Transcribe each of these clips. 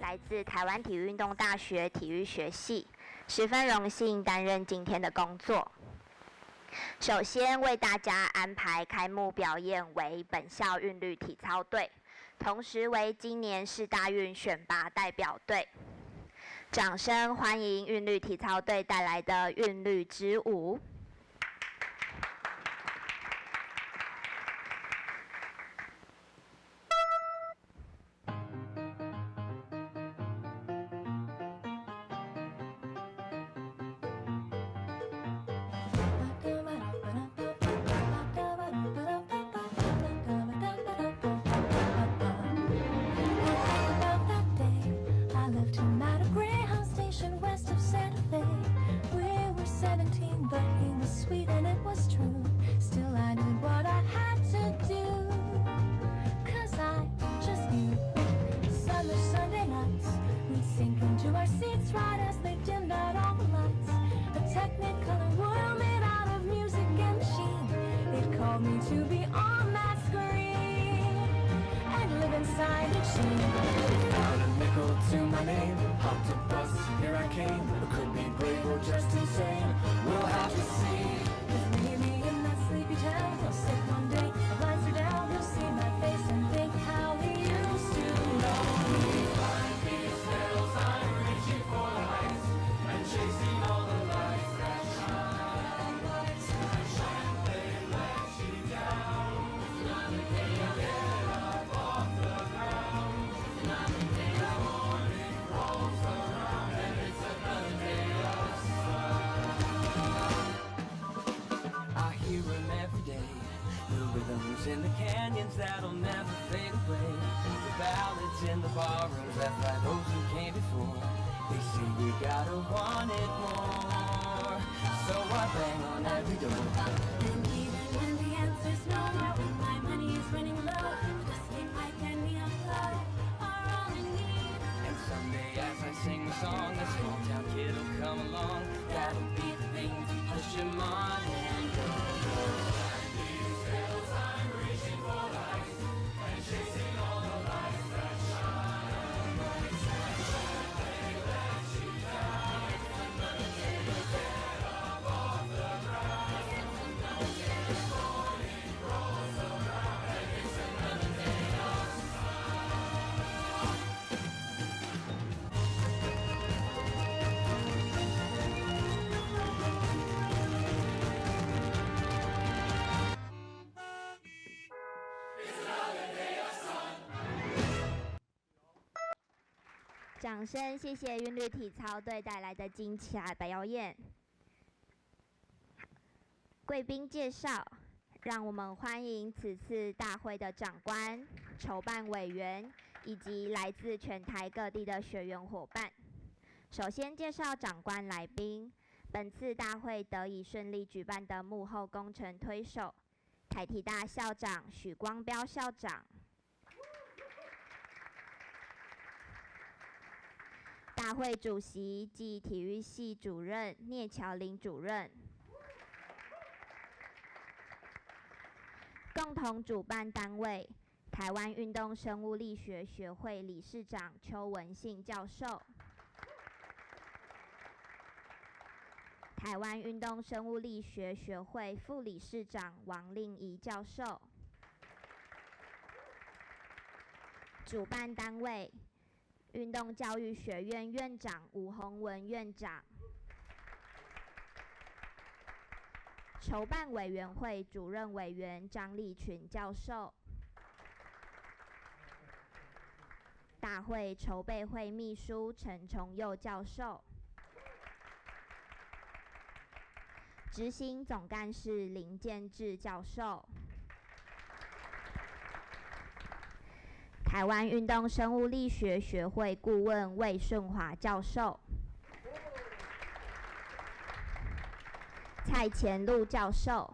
来自台湾体育运动大学体育学系，十分荣幸担任今天的工作。首先为大家安排开幕表演为本校韵律体操队，同时为今年世大运选拔代表队。掌声欢迎韵律体操队带来的韵律之舞。In the canyons that'll never fade away, the ballads in the barrooms left by those who came before. They say we gotta want it more, so I bang on every door. And even when the answer's no, when my money is running low, the dusty mic and neon glow are all I need. And someday as I sing the song, a small town kid will come along. That'll be the thing to push him on and go.掌声谢谢韵律体操队带来的精彩表演。贵宾介绍，让我们欢迎此次大会的长官、筹办委员以及来自全台各地的学员伙伴。首先介绍长官来宾，本次大会得以顺利举办的幕后工程推手，台体大校长许光标校长。大会主席暨体育系主任聂乔林主任，共同主办单位台湾运动生物力学学会理事长邱文信教授，台湾运动生物力学学会副理事长王令仪教授，主办单位运动教育学院院长吴宏文院长，筹办委员会主任委员张立群教授，大会筹备会秘书陈崇佑教授，执行总干事林建志教授，台湾运动生物力学学会顾问魏顺华教授，蔡乾禄教授，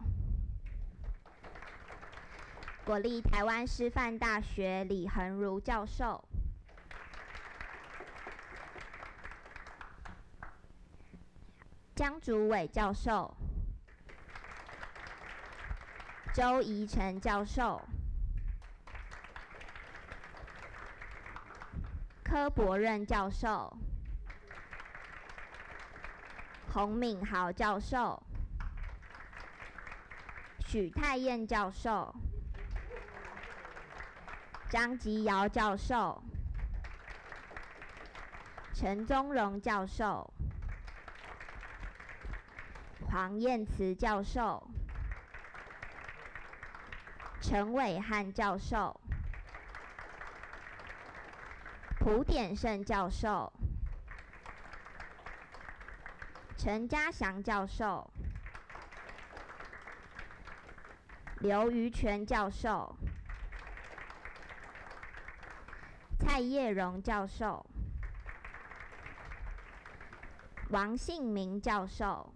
国立台湾师范大学李恒如教授，江竹伟教授，周怡晨教授，柯柯博任教授、洪敏豪教授、许泰燕教授、张吉尧教授、陈宗荣教授、黄燕慈教授、陈伟汉教授、蒲典胜教授、陈家祥教授、刘于全教授、蔡叶荣教授、王信明教授、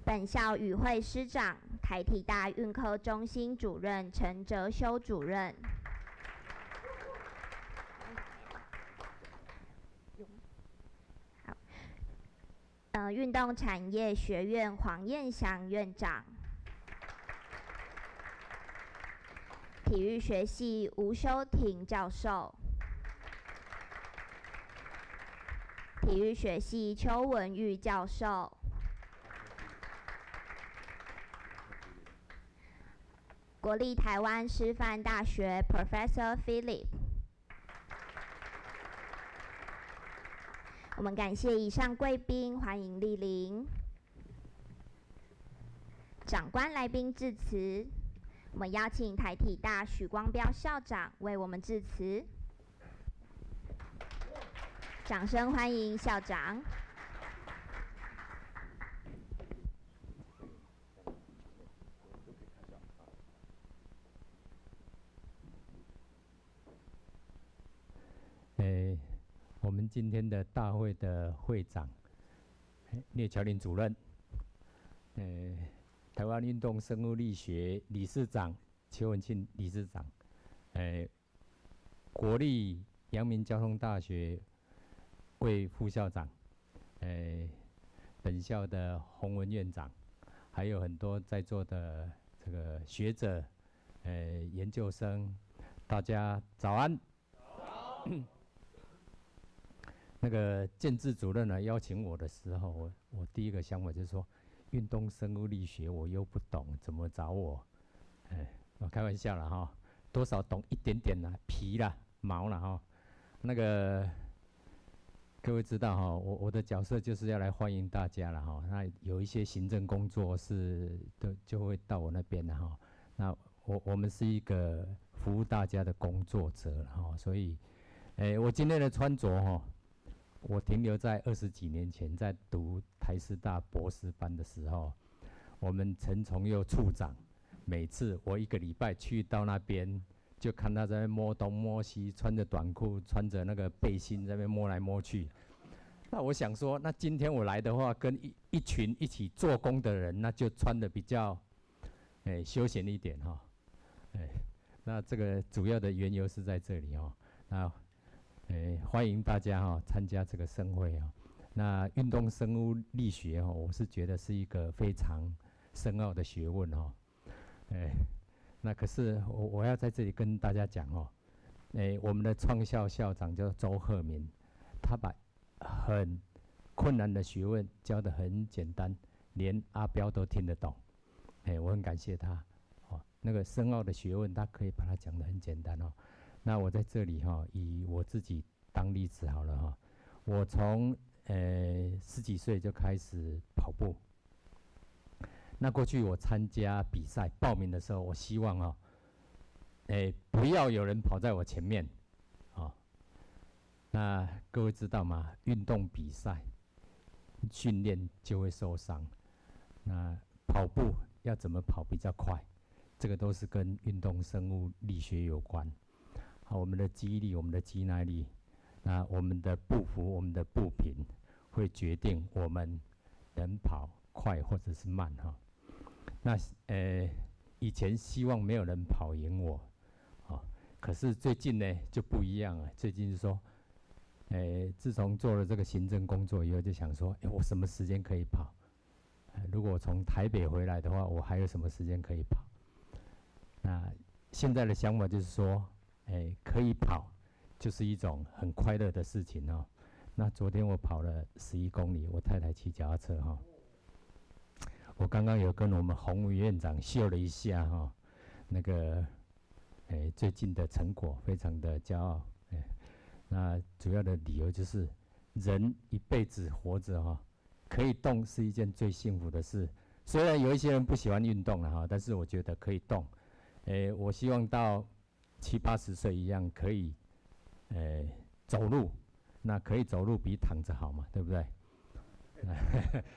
本校语会师长、台体大运科中心主任陈哲修主任。运动产业学院黄彦祥院长，体育学系吴修婷教授，体育学系邱文玉教授，国立台湾师范大学 Professor Philip。我们感谢以上贵宾，欢迎莅临。长官来宾致辞，我们邀请台体大许光标校长为我们致辞。掌声欢迎校长。我们今天的大会的会长聂乔林主任，台湾运动生物力学理事长邱文庆理事长，国立阳明交通大学魏副校长，本校的洪文院长，还有很多在座的这个学者、研究生，大家早安。那个建制主任呢邀请我的时候，我第一个想法就是说，运动生物力学我又不懂，怎么找我？我开玩笑了哈，多少懂一点点啦，皮啦、毛啦哈。那个各位知道哈，我的角色就是要来欢迎大家了哈。那有一些行政工作是就会到我那边的哈。那我们是一个服务大家的工作者哈，所以，我今天的穿着哈。我停留在20几年前，在读台师大博士班的时候，我们陈崇佑处长，每次我1个礼拜去到那边，就看他在那边摸东摸西，穿着短裤，穿着那个背心在那边摸来摸去。那我想说，那今天我来的话，跟一群一起做工的人，那就穿的比较，休闲一点哈，那这个主要的缘由是在这里哈，那。欢迎大家参加这个盛会那运动生物力学我是觉得是一个非常深奥的学问那可是我要在这里跟大家讲我们的创校校长叫周鹤鸣，他把很困难的学问教得很简单，连阿彪都听得懂。我很感谢他那个深奥的学问，他可以把它讲得很简单那我在这里以我自己当例子好了我从10几岁就开始跑步。那过去我参加比赛报名的时候，我希望不要有人跑在我前面那各位知道吗？运动比赛训练就会受伤，那跑步要怎么跑比较快？这个都是跟运动生物力学有关。我们的肌力、我们的肌耐力，那我们的步幅、我们的步频，会决定我们能跑快或者是慢那以前希望没有人跑赢我，可是最近呢就不一样了。最近是说，自从做了这个行政工作以后，就想说，我什么时间可以跑？如果我从台北回来的话，我还有什么时间可以跑？那现在的想法就是说，可以跑，就是一种很快乐的事情哦。那昨天我跑了11公里，我太太骑脚踏车哈。我刚刚有跟我们洪委院长秀了一下哈，那个最近的成果非常的骄傲。那主要的理由就是人一辈子活着哈，可以动是一件最幸福的事。虽然有一些人不喜欢运动了哈，但是我觉得可以动。我希望到70、80岁一样可以走路。那可以走路比躺着好嘛，对不对？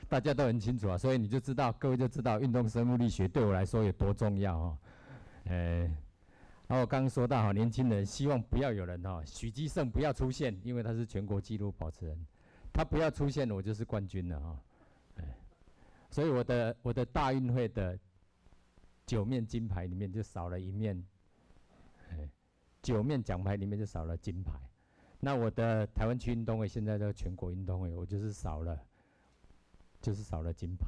大家都很清楚啊，所以你就知道，各位就知道运动生物力学对我来说有多重要哦。然后我刚刚说到哈，年轻人希望不要有人哈，许基胜不要出现，因为他是全国纪录保持人，他不要出现，我就是冠军了哈。所以我的大运会的9面金牌里面就少了1面，9面奖牌里面就少了金牌。那我的台湾区运动会现在的全国运动会，我就是少了金牌，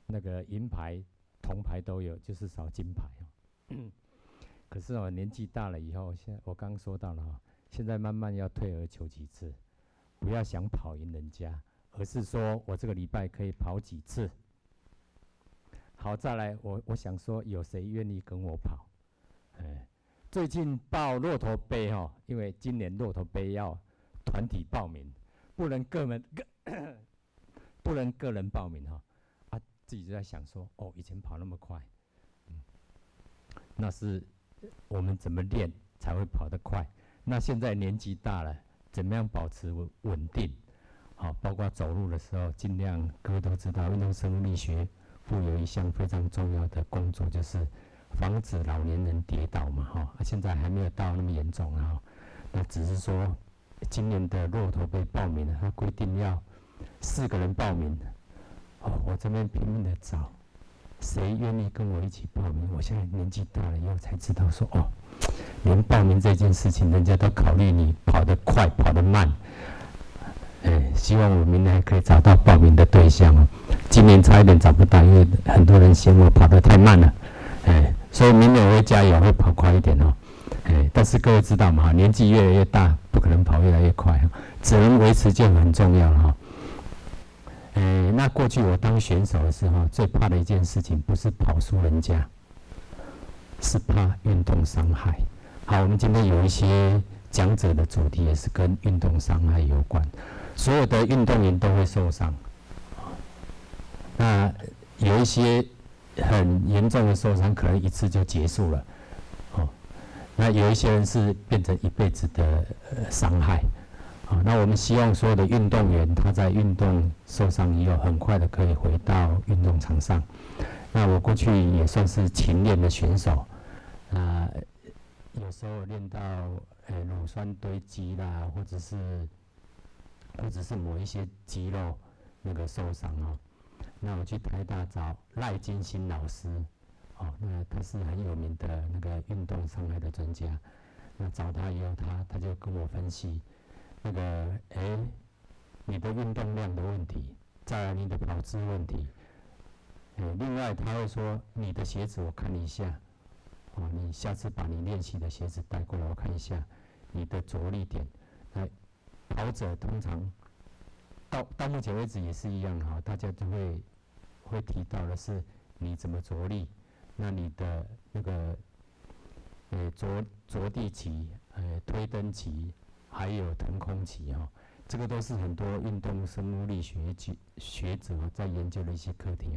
那个银牌、铜牌都有，就是少金牌。可是哦，年纪大了以后，现在我刚刚说到了哈，现在慢慢要退而求其次，不要想跑赢人家，而是说我这个礼拜可以跑几次。好，再来，我想说，有谁愿意跟我跑？最近报骆驼杯哈，因为今年骆驼杯要团体报名，不能个人报名哈。自己就在想说，哦，以前跑那么快，那是我们怎么练才会跑得快？那现在年纪大了，怎么样保持稳定？好，包括走路的时候，尽量各位都知道，运动生物力学部有一项非常重要的工作，就是防止老年人跌倒嘛，哈，现在还没有到那么严重啊，那只是说今年的骆驼杯报名了，他规定要4个人报名，我这边拼命的找，谁愿意跟我一起报名？我现在年纪大了以后才知道说，连报名这件事情，人家都考虑你跑得快，跑得慢。希望我明年可以找到报名的对象哦。今年差一点找不到，因为很多人嫌我跑得太慢了。所以明年我会加油，会跑快一点哦。但是各位知道嘛，年纪越来越大，不可能跑越来越快，只能维持就很重要了哈。那过去我当选手的时候，最怕的一件事情不是跑输人家，是怕运动伤害。好，我们今天有一些讲者的主题也是跟运动伤害有关，所有的运动员都会受伤。那有一些很严重的受伤，可能一次就结束了。那有一些人是变成一辈子的伤害。那我们希望所有的运动员，他在运动受伤以后，很快的可以回到运动场上。那我过去也算是勤练的选手，有时候练到乳酸堆积啦，或者是某一些肌肉那个受伤哦。那我去台大找赖金星老师，那他是很有名的那个运动伤害的专家。那找他以后，他就跟我分析。那个你的运动量的问题，再来你的跑姿问题，另外他会说你的鞋子我看一下，你下次把你练习的鞋子带过来我看一下，你的着力点，跑者通常到目前为止也是一样哈，大家都会提到的是你怎么着力，那你的那个着地期、推蹬期。还有腾空期这个都是很多运动生物力学者在研究的一些课题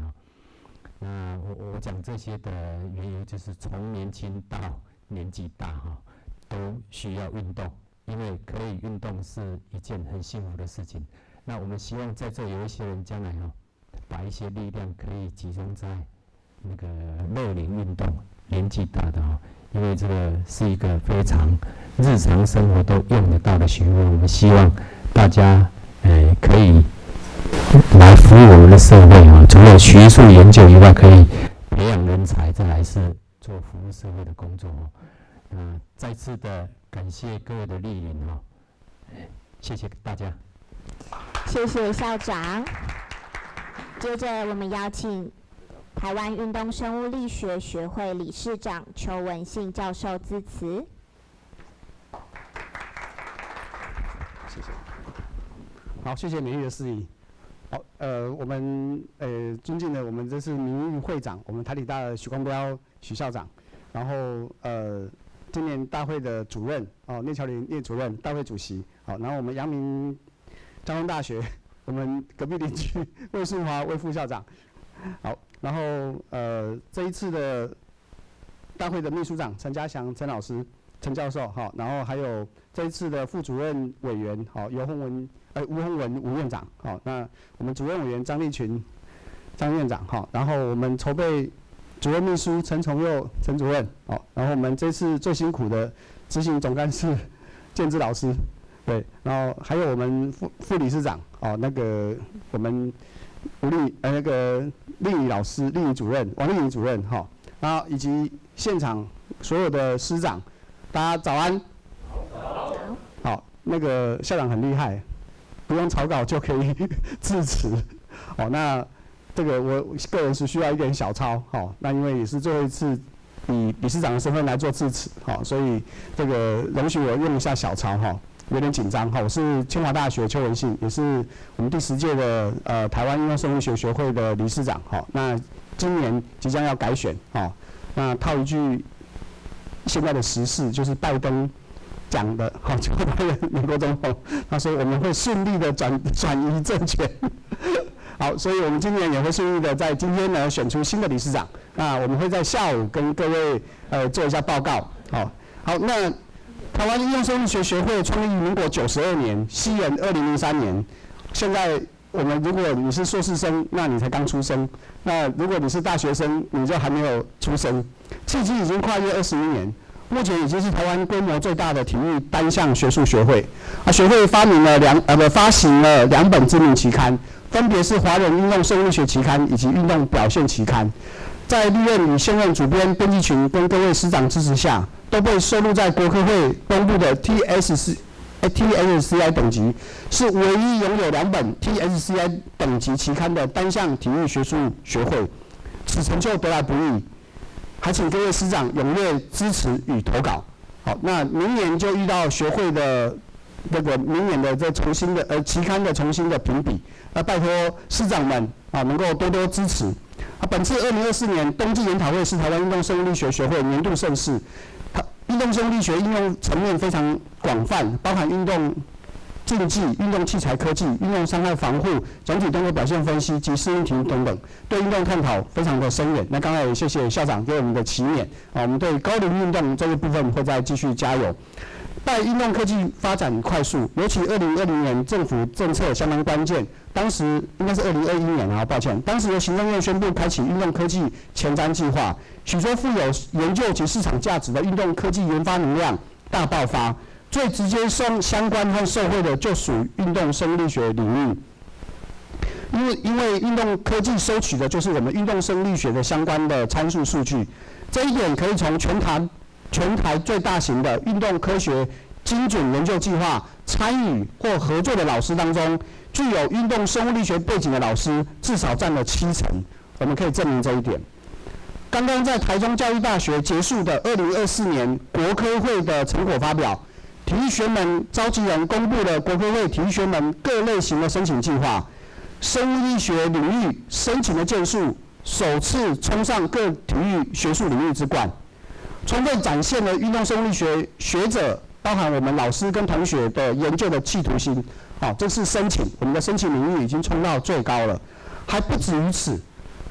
那我讲这些的缘由，就是从年轻到年纪大都需要运动，因为可以运动是一件很幸福的事情。那我们希望在这有一些人将来把一些力量可以集中在那个乐龄运动，年纪大的因为这个是一个非常日常生活都用得到的学问，我们希望大家可以来服务我们的社会除了学术研究以外，可以培养人才，再来是做服务社会的工作再次的感谢各位的莅临谢谢大家。谢谢校长。接着我们邀请台湾运动生物力学学会理事长邱文信教授致辞。好，谢谢美丽的司仪。好，我们尊敬的我们这是名誉会长，我们台理大的许光标许校长，然后今年大会的主任聂乔林聂主任，大会主席。好，然后我们阳明交通大学我们隔壁邻居魏顺华魏副校长。好，然后这一次的大会的秘书长陈家祥陈老师陈教授，好，然后还有这一次的副主任委员，好，吴宏文吴院长，好，那我们主任委员张立群张院长，好，然后我们筹备主任秘书陈崇佑陈主任，好，然后我们这次最辛苦的执行总干事建志老师，对，然后还有我们副理事长，哦，那个我们那个令仪老师令仪主任王令仪主任，好，然后以及现场所有的师长，大家早安。好，那个校长很厉害，不用草稿就可以致辞。好，那这个我个人是需要一点小抄。好，那因为也是最后一次以理事长的身份来做致辞，好，所以这个容许我用一下小抄哈，有点紧张哈。我是清华大学邱文信，也是我们第10届的台湾应用生物学学会的理事长。好，那今年即将要改选，好，那套一句现在的时事，就是拜登讲的，好，就美国总统他说我们会顺利的转移政权，好，所以我们今年也会顺利的在今天呢选出新的理事长。那我们会在下午跟各位做一下报告，好，那台湾应用生物学学会创立于民国92年，西元2003年，现在我们如果你是硕士生，那你才刚出生；那如果你是大学生，你就还没有出生，迄今已经跨越21年。目前已经是台湾规模最大的体育单项学术学会。学会发行了2本知名期刊，分别是《华人应用生物力学期刊》以及《运动表现期刊》。在历任与现任主编、编辑群跟各位师长支持下，都被收录在国科会公布的 TSCI 等级，是唯一拥有2本 TSCI 等级期刊的单项体育学术学会。此成就得来不易。还请各位师长踊跃支持与投稿。好，那明年就遇到学会的明年的重新的期刊的重新的评比，拜托师长们能够多多支持。本次2024年冬季研讨会是台湾运动生物力学学会年度盛事，运动生物力学应用层面非常广泛，包含运动竞技、运动器材科技、运动伤害防护、整体动作表现分析及适应题等等，对运动探讨非常的深远。那刚才也谢谢校长给我们的启勉，我们对高龄运动这个部分会再继续加油。拜运动科技发展快速，尤其2020年政府政策相当关键，当时应该是2021年啊，抱歉，当时由行政院宣布开启运动科技前瞻计划，许多富有研究及市场价值的运动科技研发能量大爆发。最直接相关和受惠的就属运动生物力学领域，因为运动科技收取的就是我们运动生物力学的相关的参数数据，这一点可以从全台最大型的运动科学精准研究计划参与或合作的老师当中，具有运动生物力学背景的老师至少占了70%，我们可以证明这一点。刚刚在台中教育大学结束的2024年国科会的成果发表。体育学门召集人公布了国科会体育学门各类型的申请计划，生物力学领域申请的件数首次冲上各体育学术领域之冠，充分展现了运动生物力学学者，包含我们老师跟同学的研究的企图心。好，这是申请，我们的申请领域已经冲到最高了，还不止于此。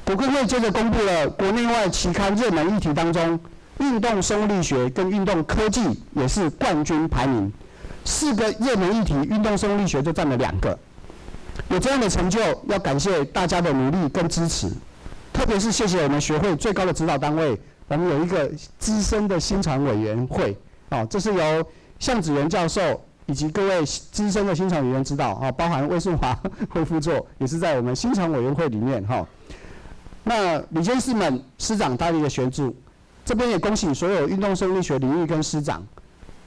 国科会接着公布了国内外期刊热门议题当中。运动生物力学跟运动科技也是冠军排名，4个热门议题，运动生物力学就占了2个。有这样的成就，要感谢大家的努力跟支持，特别是谢谢我们学会最高的指导单位，我们有一个资深的新传委员会，这是由向子元教授以及各位资深的新传委员指导，包含魏顺华会副座，也是在我们新传委员会里面。那理监事们、师长大力的协助。这边也恭喜所有运动生物力学领域跟师长，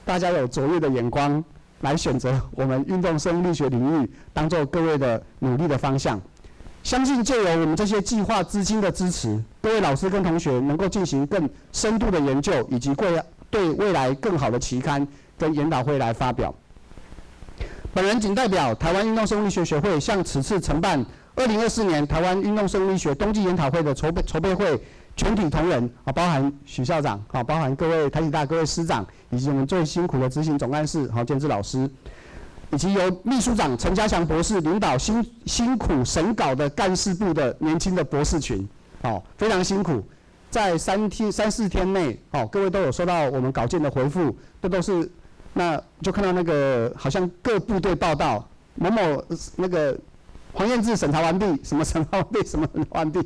大家有卓越的眼光来选择我们运动生物力学领域当做各位的努力的方向。相信借由我们这些计划资金的支持，各位老师跟同学能够进行更深度的研究，以及对未来更好的期刊跟研讨会来发表。本人仅代表台湾运动生物力学学会，向此次承办2024年台湾运动生物力学冬季研讨会的筹备会全体同仁包含许校长包含各位台体大各位师长，以及我们最辛苦的执行总干事建志老师，以及由秘书长陈家祥博士领导辛苦审稿的干事部的年轻的博士群，非常辛苦，在3、4天内，各位都有收到我们稿件的回复，这都是，那就看到那个好像各部队报道某某那个黄燕志审查完毕，什么审查完毕，什么审查完毕，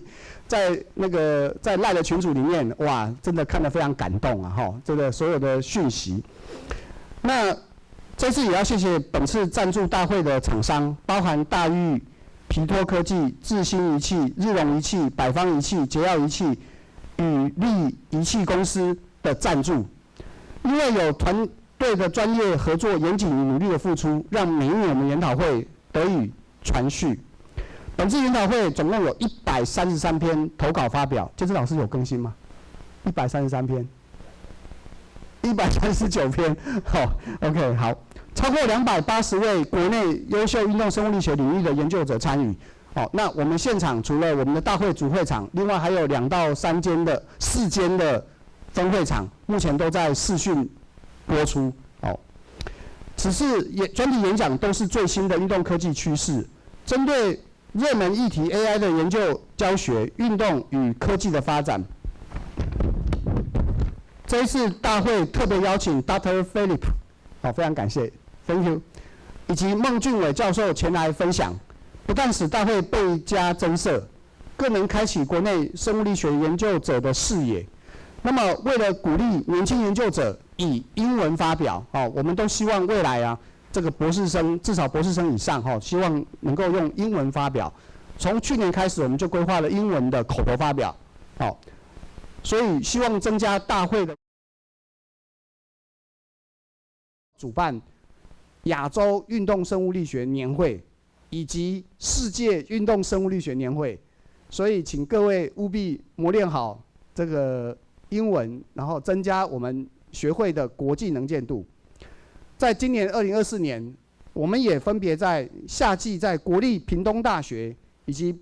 在赖的群组里面，哇，真的看得非常感动啊！这个所有的讯息，那。这次也要谢谢本次赞助大会的厂商，包含大裕、皮托科技、智新仪器、日荣仪器、百方仪器、捷耀仪器与力仪器公司的赞助。因为有团队的专业合作、严谨与努力的付出，让每一年我们研讨会得以传续。本次研讨会总共有133篇投稿发表，建志老师有更新吗？133篇。139篇，OK， 好，超过280位国内优秀运动生物力学领域的研究者参与。那我们现场除了我们的大会主会场，另外还有4间的分会场，目前都在视讯播出。此次专题演讲都是最新的运动科技趋势，针对热门议题 AI 的研究教学、运动与科技的发展。这一次大会特别邀请 Dr. Philip， 非常感谢 ，Thank you， 以及孟俊伟教授前来分享，不但使大会倍加增色，更能开启国内生物力学研究者的视野。那么，为了鼓励年轻研究者以英文发表，我们都希望未来这个博士生至少博士生以上，希望能够用英文发表。从去年开始，我们就规划了英文的口头发表，所以希望增加大会的主办亚洲运动生物力学年会以及世界运动生物力学年会，所以请各位务必磨练好这个英文，然后增加我们学会的国际能见度。在今年2024年，我们也分别在夏季在国立屏东大学以及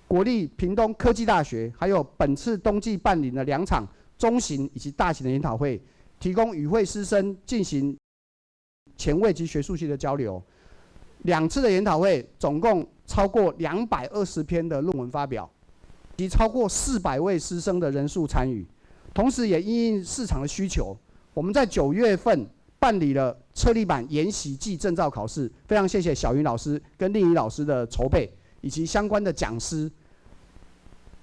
国立屏东科技大学，还有本次冬季办理的2场中型以及大型的研讨会，提供与会师生进行前卫及学术性的交流。2次的研讨会总共超过220篇的论文发表，以及超过400位师生的人数参与。同时也因应市场的需求，我们在9月份办理了车力板研习暨证照考试，非常谢谢小云老师跟令仪老师的筹备以及相关的讲师。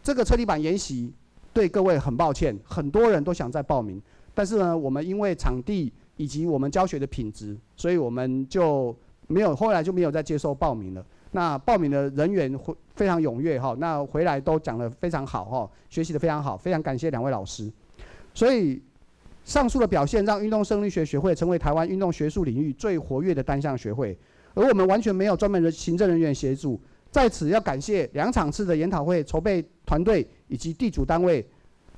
这个车力板研习对各位很抱歉，很多人都想再报名，但是呢，我们因为场地以及我们教学的品质，所以我们就后来就没有再接受报名了。那报名的人员非常踊跃那回来都讲得非常好学习得非常好，非常感谢2位老师。所以上述的表现让运动生物力学学会成为台湾运动学术领域最活跃的单项学会，而我们完全没有专门的行政人员协助。在此要感谢2场次的研讨会筹备团队以及地主单位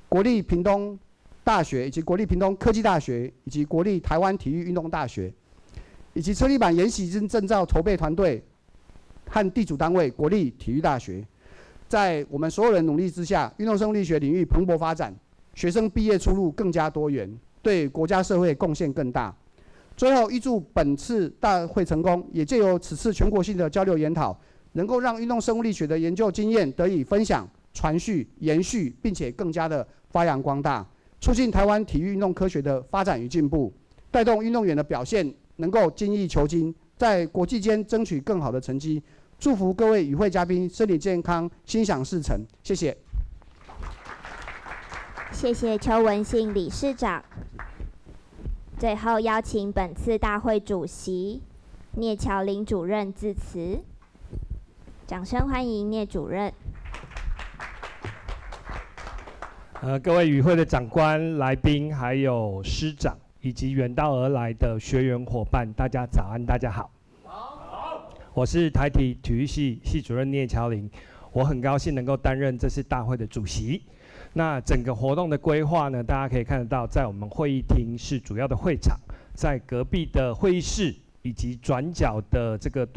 国立屏东大学以及国立屏东科技大学以及国立台湾体育运动大学，以及车力板研习证照筹备团队和地主单位国立体育大学。在我们所有人努力之下，运动生物力学领域蓬勃发展，学生毕业出路更加多元，对国家社会贡献更大。最后预祝本次大会成功，也借由此次全国性的交流研讨，能够让运动生物力学的研究经验得以分享、传续、延续，并且更加的发扬光大，促进台湾体育运动科学的发展与进步，带动运动员的表现能够精益求精，在国际间争取更好的成绩。祝福各位与会嘉宾身体健康，心想事成。谢谢。谢谢邱文信理事长。最后邀请本次大会主席聂乔林主任致辞，掌声欢迎聂主任。各位与会的长官、来宾，还有师长，以及远道而来的学员伙伴，大家早安，大家好。我是台体体育系系主任聂乔林，我很高兴能够担任这次大会的主席。那整个活动的规划呢，大家可以看得到，在我们会议厅是主要的会场，在隔壁的会议室以及转角的这个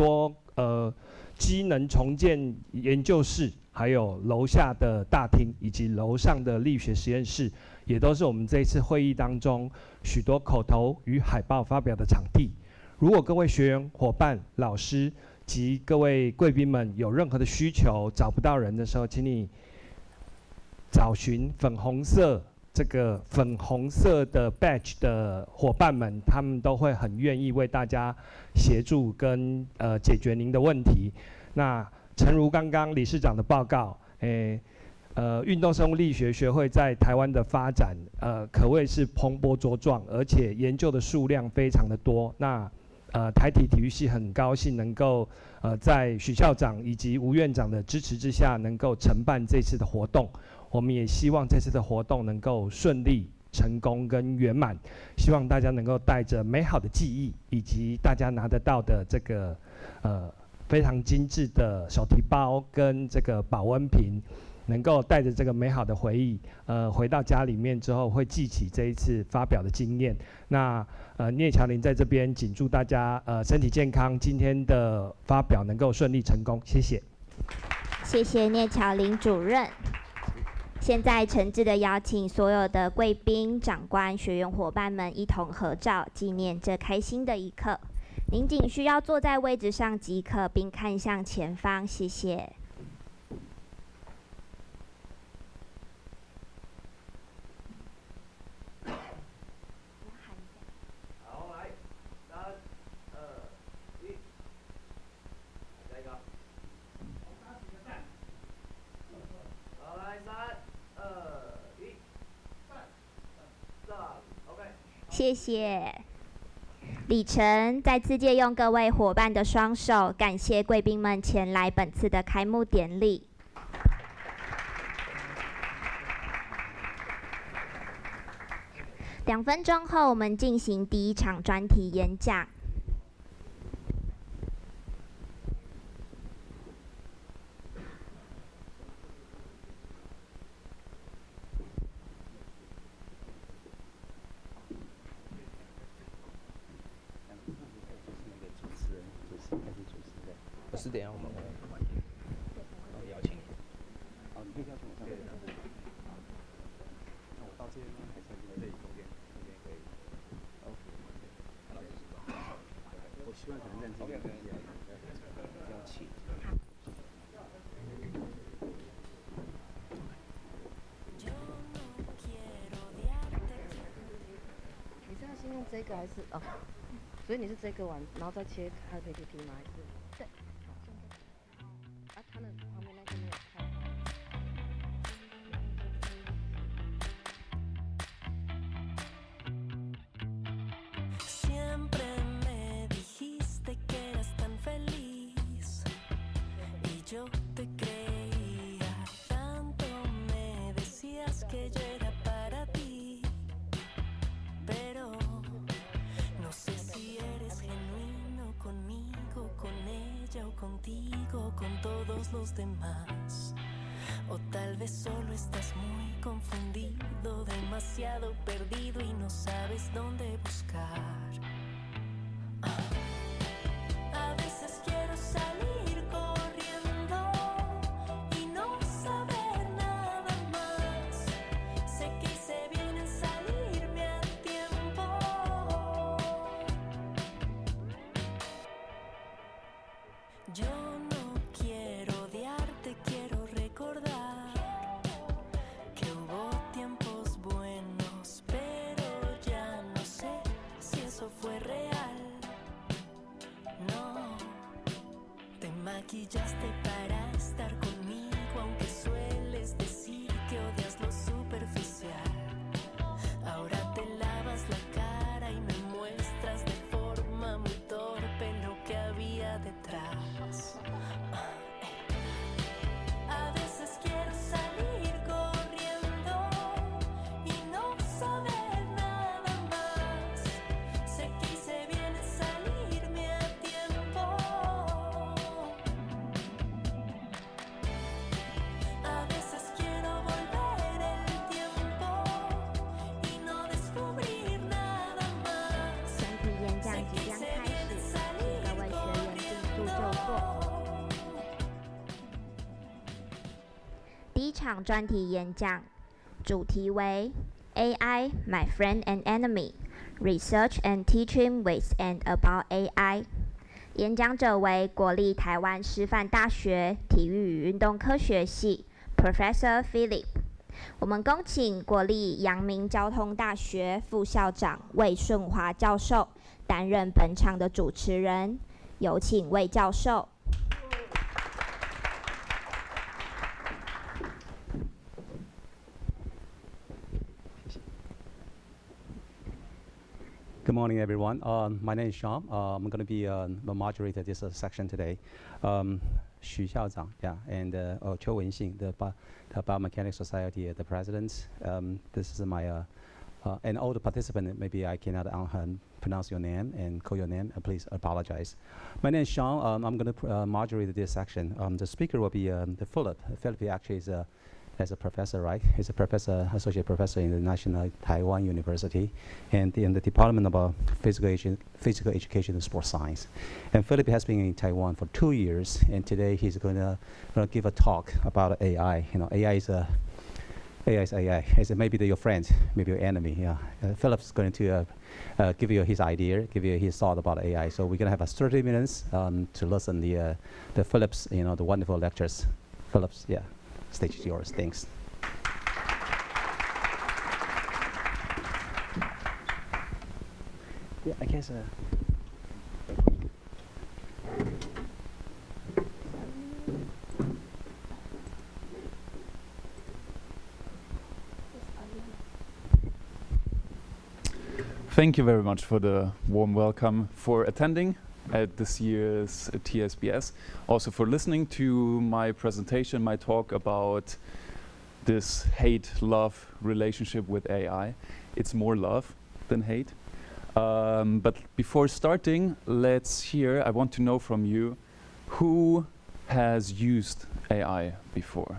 机能重建研究室，还有楼下的大厅以及楼上的力学实验室，也都是我们这一次会议当中许多口头与海报发表的场地。如果各位学员、伙伴、老师及各位贵宾们有任何的需求，找不到人的时候，请你找寻粉红色的 badge 的伙伴们，他们都会很愿意为大家协助跟解决您的问题。那诚如刚刚理事长的报告，运动生物力学学会在台湾的发展，可谓是蓬勃茁壮，而且研究的数量非常的多。那台体体育系很高兴能够在许校长以及吴院长的支持之下，能够承办这次的活动。我们也希望这次的活动能够顺利、成功跟圆满。希望大家能够带着美好的记忆，以及大家拿得到的这个非常精致的手提包跟这个保温瓶，能够带着这个美好的回忆，回到家里面之后会记起这一次发表的经验。那聂乔琳在这边谨祝大家身体健康，今天的发表能够顺利成功，谢谢。谢谢聂乔琳主任。现在诚挚的邀请所有的贵宾、长官、学员伙伴们一同合照，纪念这开心的一刻。您仅需要坐在位置上即可，并看向前方，谢谢。好，来，3、2、1，下一个。好，来，3、2、1，上，OK。谢谢。李晨再次借用各位伙伴的双手，感谢贵宾们前来本次的开幕典礼。2分钟后，我们进行第一场专题演讲。是等一下我们会邀请你。哦，你可以邀请我上来。那我到这边吗？还是这边？中间可以。OK。我希望可能认真一点，不要气。你是要先用这个还是哦？所以你是这个完，然后再切它的 PPT 吗？还是？对。啊，它那旁边那个没有开。Siempre me dijiste que eras tan feliz y yo te creía, tanto me decías que yo era para ti, pero no sé si eres genuino conmigo, con ella o contigo, con todos los demás. O tal vez solo estás muy confundido, demasiado perdido y no sabes dónde buscar. A veces quiero salir corriendo y no saber nada más. Sé que hice bien en salirme a tiempo. Yo no quiero odiarte, quiero recordar que hubo tiempos buenos, pero ya no sé si eso fue real. No, te maquillaste para estar conmigo, aunque sueles decir que odias lo superficial. Ahora te lavas la cara y me muestras de forma muy torpe lo que había detrás. A veces quiero salir corriendo y no saber nada más. Sé que hice bien en salirme a tiempo. 第一场专题演讲，主题为 AI, My Friend and Enemy, Research and Teaching with and about AI。演讲者为国立台湾师范大学体育与运动科学系 Professor Philip。我们恭请国立阳明交通大学副校长魏顺华教授担任本场的主持人，有请魏教授。Good morning, everyone. My name is Sean. I'm going to be the moderator this section today. Xu Xiaozang, yeah, and Qiu Wenxing, the Biomechanics Society, the president. This is my, and all the participants, maybe I cannot pronounce your name and call your name, please apologize. My name is Sean. I'm going to moderate this section. The speaker will be the Philip. Philip actually is as a professor, right? He's a professor, associate professor in the National Taiwan University, and in the Department of Physical Education and Sports Science. And Philip has been in Taiwan for 2 years, and today he's going to give a talk about AI. You know, AI is AI. It's maybe your friend, maybe your enemy. Yeah. Philip's going to give you his idea, give you his thought about AI. So we're going to have 30 minutes to listen the Philip's, the wonderful lectures. Philip's, yeah. Stage is yours. Thanks. Yeah, I guess. Thank you very much for the warm welcome, for attending at this year's TSBS, also for listening to my presentation, my talk about this hate-love relationship with AI. It's more love than hate. But before starting, I want to know from you, who has used AI before?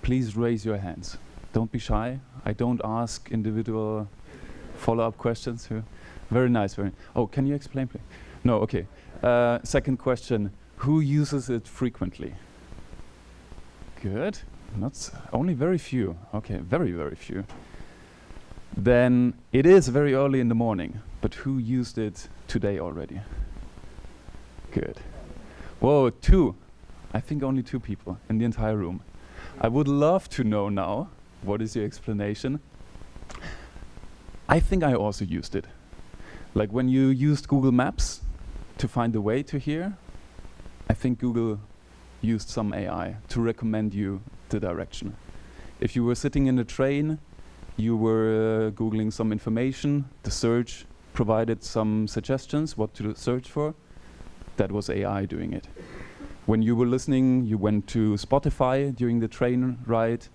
Please raise your hands. Don't be shy. I don't ask individual follow-up questions. Very nice. Oh, can you explain, please? No, okay. Second question, who uses it frequently? Good, only very few. Okay, very, very few. Then it is very early in the morning, but who used it today already? Good. Whoa, 2. I think only 2 people in the entire room. I would love to know now, what is your explanation? I think I also used it. Like when you used Google Maps to find the way to here, I think Google used some AI to recommend you the direction. If you were sitting in a train, you were Googling some information, the search provided some suggestions what to search for. That was AI doing it. When you were listening, you went to Spotify during the train ride,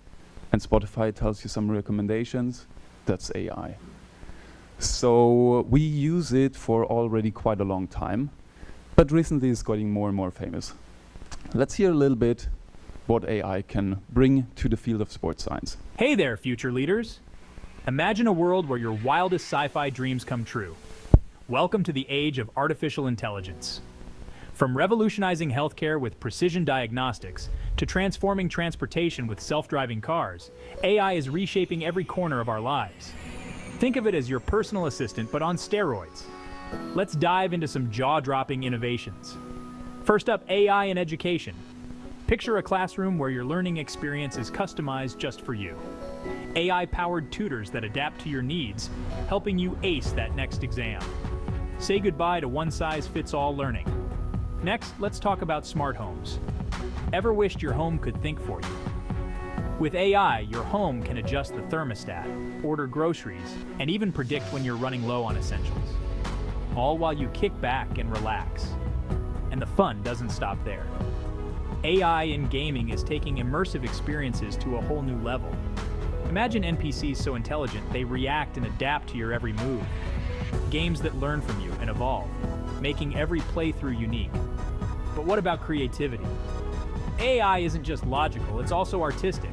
and Spotify tells you some recommendations. That's AI. So we use it for already quite a long time, but recently it's getting more and more famous. Let's hear a little bit what AI can bring to the field of sports science. Hey there, future leaders. Imagine a world where your wildest sci-fi dreams come true. Welcome to the age of artificial intelligence. From revolutionizing healthcare with precision diagnostics to transforming transportation with self-driving cars, AI is reshaping every corner of our lives. Think of it as your personal assistant, but on steroids. Let's dive into some jaw-dropping innovations. First up, AI in education. Picture a classroom where your learning experience is customized just for you. AI-powered tutors that adapt to your needs, helping you ace that next exam. Say goodbye to one-size-fits-all learning. Next, let's talk about smart homes. Ever wished your home could think for you? With AI, your home can adjust the thermostat, order groceries, and even predict when you're running low on essentials. All while you kick back and relax. And the fun doesn't stop there. AI in gaming is taking immersive experiences to a whole new level. Imagine NPCs so intelligent they react and adapt to your every move. Games that learn from you and evolve, making every playthrough unique. But what about creativity? AI isn't just logical, it's also artistic.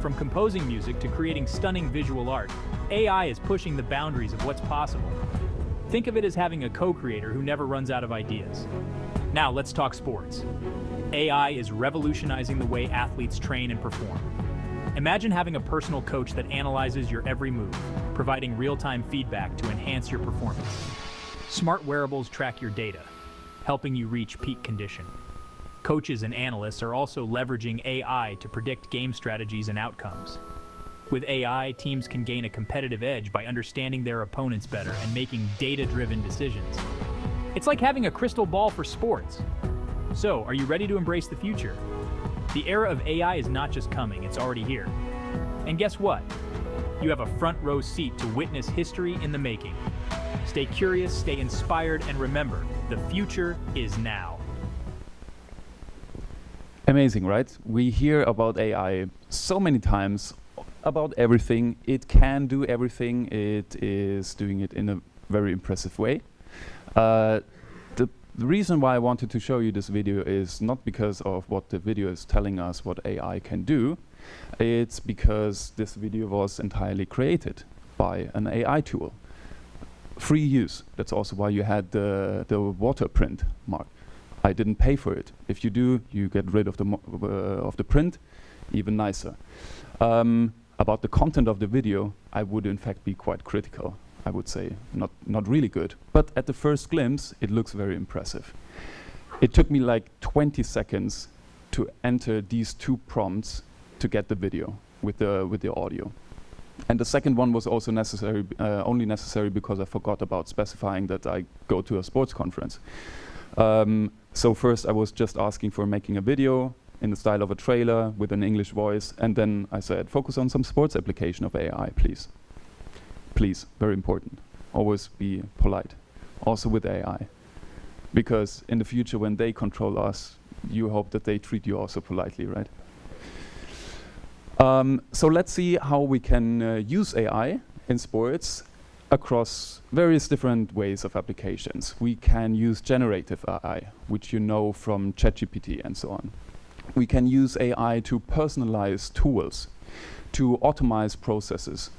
From composing music to creating stunning visual art, AI is pushing the boundaries of what's possible. Think of it as having a co-creator who never runs out of ideas. Now let's talk sports. AI is revolutionizing the way athletes train and perform. Imagine having a personal coach that analyzes your every move, providing real-time feedback to enhance your performance. Smart wearables track your data, helping you reach peak condition. Coaches and analysts are also leveraging AI to predict game strategies and outcomes. With AI, teams can gain a competitive edge by understanding their opponents better and making data-driven decisions. It's like having a crystal ball for sports. So, are you ready to embrace the future? The era of AI is not just coming, it's already here. And guess what? You have a front row seat to witness history in the making. Stay curious, stay inspired, and remember, the future is now. Amazing, right? We hear about AI so many times, about everything. It can do everything. It is doing it in a very impressive way. The reason why I wanted to show you this video is not because of what the video is telling us what AI can do. It's because this video was entirely created by an AI tool. Free use. That's also why you had the water print mark. I didn't pay for it. If you do, you get rid of the print, even nicer. About the content of the video, I would in fact be quite critical. I would say not really good. But at the first glimpse, it looks very impressive. It took me like 20 seconds to enter these two prompts to get the video with the audio. And the second one was also necessary, only necessary because I forgot about specifying that I go to a sports conference. So first I was just asking for making a video in the style of a trailer with an English voice, and then I said, focus on some sports application of AI, please. Please, very important. Always be polite, also with AI. Because in the future, when they control us, you hope that they treat you also politely, right? So let's see how we can use AI in sports across various different ways of applications. We can use generative AI, which you know from ChatGPT and so on. We can use AI to personalize tools, to automate processes.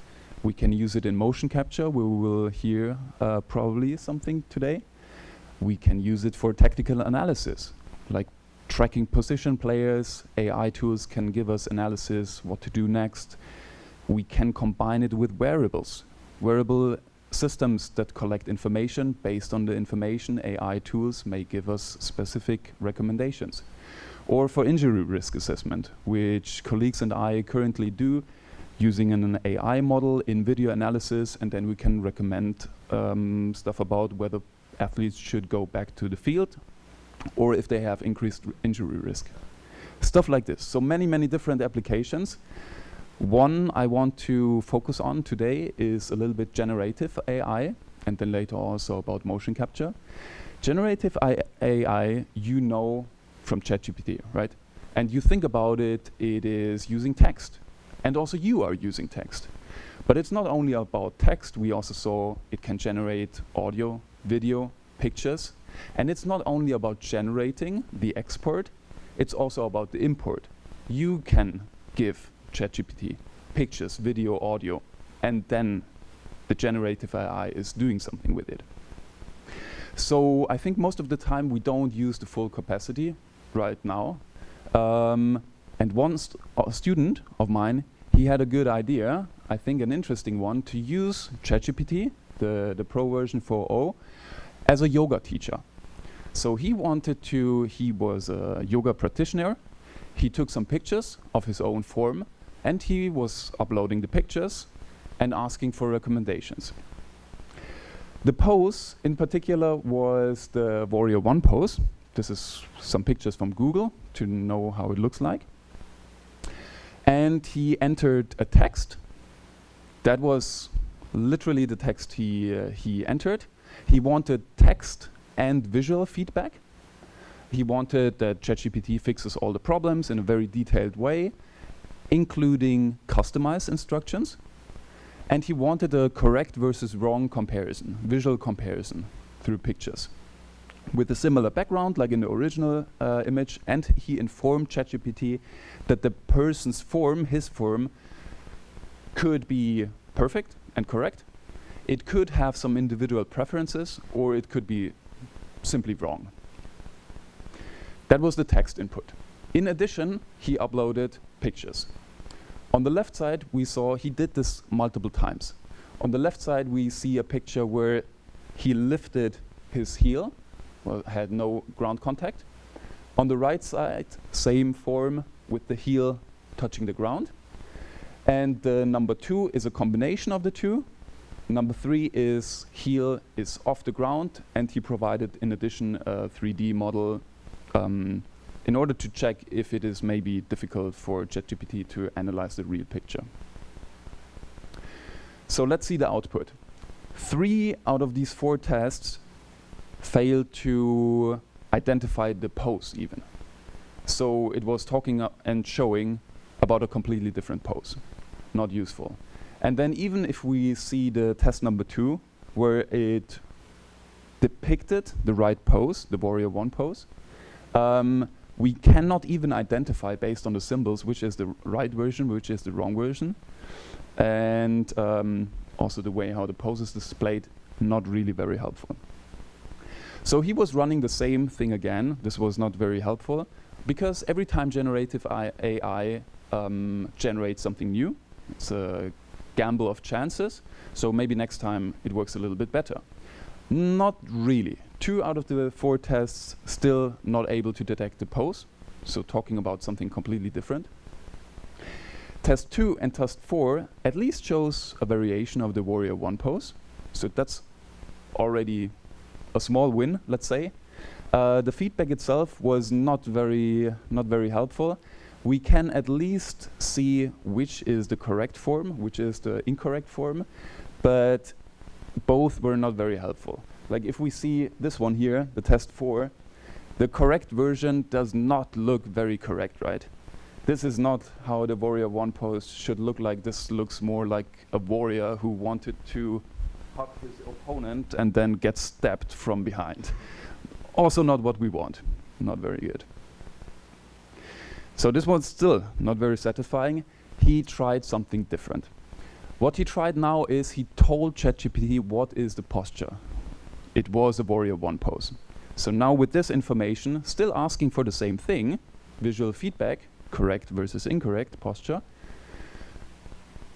We can use it in motion capture, where we will hear probably something today. We can use it for tactical analysis, like tracking position players. AI tools can give us analysis, what to do next. We can combine it with wearables. Wearable systems that collect information. Based on the information, AI tools may give us specific recommendations. Or for injury risk assessment, which colleagues and I currently do, using an AI model in video analysis, and then we can recommend stuff about whether athletes should go back to the field or if they have increased injury risk. Stuff like this. So many different applications. One I want to focus on today is a little bit generative AI, and then later also about motion capture. Generative AI, you know from ChatGPT, right? And you think about it, it is using text. And also you are using text. But it's not only about text, we also saw it can generate audio, video, pictures. And it's not only about generating the export, it's also about the import. You can give ChatGPT pictures, video, audio, and then the generative AI is doing something with it. So I think most of the time we don't use the full capacity right now. And one student of mine, he had a good idea, I think an interesting one, to use ChatGPT, the Pro version 4.0, as a yoga teacher. So he was a yoga practitioner. He took some pictures of his own form, and he was uploading the pictures and asking for recommendations. The pose in particular was the Warrior One pose. This is some pictures from Google to know how it looks like. And he entered a text. That was literally the text he entered. He wanted text and visual feedback. He wanted that ChatGPT fixes all the problems in a very detailed way, including customized instructions. And he wanted a correct versus wrong comparison, visual comparison through pictures, with a similar background like in the original image. And he informed ChatGPT that the person's form, his form, could be perfect and correct. It could have some individual preferences, or it could be simply wrong. That was the text input. In addition, he uploaded pictures. On the left side, we saw he did this multiple times. On the left side, we see a picture where he lifted his heel, well, had no ground contact. On the right side, same form with the heel touching the ground. And the number 2 is a combination of the two. Number 3 is heel is off the ground, and he provided in addition a 3D model in order to check if it is maybe difficult for ChatGPT to analyze the real picture. So let's see the output. 3 out of these 4 tests failed to identify the pose even. So it was talking and showing about a completely different pose. Not useful. And then even if we see the test number 2, where it depicted the right pose, the Warrior 1 pose, we cannot even identify based on the symbols which is the right version, which is the wrong version. And also the way how the pose is displayed, not really very helpful. So he was running the same thing again. This was not very helpful, because every time generative AI generates something new, it's a gamble of chances, so maybe next time it works a little bit better. Not really. 2 out of the 4 tests still not able to detect the pose, so talking about something completely different. Test 2 and test 4 at least shows a variation of the Warrior 1 pose, so that's already a small win, let's say. The feedback itself was not very helpful. We can at least see which is the correct form, which is the incorrect form, but both were not very helpful. Like if we see this one here, the test 4, the correct version does not look very correct, right? This is not how the Warrior 1 pose should look like. This looks more like a warrior who wanted to hug his opponent and then get stabbed from behind. Also not what we want. Not very good. So this was still not very satisfying. He tried something different. What he tried now is he told ChatGPT what is the posture. It was a Warrior 1 pose. So now with this information, still asking for the same thing, visual feedback, correct versus incorrect posture,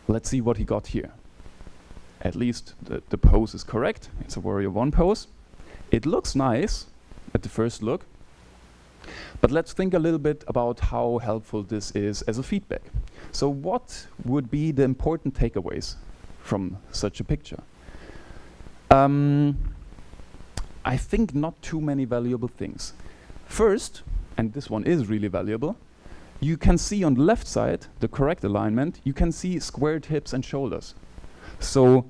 let's see what he got here. At least the pose is correct. It's a Warrior 1 pose. It looks nice at the first look. But let's think a little bit about how helpful this is as a feedback. So what would be the important takeaways from such a picture? I think not too many valuable things. First, and this one is really valuable, you can see on the left side, the correct alignment, you can see squared hips and shoulders. So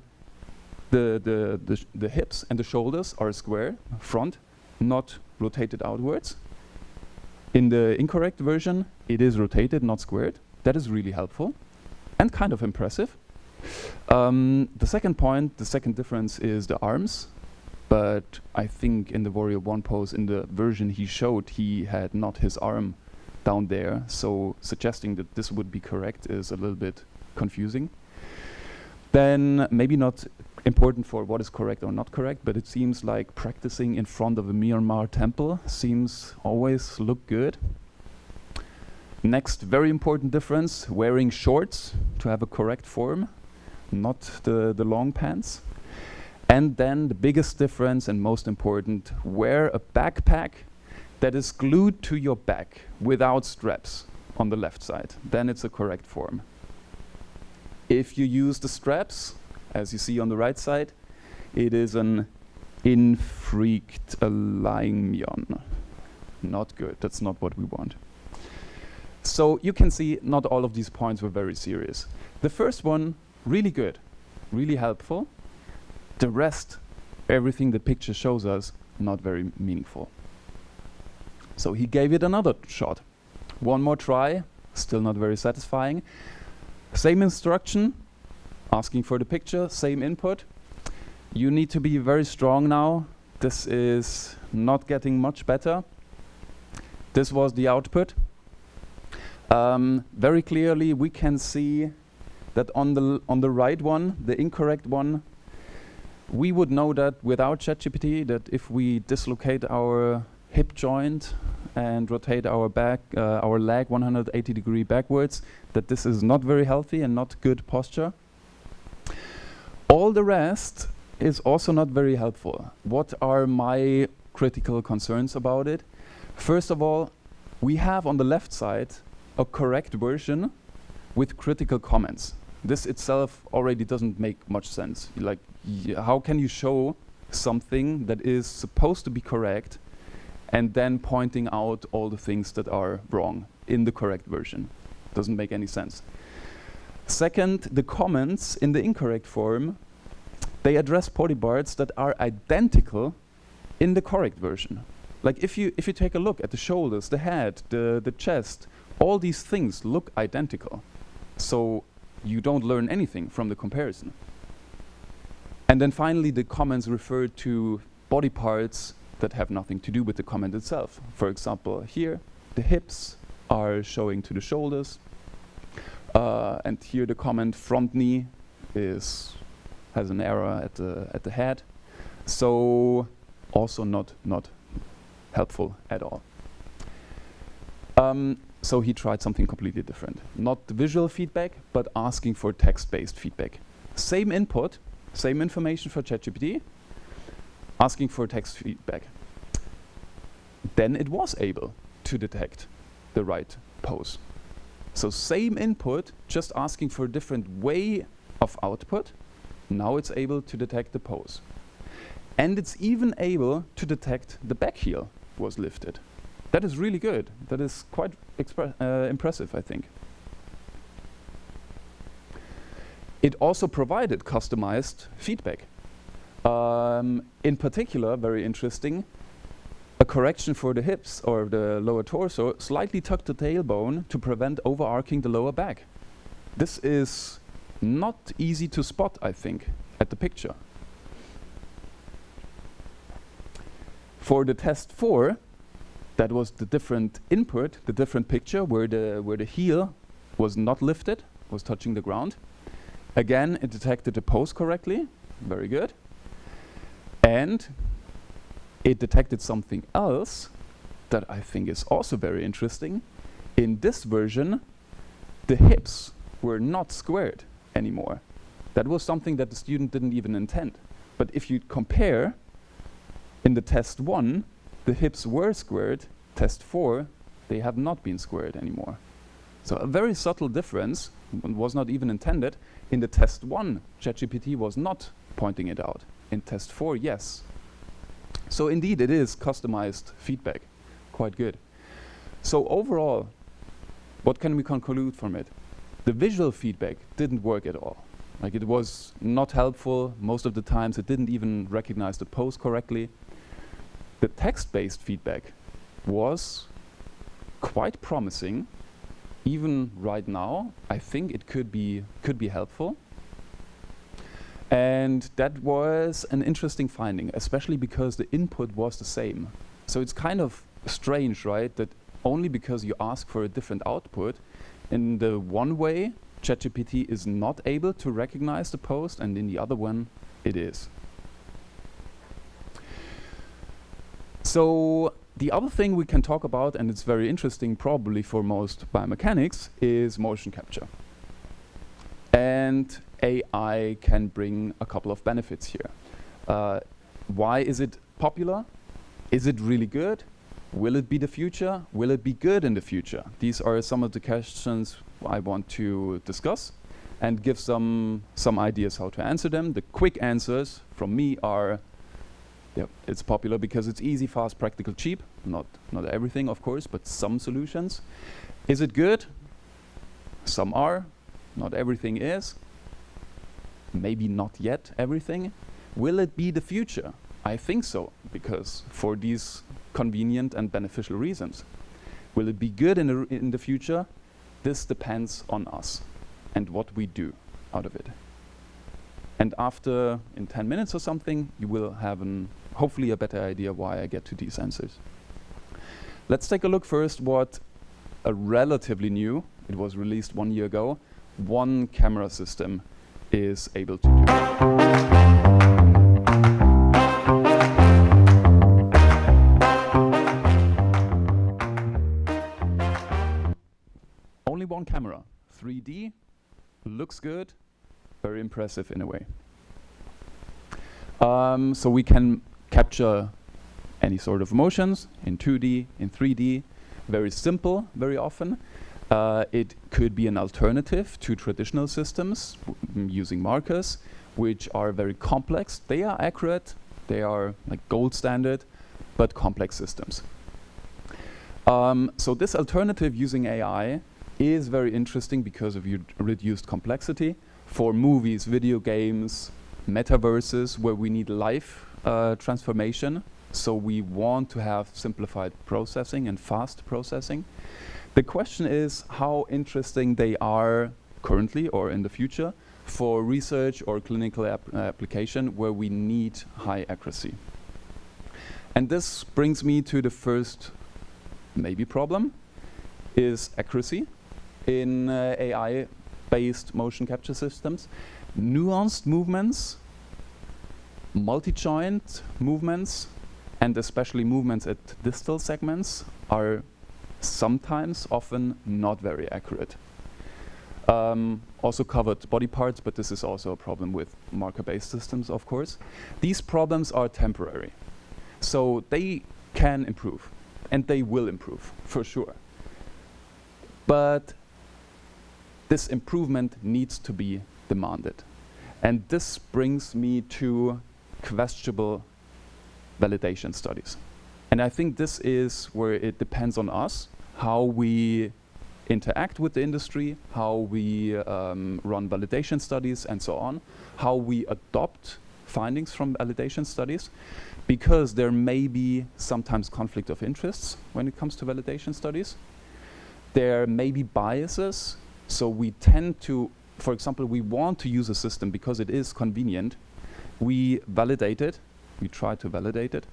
the hips and the shoulders are square, front, not rotated outwards. In the incorrect version, it is rotated, not squared. That is really helpful and kind of impressive. The second point, the second difference is the arms. But I think in the Warrior 1 pose, in the version he showed, he had not his arm down there. So suggesting that this would be correct is a little bit confusing. Then maybe not important for what is correct or not correct, but it seems like practicing in front of a Myanmar temple seems always look good. Next, very important difference, wearing shorts to have a correct form, not the long pants. And then the biggest difference and most important, wear a backpack that is glued to your back without straps on the left side. Then it's a correct form. If you use the straps, as you see on the right side, it is an infrequent alignment. Not good, that's not what we want. So you can see not all of these points were very serious. The first one, really good, really helpful. The rest, everything the picture shows us, not very meaningful. So he gave it another shot. One more try, still not very satisfying. Same instruction, asking for the picture, same input. You need to be very strong now. This is not getting much better. This was the output. Very clearly we can see that on the right one, the incorrect one, we would know that without ChatGPT, that if we dislocate our hip joint and rotate our leg 180 degree backwards, that this is not very healthy and not good posture. All the rest is also not very helpful. What are my critical concerns about it? First of all, we have on the left side a correct version with critical comments. This itself already doesn't make much sense. Like, how can you show something that is supposed to be correct and then pointing out all the things that are wrong in the correct version? Doesn't make any sense. Second, the comments in the incorrect form, they address body parts that are identical in the correct version. Like if you take a look at the shoulders, the head, the chest, all these things look identical. So you don't learn anything from the comparison. And then finally, the comments refer to body parts that have nothing to do with the comment itself. For example, here, the hips are showing to the shoulders. And here the comment front knee has an error at the head. So also not helpful at all. So he tried something completely different. Not the visual feedback, but asking for text-based feedback. Same input, same information for ChatGPT, asking for text feedback. Then it was able to detect the right pose. So same input, just asking for a different way of output. Now it's able to detect the pose. And it's even able to detect the back heel was lifted. That is really good. That is quite impressive, I think. It also provided customized feedback. In particular, very interesting, a correction for the hips or the lower torso, slightly tuck the tailbone to prevent overarching the lower back. This is not easy to spot, I think, at the picture. For the test 4, that was the different input, the different picture where the heel was not lifted, was touching the ground. Again, it detected the pose correctly, very good. And it detected something else that I think is also very interesting. In this version, the hips were not squared anymore. That was something that the student didn't even intend. But if you compare, in the test 1, the hips were squared. Test 4, they have not been squared anymore. So a very subtle difference, was not even intended. In the test 1, ChatGPT was not pointing it out. In test 4, yes. So indeed, it is customized feedback. Quite good. So overall, what can we conclude from it? The visual feedback didn't work at all. Like, it was not helpful. Most of the times, it didn't even recognize the pose correctly. The text-based feedback was quite promising. Even right now, I think it could be helpful. And that was an interesting finding, especially because the input was the same. So it's kind of strange, right, that only because you ask for a different output, in the one way, ChatGPT is not able to recognize the pose, and in the other one, it is. So the other thing we can talk about, and it's very interesting probably for most biomechanics, is motion capture. And AI can bring a couple of benefits here. Why is it popular? Is it really good? Will it be the future? Will it be good in the future? These are some of the questions I want to discuss and give some ideas how to answer them. The quick answers from me are, it's popular because it's easy, fast, practical, cheap. Not everything, of course, but some solutions. Is it good? Some are. Not everything is. Maybe not yet everything. Will it be the future? I think so, because for these convenient and beneficial reasons. Will it be good in the future? This depends on us and what we do out of it. And after, in 10 minutes or something, you will have hopefully a better idea why I get to these answers. Let's take a look first what a relatively new, it was released 1 year ago, one camera system is able to do. only one camera. 3D, looks good, very impressive in a way. So we can capture any sort of motions in 2D, in 3D, very simple, very often. It could be an alternative to traditional systems using markers, which are very complex. They are accurate, they are like gold standard, but complex systems. So this alternative using AI is very interesting because of reduced complexity for movies, video games, metaverses where we need live transformation. So we want to have simplified processing and fast processing. The question is how interesting they are currently or in the future for research or clinical application where we need high accuracy. And this brings me to the first maybe problem, is accuracy in AI-based motion capture systems. Nuanced movements, multi-joint movements, and especially movements at distal segments are sometimes, often not very accurate. Also covered body parts, but this is also a problem with marker-based systems, of course. These problems are temporary. So they can improve, and they will improve, for sure. But this improvement needs to be demanded. And this brings me to questionable validation studies. And I think this is where it depends on us, how we interact with the industry, how we run validation studies and so on, how we adopt findings from validation studies, because there may be sometimes conflict of interests when it comes to validation studies. There may be biases, so we tend to, for example, we want to use a system because it is convenient. We validate it, we try to validate it,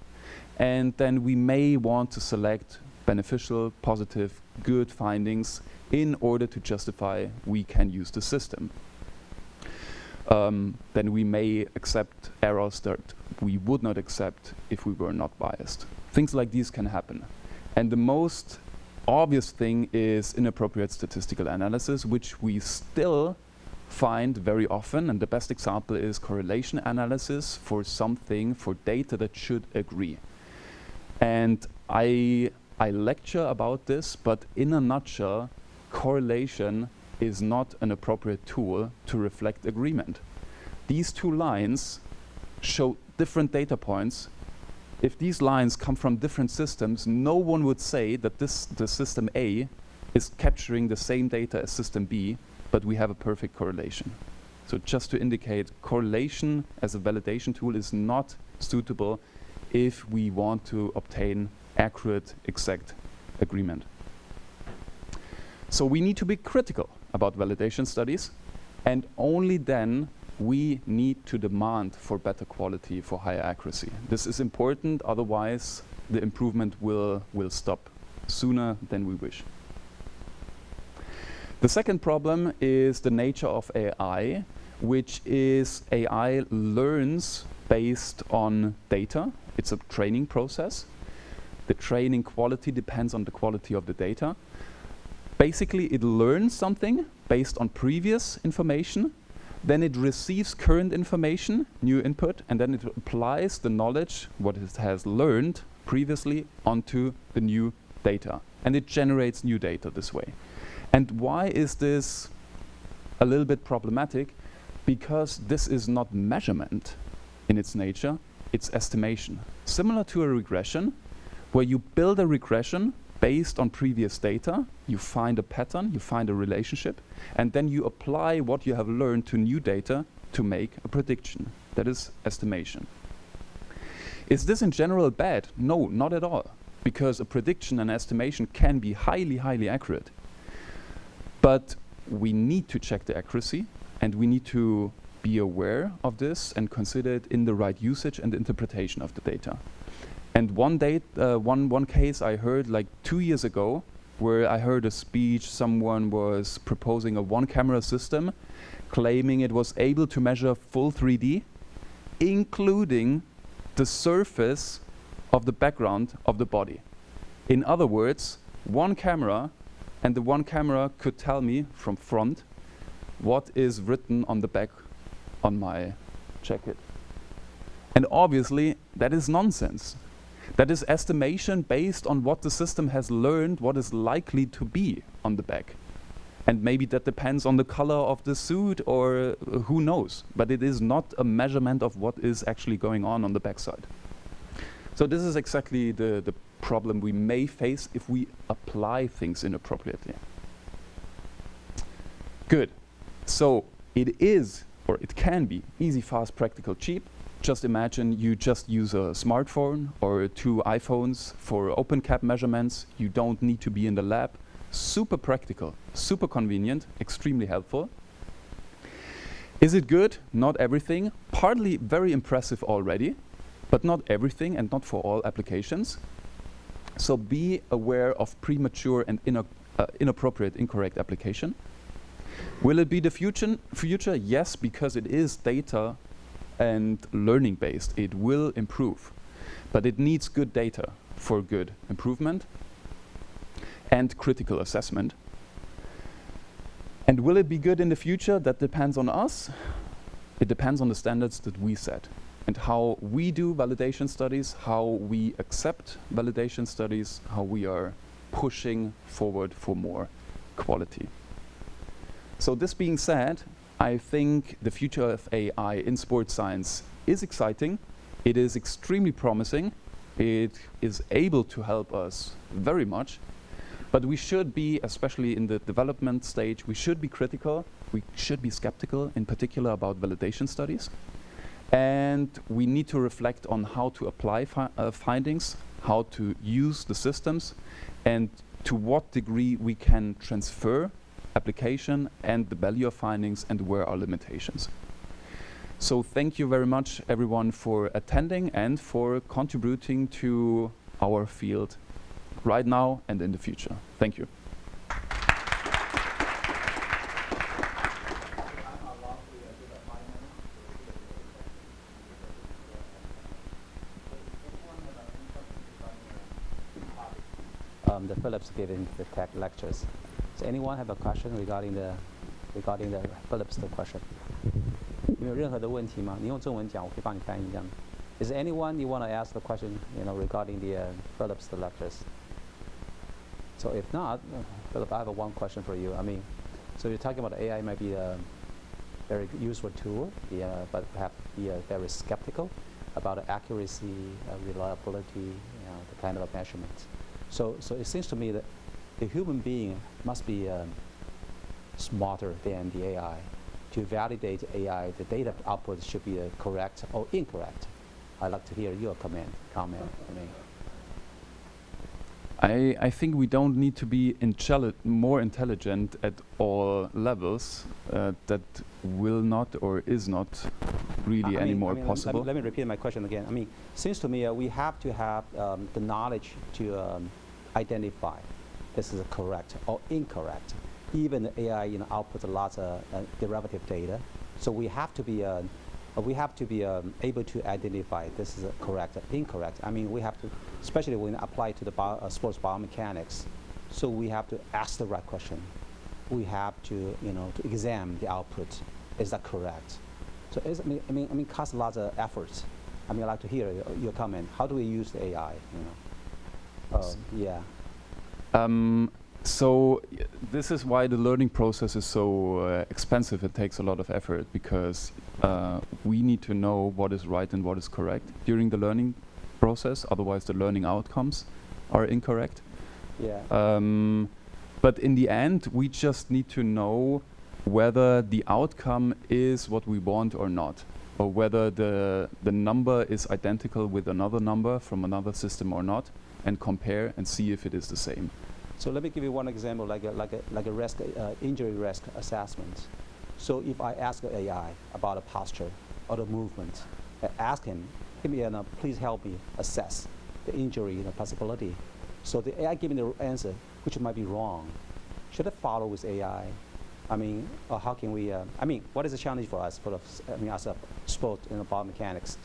and then we may want to select beneficial, positive, good findings in order to justify we can use the system. Then we may accept errors that we would not accept if we were not biased. Things like these can happen. And the most obvious thing is inappropriate statistical analysis, which we still find very often, and the best example is correlation analysis for something, for data that should agree. And I lecture about this, but in a nutshell, correlation is not an appropriate tool to reflect agreement. These two lines show different data points. If these lines come from different systems, no one would say that the system A is capturing the same data as system B, but we have a perfect correlation. So just to indicate, correlation as a validation tool is not suitable if we want to obtain accurate, exact agreement. So we need to be critical about validation studies, and only then we need to demand for better quality, for higher accuracy. This is important, otherwise the improvement will stop sooner than we wish. The second problem is the nature of AI, which is AI learns based on data. It's a training process. The training quality depends on the quality of the data. Basically, it learns something based on previous information, then it receives current information, new input, and then it applies the knowledge, what it has learned previously, onto the new data. And it generates new data this way. And why is this a little bit problematic? Because this is not measurement in its nature, it's estimation. Similar to a regression, where you build a regression based on previous data, you find a pattern, you find a relationship, and then you apply what you have learned to new data to make a prediction. That is estimation. Is this in general bad? No, not at all, because a prediction and estimation can be highly, highly accurate. But we need to check the accuracy, and we need to be aware of this and consider it in the right usage and interpretation of the data. And one case I heard like 2 years ago, where I heard a speech, someone was proposing a one-camera system, claiming it was able to measure full 3D, including the surface of the background of the body. In other words, one camera and the one camera could tell me from front what is written on the back on my jacket. And obviously, that is nonsense. That is estimation based on what the system has learned what is likely to be on the back. And maybe that depends on the color of the suit or who knows. But it is not a measurement of what is actually going on the backside. So this is exactly the problem we may face if we apply things inappropriately. Good. So it is, or it can be, easy, fast, practical, cheap. Just imagine you just use a smartphone or 2 iPhones for open cap measurements. You don't need to be in the lab. Super practical, super convenient, extremely helpful. Is it good? Not everything. Partly very impressive already, but not everything and not for all applications. So be aware of premature and inappropriate, incorrect application. Will it be the future? Yes, because it is data and learning based. It will improve, but it needs good data for good improvement and critical assessment. And will it be good in the future? That depends on us. It depends on the standards that we set and how we do validation studies, how we accept validation studies, how we are pushing forward for more quality. So this being said, I think the future of AI in sports science is exciting. It is extremely promising. It is able to help us very much. But we should be, especially in the development stage, we should be critical. We should be skeptical, in particular about validation studies. And we need to reflect on how to apply findings, how to use the systems, and to what degree we can transfer application and the value of findings and where are limitations. So thank you very much everyone for attending and for contributing to our field right now and in the future. Thank you. The Philips giving the tech lectures. Does anyone have a question regarding the Philips 的 question? 有任何的问题吗？你用中文讲，我可以帮你翻译这样。Is there anyone you want to ask the question, regarding the Philips lectures? So if not, Philip, I have one question for you. I mean, so you're talking about AI might be a very useful tool, but perhaps be very skeptical about the accuracy, reliability, the kind of measurements. So it seems to me that the human being must be smarter than the AI. To validate AI, the data output should be correct or incorrect. I'd like to hear your comment. I think we don't need to be more intelligent at all levels. That will not or is not really anymore possible. Let me repeat my question again. I mean, seems to me we have to have the knowledge to identify this is correct or incorrect. Even the AI outputs a lot of derivative data, so we have to be able to identify this is correct or incorrect. I mean, we have to, especially when applied to the sports biomechanics, so we have to ask the right question. We have to to examine the output. Is that correct? So I mean, costs a lot of efforts. I mean, I'd like to hear your comment. How do we use the AI? Yeah. So this is why the learning process is so expensive. It takes a lot of effort because we need to know what is right and what is correct during the learning process. Otherwise, the learning outcomes are incorrect. Yeah. But in the end, we just need to know whether the outcome is what we want or not, or whether the number is identical with another number from another system or not, and compare and see if it is the same. So let me give you one example, like a risk, injury risk assessment. So if I ask AI about a posture or the movement, I ask him, please help me assess the injury possibility. So the AI giving the answer, which might be wrong. Should I follow with AI? I mean, or how can we? I mean, what is the challenge for us? As a sport biomechanics,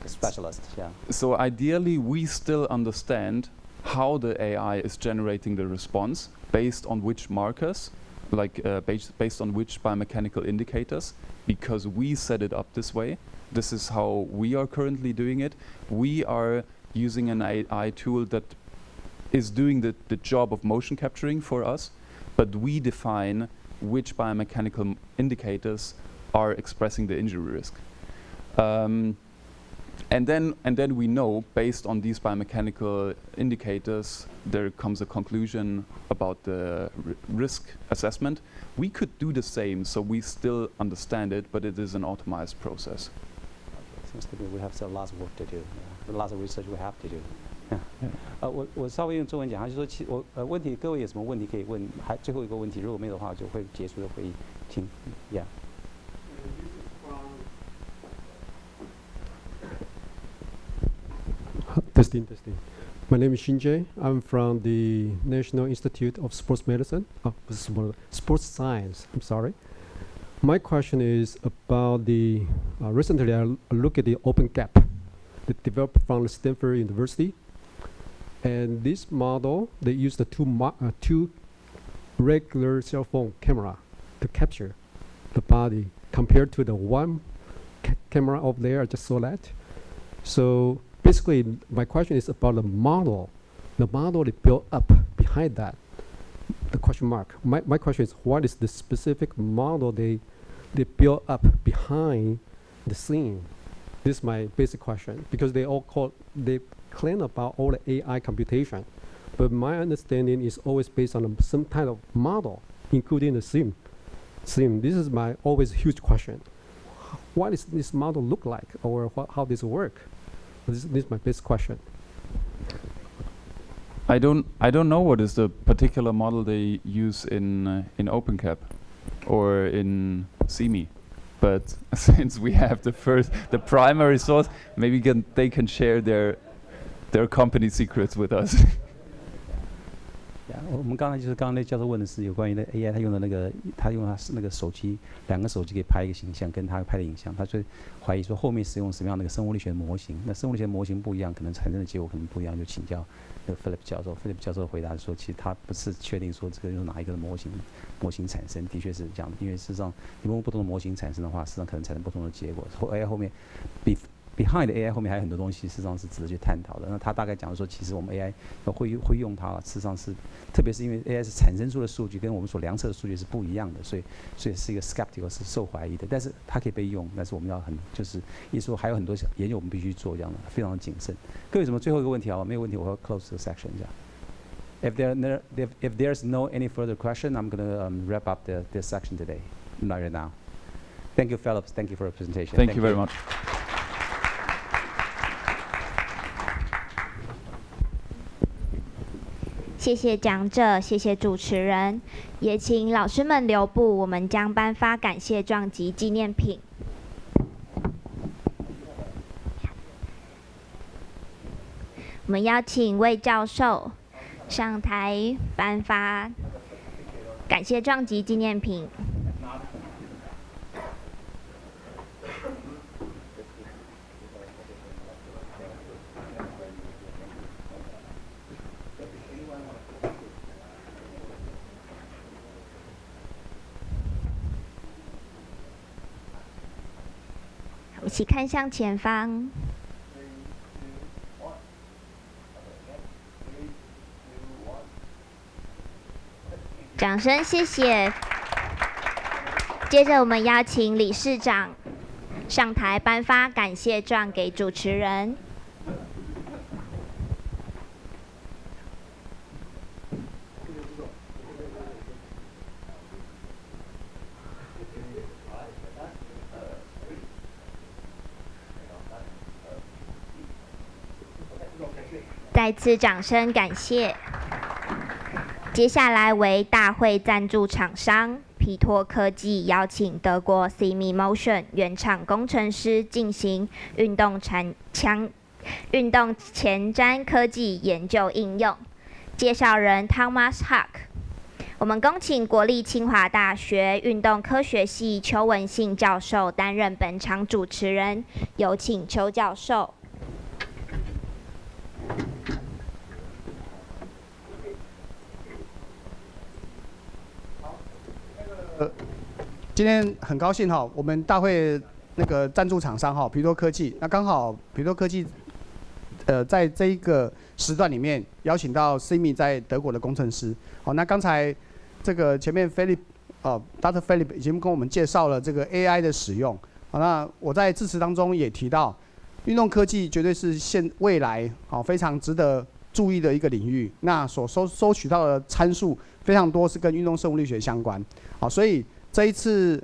specialist. Yeah. So ideally, we still understand how the AI is generating the response based on which markers, like based on which biomechanical indicators, because we set it up this way. This is how we are currently doing it. We are using an AI tool that is doing the job of motion capturing for us, but we define which biomechanical indicators are expressing the injury risk. And then we know, based on these biomechanical indicators, there comes a conclusion about the risk assessment. We could do the same, so we still understand it, but it is an optimized process. Seems to be we have lots of work to do, lots of research we have to do. 我稍微用中文讲，就是说，问题各位有什么问题可以问？还最后一个问题，如果没有的话，就会结束的会议。请 ，Yeah。 Testing. My name is Shinjae. I'm from the National Institute of Sports Medicine. Sports Science. I'm sorry. My question is about the. Recently, I looked at the Open Gap, that developed from Stanford University, and this model they use the two regular cell phone camera to capture the body compared to the one camera over there. I just saw that. So basically, my question is about the model they built up behind that, the question mark. My question is, what is the specific model they built up behind the scene? This is my basic question, because they claim about all the AI computation, but my understanding is always based on some kind of model, including the sim. This is my always huge question. What does this model look like, or how does it work? This is my basic question. I don't know what is the particular model they use in OpenCap or in CME, but since we have the primary source, maybe they can share their company secrets with us. 我们刚刚那教授问的是有关于的 AI， 他用他那个手机2个手机可以拍一个形象，跟他拍的影像，他就怀疑说后面使用什么样的一个生物力学的模型。那生物力学模型不一样，可能产生的结果可能不一样，就请教那个 Philip 教授。Philip 教授回答说，其实他不是确定说这个用哪一个的模型产生，的确是这样，因为事实上你用不同的模型产生的话，事实上可能产生不同的结果。AI 后面behind AI 后面还有很多东西，事实上是值得去探讨的。那他大概讲说，其实我们 AI 会用它了，事实上是，特别是因为 AI 是产生出的数据跟我们所量测的数据是不一样的，所以是一个 skeptical 是受怀疑的。但是它可以被用，但是我们要就是意思说还有很多研究我们必须做，这样的非常的谨慎。各位有什么最后一个问题啊？没有问题，我要 close the section 这样。If there's no any further question, I'm gonna wrap up this section today. Not right now. Thank you, Phillips. Thank you for your presentation. Thank you very much. 谢谢讲者，谢谢主持人，也请老师们留步，我们将颁发感谢状及纪念品。我们邀请魏教授上台颁发感谢状及纪念品。一起看向前方。掌声，谢谢。接着，我们邀请理事长上台颁发感谢状给主持人。再次掌声感谢。接下来为大会赞助厂商皮托科技邀请德国 CME Motion 原厂工程师进行运动前瞻科技研究应用。介绍人 Thomas Huck。我们恭请国立清华大学运动科学系邱文信教授担任本场主持人，有请邱教授。今天很高兴哈，我们大会那个赞助厂商哈，皮多科技，那刚好皮多科技，在这一个时段里面邀请到 Simi 在德国的工程师。好，那刚才这个前面 Dr. Philip 已经跟我们介绍了这个 AI 的使用。好，那我在致辞当中也提到，运动科技绝对是未来非常值得注意的一个领域。那所收取到的参数非常多，是跟运动生物力学相关。好，所以这一次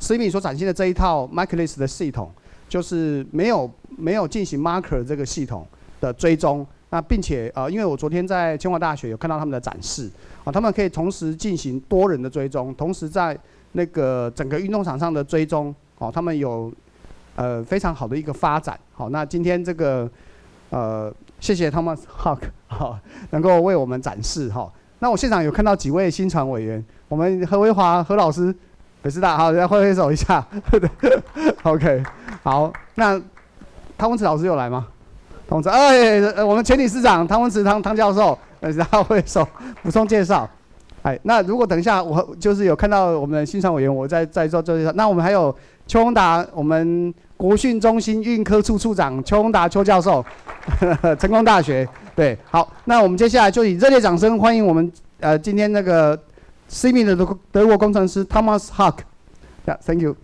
Simi 所展现的这一套 Markerless 的系统，就是没有进行 Marker 这个系统的追踪。那并且因为我昨天在清华大学有看到他们的展示，他们可以同时进行多人的追踪，同时在那个整个运动场上的追踪，他们有非常好的一个发展。好，那今天这个谢谢 Thomas Hawk 能够为我们展示哈。那我现场有看到几位新传委员，我们何维华何老师，北师大好，大家挥手一下。OK， 好，那汤文慈老师有来吗？汤文慈，我们前理事长汤文慈汤教授，大家挥手补充介绍。那如果等一下我就是有看到我们的新传委员，我再做介绍。那我们还有邱宏达，我们国训中心运科处处长邱宏达邱教授，成功大学。对，好，那我们接下来就以热烈掌声欢迎我们今天那个 Simi 的德国工程师 Thomas Hawk。Yeah, thank you.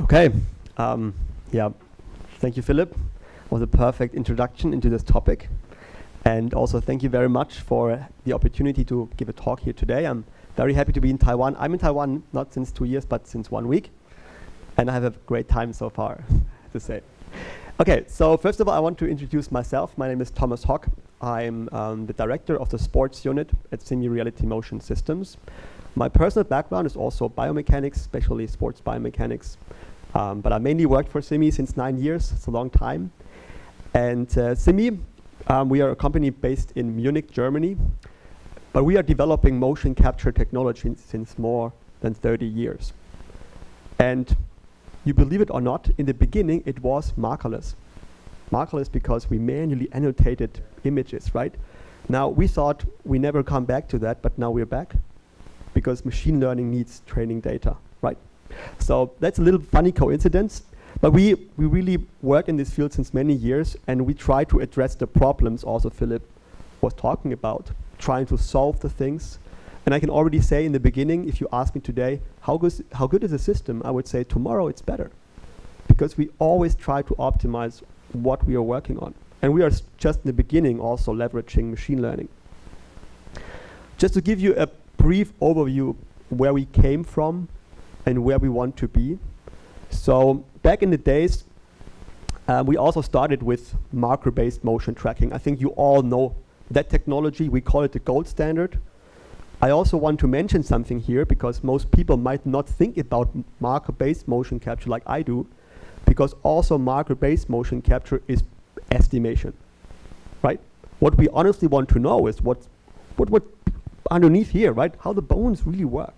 Okay, yeah, thank you, Philip. Was a perfect introduction into this topic, and also thank you very much for the opportunity to give a talk here today. I'm very happy to be in Taiwan. I'm in Taiwan not since 2 years, but since 1 week, and I have a great time so far, to say. Okay, so first of all, I want to introduce myself. My name is Thomas Hawk. I'm the director of the sports unit at Simi Reality Motion Systems. My personal background is also biomechanics, especially sports biomechanics. But I mainly worked for Simi since 9 years. It's a long time. And Simi, we are a company based in Munich, Germany. But we are developing motion capture technology since more than 30 years. And you believe it or not, in the beginning it was markerless. Markerless because we manually annotated images, right? Now we thought we never come back to that, but now we're back because machine learning needs training data, right? So that's a little funny coincidence, but we really work in this field since many years, and we try to address the problems also Philip was talking about, trying to solve the things. And I can already say in the beginning, if you ask me today, how good is the system, I would say tomorrow it's better. Because we always try to optimize what we are working on. And we are just in the beginning also leveraging machine learning. Just to give you a brief overview where we came from and where we want to be. So back in the days, we also started with marker-based motion tracking. I think you all know that technology. We call it the gold standard. I also want to mention something here because most people might not think about marker-based motion capture like I do, because also marker-based motion capture is estimation, right? What we honestly want to know is what underneath here, right? How the bones really work.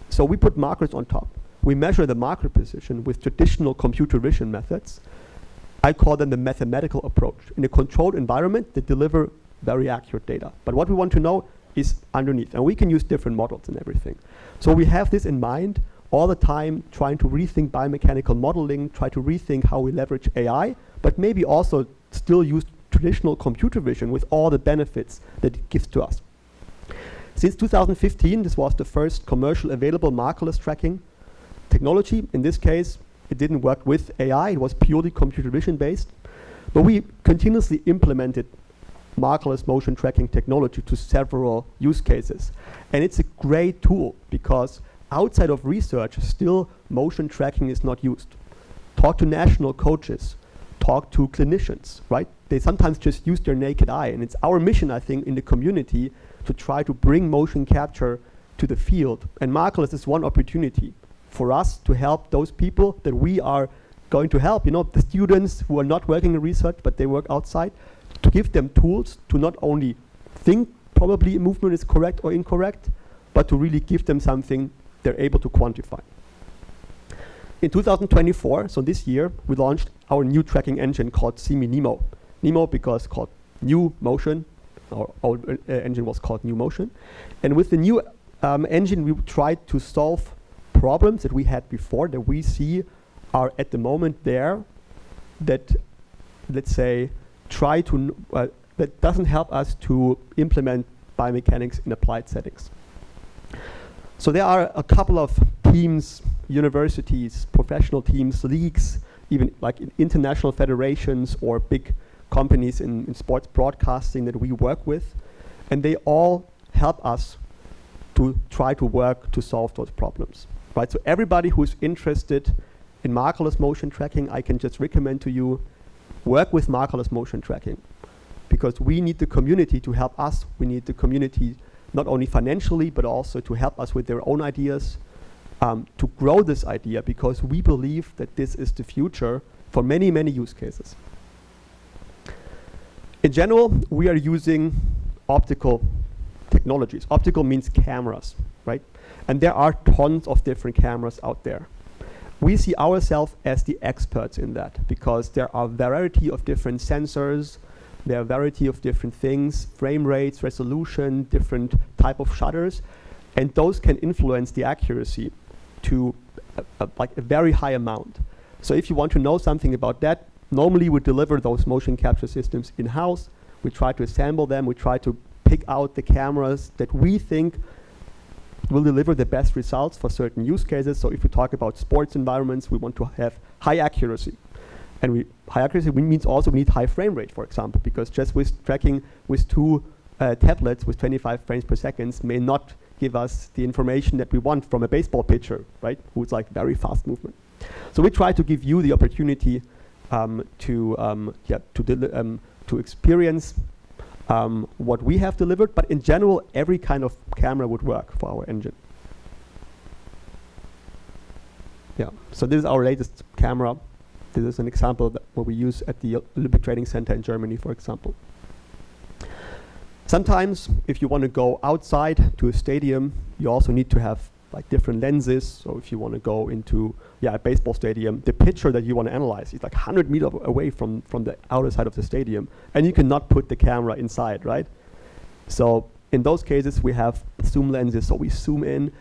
So we put markers on top. We measure the marker position with traditional computer vision methods. I call them the mathematical approach. In a controlled environment, they deliver very accurate data. But what we want to know is underneath, and we can use different models and everything. So we have this in mind all the time, trying to rethink biomechanical modeling, try to rethink how we leverage AI, but maybe also still use traditional computer vision with all the benefits that it gives to us. Since 2015, this was the first commercial available markerless tracking technology. In this case, it didn't work with AI, it was purely computer vision based, but we continuously implemented markerless motion tracking technology to several use cases. And it's a great tool because outside of research, still motion tracking is not used. Talk to national coaches, talk to clinicians, right? They sometimes just use their naked eye, and it's our mission, I think, in the community to try to bring motion capture to the field. And markerless is one opportunity for us to help those people that we are going to help, you know, the students who are not working in research, but they work outside, to give them tools to not only think probably a movement is correct or incorrect, but to really give them something they're able to quantify. In 2024, so this year, we launched our new tracking engine called Simi Nemo. Nemo because called new motion, Our old engine was called NewMotion. And with the new engine, we tried to solve problems that we had before that we see are at the moment there that, let's say, that doesn't help us to implement biomechanics in applied settings. So there are a couple of teams, universities, professional teams, leagues, even like international federations or big companies in sports broadcasting that we work with, and they all help us to try to work to solve those problems, right? So everybody who's interested in markerless motion tracking, I can just recommend to you, work with markerless motion tracking, because we need the community to help us. We need the community not only financially, but also to help us with their own ideas, to grow this idea, because we believe that this is the future for many, many use cases. In general, we are using optical technologies. Optical means cameras, right? And there are tons of different cameras out there. We see ourselves as the experts in that, because there are a variety of different sensors, there are a variety of different things, frame rates, resolution, different type of shutters, and those can influence the accuracy to like a very high amount. So if you want to know something about that, normally we deliver those motion capture systems in-house. We try to assemble them. We try to pick out the cameras that we think will deliver the best results for certain use cases. So if we talk about sports environments, we want to have high accuracy. And high accuracy means also we need high frame rate, for example, because just with tracking with two tablets with 25 frames per second may not give us the information that we want from a baseball pitcher, right? Who's like very fast movement. So we try to give you the opportunity to experience what we have delivered, but in general, every kind of camera would work for our engine. Yeah, so this is our latest camera. This is an example that what we use at the Olympic Training Center in Germany, for example. Sometimes, if you want to go outside to a stadium, you also need to have like different lenses. So if you want to go into a baseball stadium, the picture that you want to analyze is like 100 meters away from the outer side of the stadium, and you cannot put the camera inside, right? So in those cases, we have zoom lenses, so we zoom in.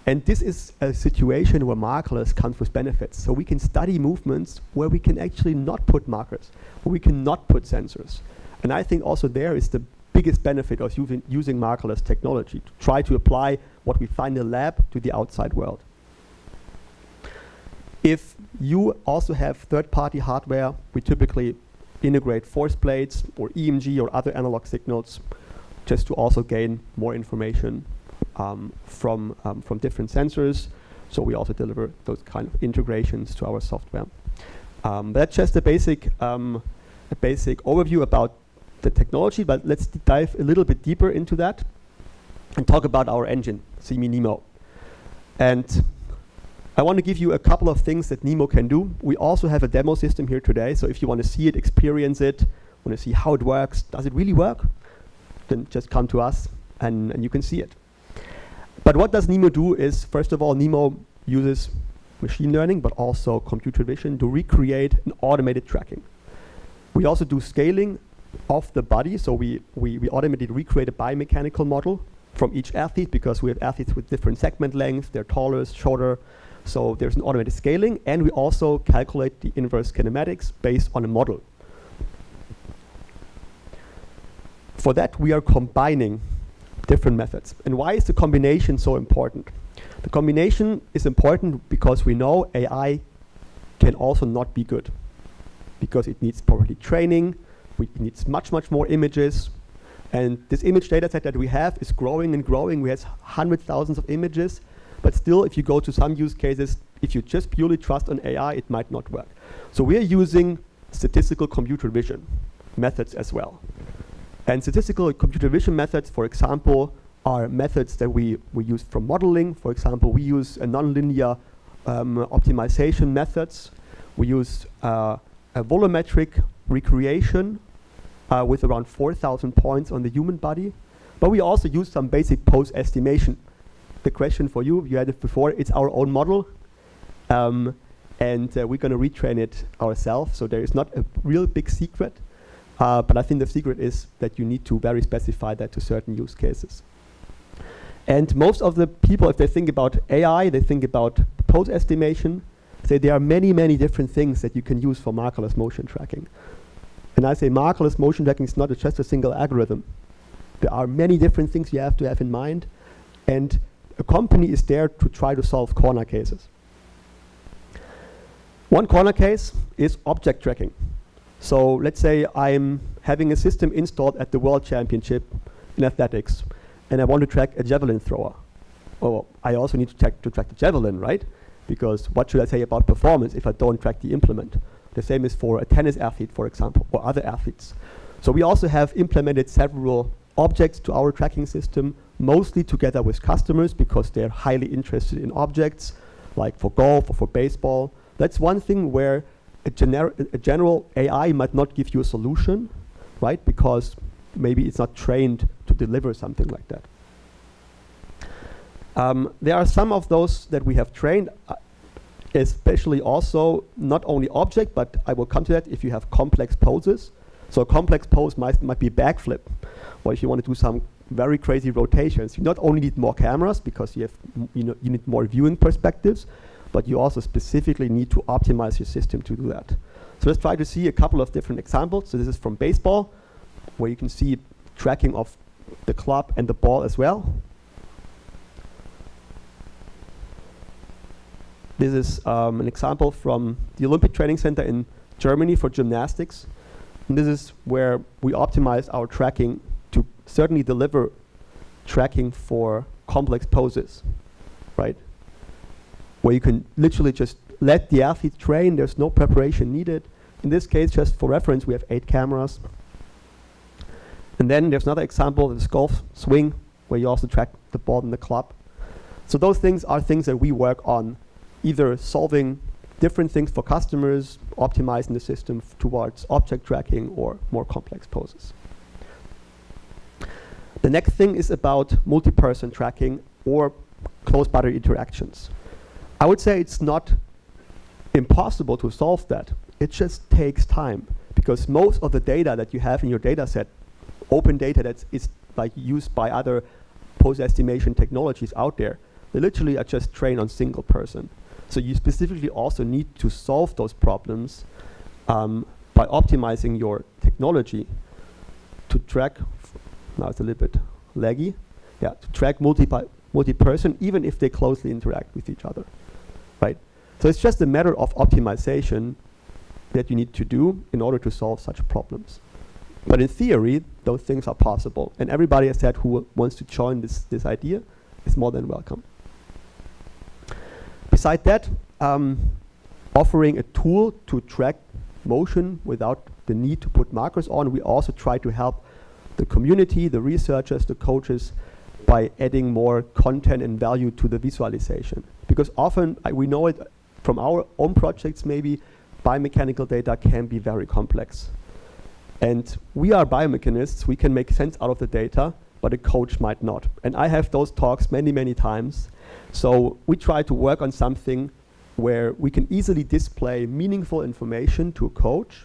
And this is a situation where markerless comes with benefits. So we can study movements where we can actually not put markers, where we cannot put sensors. And I think also there is the biggest benefit of using markerless technology, to try to apply what we find in the lab to the outside world. If you also have third-party hardware, we typically integrate force plates or EMG or other analog signals just to also gain more information from different sensors. So we also deliver those kind of integrations to our software. That's just a basic overview about the technology, but let's dive a little bit deeper into that and talk about our engine, CME Nemo. And I want to give you a couple of things that Nemo can do. We also have a demo system here today, so if you want to see it, experience it, want to see how it works, does it really work, then just come to us and you can see it. But what does Nemo do is, first of all, Nemo uses machine learning, but also computer vision to recreate an automated tracking. We also do scaling of the body, so we automatically recreate a biomechanical model from each athlete, because we have athletes with different segment lengths, they're taller, shorter, so there's an automated scaling, and we also calculate the inverse kinematics based on a model. For that, we are combining different methods. And why is the combination so important? The combination is important because we know AI can also not be good, because it needs probably training, it needs much more images, and this image data set that we have is growing and growing. We have 100,000 of images, but still, if you go to some use cases, if you just purely trust on AI, it might not work. So we are using statistical computer vision methods as well. And statistical computer vision methods, for example, are methods that we use from modeling. For example, we use a nonlinear optimization methods. We use a volumetric recreation with around 4,000 points on the human body. But we also use some basic pose estimation. The question for you had it before, it's our own model. And we're going to retrain it ourselves. So there is not a real big secret. But I think the secret is that you need to very specify that to certain use cases. And most of the people, if they think about AI, they think about pose estimation, say there are many, many different things that you can use for markerless motion tracking. And I say markerless motion tracking is not just a single algorithm. There are many different things you have to have in mind, and a company is there to try to solve corner cases. One corner case is object tracking. So let's say I'm having a system installed at the World Championship in athletics, and I want to track a javelin thrower. Well, I also need to track the javelin, right? Because what should I say about performance if I don't track the implement? The same is for a tennis athlete, for example, or other athletes. So we also have implemented several objects to our tracking system, mostly together with customers because they're highly interested in objects, like for golf or for baseball. That's one thing where a general AI might not give you a solution, right? Because maybe it's not trained to deliver something like that. There are some of those that we have trained, especially also not only object, but I will come to that if you have complex poses. So a complex pose might be a backflip, or if you want to do some very crazy rotations, you not only need more cameras because you need more viewing perspectives, but you also specifically need to optimize your system to do that. So let's try to see a couple of different examples. So this is from baseball, where you can see tracking of the club and the ball as well. This is an example from the Olympic Training Center in Germany for gymnastics. And this is where we optimize our tracking to certainly deliver tracking for complex poses, right? Where you can literally just let the athlete train, there's no preparation needed. In this case, just for reference, we have 8 cameras. And then there's another example, this golf swing, where you also track the ball in the club. So those things are things that we work on, either solving different things for customers, optimizing the system towards object tracking or more complex poses. The next thing is about multi-person tracking or close boundary interactions. I would say it's not impossible to solve that. It just takes time because most of the data that you have in your data set, open data that is like used by other pose estimation technologies out there, they literally are just trained on single person. So you specifically also need to solve those problems by optimizing your technology to track, now it's a little bit laggy, yeah, to track multi-person even if they closely interact with each other, right? So it's just a matter of optimization that you need to do in order to solve such problems. But in theory, those things are possible. And everybody, as said, who wants to join this idea is more than welcome. Besides that, offering a tool to track motion without the need to put markers on, we also try to help the community, the researchers, the coaches, by adding more content and value to the visualization. Because often, we know it from our own projects maybe, biomechanical data can be very complex. And we are biomechanists, we can make sense out of the data, but a coach might not. And I have those talks many, many times. So we try to work on something where we can easily display meaningful information to a coach.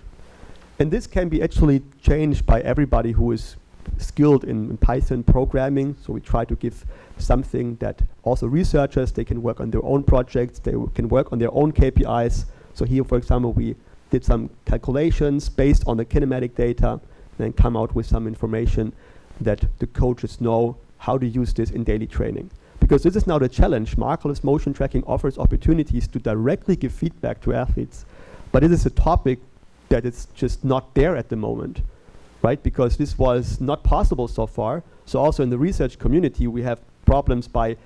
And this can be actually changed by everybody who is skilled in Python programming. So we try to give something that also researchers, they can work on their own projects, they can work on their own KPIs. So here, for example, we did some calculations based on the kinematic data, and then come out with some information that the coaches know how to use this in daily training. Because this is now the challenge. Markerless motion tracking offers opportunities to directly give feedback to athletes, but it is a topic that is just not there at the moment, right? Because this was not possible so far. So also in the research community, we have problems by,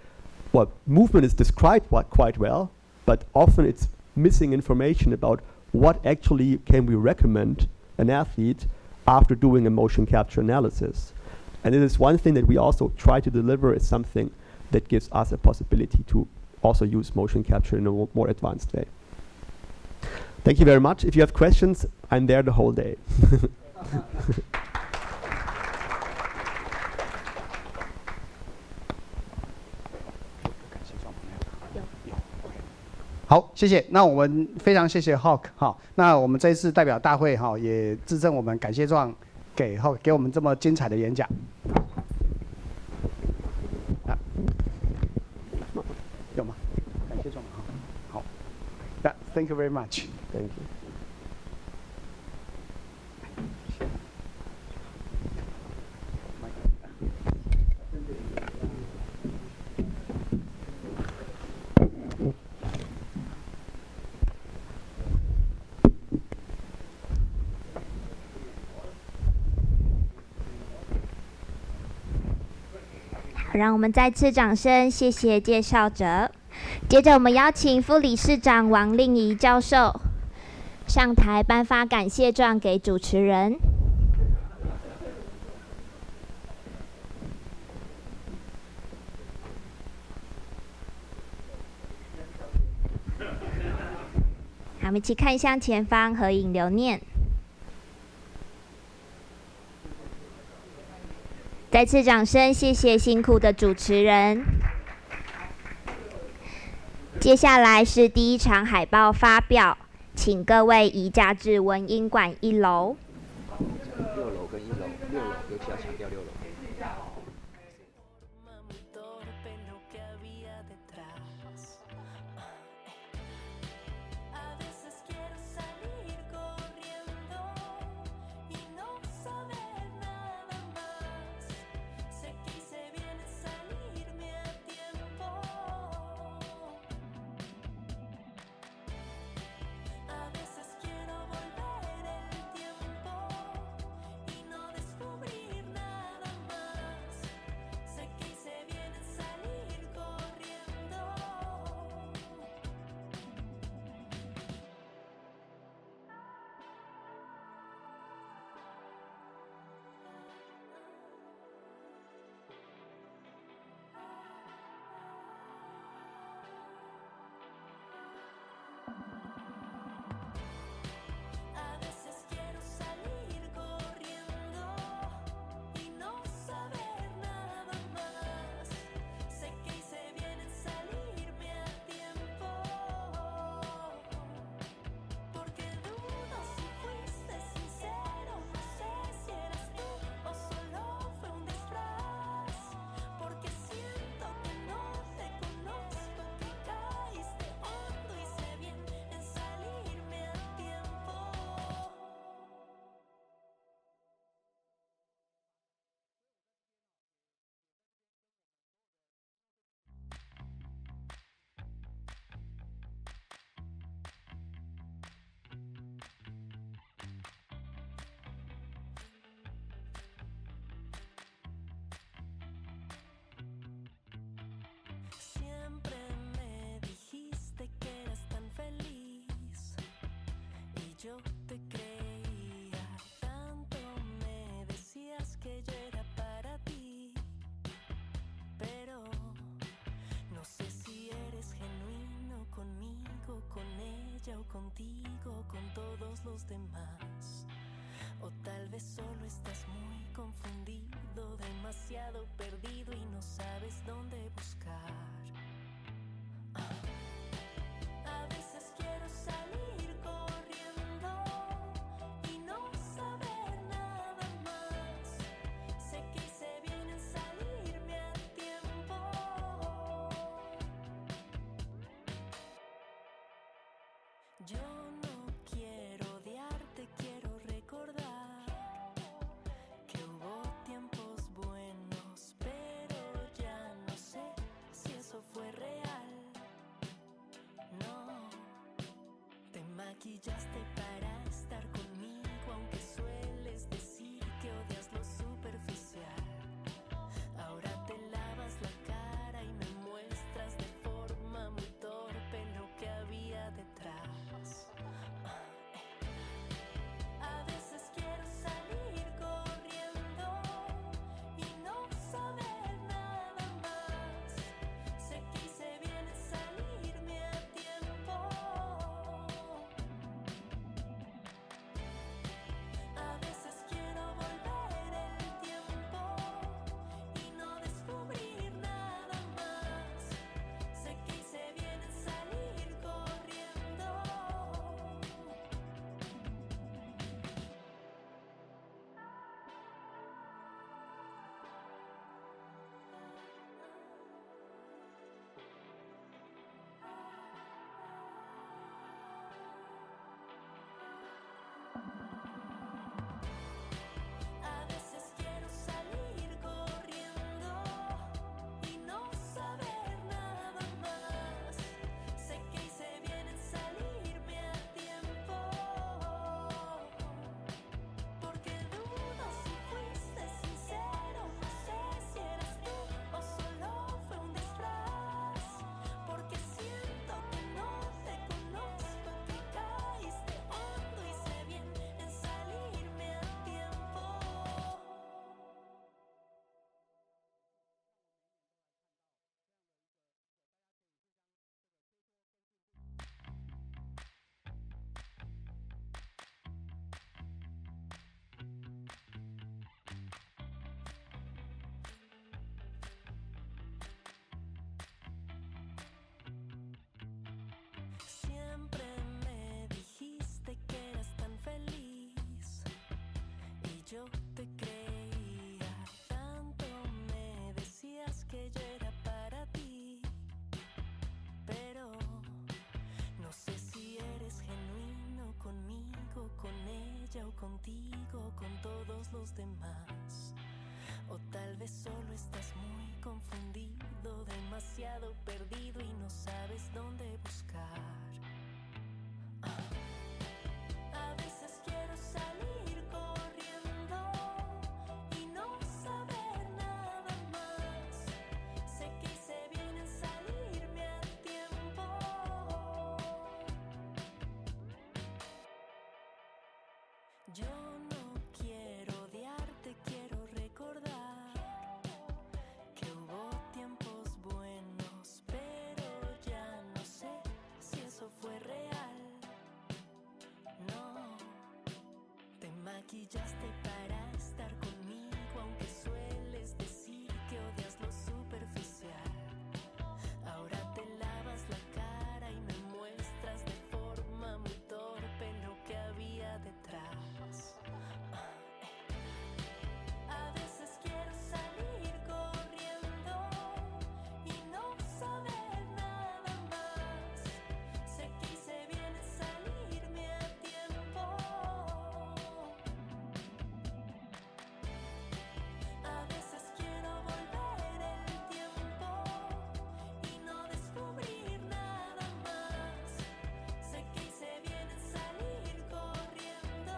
well, movement is described quite well, but often it's missing information about what actually can we recommend an athlete after doing a motion capture analysis. And it is one thing that we also try to deliver is something that gives us a possibility to also use motion capture in a more advanced way. Thank you very much. If you have questions, I'm there the whole day. 好，谢谢。那我们非常谢谢 Hawk 哈。那我们这一次代表大会哈，也致赠我们感谢状给 Hawk， 给我们这么精彩的演讲。有吗？感谢状哈。好。Yeah, thank you very much. Thank you. 让我们再次掌声，谢谢介绍者。接着，我们邀请副理事长王令仪教授上台颁发感谢状给主持人。好，我们一起看向前方，合影留念。再次掌声，谢谢辛苦的主持人。接下来是第一场海报发表，请各位移驾至文音馆1楼。6楼跟1楼，6楼尤其要强调6楼。Yo te creía, tanto me decías que yo era para ti, pero no sé si eres genuino conmigo, con ella o contigo, con todos los demás. O tal vez solo estás muy confundido, demasiado perdido y no sabes dónde buscar. A veces quiero salir corriendo y no saber nada más. Sé que hice bien en salirme a tiempo. Yo no quiero odiarte, quiero recordar que hubo tiempos buenos, pero ya no sé si eso fue real. No, te maquillaste para estar conmigo, aunque sueles decir que odias lo superficial. Ahora te lavas la cara y me muestras de forma muy torpe lo que había detrás. A veces quiero salir corriendo y no saber nada más. Sé que hice bien en salirme a tiempo. yo te creía, tanto me decías que yo era para ti, pero no sé si eres genuino conmigo, con ella o contigo, con todos los demás. O tal vez solo estás muy confundido, demasiado perdido y no sabes dónde buscar. A veces quiero salir corriendo y no saber nada más. Sé que hice bien en salirme a tiempo. Yo no quiero odiarte, quiero recordar que hubo tiempos buenos, pero ya no sé si eso fue real. No, te maquillaste para estar conmigo, aunque sueles decir que odias lo superficial. Ahora te lavas la cara y me muestras de forma muy torpe lo que había detrás. A veces quiero salir corriendo y no saber nada más. Sé que hice bien en salirme a tiempo. A veces quiero volver el tiempo y no descubrir nada más. Sé que hice bien en salir corriendo.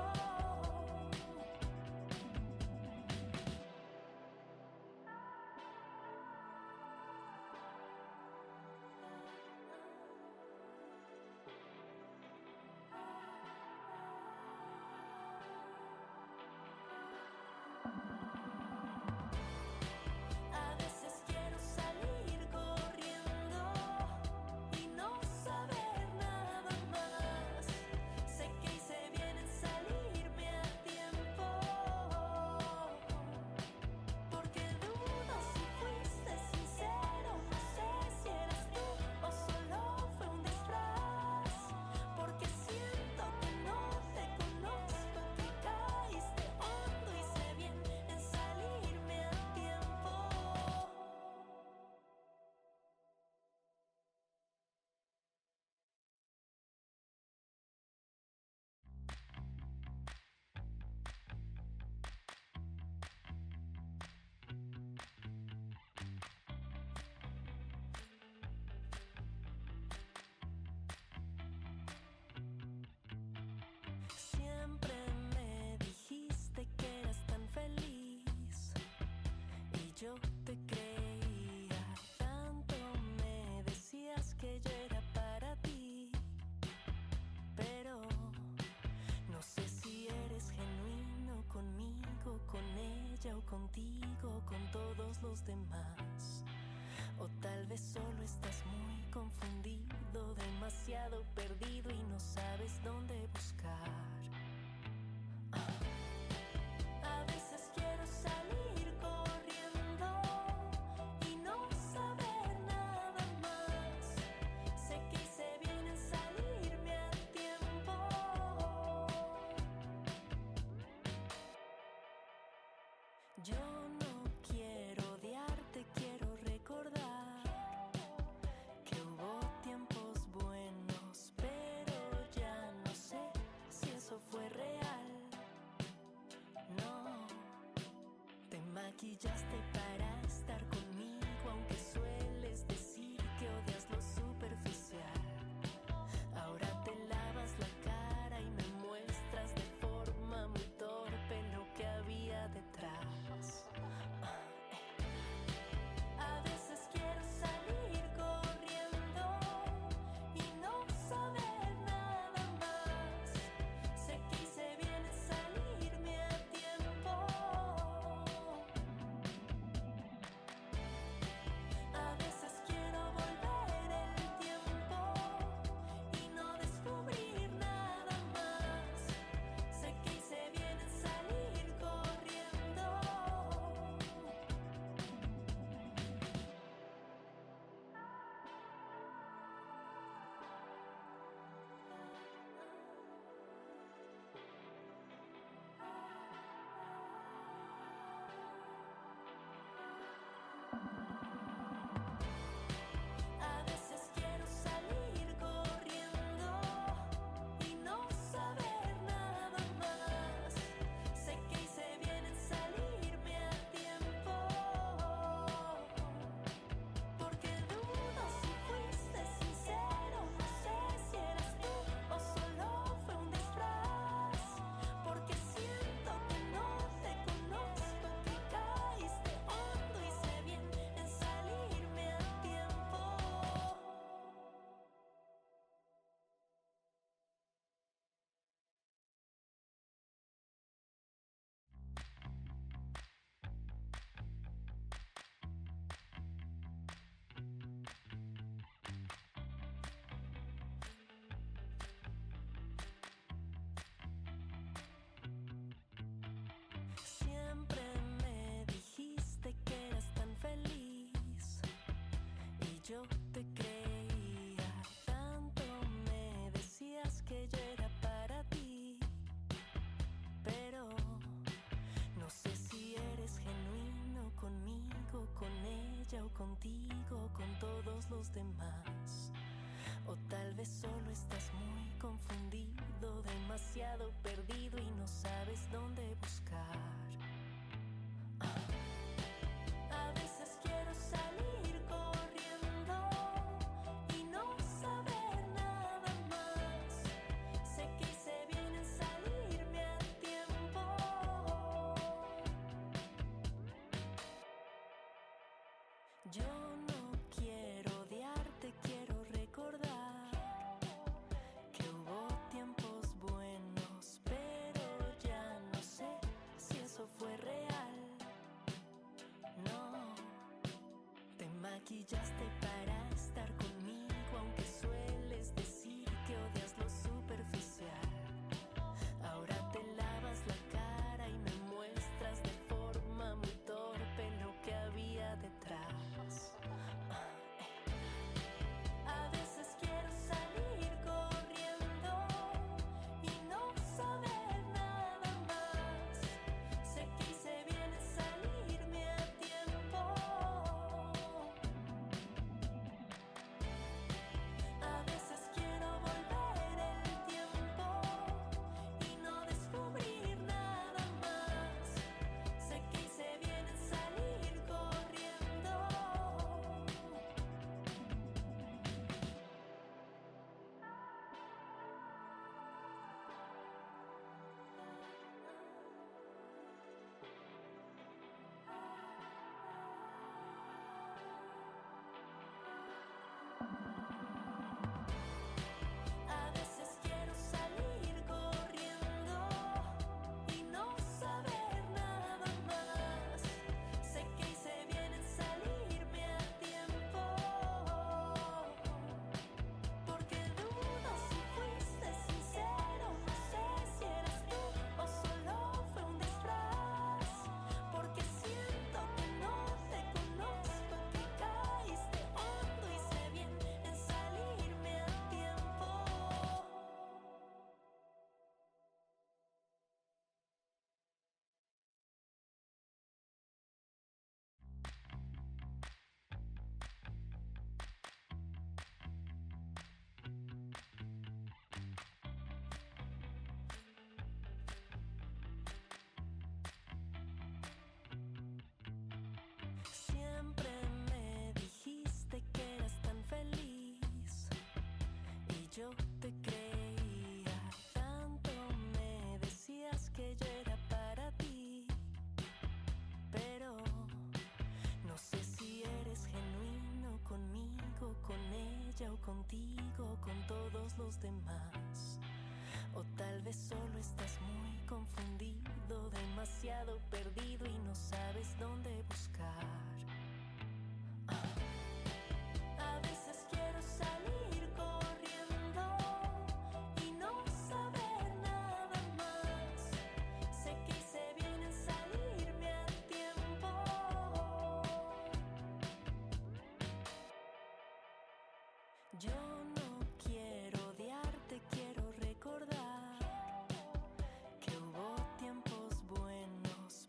A veces quiero salir corriendo y no saber nada más. Sé que hice bien en salirme a tiempo. Porque dudo si fuiste sincero, no sé si eras tú o solo fue un disfraz. Porque siento que no te conozco, que caíste hondo y sé bien en salirme a tiempo. Siempre me dijiste que eras tan feliz y yo te creía, tanto me decías que yo era para ti, pero no sé si eres genuino conmigo, con ella o contigo, con todos los demás. O tal vez solo estás muy confundido, demasiado perdido y no sabes dónde buscar. A veces quiero salir corriendo y no saber nada más. Sé que hice bien en salirme a tiempo. Yo no quiero odiarte, quiero recordar que hubo tiempos buenos, pero ya no sé si eso ella o contigo, con todos los demás. O tal vez solo estás muy confundido, demasiado perdido y no sabes dónde buscar. A veces quiero salir corriendo y no saber nada más. Sé que hice bien en salirme a tiempo. Yo no quiero odiarte, quiero recordar que hubo tiempos buenos, pero ya no sé si eso fue real. No, te maquillaste para estar conmigo, aunque sueles decir que odias lo superficial. Ahora te lavas la cara y me muestras de forma muy torpe lo que había detrás. A veces quiero salir corriendo y no saber nada más. Sé que hice bien en salirme a tiempo. A veces quiero volver el tiempo y no descubrir nada más. Sé que hice bien en salir corriendo. A veces quiero salir corriendo y no saber nada más. Sé que hice bien en salirme a tiempo. Porque dudo si fuiste sincero, no sé si eras tú o solo fue un disfraz. Porque siento que no te conozco, que caíste hondo y sé bien en salirme a tiempo. Siempre me dijiste que eras tan feliz y yo te creía. Tanto me decías que yo era para ti, pero no sé si eres genuino conmigo, con ella o contigo, con todos los demás. O tal vez solo estás muy confundido, demasiado perdido y no sabes dónde buscar. A veces quiero salir corriendo y no saber nada más. Sé que hice bien en salirme a tiempo. Yo no quiero odiarte, quiero recordar que hubo tiempos buenos,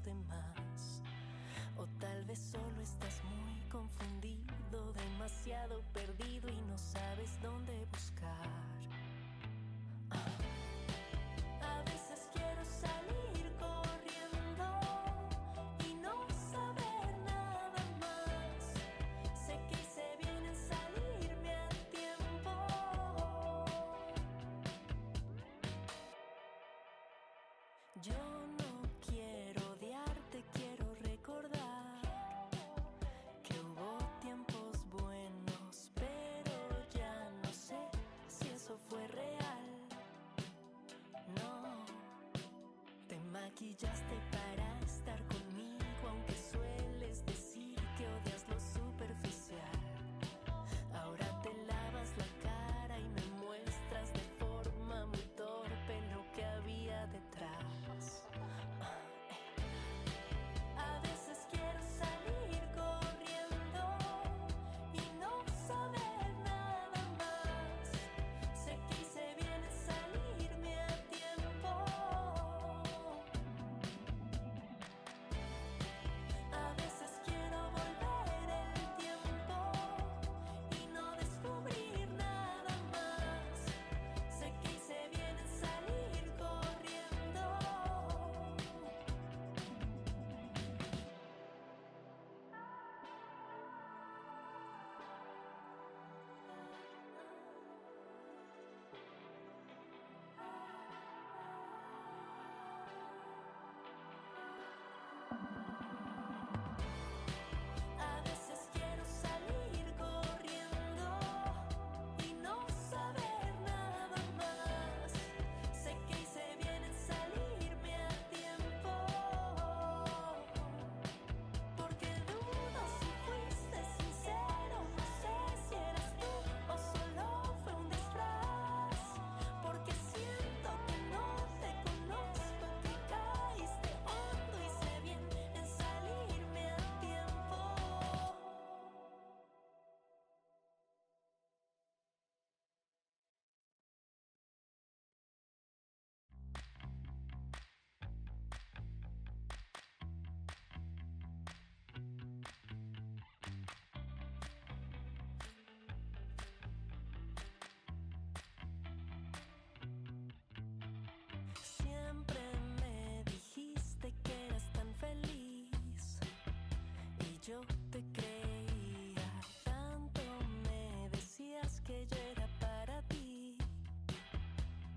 demás. O tal vez solo estás muy confundido, demasiado perdido y no sabes dónde buscar. A veces quiero salir corriendo y no saber nada más. Sé que hice bien en salirme a tiempo. Yo no quiero odiarte, quiero recordar que hubo tiempos buenos, pero ya no sé si eso fue real. No, te maquillaste para estar conmigo, aunque sueles decir que odias lo superficial. Ahora te lavas la cara y me muestras de forma muy torpe lo que había detrás. A veces quiero salir corriendo y no saber nada más. Sé que hice bien en salirme a tiempo. A veces quiero volver el tiempo y no descubrir nada más. Sé que hice bien en salir corriendo. A veces quiero salir corriendo y no saber nada más. Sé que hice bien en salirme a tiempo. Porque dudo si fuiste sincero, no sé si eras tú o solo fue un disfraz. Porque siento que no te conozco, que caíste hondo, hice bien en salirme a tiempo. Siempre me dijiste que eras tan feliz y yo te creía. Tanto me decías que yo era para ti,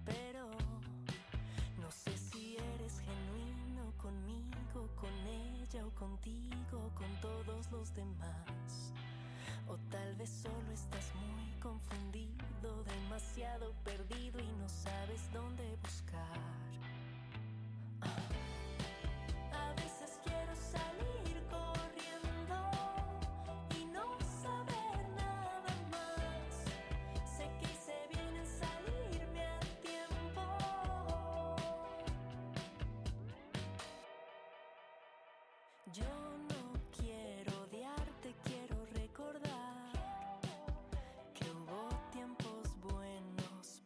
pero no sé si eres genuino conmigo, con ella o contigo, con todos los demás. O tal vez solo estás muy confundido, demasiado perdido y no sabes dónde buscar. A veces quiero salir corriendo y no saber nada más. Sé que hice bien en salirme a tiempo. Yo no quiero odiarte, quiero recordar que hubo tiempos buenos,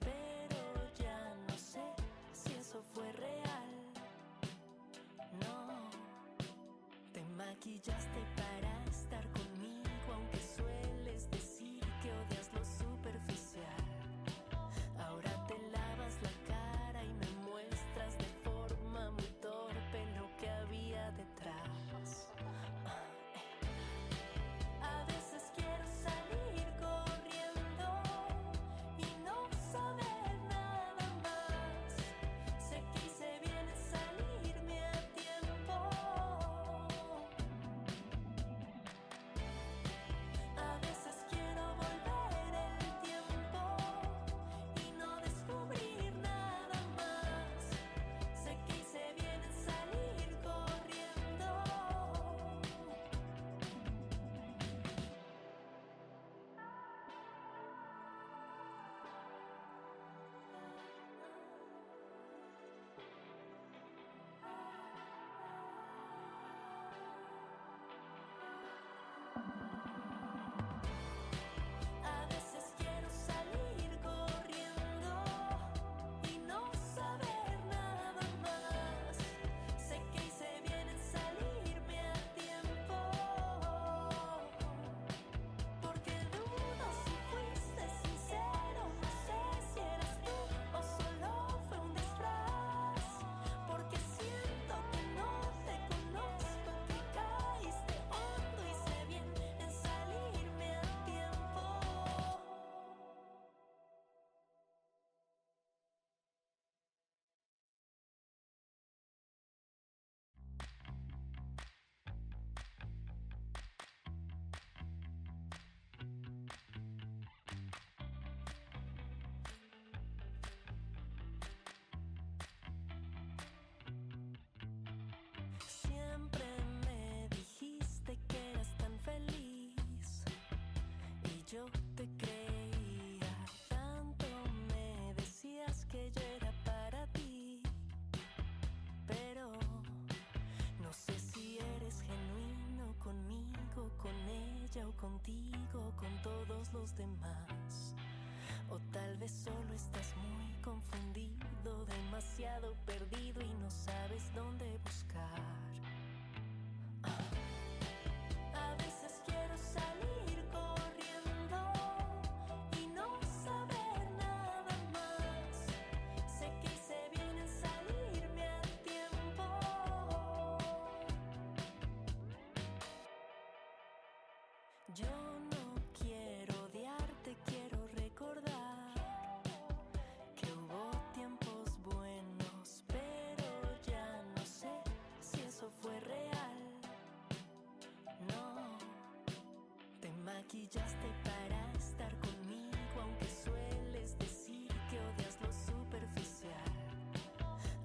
te creía, tanto me decías que yo era para ti, pero no sé si eres genuino conmigo, con ella o contigo, con todos los demás. O tal vez solo estás muy confundido, demasiado perdido y no sabes dónde buscar. A veces quiero salir corriendo y no saber nada más. Sé que hice bien en salirme a tiempo. Yo no quiero odiarte, quiero recordar que hubo tiempos buenos, pero ya no sé si eso fue real. No, te maquillaste para estar conmigo, aunque sueles decir que odias lo superficial.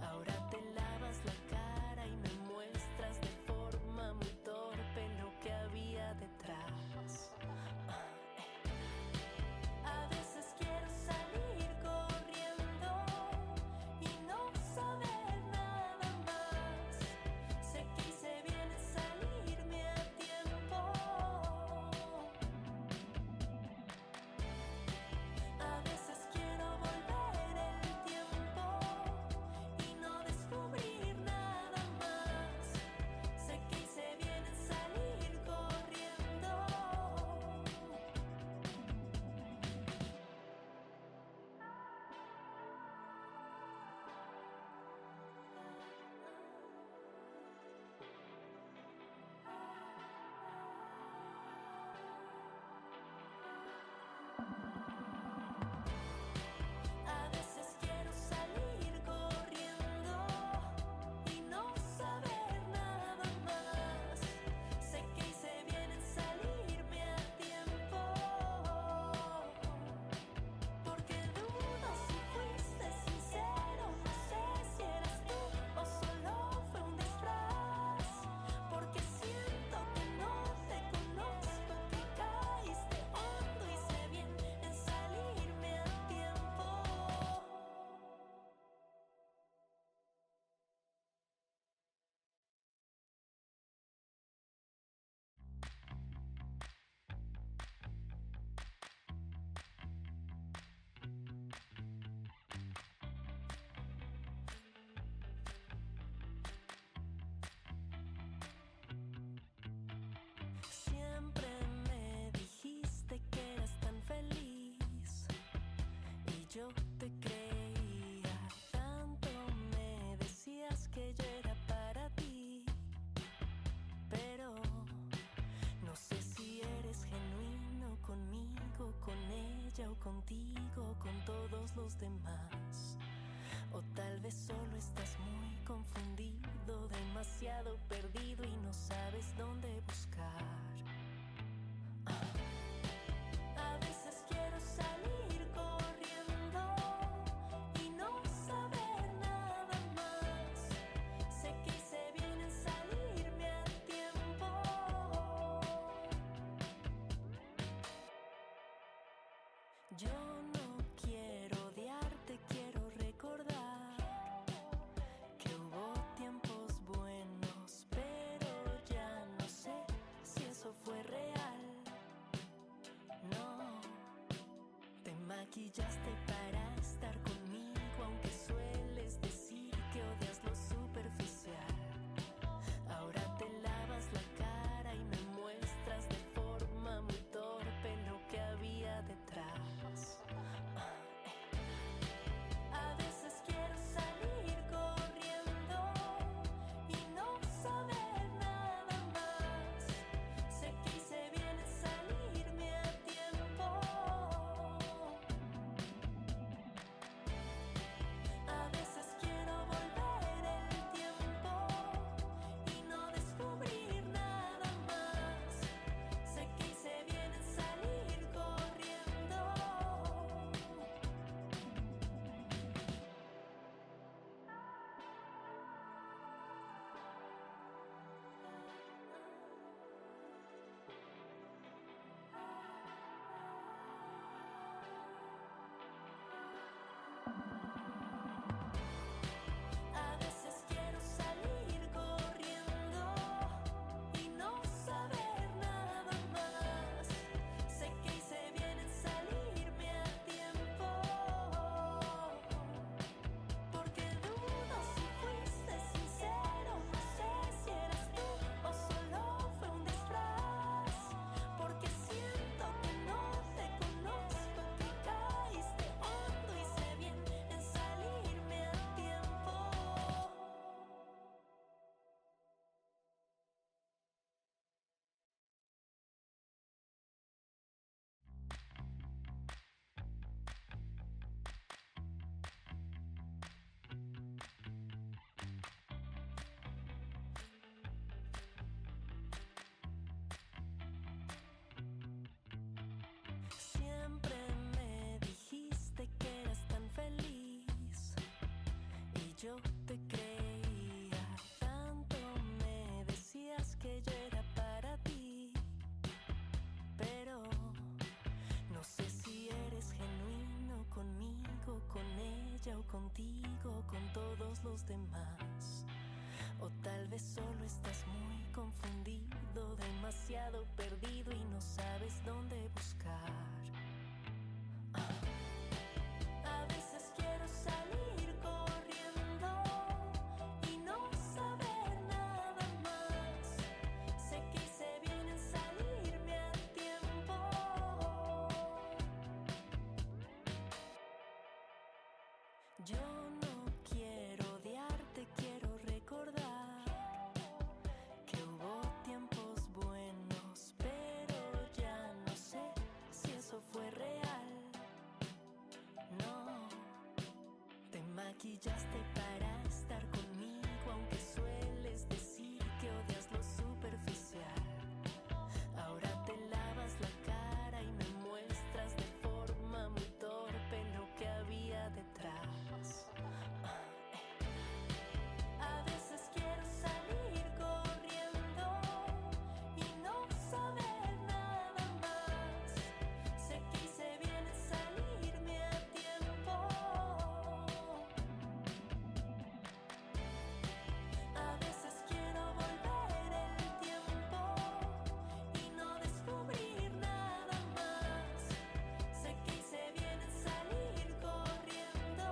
Ahora te lavas la cara y me muestras de forma muy torpe lo que había detrás. A veces quiero salir corriendo y no saber nada más. Sé que hice bien en salirme a tiempo. A veces quiero volver el tiempo y no descubrir nada más. Sé que hice bien en salir corriendo. A veces quiero salir corriendo y no saber nada más. Sé que hice bien en salirme a tiempo. Porque dudo si fuiste sincero, no sé si eras tú o solo fue un disfraz. Porque siento que no te conozco, que caíste hondo y sé bien en salirme a tiempo. Siempre me dijiste que eras tan feliz y yo te creía, tanto me decías que yo era para ti, pero no sé si eres genuino conmigo, con ella o contigo, con todos los demás. O tal vez solo estás muy confundido, demasiado perdido y no sabes dónde buscar. A veces quiero salir corriendo y no saber nada más. Sé que hice bien en salirme a tiempo. Yo no quiero odiarte, quiero recordar que hubo tiempos buenos, pero ya no sé si eso fue real. No, te maquillaste para estar conmigo, aunque sueles decir que odias lo superficial. Ahora te lavas la cara y me muestras de forma muy torpe lo que había detrás. A veces quiero salir corriendo y no saber nada más. Sé que hice bien en salirme a tiempo. maquillaste para estar conmigo, aunque sueles decir que odias lo superficial. Ahora te lavas la cara y me muestras de forma muy torpe lo que había detrás. A veces quiero salir corriendo y no saber nada más. Sé que hice bien en salirme a tiempo. A veces quiero volver el tiempo y no descubrir nada más. Sé que hice bien en salir corriendo.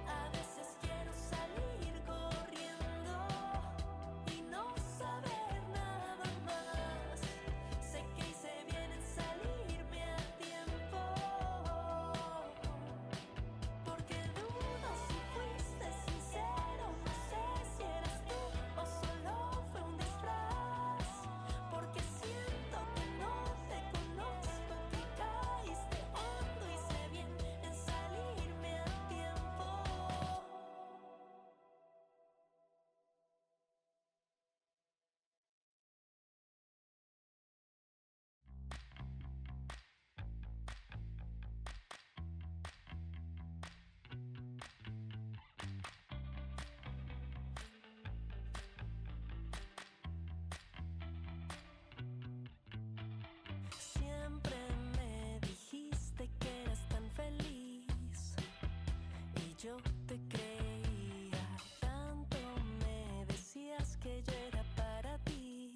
A veces quiero salir corriendo y no saber nada más. Sé que hice bien en salirme a tiempo. Porque dudo si fuiste sincero, no sé si eras tú o solo fue un disfraz. Porque siento que no te conozco, que caíste hondo y sé bien en salirme a tiempo. Siempre me dijiste que eras tan feliz y yo te creía. Tanto me decías que yo era para ti,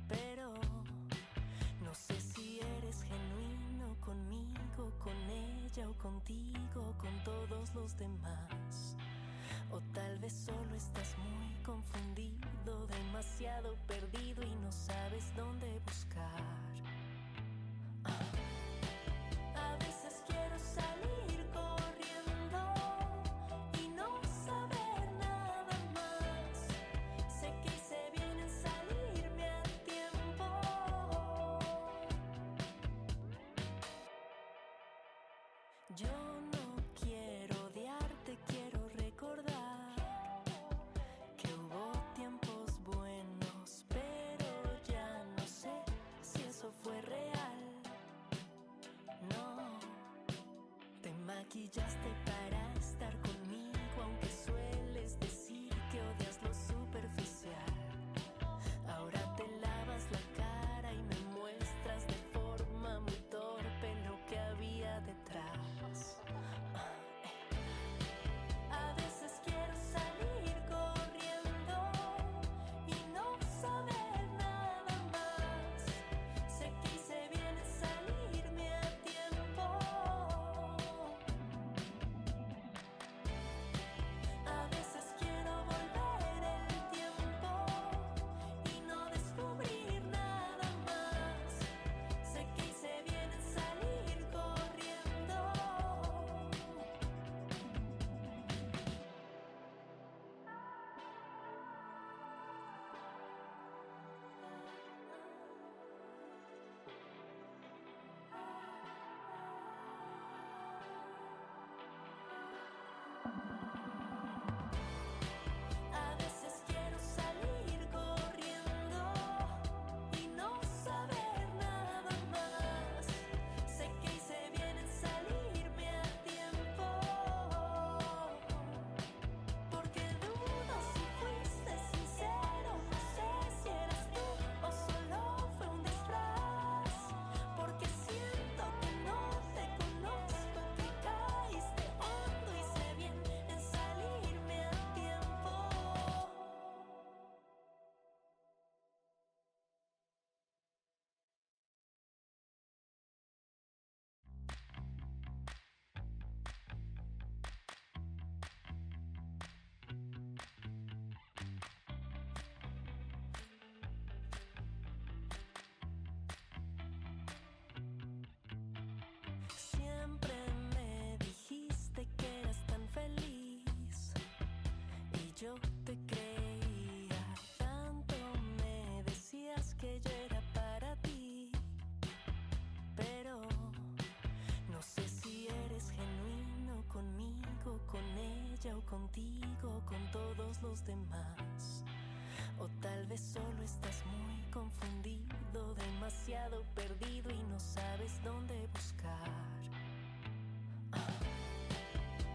pero no sé si eres genuino conmigo, con ella o contigo, con todos los demás. O tal vez solo estás muy confundido, demasiado perdido y no sabes dónde buscar. A veces quiero salir corriendo y no saber nada más. Sé que hice bien en salirme a tiempo. Yo no quiero odiarte, quiero recordar que hubo tiempos buenos, pero ya no sé si eso fue real. No, te maquillaste para estar conmigo, aunque sueles decir que odias lo superficial. Ahora te lavas la cara y me muestras de forma muy torpe lo que había detrás. vez solo estás muy confundido, demasiado perdido y no sabes dónde buscar.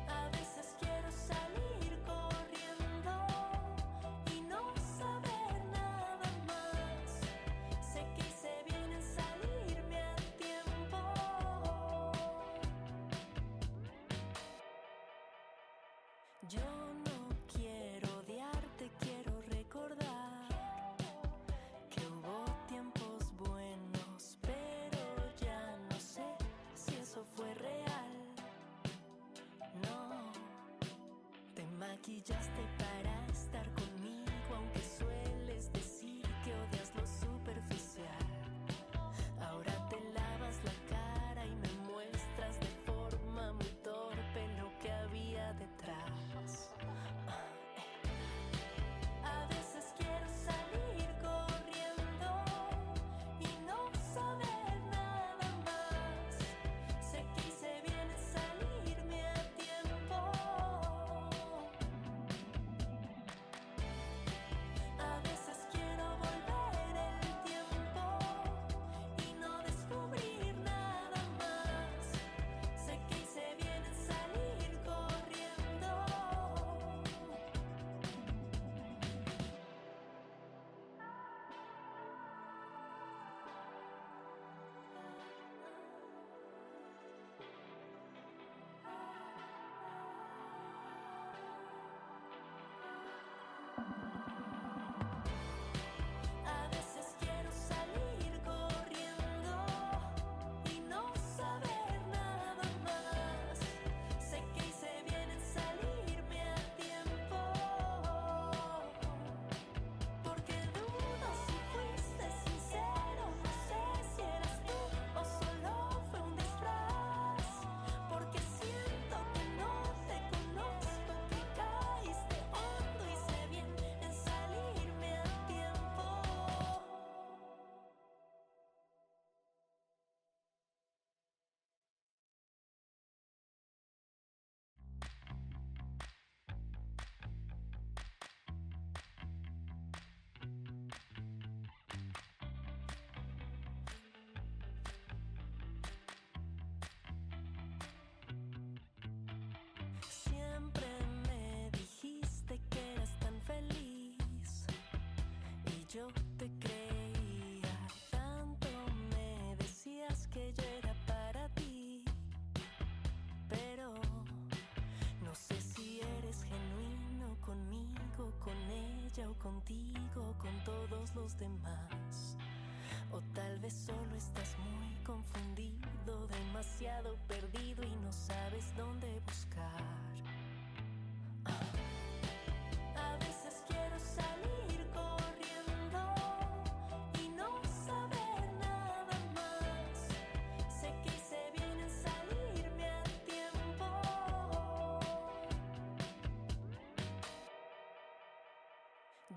A veces quiero salir corriendo y no saber nada más. Sé que hice bien en salirme a tiempo. Yo no quiero odiarte, quiero recordar que hubo tiempos buenos, pero ya no sé si eso fue real. No, te maquillaste para estar conmigo, aunque sueles decir que odias lo superficial. Ahora te lavas la cara y me muestras de forma muy torpe lo que había detrás. A veces quiero salir corriendo y no saber nada más. Sé que hice bien en salirme a tiempo. A veces quiero volver el tiempo y no descubrir nada más. Sé que hice bien en salir corriendo. A veces quiero salir corriendo y no saber nada más. Sé que hice bien en salirme a tiempo. Porque dudo si fuiste sincero, no sé si eras tú o solo fue un disfraz. Porque siento que no te conozco, que caíste hondo y sé bien en salirme a tiempo. Siempre me dijiste que eras tan feliz y yo te creía. Tanto me decías que yo era para ti, pero no sé si eres genuino conmigo, con ella o contigo, con todos los demás. O tal vez solo estás muy confundido, demasiado perdido y no sabes dónde buscar. A veces quiero salir corriendo y no saber nada más. Sé que hice bien en salirme a tiempo.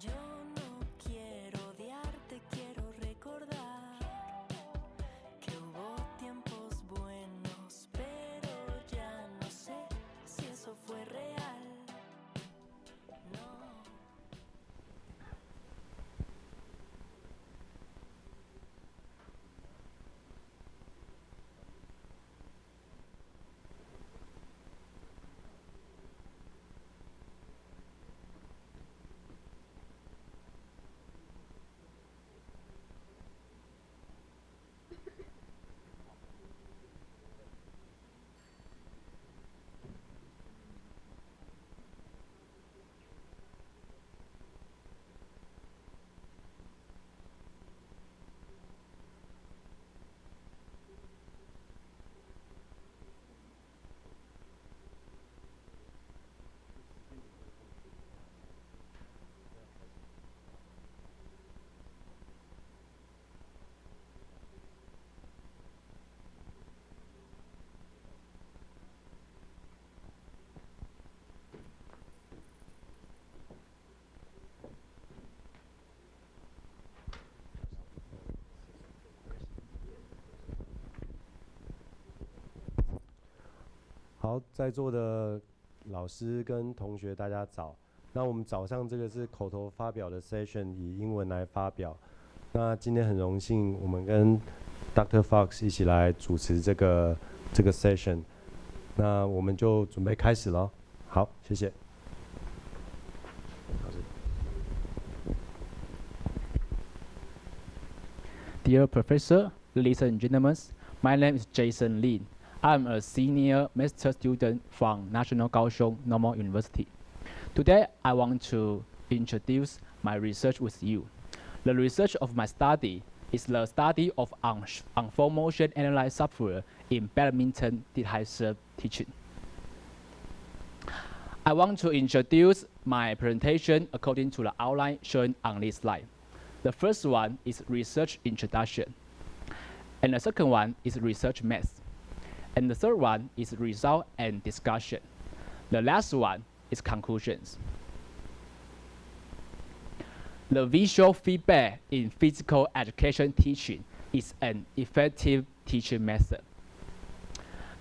Yo no quiero odiarte, quiero recordar que hubo tiempos buenos, pero ya no sé si eso fue real. No.好，在座的老师跟同学大家早。那我们早上这个是口头发表的 session， 以英文来发表。那今天很荣幸，我们跟 Dr. Fox 一起来主持这个 session。那我们就准备开始了。好，谢谢。Dear Professor, ladies and gentlemen, my name is Jason Lin. I'm a senior master student from National Kaohsiung Normal University. Today, I want to introduce my research with you. The research of my study is the study of unfold motion analysis software in badminton did-high serve teaching. I want to introduce my presentation according to the outline shown on this slide. The first one is research introduction, and the second one is research math, and the third one is result and discussion. The last one is conclusions. The visual feedback in physical education teaching is an effective teaching method.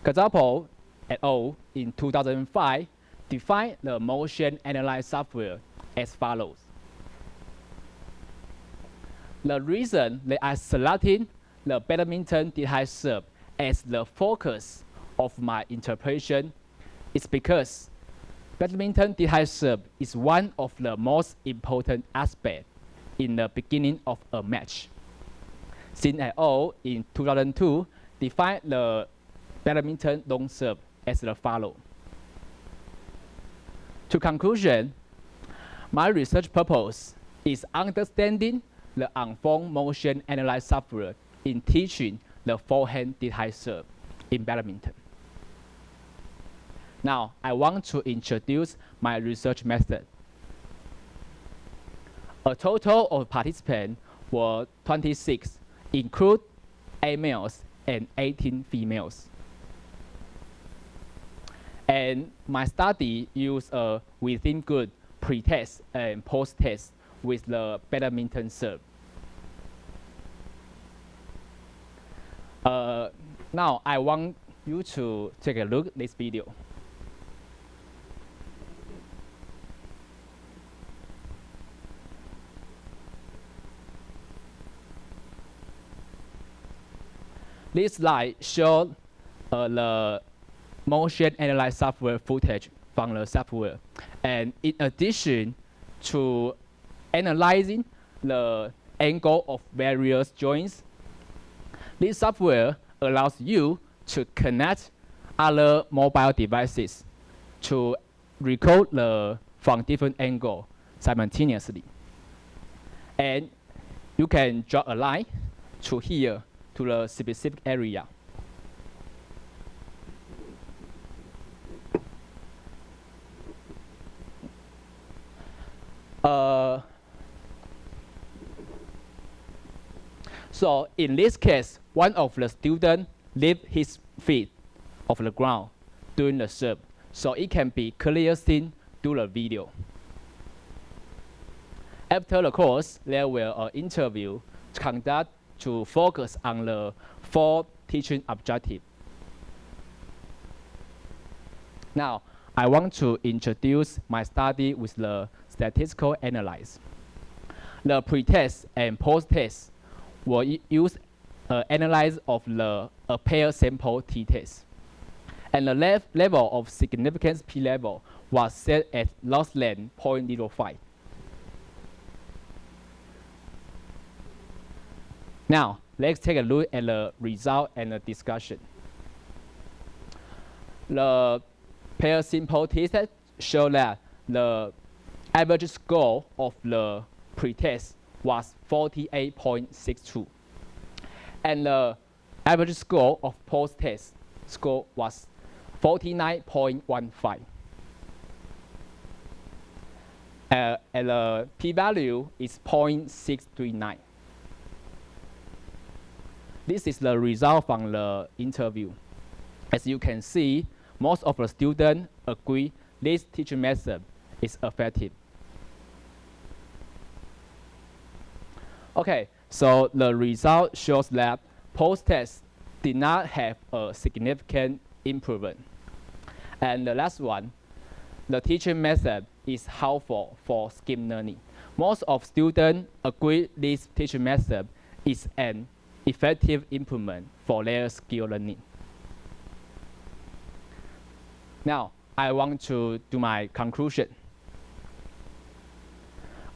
Gazapol et al. In 2005 defined the motion analysis software as follows. The reason they are selecting the badminton did-high serve as the focus of my interpretation is because badminton did-high serve is one of the most important aspects in the beginning of a match. Sin et al. In 2002 defined the badminton long serve as the follows. To conclusion, my research purpose is understanding the unfold motion analysis software in teaching the forehand did-high serve in badminton. Now, I want to introduce my research method. A total of participants were 26, include 8 males and 18 females. And my study used a within good pre-test and post-test with the badminton serve. Now I want you to take a look at this video. This slide shows the motion analysis software footage from the software. And in addition to analyzing the angle of various joints, this software allows you to connect other mobile devices to record from different angles simultaneously. And you can draw a line to here to the specific area. So in this case, one of the students lifts his feet off the ground during the serve, so it can be clearly seen through the video. After the course, there will an interview conducted to focus on the 4 teaching objectives. Now, I want to introduce my study with the statistical analysis. The pre-test and post-test will use analysis of a pair sample t-test. And the level of significance p-level was set at less than 0.05. Now, let's take a look at the result and the discussion. The pair simple t-test show that the average score of the pre-test was 48.62. And the average score of post-test score was 49.15. And the p-value is 0.639. This is the result from the interview. As you can see, most of the students agree this teaching method is effective. Okay, so the result shows that post-test did not have a significant improvement. And the last one, the teaching method is helpful for skill learning. Most of students agree this teaching method is an effective improvement for their skill learning. Now, I want to do my conclusion.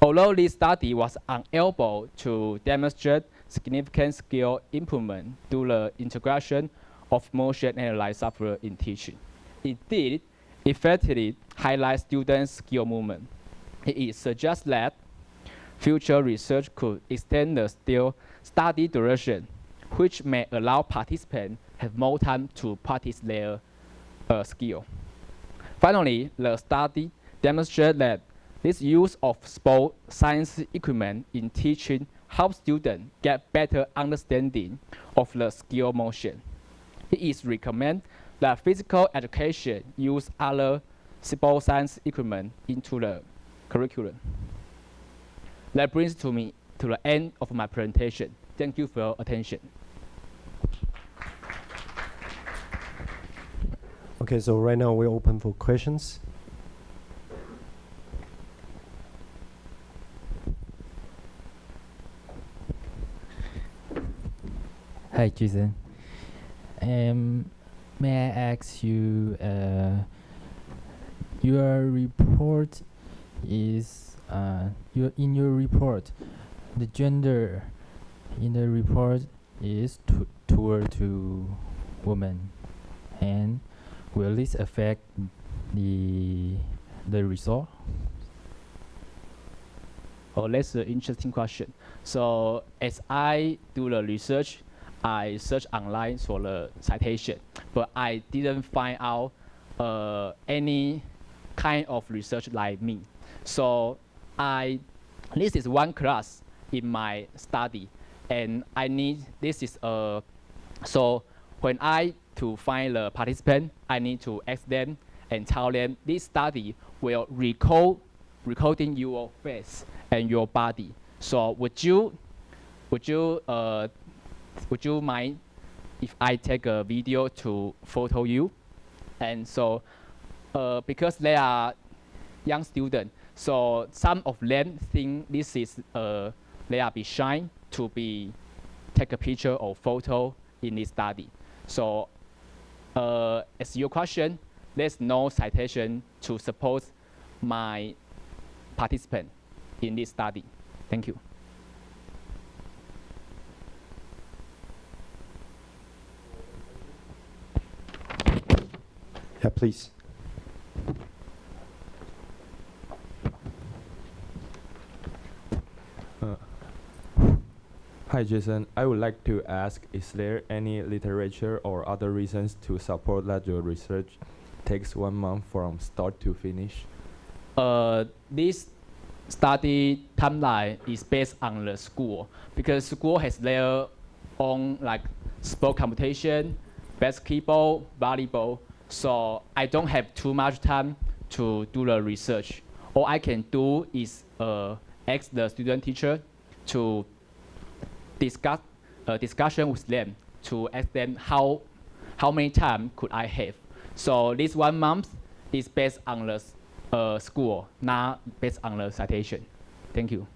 Although this study was unable to demonstrate significant skill improvement through the integration of motion analyzed software in teaching, it did effectively highlight students' skill movement. It suggests that future research could extend the study duration, which may allow participants have more time to practice their skill. Finally, the study demonstrated that this use of sport science equipment in teaching helps students get better understanding of the skill motion. It is recommended that physical education use other sport science equipment into the curriculum. That brings me to the end of my presentation. Thank you for your attention. Okay, so right now we're open for questions. Hi, Jason. May I ask you, your report is, in your report, the gender in the report is toward to women, and will this affect the result? Oh, that's an interesting question. So as I do the research, I search online for the citation, but I didn't find out any kind of research like me. So this is one class in my study, and so when I to find the participant, I need to ask them and tell them this study will recording your face and your body. So would you mind if I take a video to photo you? And so because they are young students, so some of them think this is they are be shy to take a picture or photo in this study. So as your question, there's no citation to support my participant in this study. Thank you. Yeah, please. Hi, Jason. I would like to ask, is there any literature or other reasons to support that your research takes 1 month from start to finish? This study timeline is based on the school, because school has their own like sport competition, basketball, volleyball. So I don't have too much time to do the research. All I can do is ask the student teacher to discuss discussion with them, to ask them how many time could I have. So this 1 month is based on the school, not based on the citation. Thank you.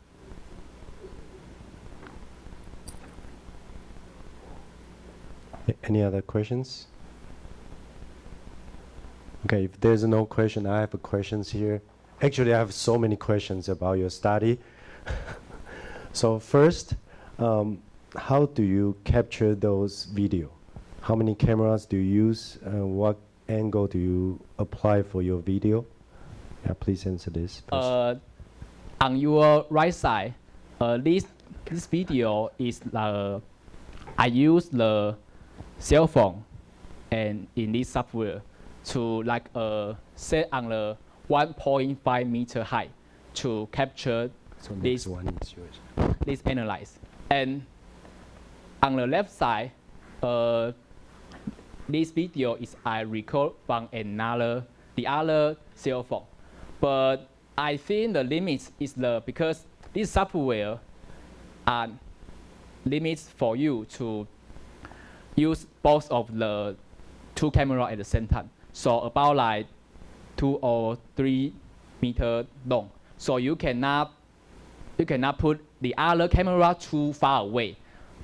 Any other questions? Okay, if there's no question, I have questions here. Actually, I have so many questions about your study. So first, how do you capture those video? How many cameras do you use? What angle do you apply for your video? Yeah, please answer this first. On your right side, this video is I use the cell phone and in this software to set on the 1.5 meter height to capture this analyze. And on the left side, this video is I record from the other cell phone. But I think the limit is because this software limits for you to use both of the 2 cameras at the same time. So about 2 or 3 meter long. So you cannot put the other camera too far away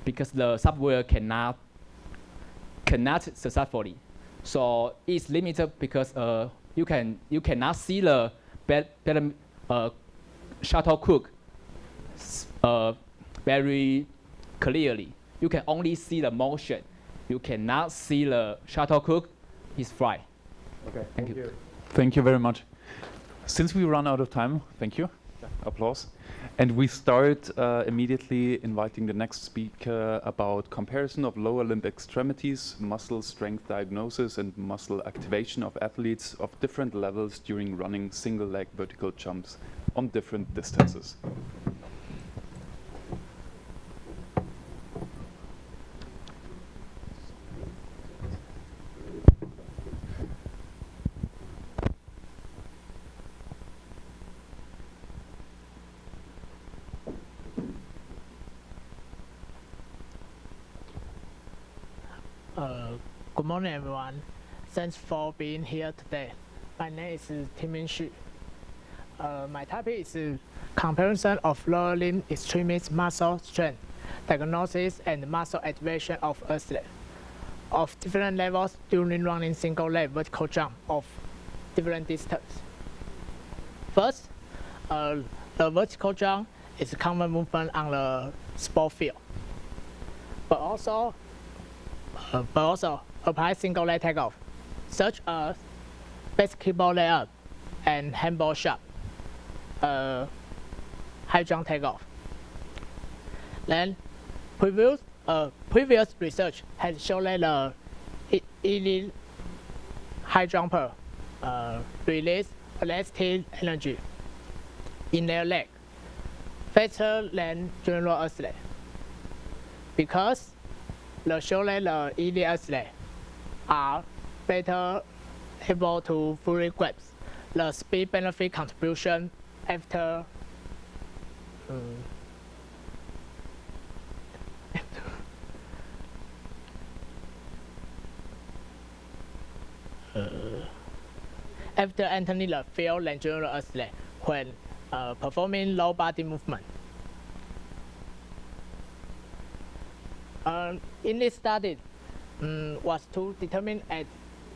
because the software cannot connect successfully. So it's limited because you cannot see the shuttlecock very clearly. You can only see the motion. You cannot see the shuttlecock is fly. Okay, thank you. Thank you very much. Since we run out of time, thank you. Applause. And we start immediately inviting the next speaker about comparison of lower limb extremities, muscle strength diagnosis, and muscle activation of athletes of different levels during running single leg vertical jumps on different distances. Good morning, everyone. Thanks for being here today. My name is Timin Xu. My topic is comparison of lower limb extremist muscle strength, diagnosis, and muscle activation of athletes of different levels during running single leg vertical jump of different distance. First, the vertical jump is a common movement on the sport field, but also apply single leg takeoff, such as basketball layup and handball shot, high jump takeoff. Then, previous research has shown that the elite high jumper release elastic energy in their leg faster than general athletes, because the show that the elite athletes are better able to fully grasp the speed benefit contribution after after entering the field than general athletes when performing low body movement. In this study, was to determine at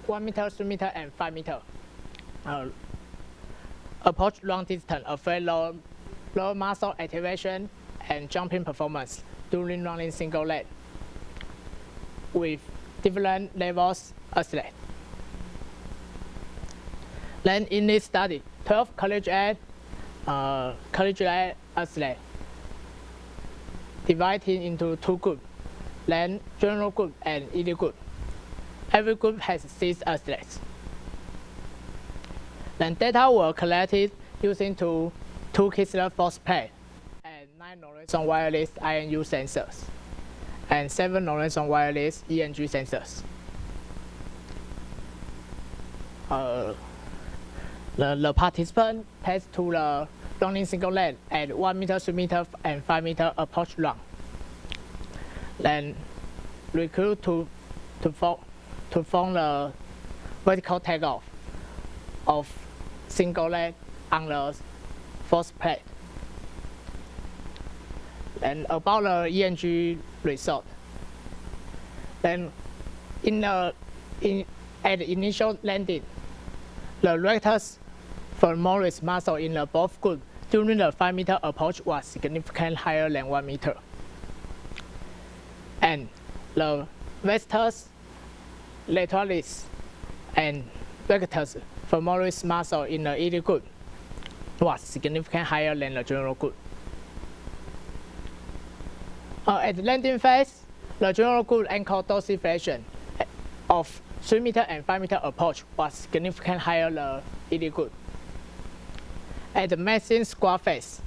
1 meter, 3 meter, and 5 meter approach run distance affect low muscle activation and jumping performance during running single leg with different levels athletes. Then in this study, 12 collegiate athletes divided into 2 groups. Then general group and elite group. Every group has 6 athletes. Then data were collected using two Kistler force plate and 9 Lorentz wireless INU sensors and 7 Lorentz wireless ENG sensors. The participant test to the running single leg at 1 meter, 3 meter, and 5 meter approach run. Then recruit to form the vertical takeoff of single leg on the force plate. And about the ENG result. Then at the initial landing, the rectus femoris muscle in the both groups during the 5 meter approach was significantly higher than 1 meter. And the vastus lateralis and rectus femoris muscle in the elite group was significantly higher than the general group. At the landing phase, the general group ankle dorsiflexion of 3 meter and 5 meter approach was significantly higher than the elite group. At the machine squat phase,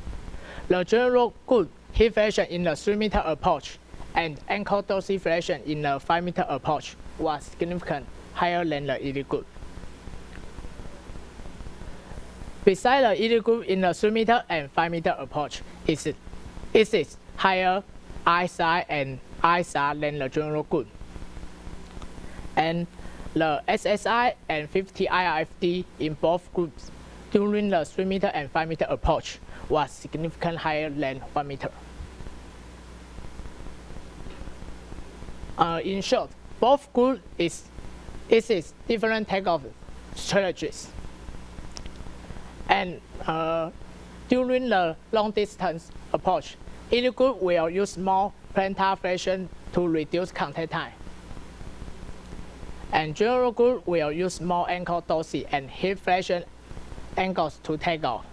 the general group hip flexion in the 3 meter approach and ankle dorsiflexion in the 5 meter approach was significantly higher than the elite group. Besides the elite group in the 3 meter and 5 meter approach, it is higher ISI and ISR than the general group. And the SSI and 50 IRFD in both groups during the 3 meter and 5 meter approach was significantly higher than 1 meter. In short, both groups is different takeoff strategies. And during the long distance approach, either group will use more plantar flexion to reduce contact time. And general group will use more ankle dorsal and hip flexion angles to take off.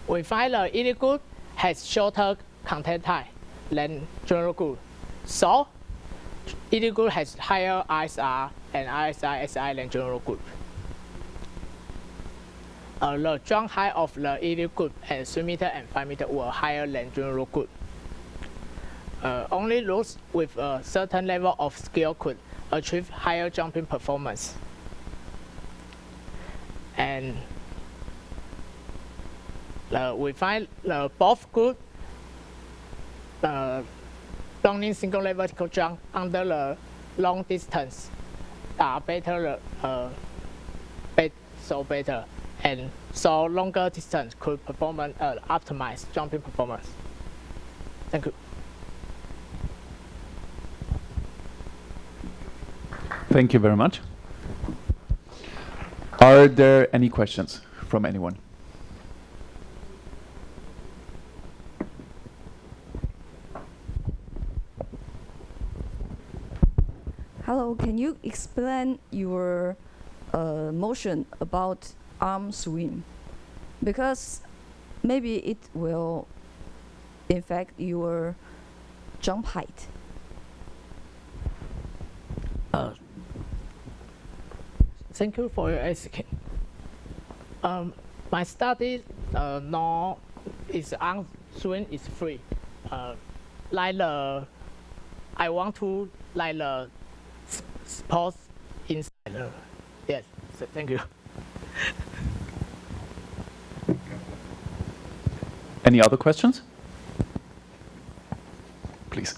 We find the elite group has shorter contact time than general group. So, elite group has higher ISR and ISI SI than general group. The jump height of the elite group at 3 meter and 5 meter were higher than general group. Only those with a certain level of skill could achieve higher jumping performance. And we find both groups running single level vertical jump under the long distance are better, better, and so longer distance could perform optimize jumping performance. Thank you. Thank you very much. Are there any questions from anyone? Hello, can you explain your motion about arm swing? Because maybe it will affect your jump height. Thank you for your asking. My study now is arm swing is free. Like I want to like the sports inside. Yes, so thank you. Any other questions? Please.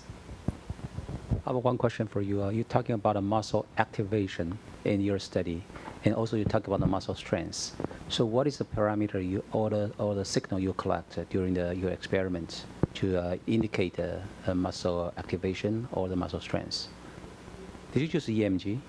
I have one question for you. You're talking about a muscle activation in your study, and also you talk about the muscle strength. So what is the parameter or the signal you collect during your experiments to indicate a muscle activation or the muscle strength? Did you use EMG?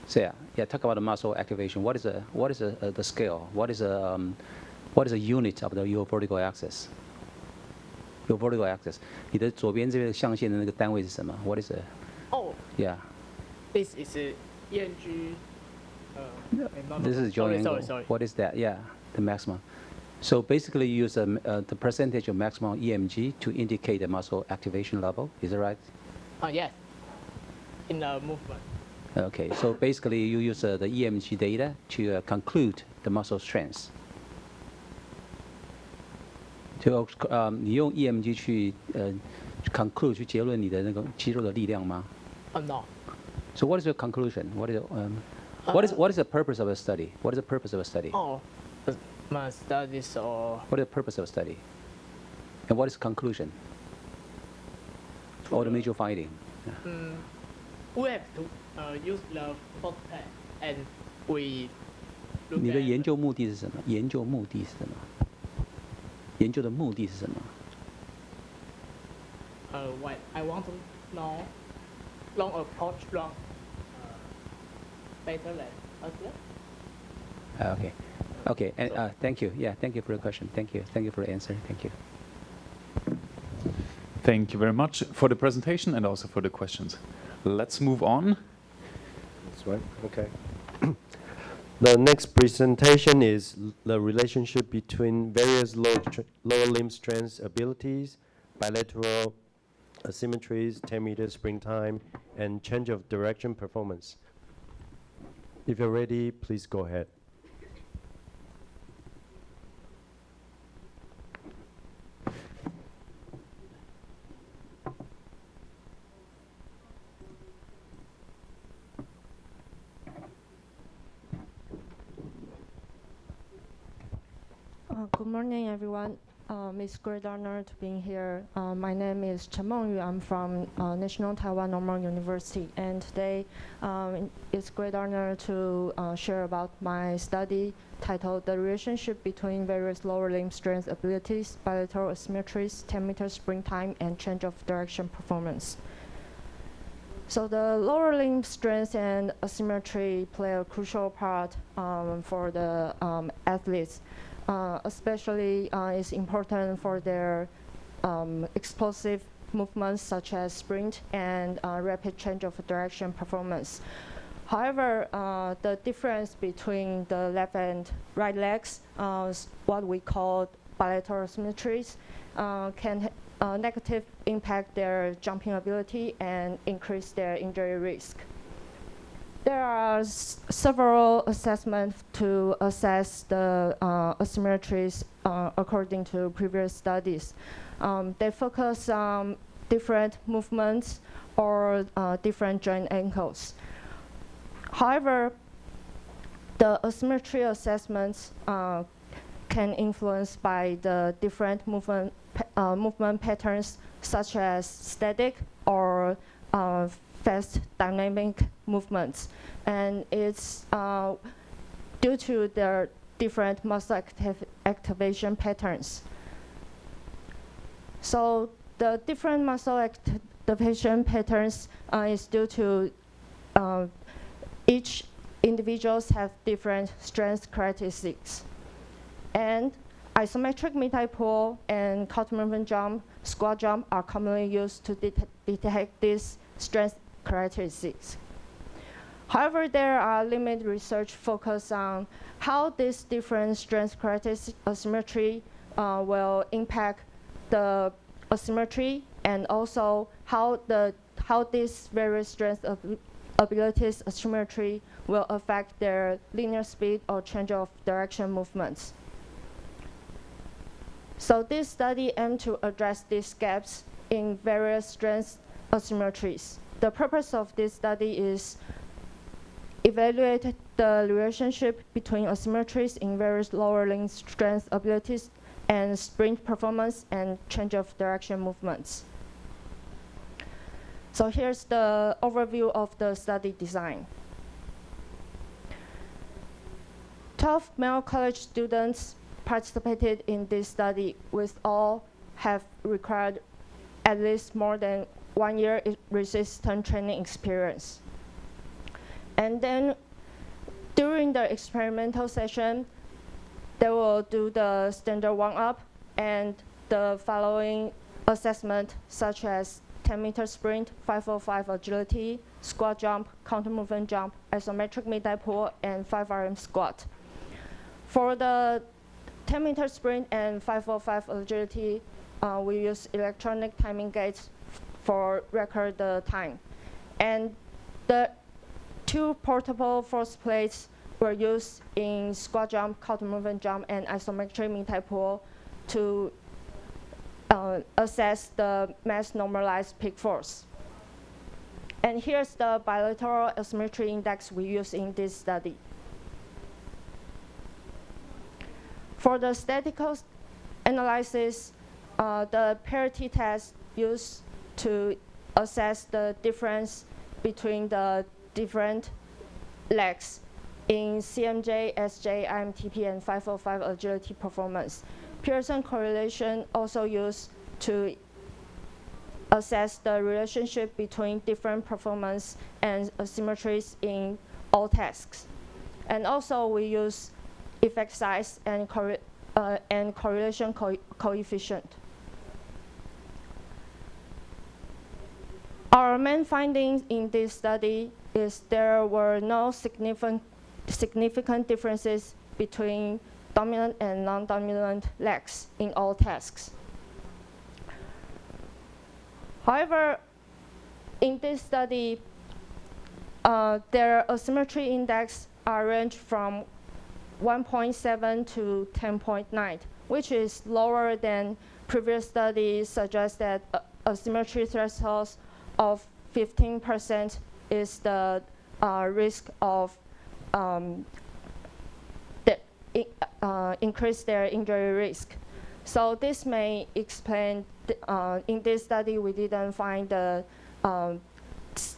So yeah, talk about the muscle activation. What is the scale? What is a unit of your vertical axis? Your vertical axis. 你的左边这个象限的那个单位是什么？ What is it? Oh. Yeah. This is a EMG. This is joint angle. Sorry. What is that? Yeah, the maximum. So basically, you use the percentage of maximum EMG to indicate the muscle activation level. Is that right? Yes. In the movement. Okay. So basically, you use the EMG data to conclude the muscle strength. 就你用 EMG 去conclude 去结论你的那个肌肉的力量吗？ No. So what is your conclusion? What is the purpose of a study? What is the purpose of a study? Oh, my studies or. What is the purpose of a study? And what is conclusion? Or the major finding? We have to use the photo and we. 你的研究目的是什么？研究目的是什么？研究的目的是什么？ Wait, I want to know long approach, long better than Okay. Okay. And thank you. Yeah. Thank you for the question. Thank you. Thank you for the answer. Thank you. Thank you very much for the presentation and also for the questions. Let's move on. That's right. Okay. The next presentation is the relationship between various lower limb strength abilities, bilateral asymmetries, 10 meter spring time, and change of direction performance. If you're ready, please go ahead. Good morning, everyone. It's great honor to be here. My name is Chen Mengyu. I'm from National Taiwan Normal University, and today it's great honor to share about my study titled "The Relationship Between Various Lower Limb Strength Abilities, Bilateral Asymmetries, 10-meter Sprint Time, and Change of Direction Performance." So the lower limb strength and asymmetry play a crucial part for the athletes. Especially is important for their explosive movements such as sprint and rapid change of direction performance. However, the difference between the left and right legs, what we call bilateral asymmetries, can negatively impact their jumping ability and increase their injury risk. There are several assessments to assess the asymmetries according to previous studies. They focus on different movements or different joint angles. However, the asymmetry assessments can influence by the different movement patterns such as static or fast dynamic movements, and it's due to their different muscle activation patterns. So the different muscle activation patterns is due to each individuals have different strength characteristics. And isometric mid-thigh pull and counter movement jump, squat jump are commonly used to detect these strength characteristics. However, there are limited research focused on how this different strength characteristic asymmetry will impact the asymmetry, and also how these various strength abilities asymmetry will affect their linear speed or change of direction movements. So this study aimed to address these gaps in various strength asymmetries. The purpose of this study is evaluate the relationship between asymmetries in various lower limb strength abilities and sprint performance and change of direction movements. So here's the overview of the study design. 12 male college students participated in this study, with all have required at least more than 1 year resistance training experience. And then during the experimental session, they will do the standard warm-up and the following assessment, such as 10-meter sprint, 505 agility, squat jump, counter movement jump, isometric mid-thigh pull, and 5RM squat. For the 10-meter sprint and 505 agility, we use electronic timing gates for record the time. And the 2 portable force plates were used in squat jump, counter movement jump, and isometric mid-thigh pull to assess the mass normalized peak force. And here's the bilateral asymmetry index we use in this study. For the statistical analysis, the parity test used to assess the difference between the different legs in CMJ, SJ, IMTP, and 505 agility performance. Pearson correlation also used to assess the relationship between different performance and asymmetries in all tasks. And also we use effect size and correlation coefficient. Our main findings in this study is there were no significant differences between dominant and non-dominant legs in all tasks. However, in this study, their asymmetry index are ranged from 1.7 to 10.9, which is lower than previous studies suggest that asymmetry thresholds of 15% is the risk of increase their injury risk. So this may explain, in this study we didn't find the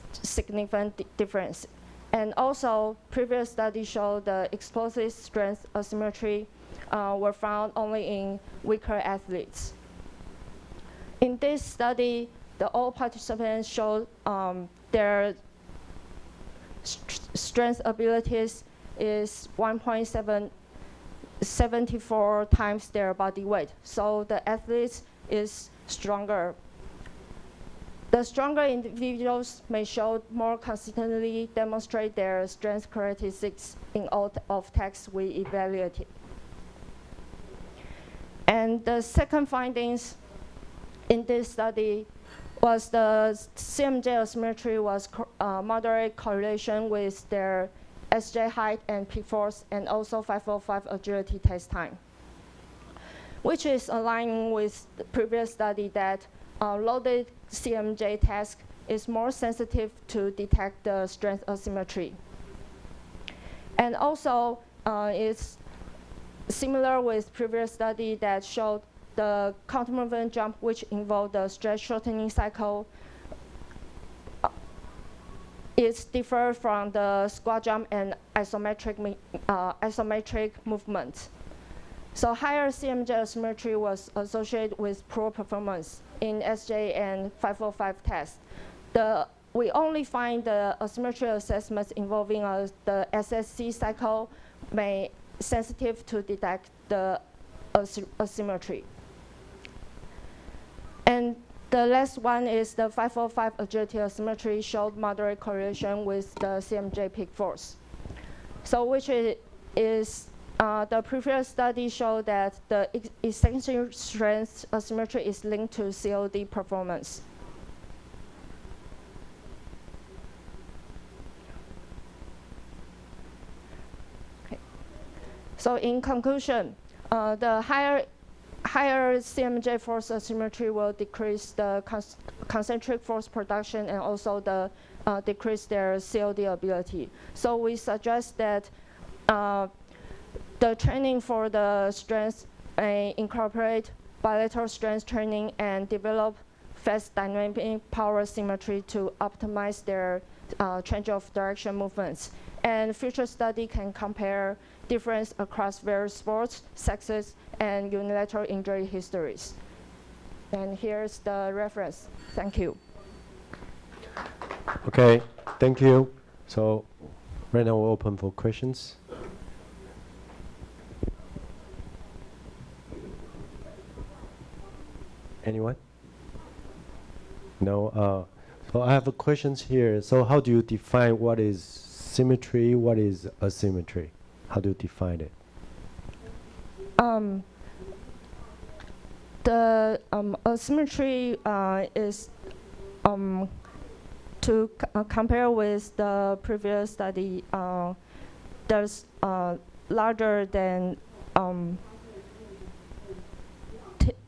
significant difference. And also, previous studies showed the explosive strength asymmetry were found only in weaker athletes. In this study, all participants showed their strength abilities is 1.74 times their body weight. So the athletes is stronger. The stronger individuals may show more consistently demonstrate their strength characteristics in all of tasks we evaluated. And the second findings in this study was the CMJ asymmetry was moderate correlation with their SJ height and peak force, and also 505 agility test time, which is aligning with the previous study that loaded CMJ task is more sensitive to detect the strength asymmetry. And also, it's similar with previous study that showed the counter movement jump, which involved the stretch shortening cycle, is different from the squat jump and isometric movement. So higher CMJ asymmetry was associated with poor performance in SJ and 505 tests. We only find the asymmetry assessments involving the SSC cycle may sensitive to detect the asymmetry. And the last one is the 505 agility asymmetry showed moderate correlation with the CMJ peak force. So which is the previous study showed that the essential strength asymmetry is linked to COD performance. Okay. So in conclusion, the higher CMJ force asymmetry will decrease the concentric force production and also decrease their COD ability. So we suggest that the training for the strength may incorporate bilateral strength training and develop fast dynamic power symmetry to optimize their change of direction movements. And future study can compare difference across various sports, sexes, and unilateral injury histories. And here's the reference. Thank you. Okay, thank you. So right now we're open for questions. Anyone? No? So I have a questions here. So how do you define what is symmetry, what is asymmetry? How do you define it? The asymmetry is to compare with the previous study. There's larger than 10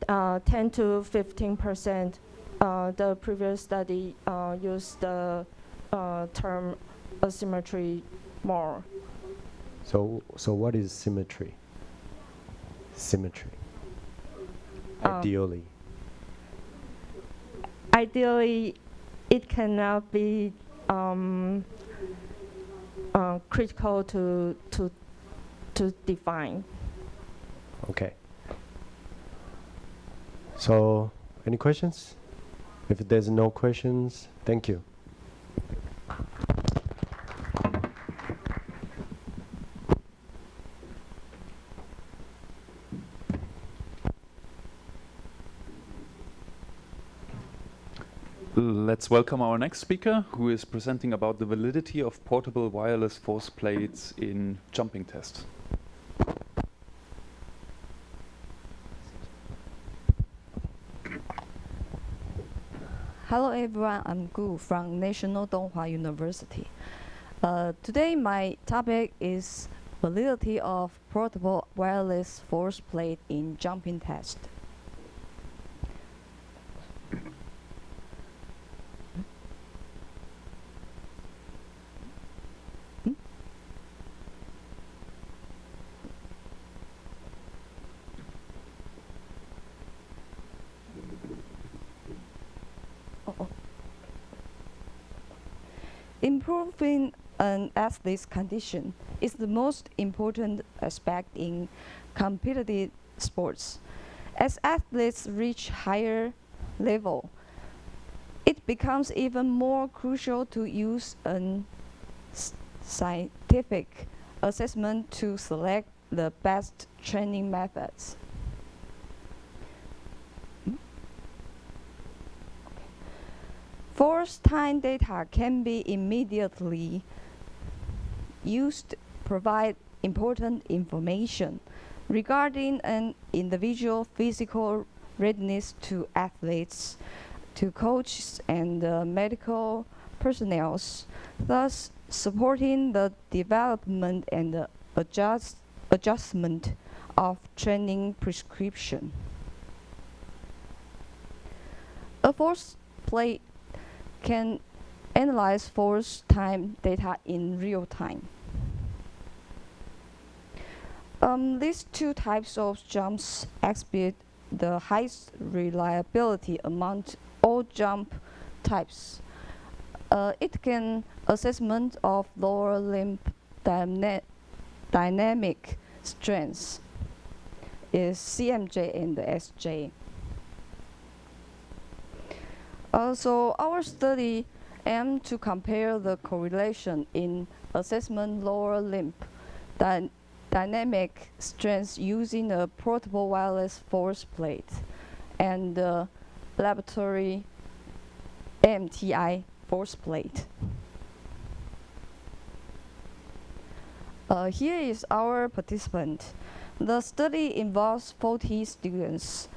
to 15%. The previous study used the term asymmetry more. So what is symmetry? Symmetry. Ideally. Ideally, it cannot be critical to define. Okay. So, any questions? If there's no questions, thank you. Let's welcome our next speaker, who is presenting about the validity of portable wireless force plates in jumping tests. Hello everyone, I'm Gu from National Donghua University. Today my topic is validity of portable wireless force plate in jumping test. Improving an athlete's condition is the most important aspect in competitive sports. As athletes reach higher level, it becomes even more crucial to use an scientific assessment to select the best training methods. Force time data can be immediately used to provide important information regarding an individual physical readiness to athletes, to coaches and medical personnel, thus supporting the development and the adjustment of training prescription. A force plate can analyze force time data in real time. These two types of jumps exhibit the highest reliability among all jump types. It can assessment of lower limb dynamic strengths is CMJ and SJ. So our study aimed to compare the correlation in assessment lower limb dynamic strengths using a portable wireless force plate and laboratory AMTI force plate. Here is our participant. The study involves 40 students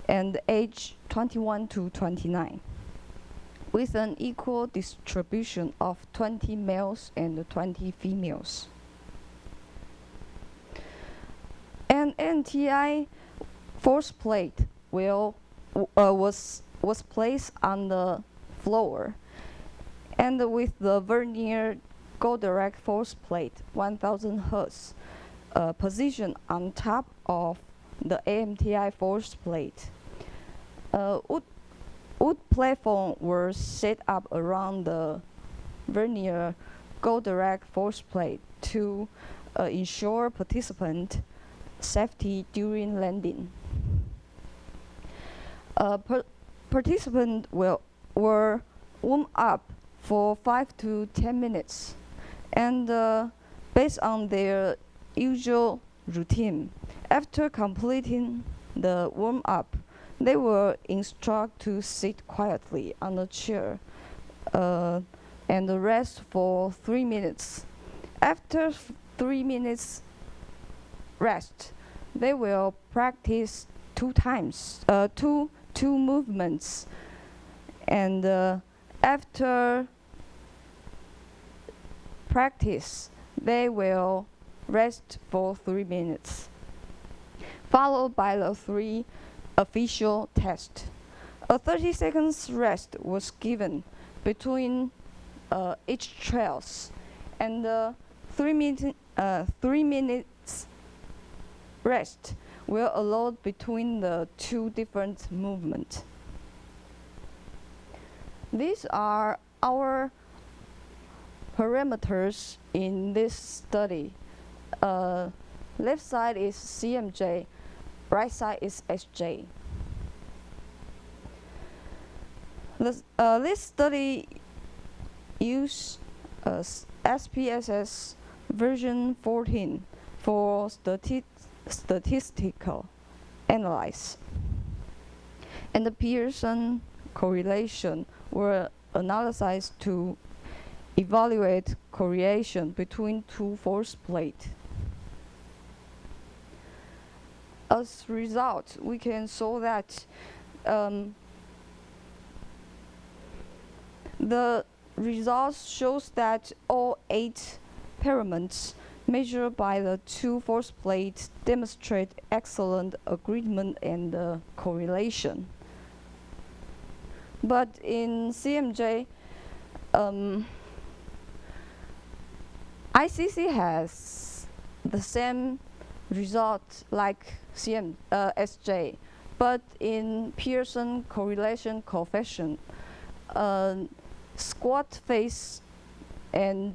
and age 21 to 29, with an equal distribution of 20 males and 20 females. An NTI force plate was placed on the floor, and with the vernier Go Direct force plate 1000 Hz positioned on top of the AMTI force plate. Wood platform were set up around the vernier Go Direct force plate to ensure participant safety during landing. Participants were warmed up for 5 to 10 minutes, and based on their usual routine, after completing the warm-up, they were instructed to sit quietly on a chair and rest for 3 minutes. After 3 minutes rest, they will practice two movements, and after practice, they will rest for 3 minutes, followed by the 3 official tests. A 30 seconds rest was given between each trials, and 3 minutes rest were allowed between the 2 different movements. These are our parameters in this study. Left side is CMJ, right side is SJ. This study used SPSS version 14 for statistical analysis, and the Pearson correlation were analyzed to evaluate correlation between 2 force plates. As a result, we can show that the results shows that all 8 parameters measured by the 2 force plates demonstrate excellent agreement and correlation. But in CMJ, ICC has the same result like SJ, but in Pearson correlation coefficient, squat face and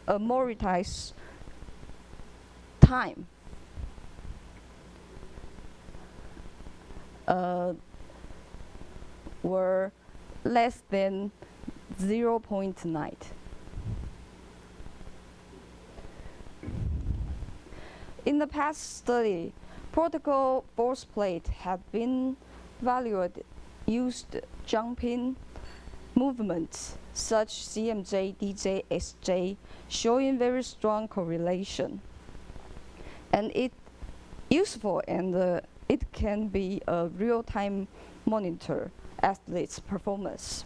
amortize time. Were less than 0.9. In the past study, protocol force plate have been valued used jumping movements such CMJ, DJ, SJ, showing very strong correlation. And it useful and it can be a real-time monitor athletes' performance.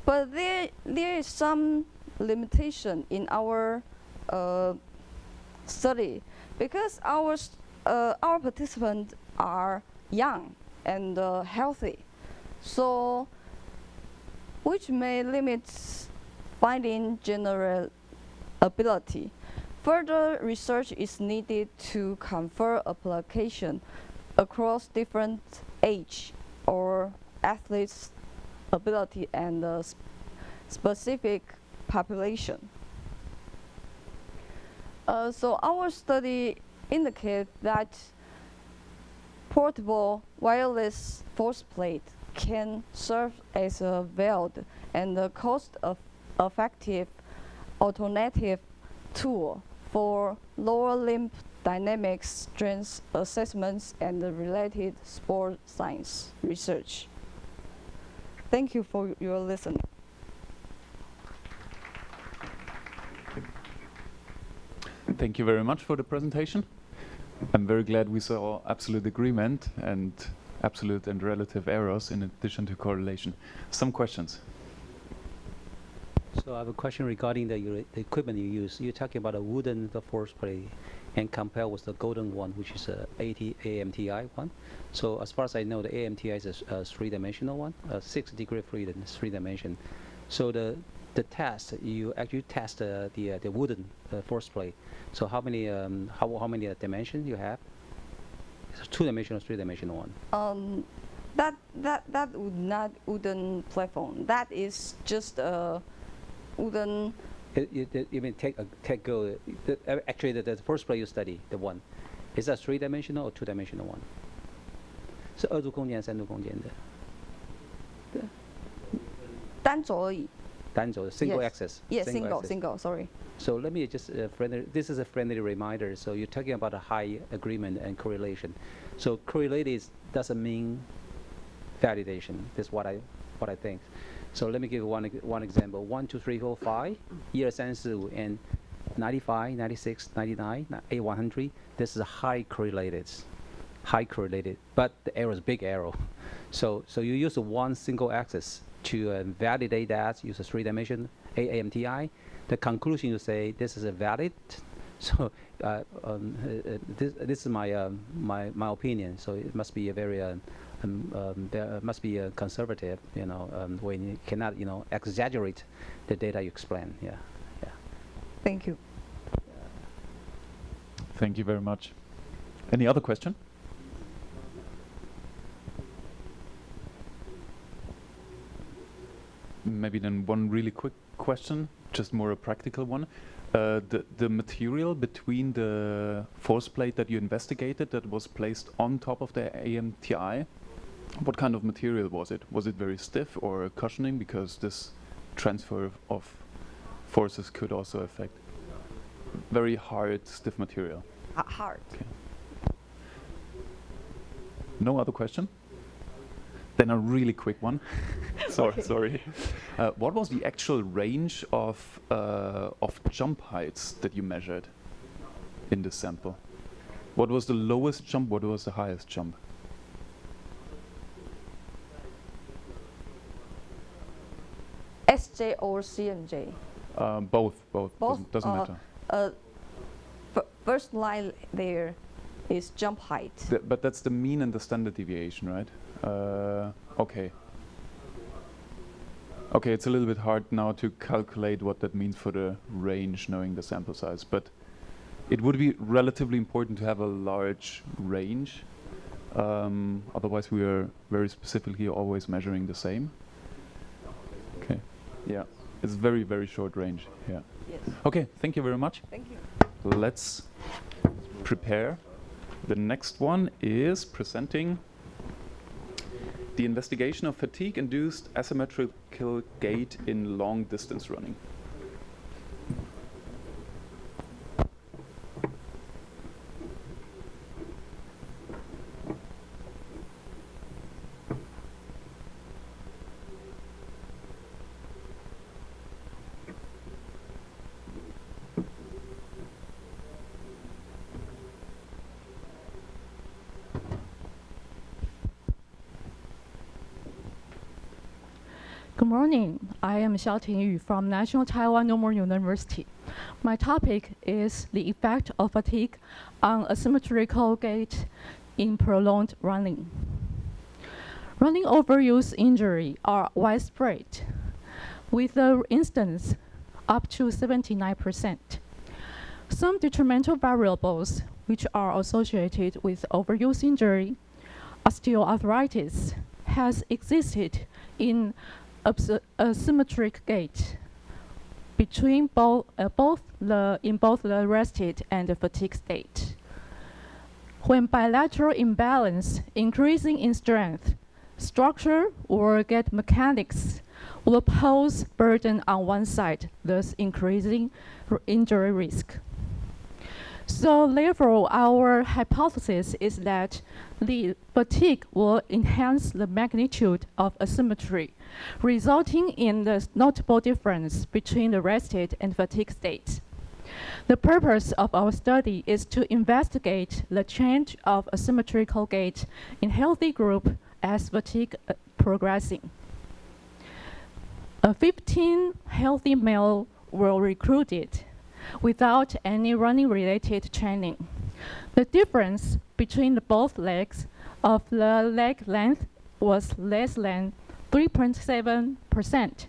But there is some limitation in our study because our participants are young and healthy, so which may limit finding general ability. Further research is needed to confer application across different age or athletes' ability and specific population. So our study indicates that portable wireless force plate can serve as a valid and cost-effective alternative tool for lower limb dynamics strength assessments and related sport science research. Thank you for your listening. Thank you very much for the presentation. I'm very glad we saw absolute agreement and absolute and relative errors in addition to correlation. Some questions? So I have a question regarding the equipment you use. You're talking about a wooden force plate and compare with the golden one, which is a AMTI one. So as far as I know, the AMTI is a three-dimensional one, 6-degree freedom, 3-dimension. So the test, you actually test the wooden force plate. So how many dimensions you have? It's a 2-dimensional, 3-dimensional one. That would not wooden platform. That is just a wooden. You mean actually the first plate you study, the one, is that 3-dimensional or 2-dimensional one? 是2度空间、3度空间的。单轴而已。单轴 single axis. Yes, single. Sorry. So let me just this is a friendly reminder. So you're talking about a high agreement and correlation. So correlated doesn't mean validation. That's what I think. So let me give one example. 1, 2, 3, 4, 5. 1, 2, 3, 4, 5, and 95, 96, 99, 100. This is a high correlated, but the error is big error. So you use one single axis to validate that. Use a 3-dimension AMTI. The conclusion you say this is a valid. So this is my opinion. So it must be a very there must be a conservative, when you cannot, exaggerate the data you explain. Yeah. Thank you. Thank you very much. Any other question? Maybe then one really quick question, just more a practical one. The material between the force plate that you investigated that was placed on top of the AMTI, what kind of material was it? Was it very stiff or cushioning? Because this transfer of forces could also affect very hard, stiff material. Hard. Okay. No other question? Then a really quick one. Sorry. What was the actual range of jump heights that you measured in this sample? What was the lowest jump? What was the highest jump? SJ or CMJ? Both. Both? Doesn't matter. First line there is jump height. But that's the mean and the standard deviation, right? Okay. Okay, it's a little bit hard now to calculate what that means for the range, knowing the sample size. But it would be relatively important to have a large range. Otherwise, we are very specifically always measuring the same. Okay. Yeah. It's very, very short range. Yeah. Yes. Okay. Thank you very much. Thank you. Let's prepare. The next one is presenting the investigation of fatigue-induced asymmetrical gait in long-distance running. Good morning. I am Xiao Tingyu from National Taiwan Normal University. My topic is the effect of fatigue on asymmetrical gait in prolonged running. Running overuse injury are widespread, with the incidence up to 79%. Some detrimental variables which are associated with overuse injury, osteoarthritis, has existed in asymmetric gait between in both the rested and the fatigue state. When bilateral imbalance increasing in strength, structure or gait mechanics will pose burden on one side, thus increasing injury risk. So therefore, our hypothesis is that the fatigue will enhance the magnitude of asymmetry, resulting in the notable difference between the rested and fatigue states. The purpose of our study is to investigate the change of asymmetrical gait in healthy group as fatigue progressing. 15 healthy males were recruited without any running-related training. The difference between the both legs of the leg length was less than 3.7%,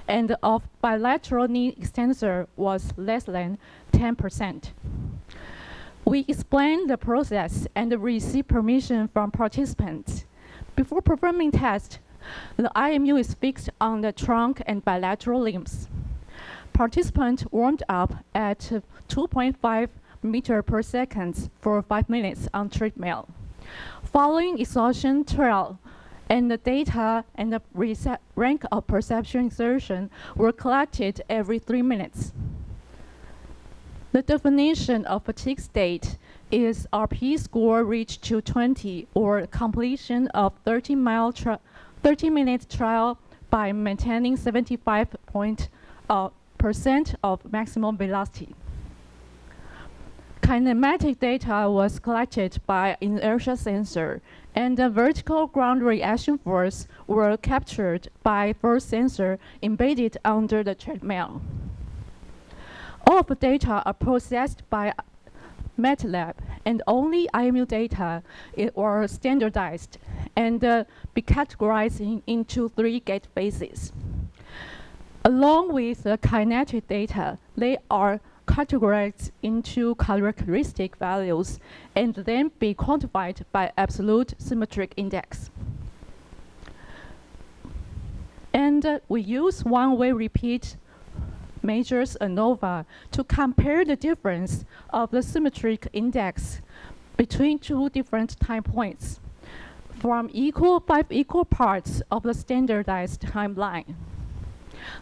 and of bilateral knee extensor was less than 10%. We explained the process and received permission from participants. Before performing test, the IMU is fixed on the trunk and bilateral limbs. Participants warmed up at 2.5 meters per second for 5 minutes on treadmill. Following exhaustion trial, and the data and the rank of perception exertion were collected every 3 minutes. The definition of fatigue state is RP score reached to 20 or completion of 30-minute trial by maintaining 75% of maximum velocity. Kinematic data was collected by inertia sensor, and the vertical ground reaction force were captured by force sensor embedded under the treadmill. All of the data are processed by MATLAB, and only IMU data were standardized and be categorized into 3 gait phases. Along with the kinetic data, they are categorized into characteristic values and then be quantified by absolute symmetric index. And we use one-way repeat measures ANOVA to compare the difference of the symmetric index between 2 different time points from 5 equal parts of the standardized timeline.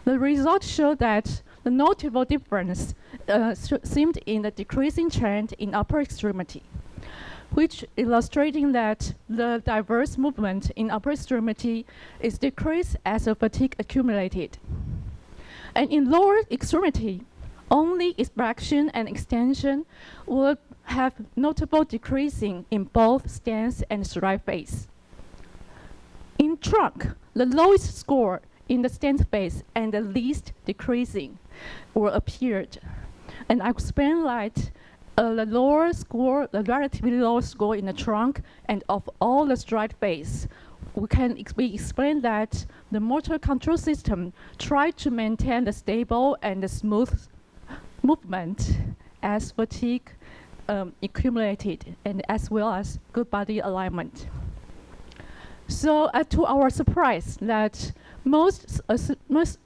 The results show that the notable difference seemed in the decreasing trend in upper extremity, which illustrating that the diverse movement in upper extremity is decreased as the fatigue accumulated. And in lower extremity, only extraction and extension will have notable decreasing in both stance and stride phase. In trunk, the lowest score in the stance phase and the least decreasing were appeared. And I explain that the lower score, the relatively low score in the trunk and of all the stride phase, we explain that the motor control system tried to maintain the stable and the smooth movement as fatigue accumulated and as well as good body alignment. So to our surprise that most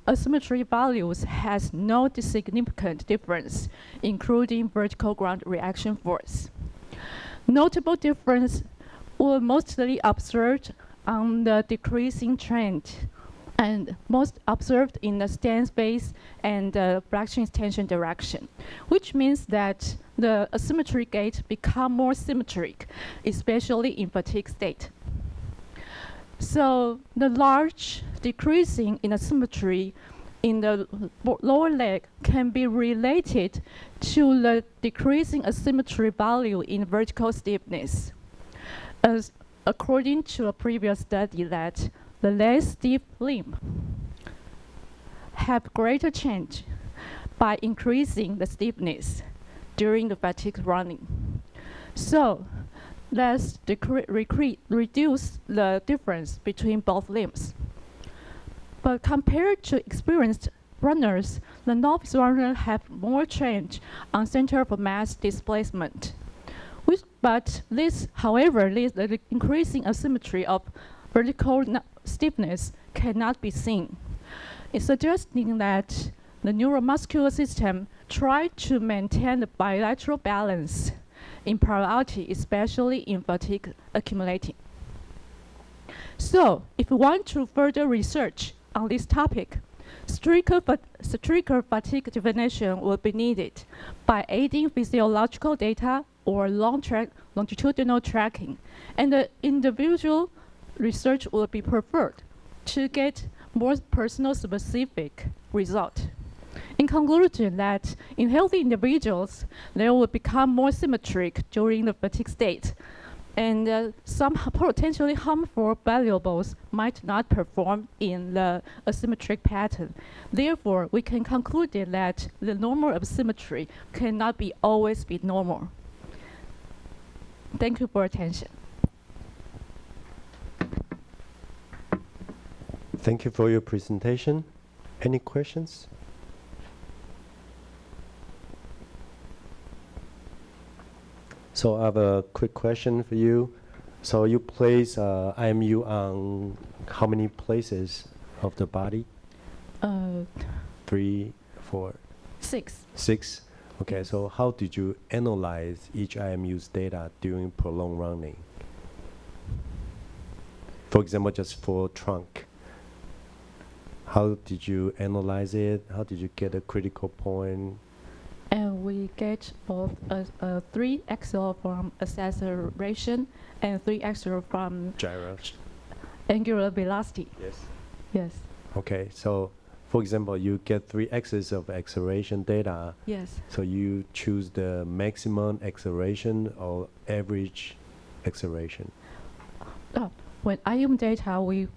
asymmetry values has no significant difference, including vertical ground reaction force. Notable difference were mostly observed on the decreasing trend and most observed in the stance base and the flexion extension direction, which means that the asymmetry gait become more symmetric, especially in fatigue state. So the large decreasing in asymmetry in the lower leg can be related to the decreasing asymmetry value in vertical stiffness. As according to a previous study that the less stiff limb have greater change by increasing the stiffness during the fatigue running. So let's reduce the difference between both limbs. But compared to experienced runners, the novice runners have more change on center of mass displacement. But this, however, the increasing asymmetry of vertical stiffness cannot be seen. It's suggesting that the neuromuscular system tries to maintain the bilateral balance in priority, especially in fatigue accumulating. So, if we want to further research on this topic, stricter fatigue definition will be needed by aiding physiological data or longitudinal tracking, and the individual research will be preferred to get more personal specific result. In conclusion, that in healthy individuals, they will become more symmetric during the fatigue state, and some potentially harmful valuables might not perform in the asymmetric pattern. Therefore, we can conclude that the normal of symmetry cannot always be normal. Thank you for attention. Thank you for your presentation. Any questions? So I have a quick question for you. So you place IMU on how many places of the body? 3, 4, 6. 6. Okay, so how did you analyze each IMU's data during prolonged running? For example, just for trunk. How did you analyze it? How did you get a critical point? And we get both 3 axial from acceleration and 3 axial from gyro, angular velocity. Yes. Yes. Okay, so for example, you get 3 axes of acceleration data. Yes. So you choose the maximum acceleration or average acceleration. When IM data, we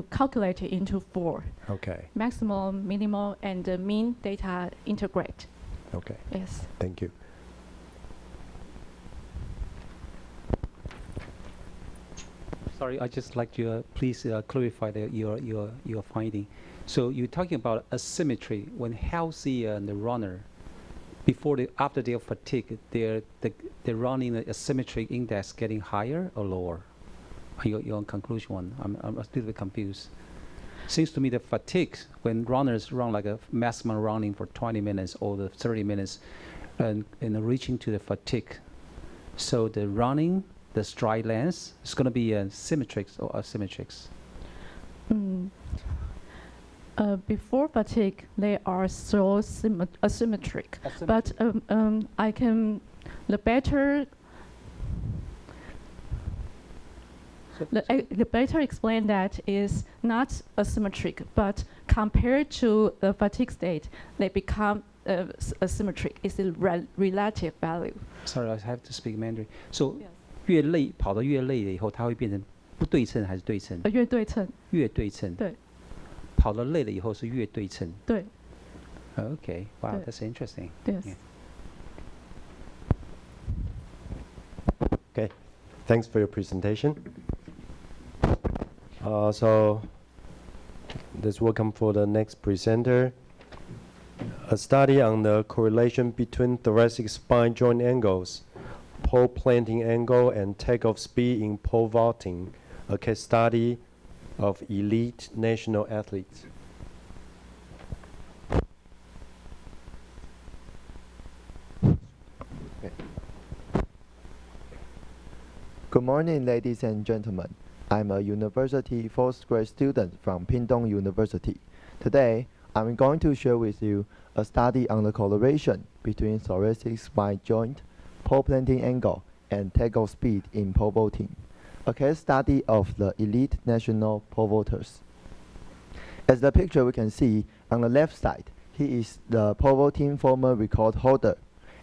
calculate it into 4. Okay. Maximum, minimal, and the mean data integrate. Okay. Yes. Thank you. Sorry, I just like to please clarify your finding. So you're talking about asymmetry when healthy the runner, after their fatigue, their running asymmetric index getting higher or lower? Your conclusion one. I'm a little bit confused. Seems to me that fatigue, when runners run like a maximum running for 20 minutes or the 30 minutes, and reaching to the fatigue, so the running, the stride length is going to be symmetrics or asymmetrics. Before fatigue, they are so asymmetric. But I can the better explain that is not asymmetric, but compared to the fatigue state, they become asymmetric. It's a relative value. Sorry, I have to speak Mandarin. So, 越累跑得越累了以后，它会变成不对称还是对称？越对称。越对称。对。跑得累了以后是越对称。对。Okay, wow, that's interesting. Yes. Yeah. Okay, thanks for your presentation. So let's welcome for the next presenter. A study on the correlation between thoracic spine joint angles, pole planting angle, and takeoff speed in pole vaulting, a case study of elite national athletes. Good morning, ladies and gentlemen. I'm a university fourth grade student from Pingtung University. Today, I'm going to share with you a study on the correlation between thoracic spine joint, pole planting angle, and takeoff speed in pole vaulting, a case study of the elite national pole vaulters. As the picture we can see, on the left side, he is the pole vaulting former record holder,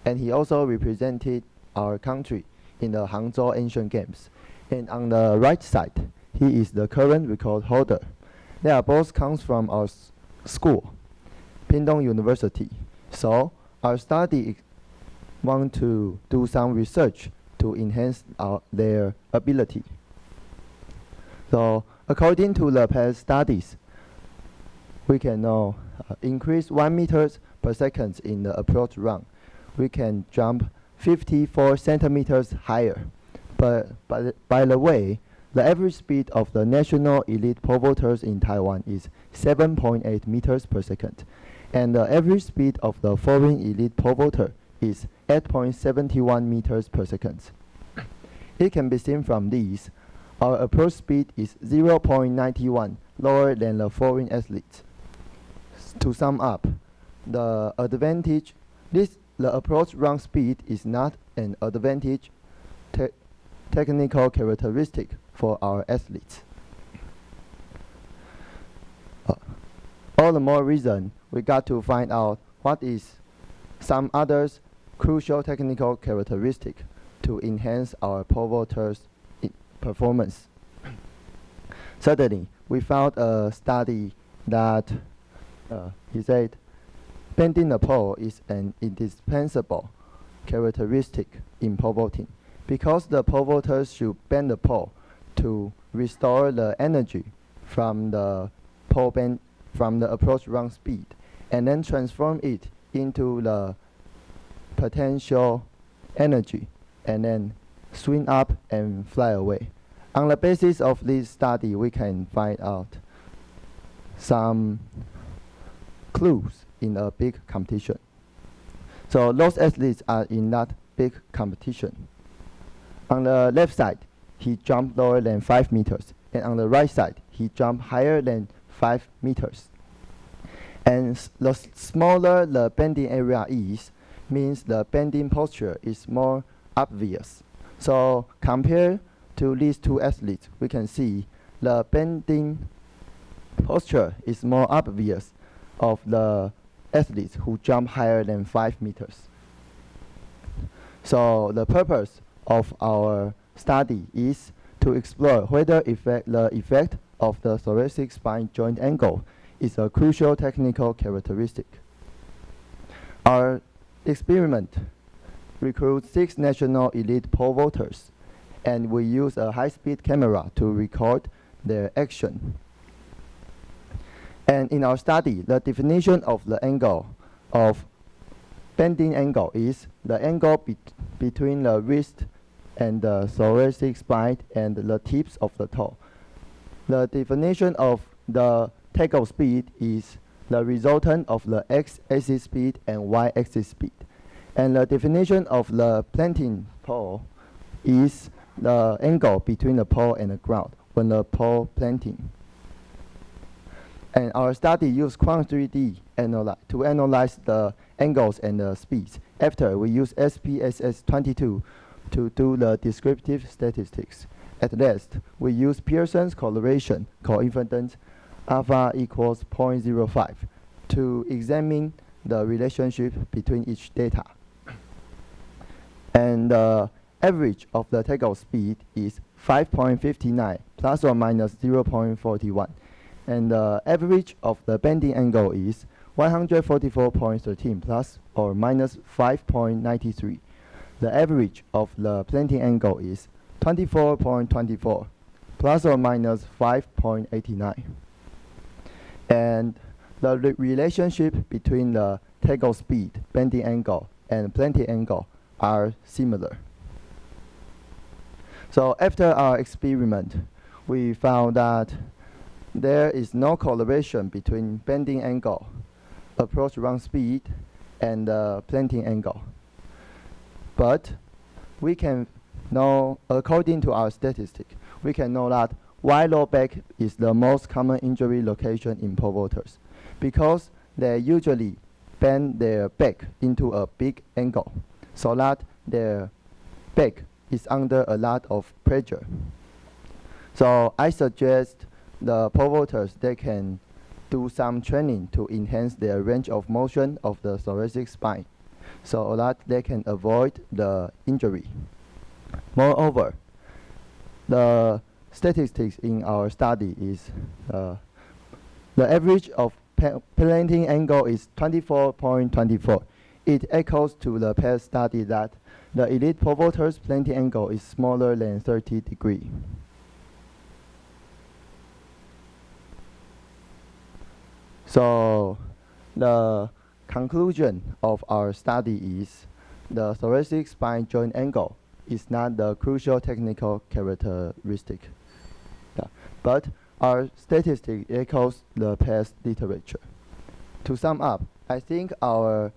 and he also represented our country in the Hangzhou Asian Games. And on the right side, he is the current record holder. They are both comes from our school, Pingtung University. So our study want to do some research to enhance their ability. So according to the past studies, we can now increase 1 meter per second in the approach run. We can jump 54 centimeters higher. But by the way, the average speed of the national elite pole vaulters in Taiwan is 7.8 meters per second, and the average speed of the foreign elite pole vaulter is 8.71 meters per second. It can be seen from these, our approach speed is 0.91 lower than the foreign athletes. To sum up, the approach run speed is not an advantage technical characteristic for our athletes. All the more reason we got to find out what is some others crucial technical characteristic to enhance our pole vaulters' performance. Suddenly, we found a study that he said bending the pole is an indispensable characteristic in pole vaulting, because the pole vaulters should bend the pole to restore the energy from the approach run speed, and then transform it into the potential energy, and then swing up and fly away. On the basis of this study, we can find out some clues in a big competition. So those athletes are in that big competition. On the left side, he jumped lower than 5 meters, and on the right side, he jumped higher than 5 meters. And the smaller the bending area is, means the bending posture is more obvious. So compared to these two athletes, we can see the bending posture is more obvious of the athletes who jump higher than 5 meters. So the purpose of our study is to explore whether the effect of the thoracic spine joint angle is a crucial technical characteristic. Our experiment recruits 6 national elite pole vaulters, and we use a high-speed camera to record their action. And in our study, the definition of the angle of bending angle is the angle between the wrist and the thoracic spine and the tips of the toe. The definition of the takeoff speed is the resultant of the x-axis speed and y-axis speed. And the definition of the planting pole is the angle between the pole and the ground when the pole planting. And our study used Quant 3D to analyze the angles and the speeds. After, we use SPSS 22 to do the descriptive statistics. At last, we use Pearson's correlation coefficient alpha equals 0.05 to examine the relationship between each data. And the average of the takeoff speed is 5.59 plus or minus 0.41. And the average of the bending angle is 144.13 plus or minus 5.93. The average of the planting angle is 24.24 plus or minus 5.89. And the relationship between the takeoff speed, bending angle, and planting angle are similar. So after our experiment, we found that there is no correlation between bending angle, approach run speed, and planting angle. But we can know, according to our statistic, we can know that why low back is the most common injury location in pole vaulters, because they usually bend their back into a big angle, so that their back is under a lot of pressure. So I suggest the pole vaulters, they can do some training to enhance their range of motion of the thoracic spine, so that they can avoid the injury. Moreover, the statistics in our study is the average of planting angle is 24.24. It echoes to the past study that the elite pole vaulters' planting angle is smaller than 30 degrees. So the conclusion of our study is the thoracic spine joint angle is not the crucial technical characteristic. But our statistic echoes the past literature. To sum up, I think our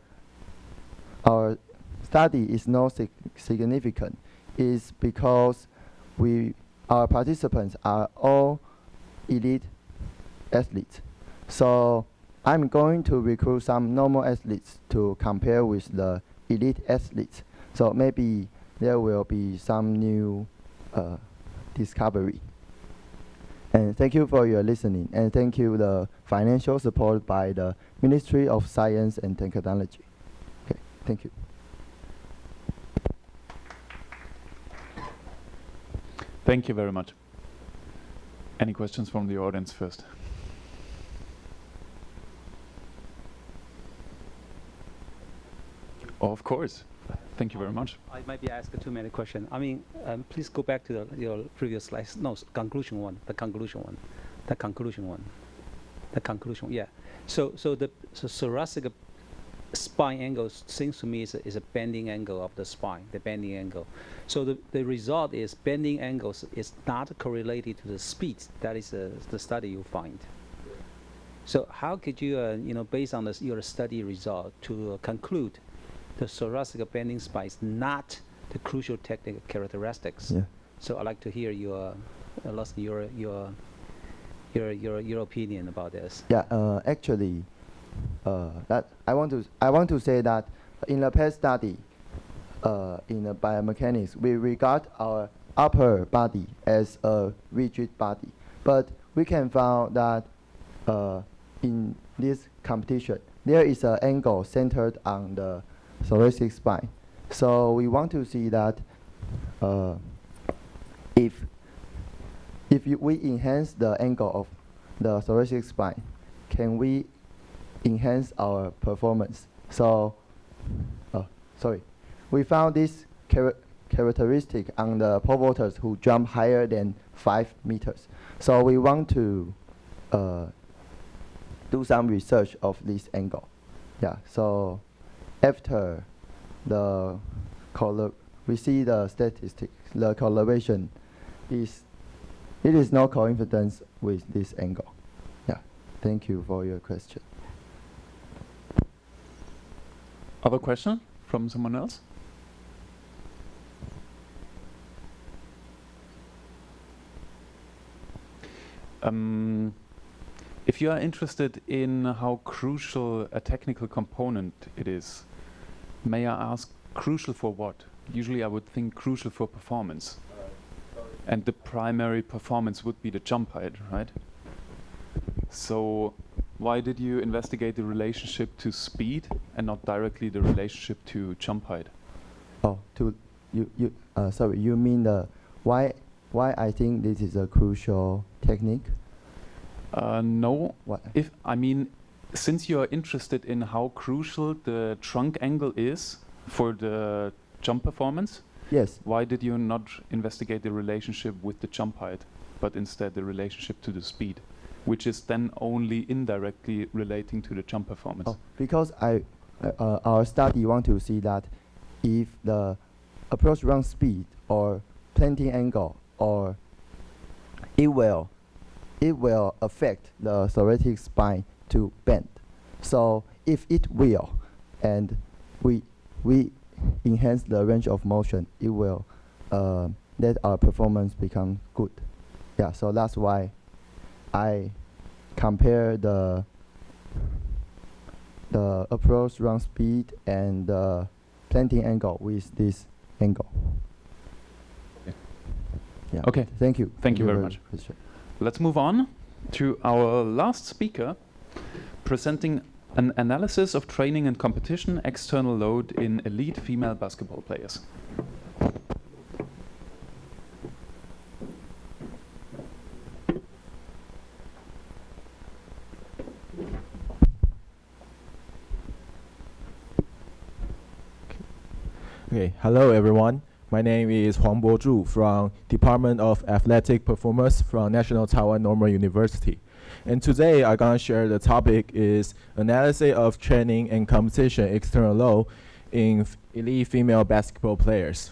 study is not significant is because our participants are all elite athletes. So I'm going to recruit some normal athletes to compare with the elite athletes. So maybe there will be some new discovery. And thank you for your listening. And thank you the financial support by the Ministry of Science and Technology. Okay, thank you. Thank you very much. Any questions from the audience first? Of course. Thank you very much. I might be asked too many questions. I mean, please go back to your previous slides. No, conclusion one. The conclusion one. The conclusion one. The conclusion. Yeah. So the thoracic spine angle seems to me is a bending angle of the spine. The bending angle. So the result is bending angles is not correlated to the speed. That is the study you find. So how could you based on your study result to conclude the thoracic bending spine is not the crucial technical characteristics? Yeah. So I'd like to hear your opinion about this. Yeah. Actually, that I want to say that in the past study, in the biomechanics, we regard our upper body as a rigid body, but we can find that in this competition there is an angle centered on the thoracic spine. So we want to see that if we enhance the angle of the thoracic spine, can we enhance our performance? So, we found this characteristic on the pole vaulters who jump higher than 5 meters. So we want to do some research of this angle. Yeah. So after we see the statistics, the correlation is no coincidence with this angle. Yeah. Thank you for your question. Other question from someone else? If you are interested in how crucial a technical component it is, may I ask, crucial for what? Usually I would think crucial for performance. And the primary performance would be the jump height, right? So why did you investigate the relationship to speed and not directly the relationship to jump height? Oh, you mean the why I think this is a crucial technique? No. What? Since you are interested in how crucial the trunk angle is for the jump performance, yes. Why did you not investigate the relationship with the jump height, but instead the relationship to the speed, which is then only indirectly relating to the jump performance? Oh, because our study want to see that if the approach run speed or planting angle, or it will affect the thoracic spine to bend. So if it will, and we enhance the range of motion, it will let our performance become good. Yeah, so that's why I compare the approach run speed and the planting angle with this angle. Okay. Yeah. Okay. Thank you. Thank you very much. Let's move on to our last speaker, presenting an analysis of training and competition external load in elite female basketball players. Okay, hello everyone. My name is Huang Bozhu from Department of Athletic Performance from National Taiwan Normal University. And today I'm gonna share the topic is analysis of training and competition external load in elite female basketball players.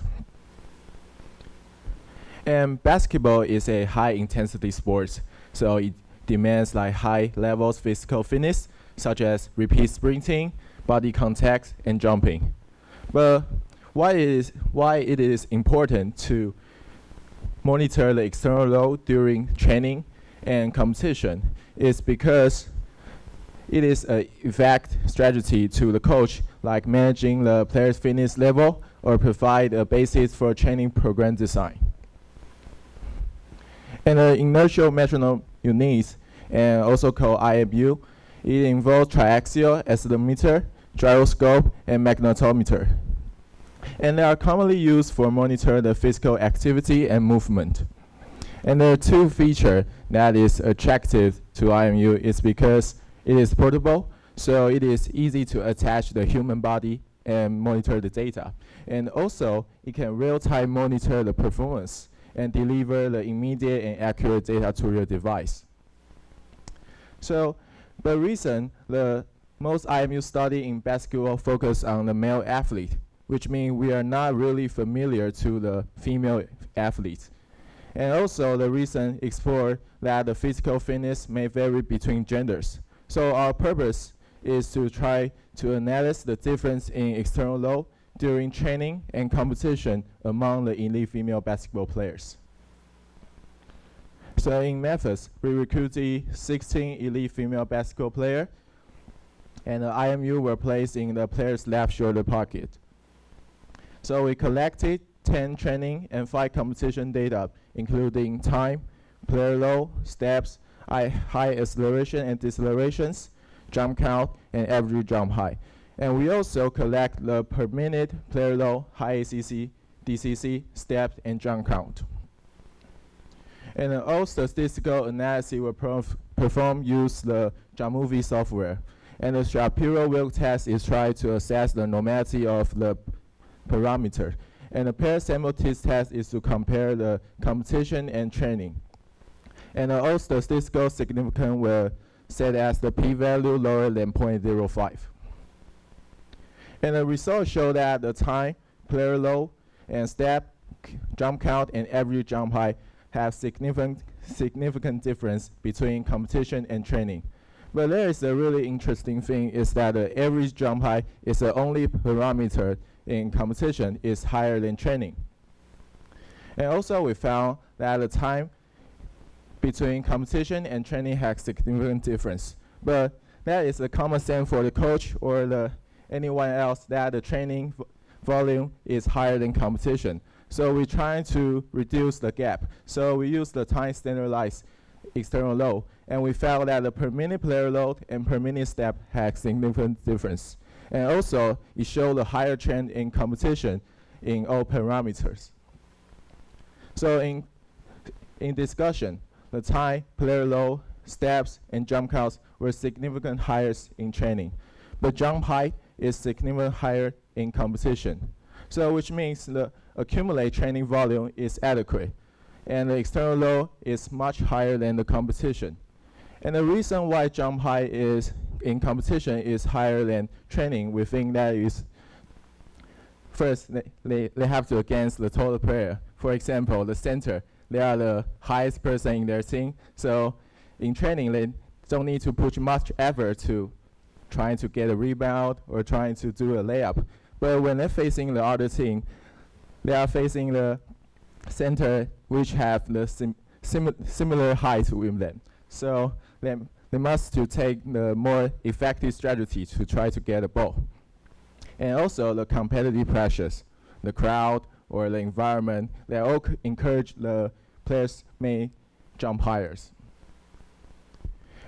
And basketball is a high intensity sport, so it demands like high levels physical fitness, such as repeat sprinting, body contact, and jumping. But why it is important to monitor the external load during training and competition is because it is an effective strategy to the coach, like managing the player's fitness level or provide a basis for training program design. And the inertial metronome units, and also called IMU, it involves triaxial accelerometer, gyroscope, and magnetometer. And they are commonly used for monitor the physical activity and movement. And there are two features that is attractive to IMU is because it is portable, so it is easy to attach the human body and monitor the data. And also, it can real-time monitor the performance and deliver the immediate and accurate data to your device. So, the reason the most IMU study in basketball focus on the male athlete, which means we are not really familiar to the female athletes. And also the reason explore that the physical fitness may vary between genders. So our purpose is to try to analyze the difference in external load during training and competition among the elite female basketball players. So in methods, we recruited 16 elite female basketball players, and the IMU were placed in the player's left shoulder pocket. So we collected 10 training and 5 competition data, including time, player load, steps, high acceleration and decelerations, jump count, and average jump height. And we also collect the per minute player load, high ACC, DCC, steps, and jump count. And all statistical analysis were performed use the Jamovie software. And the Shapiro-Wilk test is tried to assess the normality of the parameter. And the pair sample test is to compare the competition and training. And all statistical significance were set as the p-value lower than 0.05. And the results show that the time, player load, and step, jump count, and average jump height have significant difference between competition and training. But there is a really interesting thing is that the average jump height is the only parameter in competition is higher than training. And also we found that the time between competition and training has significant difference. But that is a common sense for the coach or anyone else that the training volume is higher than competition. So we're trying to reduce the gap. So we use the time standardized external load, and we found that the per minute player load and per minute step had significant difference. And also, it showed a higher trend in competition in all parameters. So in discussion, the time, player load, steps, and jump counts were significantly higher in training. But jump height is significantly higher in competition. So which means the accumulated training volume is adequate, and the external load is much higher than the competition. And the reason why jump height is in competition is higher than training, we think that is first they have to against the total player. For example, the center, they are the highest person in their team. So in training, they don't need to put much effort to trying to get a rebound or trying to do a layup. But when they're facing the other team, they are facing the center which have the similar height with them. So they must to take the more effective strategy to try to get a ball. And also the competitive pressures, the crowd or the environment, they all encourage the players may jump higher.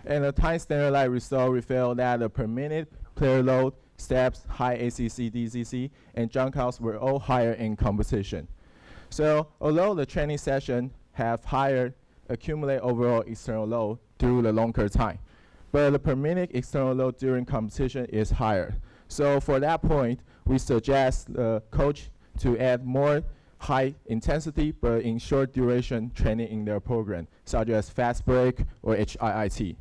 And the time standardized result revealed that the per minute player load, steps, high ACC, DCC, and jump counts were all higher in competition. So although the training session have higher accumulate overall external load through the longer time, but the per minute external load during competition is higher. So for that point, we suggest the coach to add more high intensity but in short duration training in their program, such as fast break or HIIT.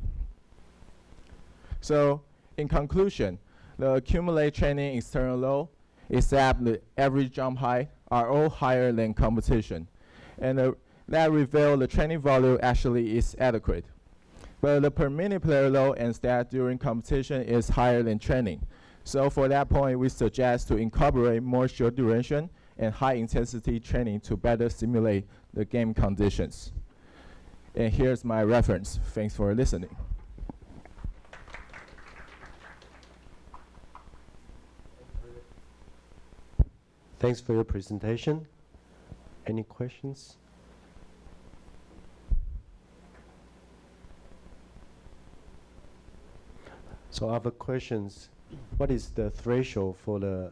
So in conclusion, the accumulate training external load, except the average jump height, are all higher than competition. And that reveal the training volume actually is adequate. But the per minute player load and stat during competition is higher than training. So for that point, we suggest to incorporate more short duration and high intensity training to better simulate the game conditions. And here's my reference. Thanks for listening. Thanks for your presentation. Any questions? So I have a questions. What is the threshold for the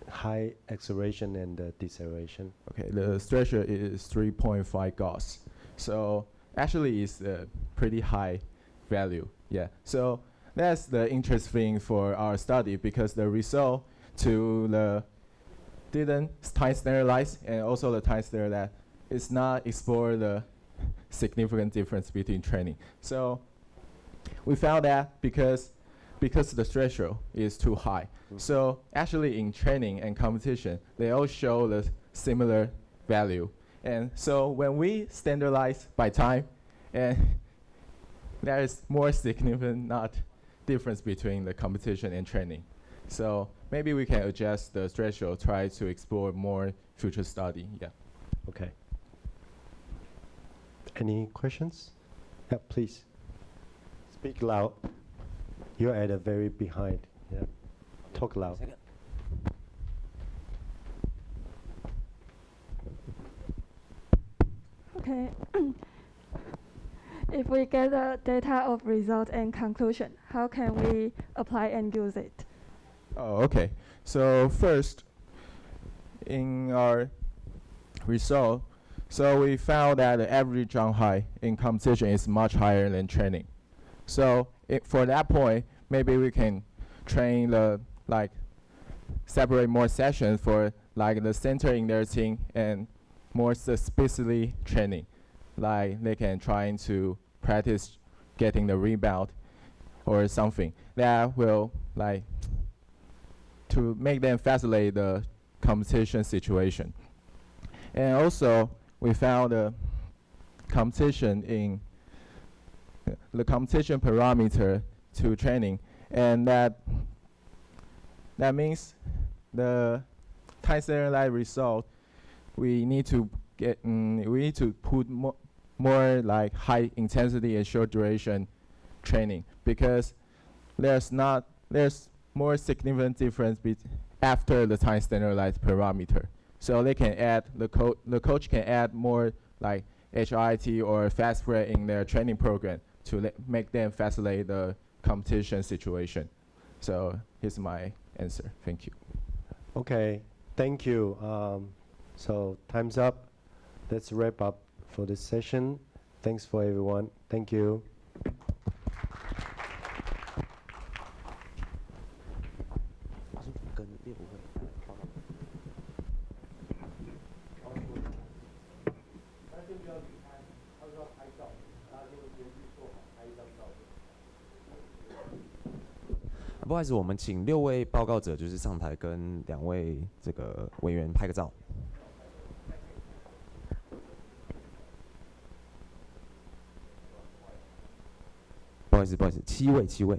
high acceleration and the deceleration? Okay, the threshold is 3.5 Gauss. So actually it's a pretty high value. Yeah. So that's the interesting for our study because the result to the didn't time standardize and also the time standard is not explore the significant difference between training. So we found that because the threshold is too high. So actually in training and competition, they all show the similar value. And so when we standardize by time, and there is more significant not difference between the competition and training. So maybe we can adjust the threshold, try to explore more future study. Yeah. Okay. Any questions? Yeah, please. Speak loud. You're at the very behind. Yeah. Talk loud. Okay. If we get the data of result and conclusion, how can we apply and use it? Oh, okay. So first, in our result, so we found that the average jump height in competition is much higher than training. So for that point, maybe we can train the separate more sessions for the center in their team and more specifically training. Like they can try to practice getting the rebound or something that will to make them facilitate the competition situation. And also we found the competition in the competition parameter to training, and that means the time standardized result we need to put more high intensity and short duration training because there's more significant difference after the time standardized parameter. So they can add the coach can add more HIIT or fast break in their training program to make them facilitate the competition situation. So here's my answer. Thank you. Okay, thank you. So time's up. Let's wrap up for this session. Thanks for everyone. Thank you. 不好意思，我们请6位报告者就是上台跟2位这个委员拍个照。不好意思，7位。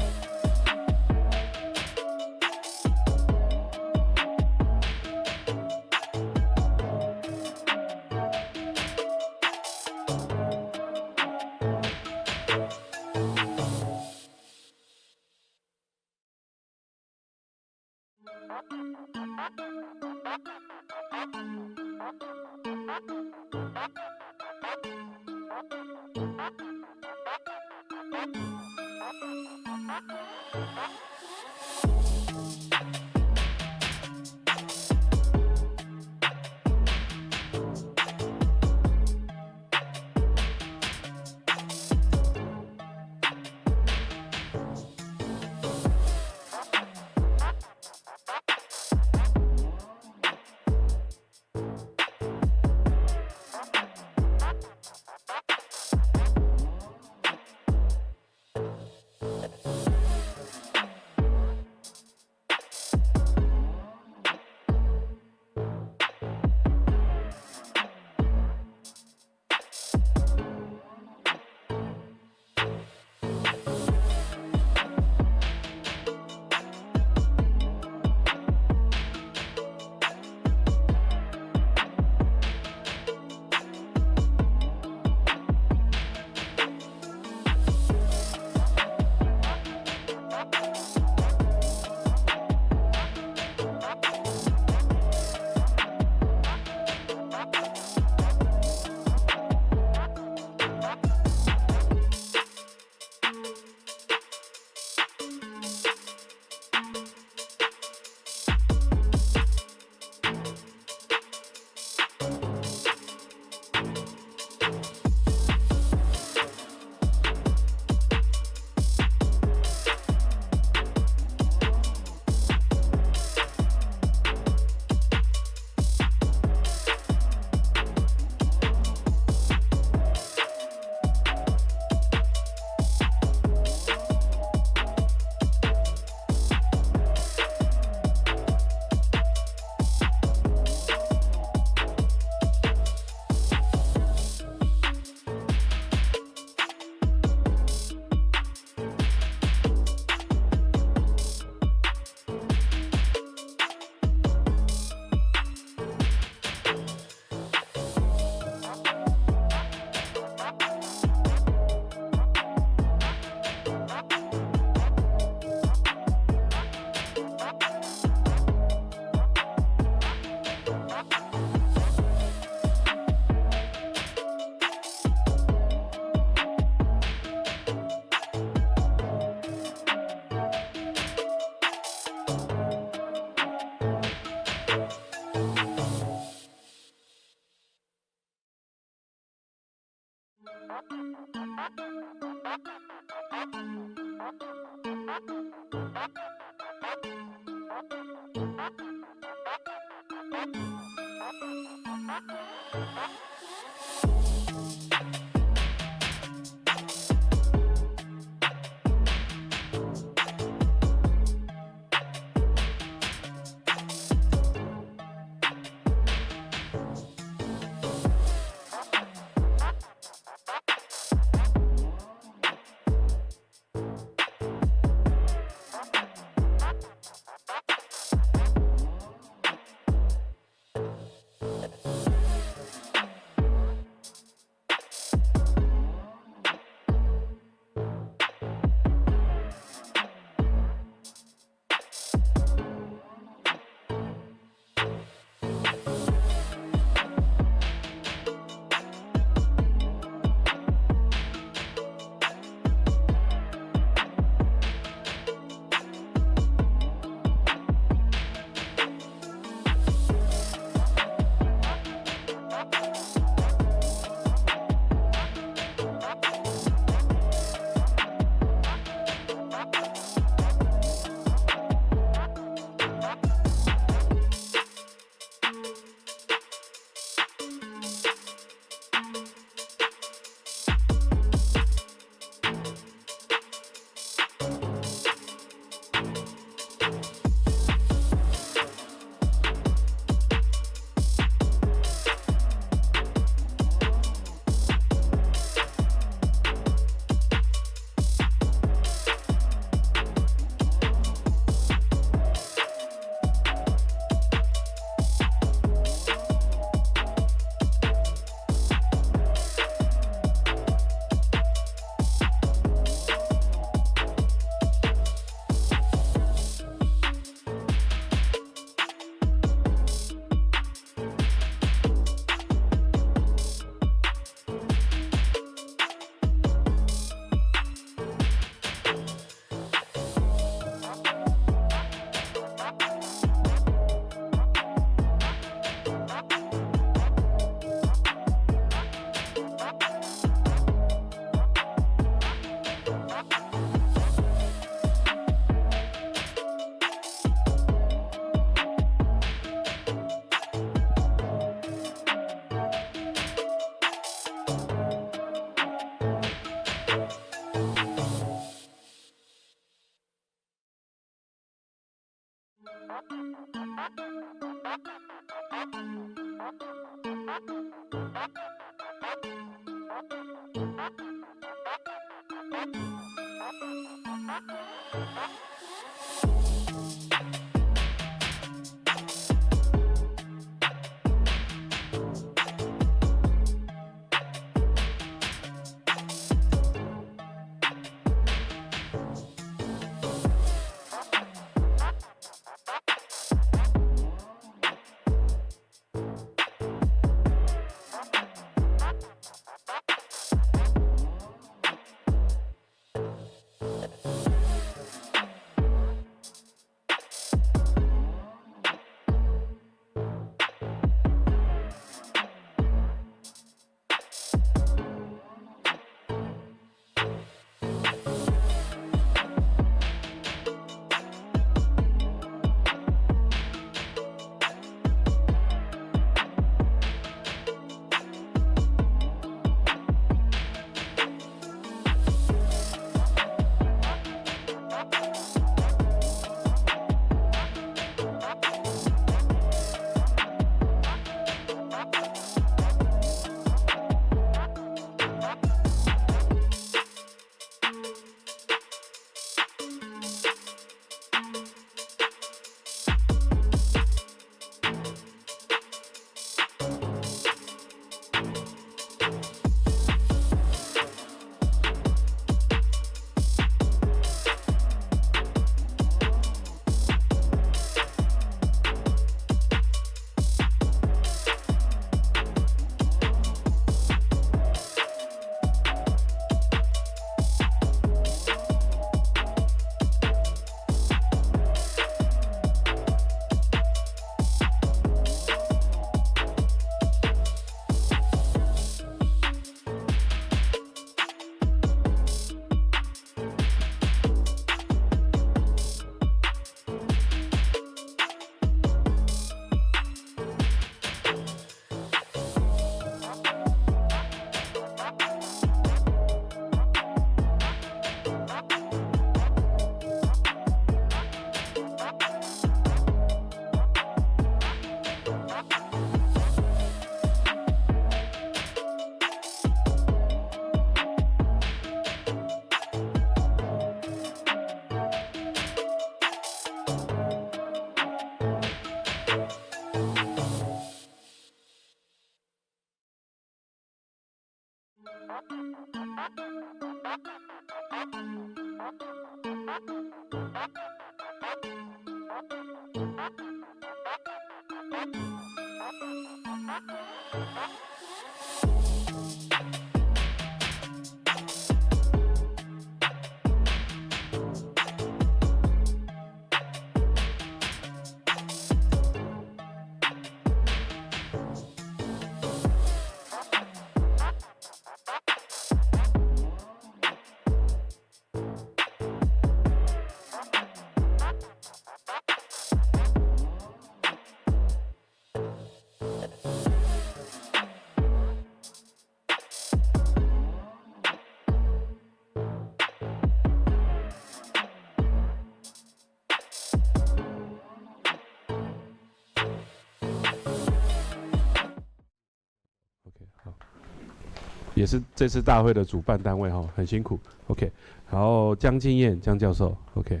也是这次大会的主办单位哈，很辛苦。OK， 然后江敬燕江教授 ，OK，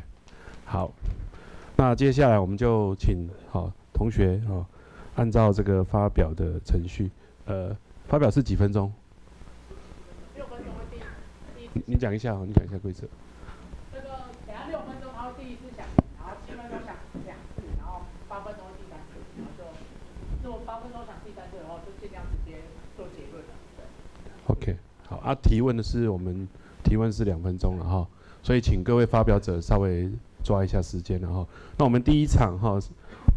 好，那接下来我们就请同学按照这个发表的程序，发表是几分钟？6分钟会你讲一下你讲一下规则。这个等下6分钟，他会第一次讲，然后7分钟讲2次，然后8分钟第3次，然后就如果8分钟讲第3次的话，就尽量直接做结论了。OK， 好啊，提问是2分钟了哈，所以请各位发表者稍微抓一下时间了哈。那我们第一场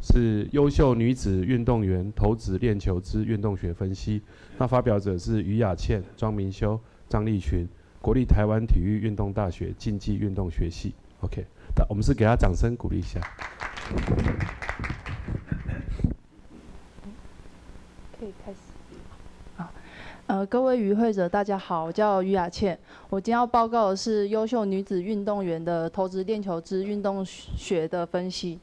是优秀女子运动员投掷链球之运动学分析，那发表者是于雅倩、庄明修、张立群，国立台湾体育运动大学竞技运动学系。OK， 我们是给他掌声鼓励一下。可以开始。各位与会者，大家好，我叫于雅倩。我今天要报告的是优秀女子运动员的投掷链球之运动学的分析。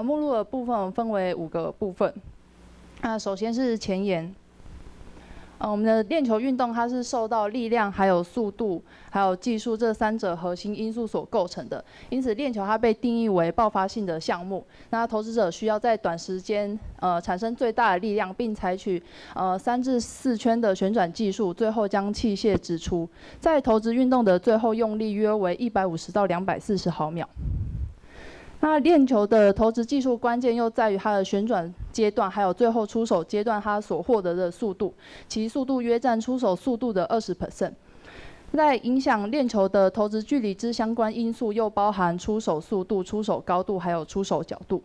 目录的部分分为5个部分。首先是前言。我们的链球运动它是受到力量、还有速度、还有技术这3者核心因素所构成的。因此，链球它被定义为爆发性的项目。那投掷者需要在短时间产生最大的力量，并采取3至4圈的旋转技术，最后将器械掷出。在投掷运动的最后用力约为150到240毫秒。那链球的投掷技术关键又在于它的旋转阶段，还有最后出手阶段它所获得的速度，其速度约占出手速度的20%。在影响链球的投掷距离之相关因素，又包含出手速度、出手高度，还有出手角度。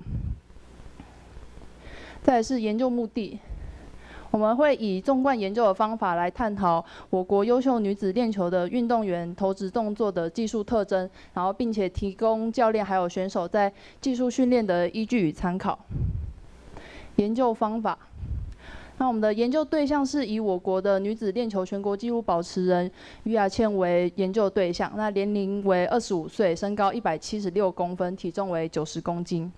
再来是研究目的。我们会以纵贯研究的方法来探讨我国优秀女子链球的运动员投掷动作的技术特征，然后并且提供教练还有选手在技术训练的依据与参考。研究方法。那我们的研究对象是以我国的女子链球全国纪录保持人于雅倩为研究对象，那年龄为25岁，身高176公分，体重为90公斤。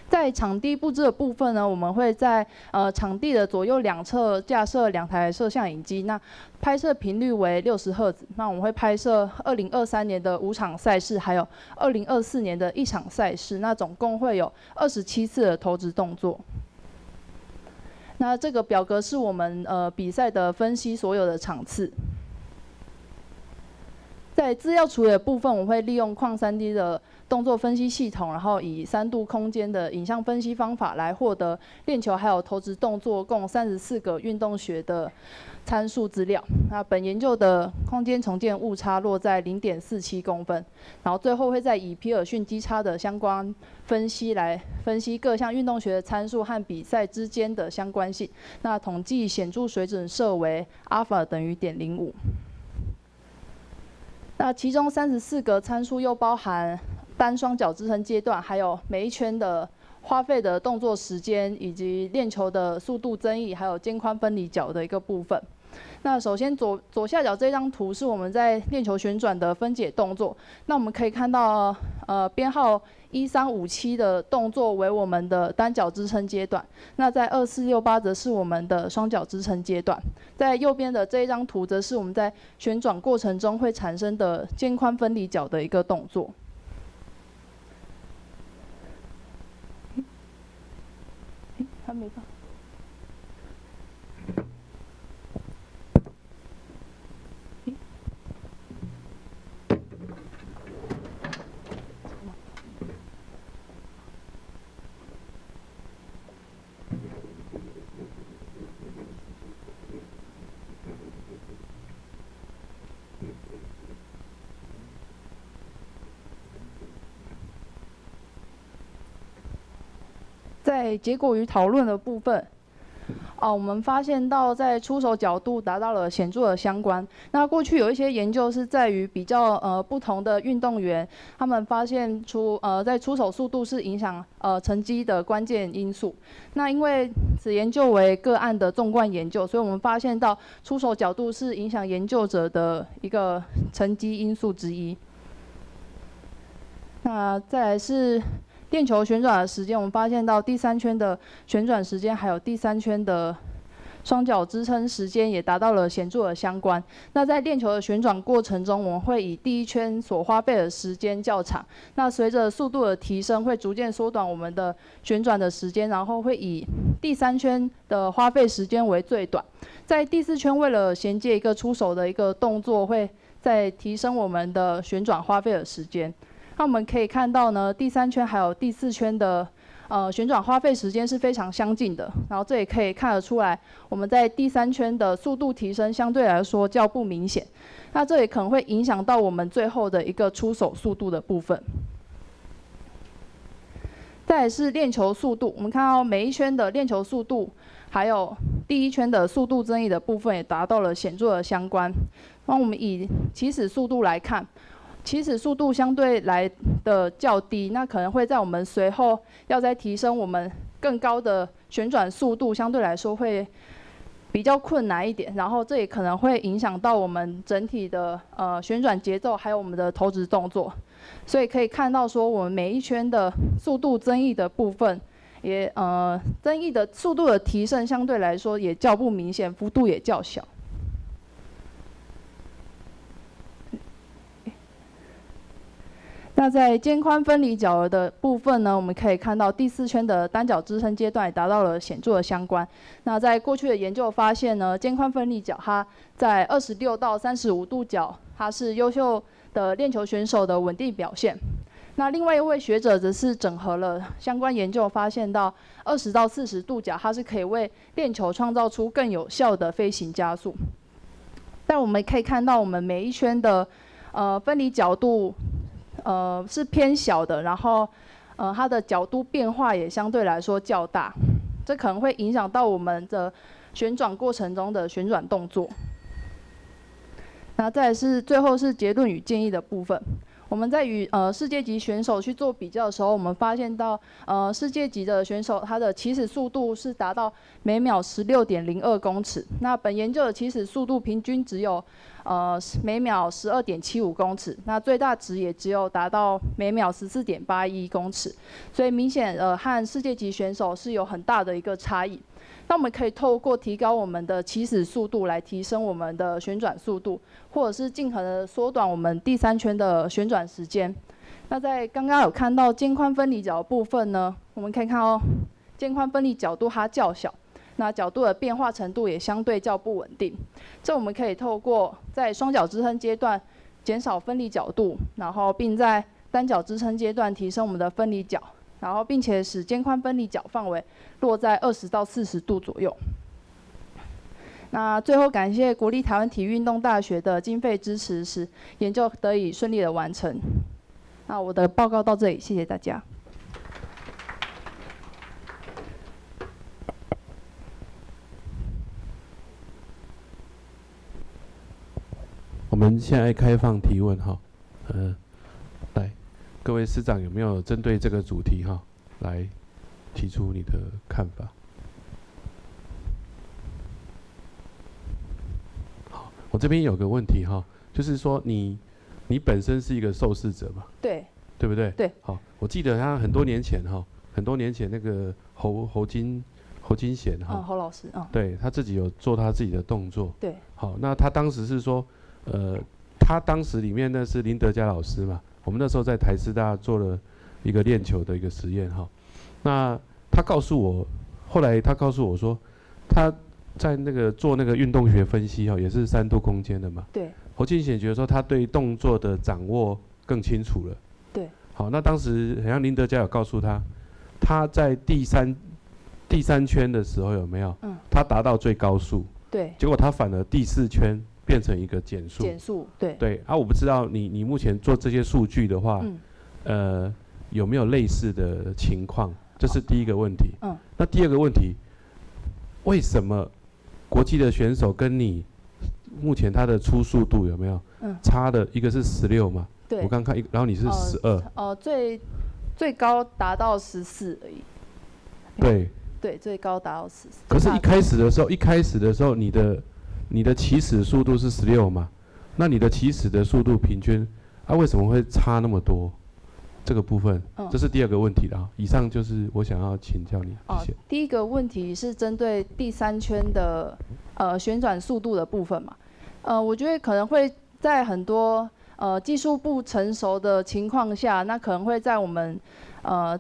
在场地布置的部分呢，我们会在场地的左右2侧架设2台摄像影机，那拍摄频率为60赫兹。那我们会拍摄2023年的5场赛事，还有2024年的1场赛事，那总共会有27次的投掷动作。那这个表格是我们比赛的分析所有的场次。在资料处理的部分，我会利用矿3D 的动作分析系统，然后以3度空间的影像分析方法来获得链球还有投掷动作共34个运动学的参数资料。那本研究的空间重建误差落在0.47公分，然后最后会再以皮尔逊基差的相关分析来分析各项运动学的参数和比赛之间的相关性。那统计显著水准设为 alpha 等于0.05。那其中34个参数又包含单双脚支撑阶段，还有每一圈的花费的动作时间，以及链球的速度增益，还有肩宽分离角的一个部分。那首先左下角这张图是我们在链球旋转的分解动作。那我们可以看到，编号1357的动作为我们的单脚支撑阶段，那在2468则是我们的双脚支撑阶段。在右边的这一张图则是我们在旋转过程中会产生的肩宽分离角的一个动作。还没放。在结果与讨论的部分，我们发现到在出手角度达到了显著的相关。那过去有一些研究是在于比较不同的运动员，他们发现出在出手速度是影响成绩的关键因素。那因为此研究为个案的纵贯研究，所以我们发现到出手角度是影响研究者的一个成绩因素之一。那再来是链球旋转的时间，我们发现到第3圈的旋转时间，还有第3圈的双脚支撑时间也达到了显著的相关。那在链球的旋转过程中，我们会以第1圈所花费的时间较长，那随着速度的提升，会逐渐缩短我们的旋转的时间，然后会以第3圈的花费时间为最短。在第4圈，为了衔接一个出手的一个动作，会再提升我们的旋转花费的时间。那我们可以看到呢，第3圈还有第4圈的旋转花费时间是非常相近的。然后这也可以看得出来，我们在第3圈的速度提升相对来说较不明显。那这也可能会影响到我们最后的一个出手速度的部分。再来是链球速度，我们看到每一圈的链球速度，还有第1圈的速度增益的部分也达到了显著的相关。那我们以起始速度来看。起始速度相对来的较低，那可能会在我们随后要再提升我们更高的旋转速度，相对来说会比较困难一点。然后这也可能会影响到我们整体的旋转节奏，还有我们的投掷动作。所以可以看到说，我们每一圈的速度增益的部分，也增益的速度的提升相对来说也较不明显，幅度也较小。那在肩宽分离角的部分呢，我们可以看到第4圈的单脚支撑阶段也达到了显著的相关。那在过去的研究发现呢，肩宽分离角它在26到35度角，它是优秀的链球选手的稳定表现。那另外一位学者则是整合了相关研究，发现到20到40度角，它是可以为链球创造出更有效的飞行加速。但我们可以看到，我们每一圈的分离角度。是偏小的，然后它的角度变化也相对来说较大，这可能会影响到我们的旋转过程中的旋转动作。那再来是最后是结论与建议的部分。我们在与世界级选手去做比较的时候，我们发现到世界级的选手他的起始速度是达到每秒16.02公尺，那本研究的起始速度平均只有每秒12.75公尺，那最大值也只有达到每秒14.81公尺，所以明显和世界级选手是有很大的一个差异。那我们可以透过提高我们的起始速度来提升我们的旋转速度，或者是尽可能缩短我们第3圈的旋转时间。那在刚刚有看到肩宽分离角的部分呢，我们可以看到肩宽分离角度它较小，那角度的变化程度也相对较不稳定。这我们可以透过在双脚支撑阶段减少分离角度，然后并在单脚支撑阶段提升我们的分离角。然后并且使肩宽分离角范围落在20到40度左右。那最后感谢国立台湾体育运动大学的经费支持，使研究得以顺利的完成。那我的报告到这里，谢谢大家。我们现在开放提问哈，来。各位师长有没有针对这个主题来提出你的看法？好，我这边有个问题就是说你本身是一个受试者嘛？对。对不对？对。好，我记得他很多年前那个侯金贤侯老师对他自己有做他自己的动作。对。好，那他当时是说他当时里面呢是林德嘉老师嘛？我们那时候在台师大做了一个链球的一个实验那他告诉我，后来他告诉我说，他在那个做那个运动学分析也是3度空间的嘛。对。侯金贤觉得说他对动作的掌握更清楚了。对。好，那当时好像林德嘉有告诉他，他在第三圈的时候有没有？他达到最高速。对。结果他反而第4圈。变成一个减速。减速，对。对我不知道你目前做这些数据的话，有没有类似的情况？这是第一个问题。那第二个问题，为什么国际的选手跟你目前他的初速度有没有差的？一个是16嘛，对，我刚看然后你是12。最高达到14而已。对。对，最高达到14。可是，一开始的时候，你的起始速度是16嘛？那你的起始的速度平均，为什么会差那么多？这个部分，这是第二个问题了。以上就是我想要请教你，谢谢。第一个问题是针对第3圈的旋转速度的部分嘛？我觉得可能会在很多技术不成熟的情况下，那可能会在我们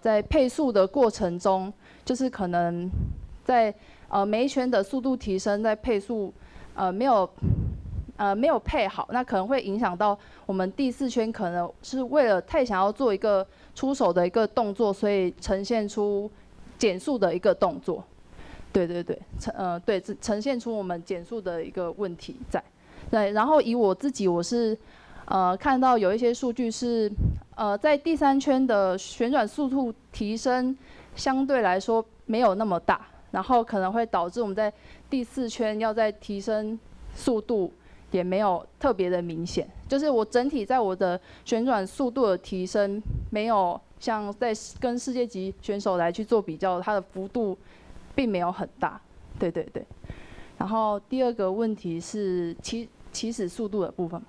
在配速的过程中。就是可能在每一圈的速度提升，在配速没有配好，那可能会影响到我们第4圈可能是为了太想要做一个出手的一个动作，所以呈现出减速的一个动作。对，呈现出我们减速的一个问题在。对，然后以我自己，我是看到有一些数据是在第3圈的旋转速度提升。相对来说没有那么大，然后可能会导致我们在第4圈要再提升速度也没有特别的明显。就是我整体在我的旋转速度的提升没有像在跟世界级选手来去做比较，它的幅度并没有很大。对。然后第二个问题是起始速度的部分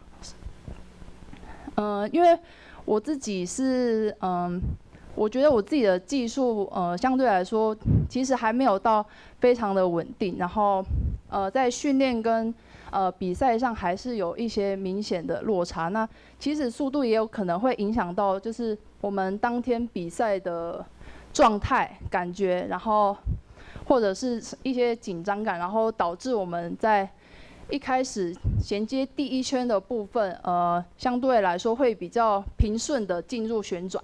嘛，因为我自己是我觉得我自己的技术相对来说其实还没有到非常的稳定，然后在训练跟比赛上还是有一些明显的落差。那起始速度也有可能会影响到就是我们当天比赛的状态感觉，然后或者是一些紧张感，然后导致我们在一开始衔接第1圈的部分相对来说会比较平顺的进入旋转。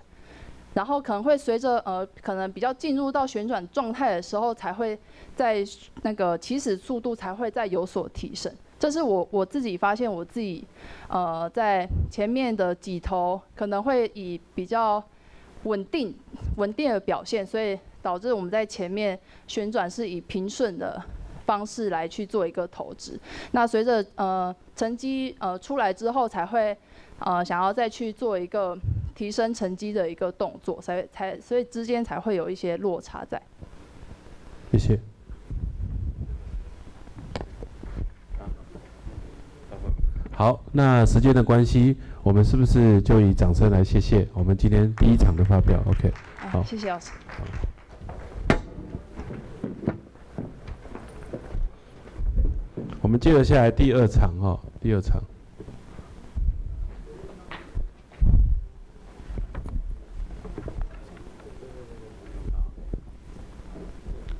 然后可能会随着可能比较进入到旋转状态的时候，才会在那个起始速度才会再有所提升。这是我自己发现我自己在前面的几头可能会以比较稳定的表现，所以导致我们在前面旋转是以平顺的方式来去做一个投掷。那随着成绩出来之后，才会想要再去做一个提升成绩的一个动作，所以之间才会有一些落差在。谢谢。好，那时间的关系，我们是不是就以掌声来谢谢我们今天第1场的发表 ？OK， 好，谢谢老师。我们接着下来第2场第2场。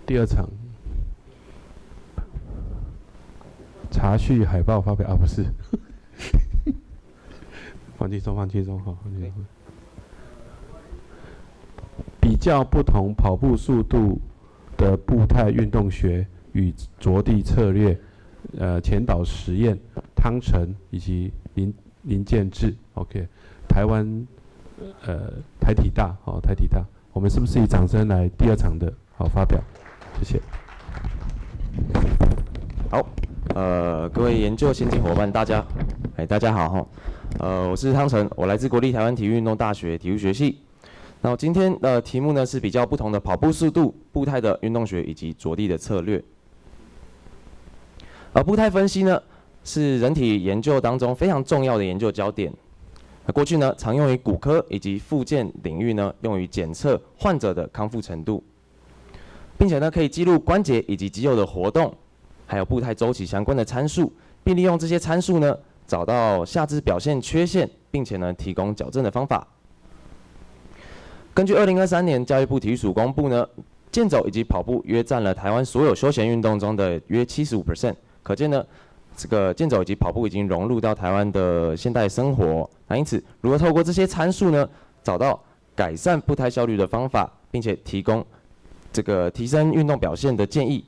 第2场，茶叙海报发表不是，放轻松，放轻松，比较不同跑步速度的步态运动学与着地策略，前导实验，汤臣以及林建志 ，OK， 台湾台体大，台体大，我们是不是以掌声来第2场的发表？谢谢。好，各位研究先进伙伴，大家好哈。我是汤臣，我来自国立台湾体育运动大学体育学系。然后今天的题目呢是比较不同的跑步速度、步态的运动学以及着地的策略。步态分析呢是人体研究当中非常重要的研究焦点。过去呢常用于骨科以及复健领域呢，用于检测患者的康复程度，并且呢可以记录关节以及肌肉的活动，还有步态周期相关的参数，并利用这些参数呢找到下肢表现缺陷，并且呢提供矫正的方法。根据2023年教育部体育署公布呢，健走以及跑步约占了台湾所有休闲运动中的约75%，可见呢这个健走以及跑步已经融入到台湾的现代生活。那因此，如何透过这些参数呢，找到改善步态效率的方法，并且提供这个提升运动表现的建议。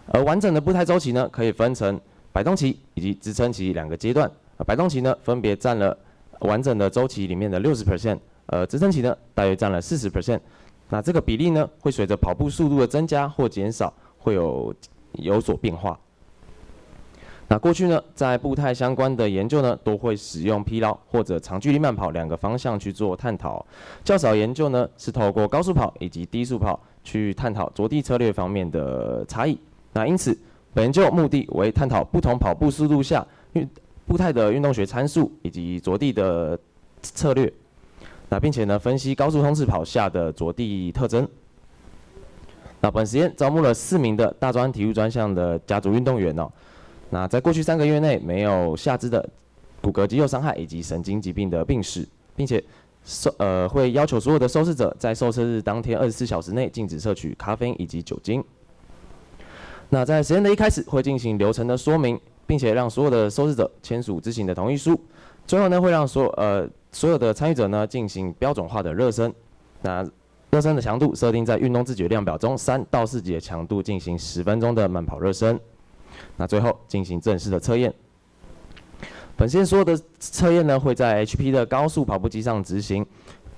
而完整的步态周期呢，可以分成摆动期以及支撑期2个阶段。摆动期呢，分别占了完整的周期里面的60%，支撑期呢，大约占了40%。那这个比例呢，会随着跑步速度的增加或减少，会有所变化。那过去呢，在步态相关的研究呢，都会使用疲劳或者长距离慢跑两个方向去做探讨，较少研究呢是透过高速跑以及低速跑去探讨着地策略方面的差异。那因此，本研究目的为探讨不同跑步速度下步态的运动学参数以及着地的策略。那并且呢，分析高速冲刺跑下的着地特征。那本实验招募了4名的大专体育专项的甲组运动员哦。那在过去3个月内没有下肢的骨骼肌肉伤害以及神经疾病的病史，并且会要求所有的受试者在受测日当天24小时内禁止摄取咖啡因以及酒精。那在实验的一开始会进行流程的说明，并且让所有的受试者签署知情的同意书。最后呢，会让所有的参与者呢进行标准化的热身。那热身的强度设定在运动自觉量表中3到4级的强度，进行10分钟的慢跑热身。那最后进行正式的测验。本实验所有的测验呢，会在 HP 的高速跑步机上执行，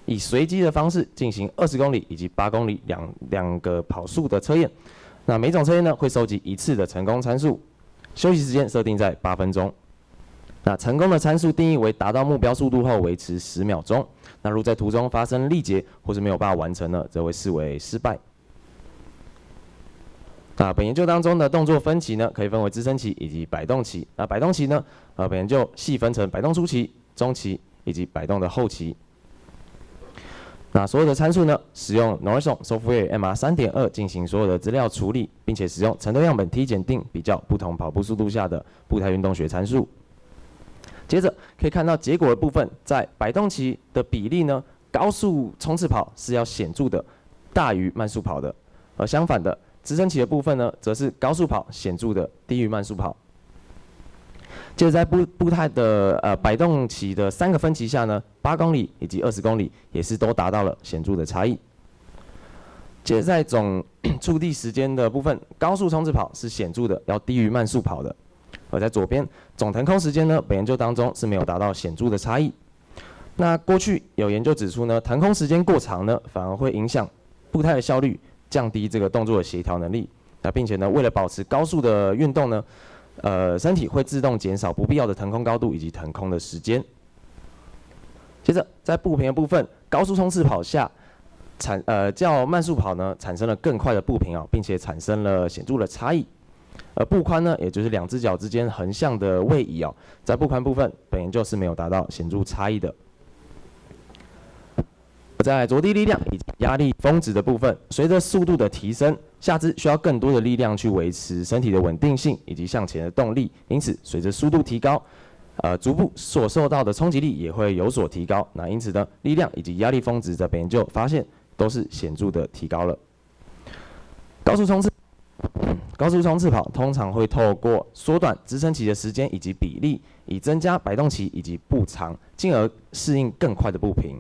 以随机的方式进行20公里以及8公里两个跑速的测验。那每种测验呢，会收集1次的成功参数，休息时间设定在8分钟。那成功的参数定义为达到目标速度后维持10秒钟。那如在途中发生力竭或是没有办法完成呢，则会视为失败。那本研究当中的动作分期呢，可以分为支撑期以及摆动期。那摆动期呢，本研究细分成摆动初期、中期以及摆动的后期。那所有的参数呢，使用 Norton Software MR 3.2 进行所有的资料处理，并且使用程度样本 T 检定比较不同跑步速度下的步态运动学参数。接着可以看到结果的部分，在摆动期的比例呢，高速冲刺跑是要显著的大于慢速跑的，而相反的，支撑期的部分呢，则是高速跑显著的低于慢速跑。接着在步态的摆动期的3个分期下呢，8公里以及20公里也是都达到了显著的差异。接着在总触地时间的部分，高速冲刺跑是显著的要低于慢速跑的。而在左边总腾空时间呢，本研究当中是没有达到显著的差异。那过去有研究指出呢，腾空时间过长呢，反而会影响步态的效率，降低这个动作的协调能力。那并且呢，为了保持高速的运动呢，身体会自动减少不必要的腾空高度以及腾空的时间。接着在步频的部分，高速冲刺跑下较慢速跑呢产生了更快的步频并且产生了显著的差异。而步宽呢，也就是2只脚之间横向的位移在步宽部分，本研究是没有达到显著差异的。在着地力量以及压力峰值的部分，随着速度的提升，下肢需要更多的力量去维持身体的稳定性以及向前的动力，因此随着速度提高，足部所受到的冲击力也会有所提高。那因此呢，力量以及压力峰值在本研究发现都是显著的提高了。高速冲刺跑通常会透过缩短支撑期的时间以及比例，以增加摆动期以及步长，进而适应更快的步频。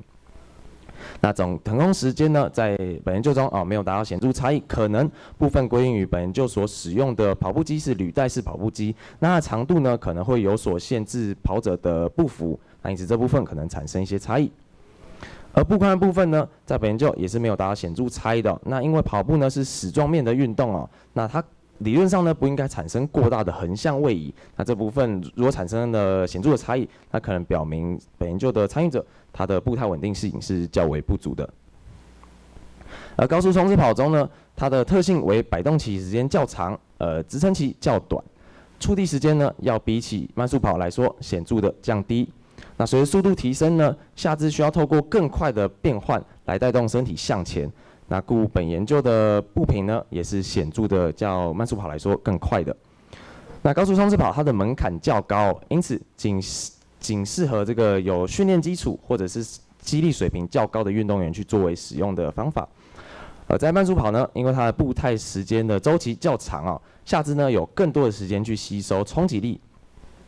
那总腾空时间呢，在本研究中没有达到显著差异，可能部分归因于本研究所使用的跑步机是履带式跑步机，那它的长度呢可能会有所限制跑者的步幅，那因此这部分可能产生一些差异。而步宽的部分呢，在本研究也是没有达到显著差异的。那因为跑步呢是矢状面的运动那它理论上呢不应该产生过大的横向位移。那这部分如果产生了显著的差异，那可能表明本研究的参与者他的步态稳定性是较为不足的。而高速冲刺跑中呢，它的特性为摆动期时间较长，支撑期较短，触地时间呢要比起慢速跑来说显著的降低。那随着速度提升呢，下肢需要透过更快的变换来带动身体向前。那故本研究的步频呢，也是显著的较慢速跑来说更快的。那高速冲刺跑它的门槛较高，因此仅适合这个有训练基础或者是肌力水平较高的运动员去作为使用的方法。在慢速跑呢，因为它的步态时间的周期较长下肢呢有更多的时间去吸收冲击力。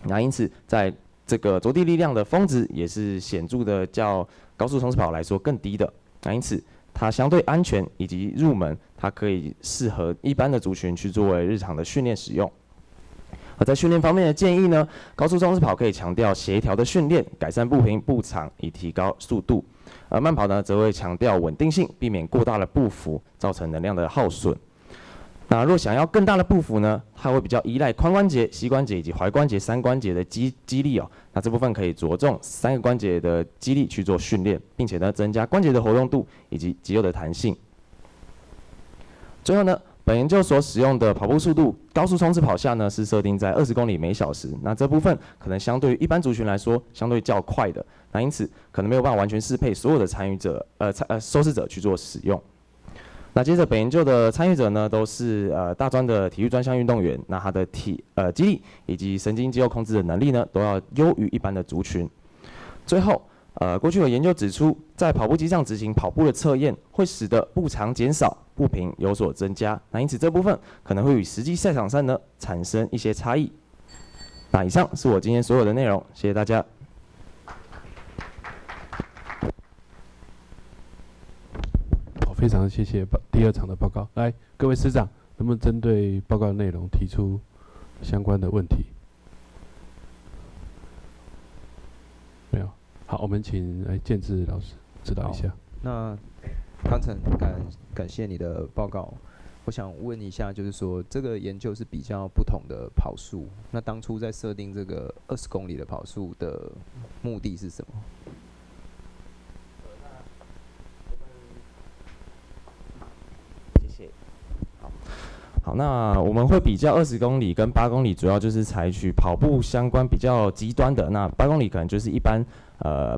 那因此在这个着地力量的峰值也是显著的较高速冲刺跑来说更低的。那因此它相对安全以及入门，它可以适合一般的族群去作为日常的训练使用。而在训练方面的建议呢，高速冲刺跑可以强调协调的训练，改善步频、步长，以提高速度。而慢跑呢则会强调稳定性，避免过大的步幅造成能量的耗损。那若想要更大的步幅呢，它会比较依赖髋关节、膝关节以及踝关节3关节的肌力哦。那这部分可以着重3个关节的肌力去做训练，并且呢增加关节的活动度以及肌肉的弹性。最后呢，本研究所使用的跑步速度，高速冲刺跑下呢是设定在20公里每小时。那这部分可能相对于一般族群来说，相对较快的。那因此可能没有办法完全适配所有的受试者去做使用。那接着本研究的参与者呢，都是大专的体育专项运动员，那他的肌力以及神经肌肉控制的能力呢，都要优于一般的族群。最后，过去有研究指出，在跑步机上执行跑步的测验，会使得步长减少、步频有所增加。那因此这部分可能会与实际赛场上呢产生一些差异。那以上是我今天所有的内容，谢谢大家。非常谢谢第2场的报告。来，各位师长，能不能针对报告的内容提出相关的问题？没有。好，我们请建志老师指导一下。那康成，感谢你的报告。我想问一下，就是说这个研究是比较不同的跑速，那当初在设定这个20公里的跑速的目的是什么？好，那我们会比较20公里跟8公里，主要就是采取跑步相关比较极端的。那8公里可能就是一般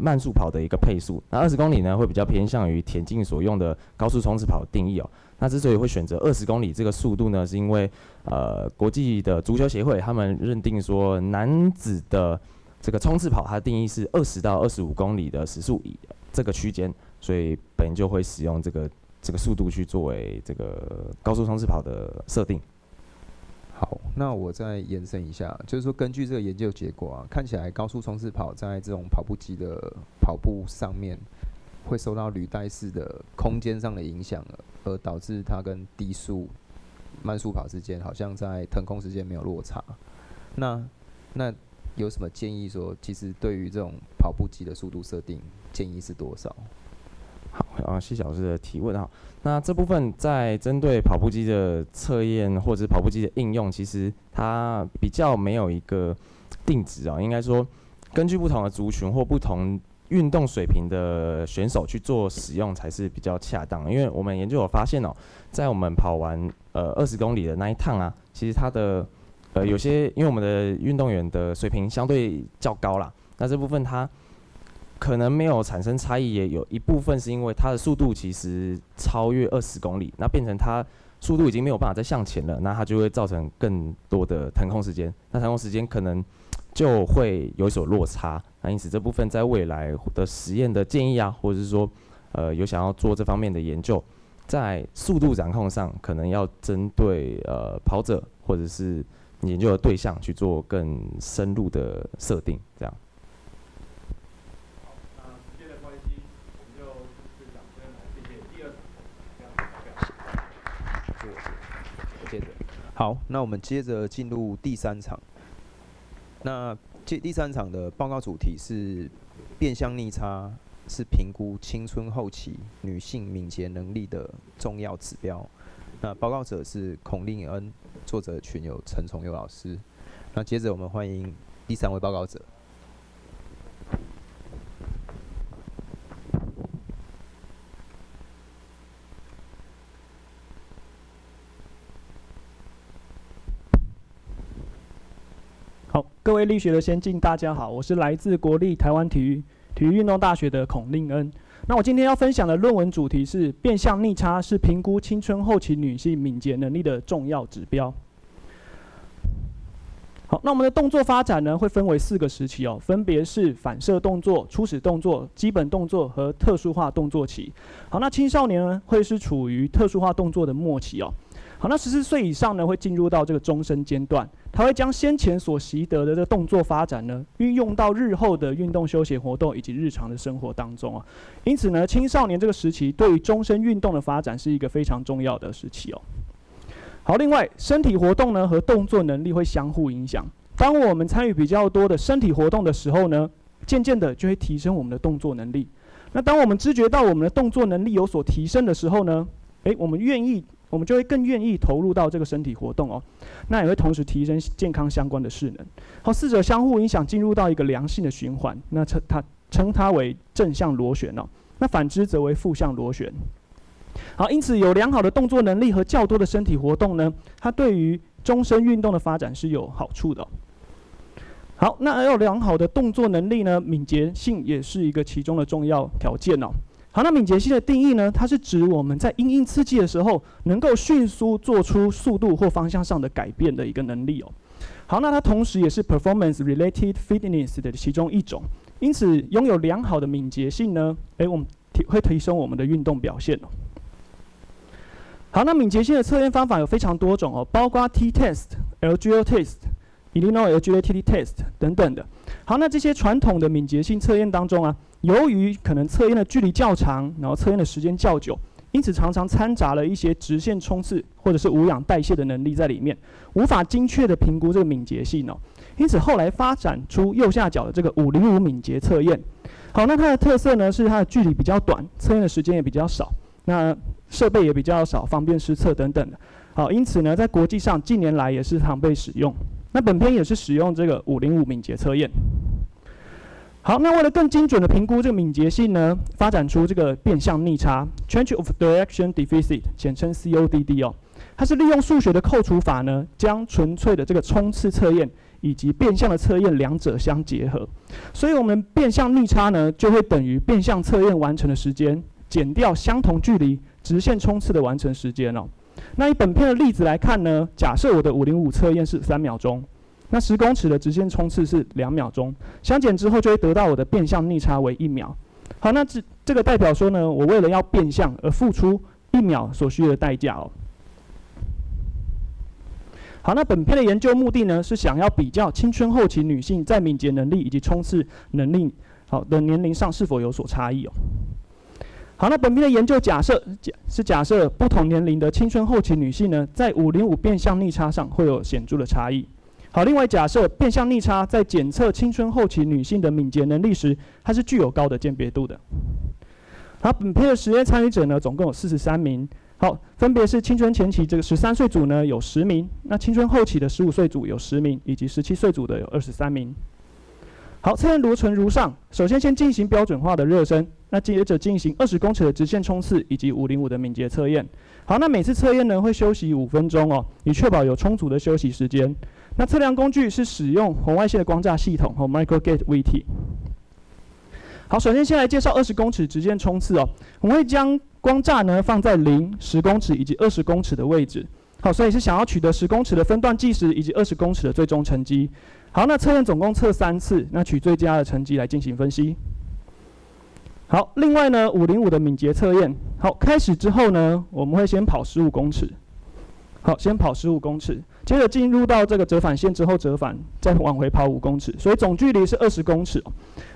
慢速跑的一个配速。那20公里呢，会比较偏向于田径所用的高速冲刺跑的定义哦。那之所以会选择20公里这个速度呢，是因为国际的足球协会他们认定说男子的这个冲刺跑，它的定义是20到25公里的时速这个区间，所以本研究会使用这个速度去作为这个高速冲刺跑的设定。好，那我再延伸一下，就是说根据这个研究结果啊，看起来高速冲刺跑在这种跑步机的跑步上面，会受到履带式的空间上的影响，而导致它跟低速慢速跑之间好像在腾空时间没有落差。那有什么建议说，其实对于这种跑步机的速度设定，建议是多少？好，谢谢老师的提问哈。那这部分在针对跑步机的测验或者是跑步机的应用，其实它比较没有一个定值啊，应该说根据不同的族群或不同运动水平的选手去做使用才是比较恰当。因为我们研究有发现哦，在我们跑完20公里的那一趟啊，其实它的有些因为我们的运动员的水平相对较高啦，那这部分它可能没有产生差异，也有一部分是因为它的速度其实超越20公里，那变成它速度已经没有办法再向前了，那它就会造成更多的腾空时间，那腾空时间可能就会有所落差。那因此这部分在未来的实验的建议啊，或者是说有想要做这方面的研究，在速度掌控上可能要针对跑者或者是研究的对象去做更深入的设定，这样。好，那我们接着进入第3场。那第3场的报告主题是变相逆差是评估青春后期女性敏捷能力的重要指标。那报告者是孔令恩，作者群有陈崇佑老师。那接着我们欢迎第3位报告者。好，各位力学的先进，大家好，我是来自国立台湾体育运动大学的孔令恩。那我今天要分享的论文主题是变相逆差是评估青春后期女性敏捷能力的重要指标。好，那我们的动作发展呢，会分为4个时期哦，分别是反射动作、初始动作、基本动作和特殊化动作期。好，那青少年呢，会是处于特殊化动作的末期哦。好，那14岁以上呢，会进入到这个终身阶段，他会将先前所习得的这个动作发展呢，运用到日后的运动休闲活动以及日常的生活当中啊。因此呢，青少年这个时期对于终身运动的发展是一个非常重要的时期哦。好，另外身体活动呢和动作能力会相互影响。当我们参与比较多的身体活动的时候呢，渐渐的就会提升我们的动作能力。那当我们知觉到我们的动作能力有所提升的时候呢，我们就会更愿意投入到这个身体活动哦，那也会同时提升健康相关的势能。好，四者相互影响，进入到一个良性的循环，那称它为正向螺旋哦。那反之则为负向螺旋。好，因此有良好的动作能力和较多的身体活动呢，它对于终身运动的发展是有好处的哦。好，那要良好的动作能力呢，敏捷性也是一个其中的重要条件哦。好，那敏捷性的定义呢，它是指我们在因应刺激的时候，能够迅速做出速度或方向上的改变的一个能力哦。好，那它同时也是 performance-related fitness 的其中一种。因此，拥有良好的敏捷性呢，我们会提升我们的运动表现哦。好，那敏捷性的测验方法有非常多种哦，包括 T-test、LGL test、Illinois Agility test 等等的。好，那这些传统的敏捷性测验当中啊，由于可能测验的距离较长，然后测验的时间较久，因此常常掺杂了一些直线冲刺或者是无氧代谢的能力在里面，无法精确的评估这个敏捷性哦。因此后来发展出右下角的这个505敏捷测验。好，那它的特色呢是它的距离比较短，测验的时间也比较少，那设备也比较少，方便实测等等的。好，因此呢，在国际上近年来也是常被使用。那本篇也是使用这个505敏捷测验。好，那为了更精准的评估这个敏捷性呢，发展出这个变向逆差 （Change of Direction Deficit）， 简称 CODD 哦。它是利用数学的扣除法呢，将纯粹的这个冲刺测验以及变向的测验两者相结合。所以我们变向逆差呢，就会等于变向测验完成的时间减掉相同距离直线冲刺的完成时间哦。那以本篇的例子来看呢，假设我的505测验是3秒钟，那10公尺的直线冲刺是2秒钟，相减之后就会得到我的变向逆差为1秒。好，那这个代表说呢，我为了要变向而付出1秒所需的代价哦。好，那本篇的研究目的呢，是想要比较青春后期女性在敏捷能力以及冲刺能力的年龄上是否有所差异哦。好，那本篇的研究假设不同年龄的青春后期女性呢，在505变向逆差上会有显著的差异。好，另外假设变向逆差在检测青春后期女性的敏捷能力时，它是具有高的鉴别度的。好，本篇的实验参与者呢，总共有43名。好，分别是青春前期这个13岁组呢有10名，那青春后期的15岁组有10名，以及17岁组的有23名。好，测验流程如上，首先进行标准化的热身，那接着进行20公尺的直线冲刺以及505的敏捷测验。好，那每次测验呢会休息5分钟哦，以确保有充足的休息时间。那测量工具是使用红外线的光栅系统和 Microgate VT。好，首先来介绍20公尺直线冲刺哦，我们会将光栅呢放在0、10公尺以及20公尺的位置。好，所以是想要取得10公尺的分段计时以及20公尺的最终成绩。好，那测验总共测3次，那取最佳的成绩来进行分析。好，另外呢，505的敏捷测验，好，开始之后呢，我们会先跑15公尺。好，先跑15公尺，接着进入到这个折返线之后折返，再往回跑5公尺，所以总距离是20公尺。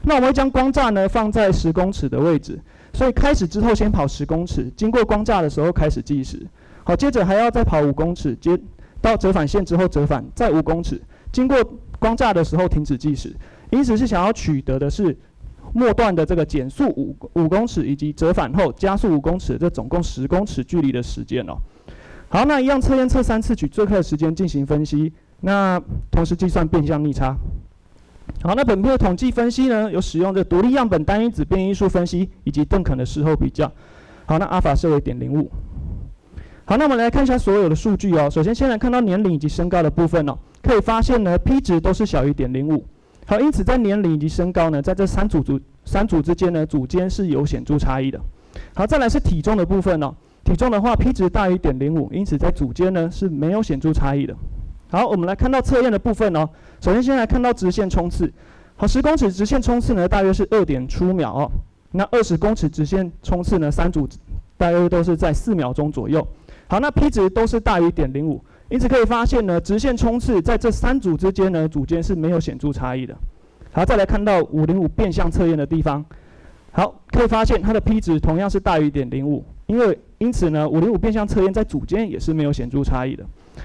那我们会将光栅呢放在10公尺的位置，所以开始之后先跑10公尺，经过光栅的时候开始计时。好，接着还要再跑5公尺，接到折返线之后折返，再5公尺，经过光栅的时候停止计时。因此是想要取得的是末段的这个减速5公尺以及折返后加速5公尺，这总共10公尺距离的时间哦。好，那一样测验测3次，取最快的时间进行分析，那同时计算变向逆差。好，那本篇的统计分析呢，有使用这独立样本单一子变异数分析以及邓肯的事后比较。好，那阿法设为0.05。好，那我们来看一下所有的数据哦。首先先来看到年龄以及身高的部分哦，可以发现呢 P 值都是小于0.05。好，因此在年龄以及身高呢，在这三组之间呢，组间是有显著差异的。好，再来是体重的部分哦。体重的话 ，P 值大于0.05，因此在组间呢是没有显著差异的。好，我们来看到测验的部分哦。首先先来看到直线冲刺。好，10公尺直线冲刺呢，大约是2.出秒哦。那20公尺直线冲刺呢，3组大约都是在4秒钟左右。好，那 P 值都是大于0.05，因此可以发现呢，直线冲刺在这3组之间呢，组间是没有显著差异的。好，再来看到505变向测验的地方。好，可以发现它的 P 值同样是大于0.05，因此呢，505变向测验在组间也是没有显著差异的。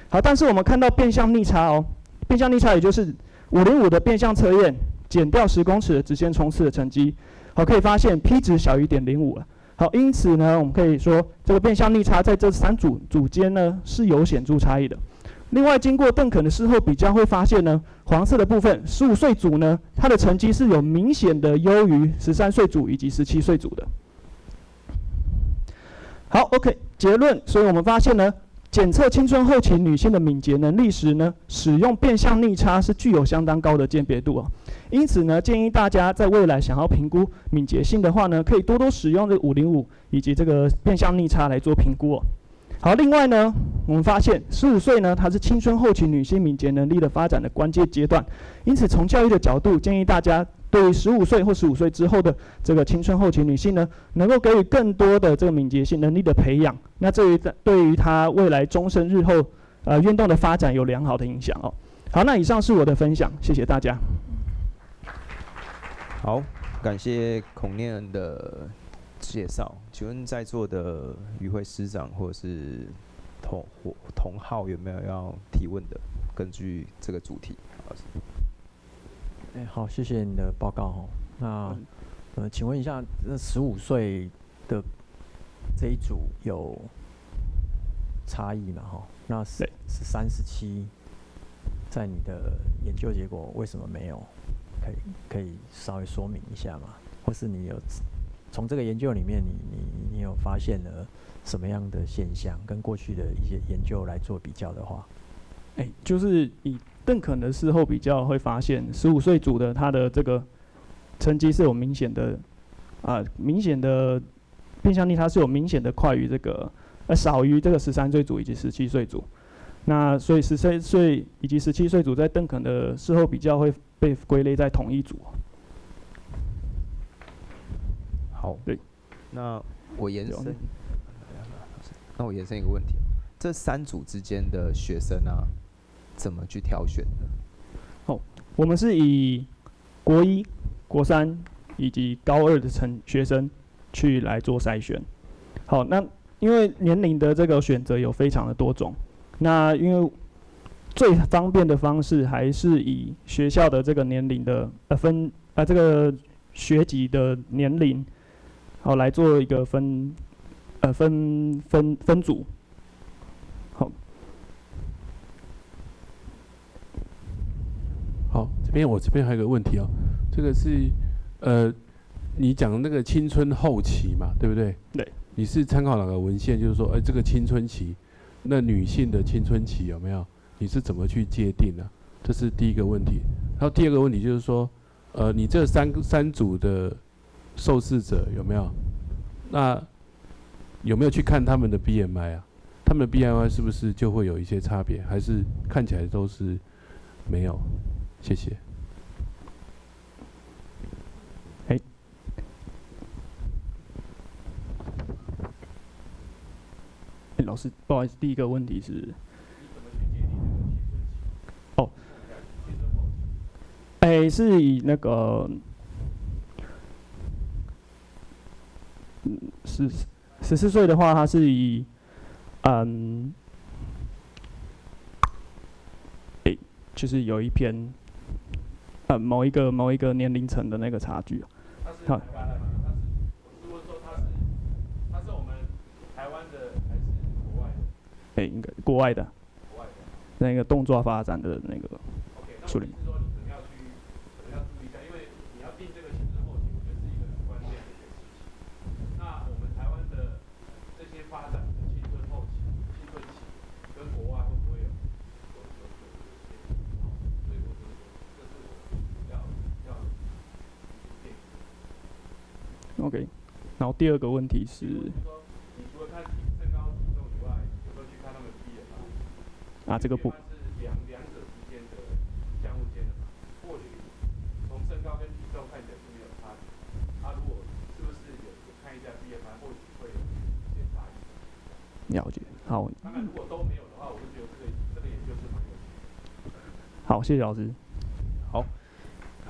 好，但是我们看到变向逆差哦，变向逆差也就是505的变向测验减掉10公尺的直线冲刺的成绩。好，好，可以发现 P 值小于0.05了。好，因此呢，我们可以说这个变相逆差在这3组间呢是有显著差异的。另外，经过邓肯的事后比较，会发现呢，黄色的部分15岁组呢，它的成绩是有明显的优于13岁组以及17岁组的。好 ，OK， 结论，所以我们发现呢，检测青春后期女性的敏捷能力时呢，使用变相逆差是具有相当高的鉴别度哦。因此呢，建议大家在未来想要评估敏捷性的话呢，可以多多使用这个505以及这个变相逆差来做评估哦。好，另外呢，我们发现15岁呢，它是青春后期女性敏捷能力的发展的关键阶段。因此，从教育的角度，建议大家对于15岁或15岁之后的这个青春后期女性呢，能够给予更多的这个敏捷性能力的培养。那对于她未来终身日后运动的发展有良好的影响哦。好，那以上是我的分享，谢谢大家。好，感谢孔念恩的介绍。请问在座的与会师长或者是同好有没有要提问的？根据这个主题。好，谢谢你的报告那请问一下，那15岁的这一组有差异吗？那13、17，在你的研究结果为什么没有？可以稍微说明一下吗？或是你有从这个研究里面你有发现了什么样的现象，跟过去的一些研究来做比较的话？就是以邓肯的事后比较会发现，15岁组的他的这个成绩是有明显的变相逆差是有明显的快于这个少于这个13岁组以及17岁组。那所以13岁以及17岁组在邓肯的事后比较会被归类在同一组。好，对，那我延伸一个问题，这3组之间的学生啊，怎么去挑选的？我们是以国1、国3以及高2的学生去来做筛选。好，那因为年龄的这个选择有非常的多种，那因为最方便的方式还是以学校的这个年龄的这个学籍的年龄，好来做一个分组。好，我这边还有个问题哦，这个是你讲那个青春后期嘛，对不对？对。你是参考哪个文献？就是说，这个青春期，那女性的青春期有没有？你是怎么去界定的？这是第一个问题。然后第二个问题就是说，你这三组的受试者有没有？那有没有去看他们的 BMI 啊？他们的 BMI 是不是就会有一些差别？还是看起来都是没有？谢谢。老师，不好意思，第一个问题是，是以那个14岁的话，它是以就是有一篇某一个年龄层的那个差距。好。他是我们台湾的还是国外的？应该国外的。那个动作发展的那个处理。是说你可能要注意一下，因为你要定这个青春后期，我觉得是一个很关键的一件事情。那我们台湾的这些发展的青春后期、青春期，跟国外会不会有？所以我觉得这是我要定。OK， 然后第二个问题是。你除了看身高体重以外，有没有去看他们的 BMI？ 这个不。是两者之间的相互间的嘛？或许从身高跟体重看起来是没有差别，如果是不是有看一下 BMI， 或许会有一些差异。了解，好。当然，如果都没有的话，我就觉得这个研究是蛮有趣的。好，谢谢老师。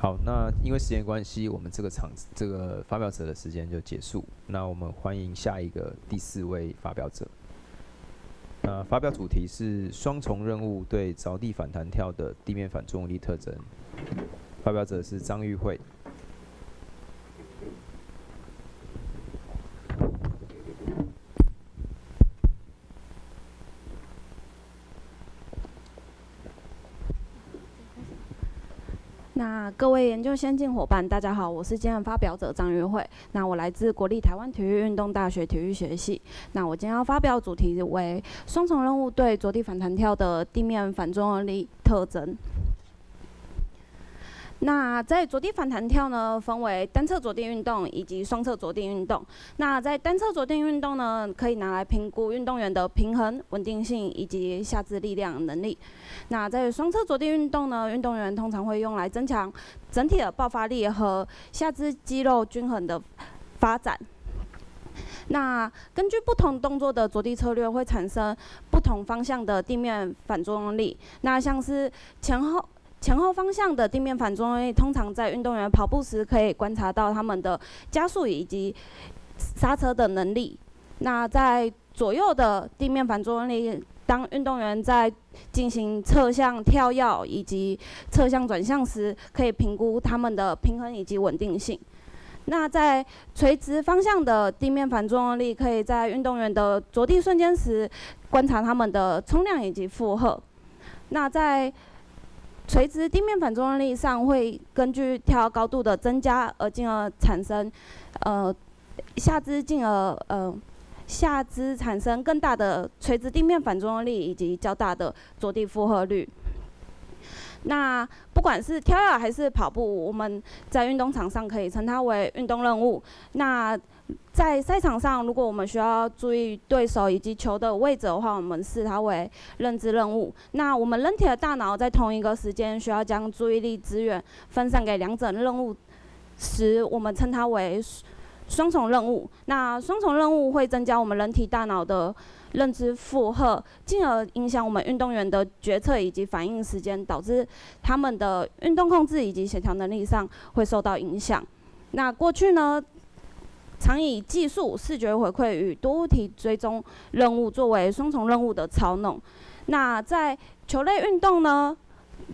好，那因为时间关系，我们这个发表者的时间就结束。那我们欢迎下一个第4位发表者。发表主题是双重任务对着地反弹跳的地面反作用力特征。发表者是张玉慧。那各位研究先进伙伴，大家好，我是今天的发表者张约慧。那我来自国立台湾体育运动大学体育学系。那我今天要发表的主题为双重任务对着地反弹跳的地面反作用力特征。那在着地反弹跳呢，分为单侧着地运动以及双侧着地运动。那在单侧着地运动呢，可以拿来评估运动员的平衡、稳定性以及下肢力量能力。那在双侧着地运动呢，运动员通常会用来增强整体的爆发力和下肢肌肉均衡的发展。那根据不同动作的着地策略，会产生不同方向的地面反作用力。那像是前后方向的地面反作用力，通常在运动员跑步时可以观察到他们的加速以及刹车的能力。那在左右的地面反作用力，当运动员在进行侧向跳跃以及侧向转向时，可以评估他们的平衡以及稳定性。那在垂直方向的地面反作用力，可以在运动员的着地瞬间时观察他们的冲量以及负荷。那在垂直地面反作用力上，会根据跳高度的增加，进而产生下肢产生更大的垂直地面反作用力以及较大的着地负荷率。那不管是跳跃还是跑步，我们在运动场上可以称它为运动任务。那在赛场上，如果我们需要注意对手以及球的位置的话，我们视它为认知任务。那我们人体的大脑在同一个时间需要将注意力资源分散给两者任务时，我们称它为双重任务。那双重任务会增加我们人体大脑的认知负荷，进而影响我们运动员的决策以及反应时间，导致他们的运动控制以及协调能力上会受到影响。那过去呢，常以技术、视觉回馈与多物体追踪任务作为双重任务的操弄。那在球类运动呢，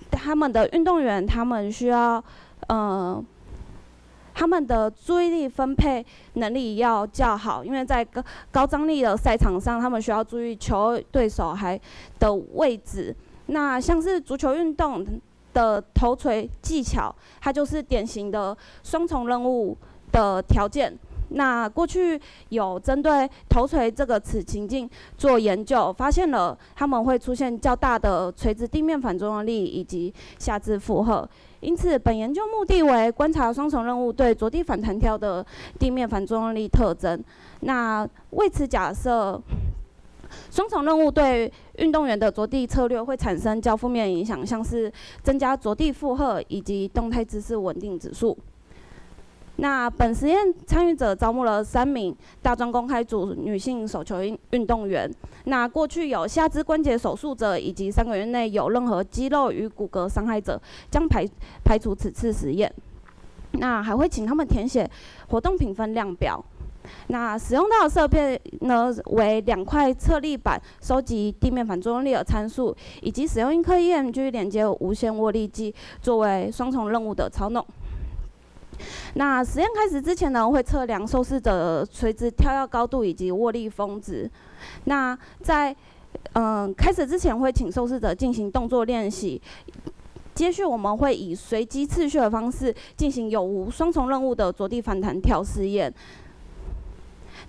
他们的运动员他们需要他们的注意力分配能力要较好，因为在高张力的赛场上，他们需要注意球对手的位置。那像是足球运动的头锤技巧，它就是典型的双重任务的条件。那过去有针对头锤这个此情境做研究，发现了他们会出现较大的垂直地面反作用力以及下肢负荷。因此，本研究目的为观察双重任务对着地反弹跳的地面反作用力特征。那为此假设，双重任务对运动员的着地策略会产生较负面影响，像是增加着地负荷以及动态姿势稳定指数。那本实验参与者招募了3名大专公开组女性手球运动员。那过去有下肢关节手术者以及3个月内有任何肌肉与骨骼伤害者，将排除此次实验。那还会请他们填写活动评分量表。那使用到的设备呢，为2块测力板，收集地面反作用力的参数，以及使用1颗 EMG 连接无线握力计，作为双重任务的操弄。那实验开始之前呢，会测量受试者的垂直跳跃高度以及握力峰值。那在开始之前，会请受试者进行动作练习。接续我们会以随机次序的方式进行有无双重任务的着地反弹跳试验。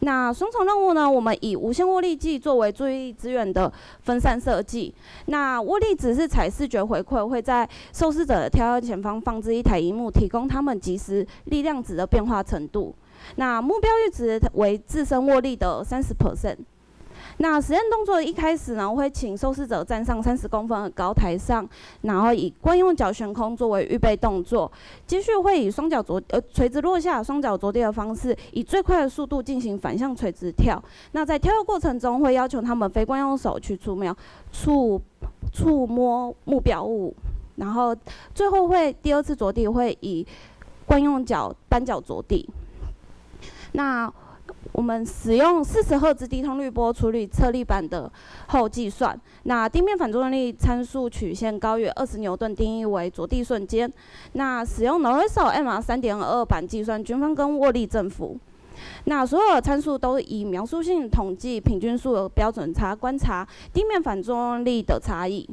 那双重任务呢，我们以无线握力计作为注意力资源的分散设计。那握力值是采视觉回馈，会在受试者的跳跃前方放置一台萤幕，提供他们即时力量值的变化程度。那目标阈值为自身握力的30%。那实验动作一开始呢，会请受试者站上30公分的高台上，然后以惯用脚悬空作为预备动作。接续会以双脚垂直落下、双脚着地的方式，以最快的速度进行反向垂直跳。那在跳跃过程中，会要求他们非惯用手去触摸目标物，然后最后会第2次着地会以惯用单脚着地。那我们使用40赫兹低通滤波处理测力板的后计算，那地面反作用力参数曲线高于20牛顿定义为着地瞬间。那使用 Norriso MR 3.2版计算均分跟握力振幅。那所有的参数都以描述性统计平均数的标准差观察地面反作用力的差异。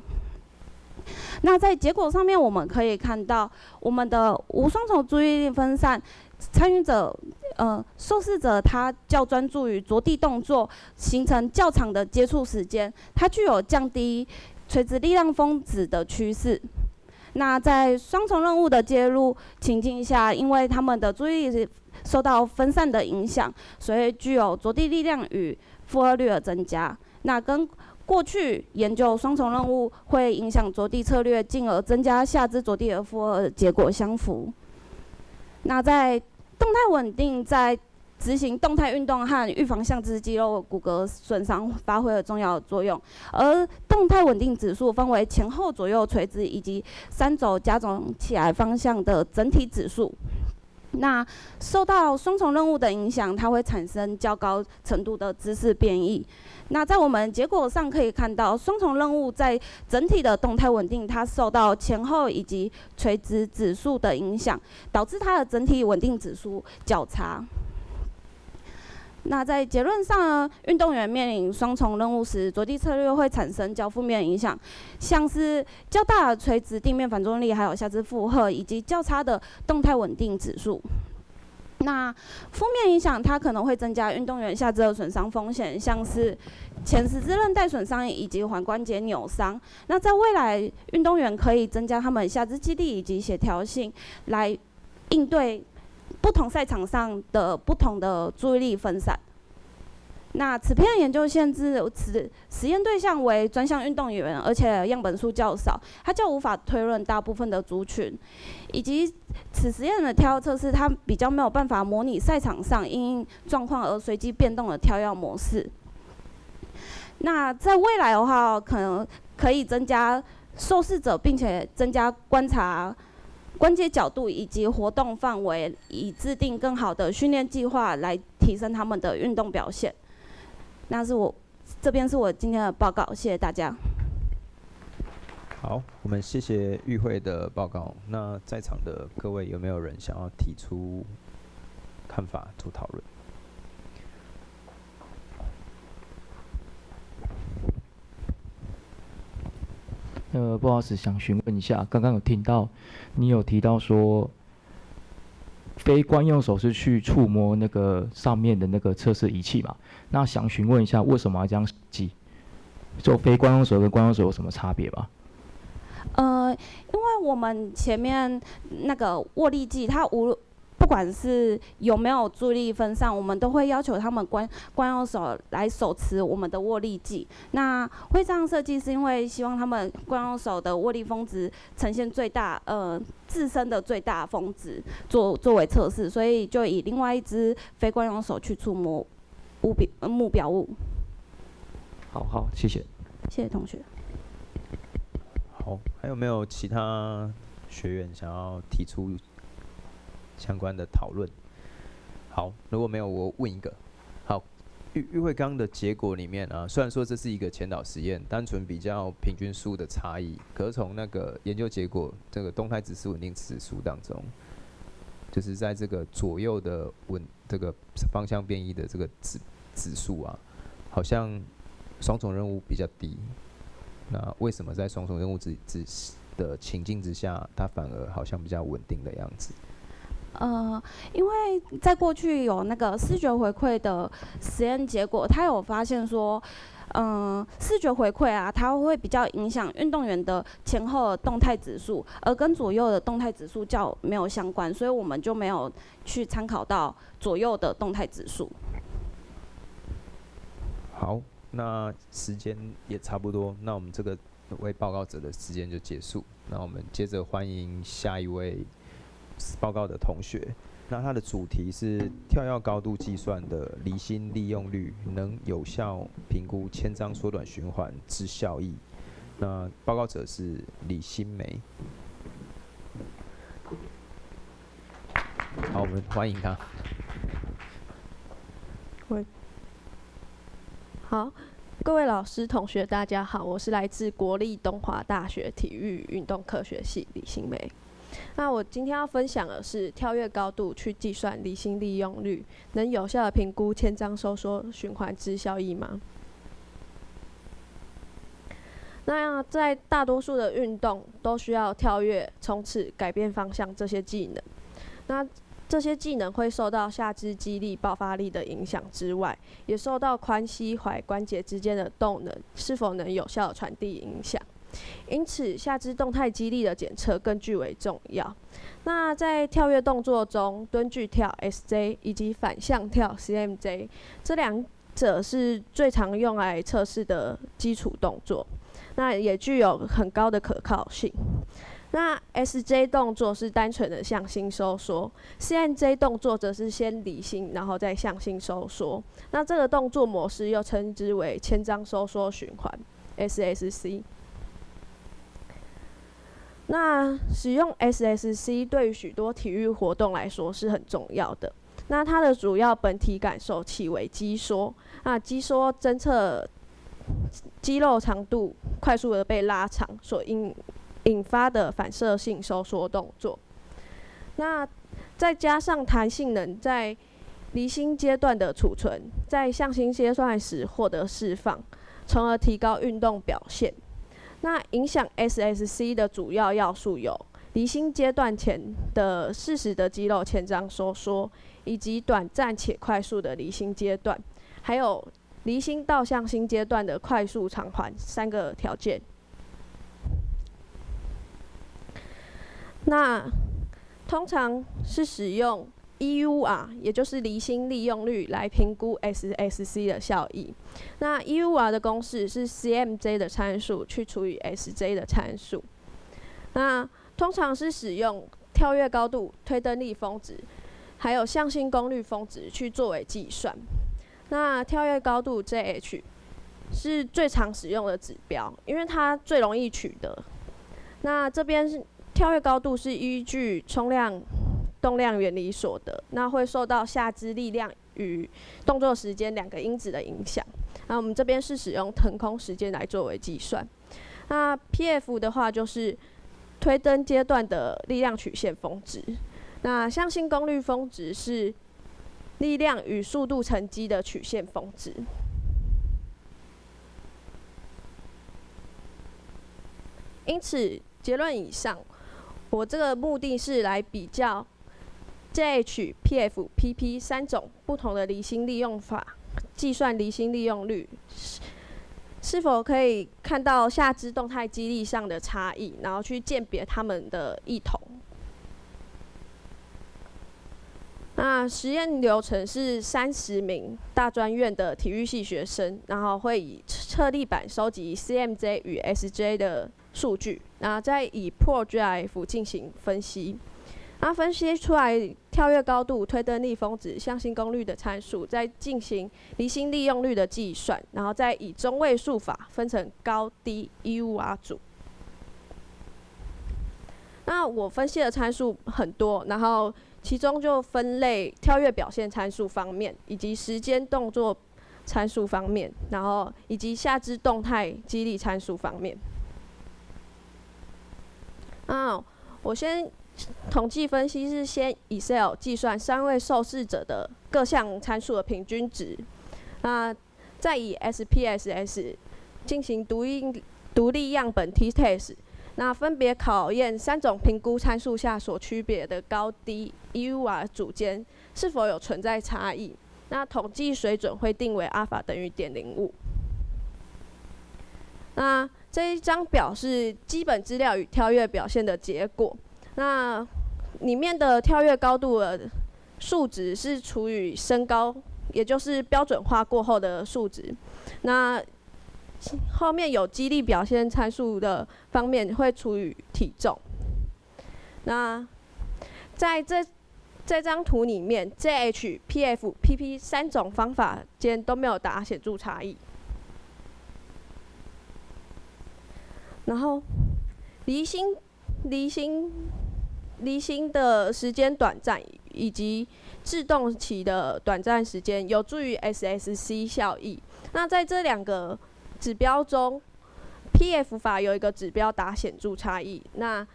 那在结果上面，我们可以看到我们的无双重注意力分散，参与者受试者他较专注于着地动作，形成较长的接触时间，它具有降低垂直力量峰值的趋势。那在双重任务的介入情境下，因为他们的注意力受到分散的影响，所以具有着地力量与负荷率的增加。那跟过去研究双重任务会影响着地策略，进而增加下肢着地的负荷的结果相符。那在动态稳定在执行动态运动和预防下肢肌肉骨骼损伤发挥了重要的作用。而动态稳定指数分为前后左右垂直以及3轴加总起来方向的整体指数。那受到双重任务的影响，它会产生较高程度的姿势变异。那在我们结果上可以看到，双重任务在整体的动态稳定，它受到前后以及垂直指数的影响，导致它的整体稳定指数较差。那在结论上呢，运动员面临双重任务时，着地策略会产生较负面的影响，像是较大的垂直地面反作用力，还有下肢负荷，以及较差的动态稳定指数。那负面影响，它可能会增加运动员下肢的损伤风险，像是前十字韧带损伤以及踝关节扭伤。那在未来，运动员可以增加他们下肢肌力以及协调性，来应对不同赛场上的不同的注意力分散。那此篇的研究限制实验对象为专项运动员，而且样本数较少，它就无法推论大部分的族群，以及此实验的跳跃测试，它比较没有办法模拟赛场上因状况而随机变动的跳跃模式。那在未来的话，可能可以增加受试者，并且增加观察关节角度以及活动范围，以制定更好的训练计划来提升他们的运动表现。那是这边是我今天的报告，谢谢大家。好，我们谢谢与会的报告。那在场的各位有没有人想要提出看法做讨论？不好意思，想询问一下，刚刚有听到你有提到说，非惯用手是去触摸那个上面的那个测试仪器嘛？那想询问一下，为什么要这样设计？就非惯用手跟惯用手有什么差别吗？因为我们前面那个握力计，它不管是有没有注意力分散，我们都会要求他们惯用手来手持我们的握力计。那会这样设计，是因为希望他们惯用手的握力峰值呈现自身的最大峰值作为测试，所以就以另外一只非惯用手去触摸目标物。好，谢谢。谢谢同学。好，还有没有其他学员想要提出相关的讨论？好，如果没有，我问一个。好，与会刚的结果里面啊，虽然说这是一个前导实验，单纯比较平均数的差异，可是从那个研究结果，这个动态指示稳定指数当中，就是在这个左右的这个方向变异的这个指数啊，好像双重任务比较低。那为什么在双重任务的情境之下，它反而好像比较稳定的样子？因为在过去有那个视觉回馈的实验结果，他有发现说，视觉回馈啊，它会比较影响运动员的前后的动态指数，而跟左右的动态指数较没有相关，所以我们就没有去参考到左右的动态指数。好，那时间也差不多，那我们这个位报告者的时间就结束。那我们接着欢迎下一位报告的同学。那它的主题是跳跃高度计算的离心利用率能有效评估牵张缩短循环之效益。那报告者是李新梅。好，我们欢迎他。好，各位老师、同学，大家好，我是来自国立东华大学体育运动科学系李新梅。那我今天要分享的是跳跃高度去计算离心利用率，能有效的评估牵张收缩循环之效益吗？那在大多数的运动都需要跳跃、冲刺、改变方向这些技能。那这些技能会受到下肢肌力、爆发力的影响之外，也受到髋、膝、踝关节之间的动能是否能有效传递影响。因此，下肢动态肌力的检测更具为重要。那在跳跃动作中，蹲距跳 SJ 以及反向跳 CMJ 这两者是最常用来测试的基础动作，那也具有很高的可靠性。那 SJ 动作是单纯的向心收缩 ，CMJ 动作则是先离心，然后再向心收缩。那这个动作模式又称之为牵张收缩循环 （SSC）。那使用 SSC 对于许多体育活动来说是很重要的。那它的主要本体感受器为肌缩，那肌缩侦测肌肉长度快速的被拉长所引发的反射性收缩动作。那再加上弹性能在离心阶段的储存，在向心阶段时获得释放，从而提高运动表现。那影响 SSC 的主要要素有离心阶段前的适时的肌肉牵张收缩，以及短暂且快速的离心阶段，还有离心到向心阶段的快速偿还3个条件。那通常是使用 EUR， 也就是离心利用率来评估 SSC 的效益。那 EUR 的公式是 CMJ 的参数去除以 SJ 的参数。那通常是使用跳跃高度、推蹬力峰值，还有向心功率峰值去作为计算。那跳跃高度 JH 是最常使用的指标，因为它最容易取得。那这边是跳跃高度是依据冲量动量原理所得，那会受到下肢力量与动作时间2个因子的影响。那我们这边是使用腾空时间来作为计算。那 PF 的话就是推蹬阶段的力量曲线峰值。那向心功率峰值是力量与速度乘积的曲线峰值。因此，结论以上，我这个目的是来比较 JH、PF、PP 3种不同的离心利用法，计算离心利用率是否可以看到下肢动态肌力上的差异，然后去鉴别它们的异同。那实验流程是30名大专院的体育系学生，然后会以测力板收集 CMJ 与 SJ 的数据，然后再以 ProGIF 进行分析。那分析出来跳跃高度、推蹬力峰值、向心功率的参数，再进行离心利用率的计算，然后再以中位数法分成高低 EUR 组。那我分析的参数很多，然后其中就分类跳跃表现参数方面，以及时间动作参数方面，然后以及下肢动态肌力参数方面。我先统计分析是先 Excel 计算3位受试者的各项参数的平均值，再以 SPSS 进行独立样本 T-test， 那分别考验3种评估参数下所区别的高低 EUR 组间是否有存在差异。那统计水准会定为阿法等于0.05。那这一张表是基本资料与跳跃表现的结果。那里面的跳跃高度的数值是除以身高，也就是标准化过后的数值。那后面有肌力表现参数的方面会除以体重。那在这张图里面 ，JH、PF、PP 3种方法间都没有达显著差异。然后离心的时间短暂以及制动期的短暂时间有助于 SSC 效益。那在这2个指标中 ，PF 法有一个指标达显著差异，那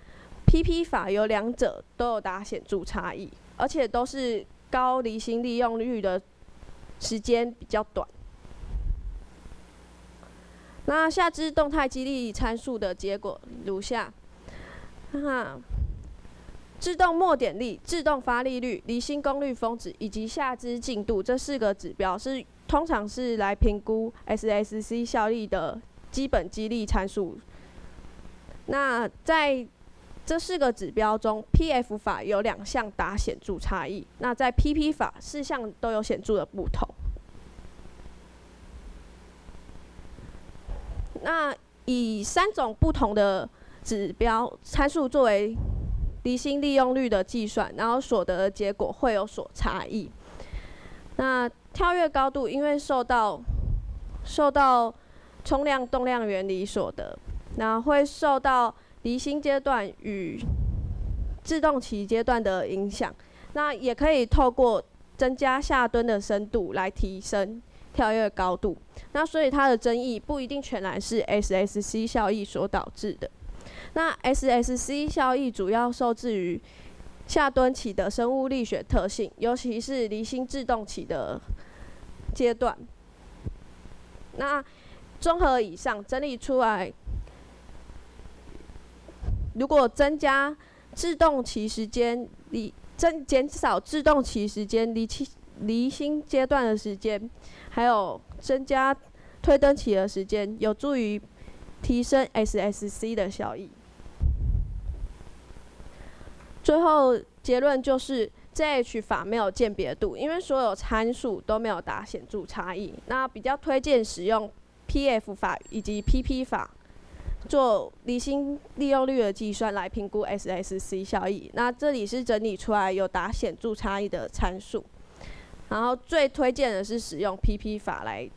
PP 法有2者都有达显著差异，而且都是高离心利用率的时间比较短。那下肢动态激励参数的结果如下。制动末点力、制动发力率、离心功率峰值以及下肢进度这4个指标通常是来评估 SSC 效力的基本激励参数。那在这4个指标中 ，PF 法有2项达显著差异，那在 PP 法4项都有显著的不同。那以3种不同的指标参数作为离心利用率的计算，然后所得的结果会有所差异。那跳跃高度因为受到冲量动量原理所得，那会受到离心阶段与制动期阶段的影响。那也可以透过增加下蹲的深度来提升跳跃高度。那所以它的争议不一定全然是 SSC 效益所导致的。那 SSC 效益主要受制于下蹲期的生物力学特性，尤其是离心制动期的阶段。那综合以上整理出来，如果增加制动期时间，减少制动期时间、离心阶段的时间，还有增加推蹬期的时间，有助于提升 SSC 的效益。最后结论就是JH 法没有鉴别度，因为所有参数都没有达显著差异。那比较推荐使用 PF 法以及 PP 法做离心利用率的计算来评估 SSC 效益。那这里是整理出来有达显著差异的参数，然后最推荐的是使用 PP 法来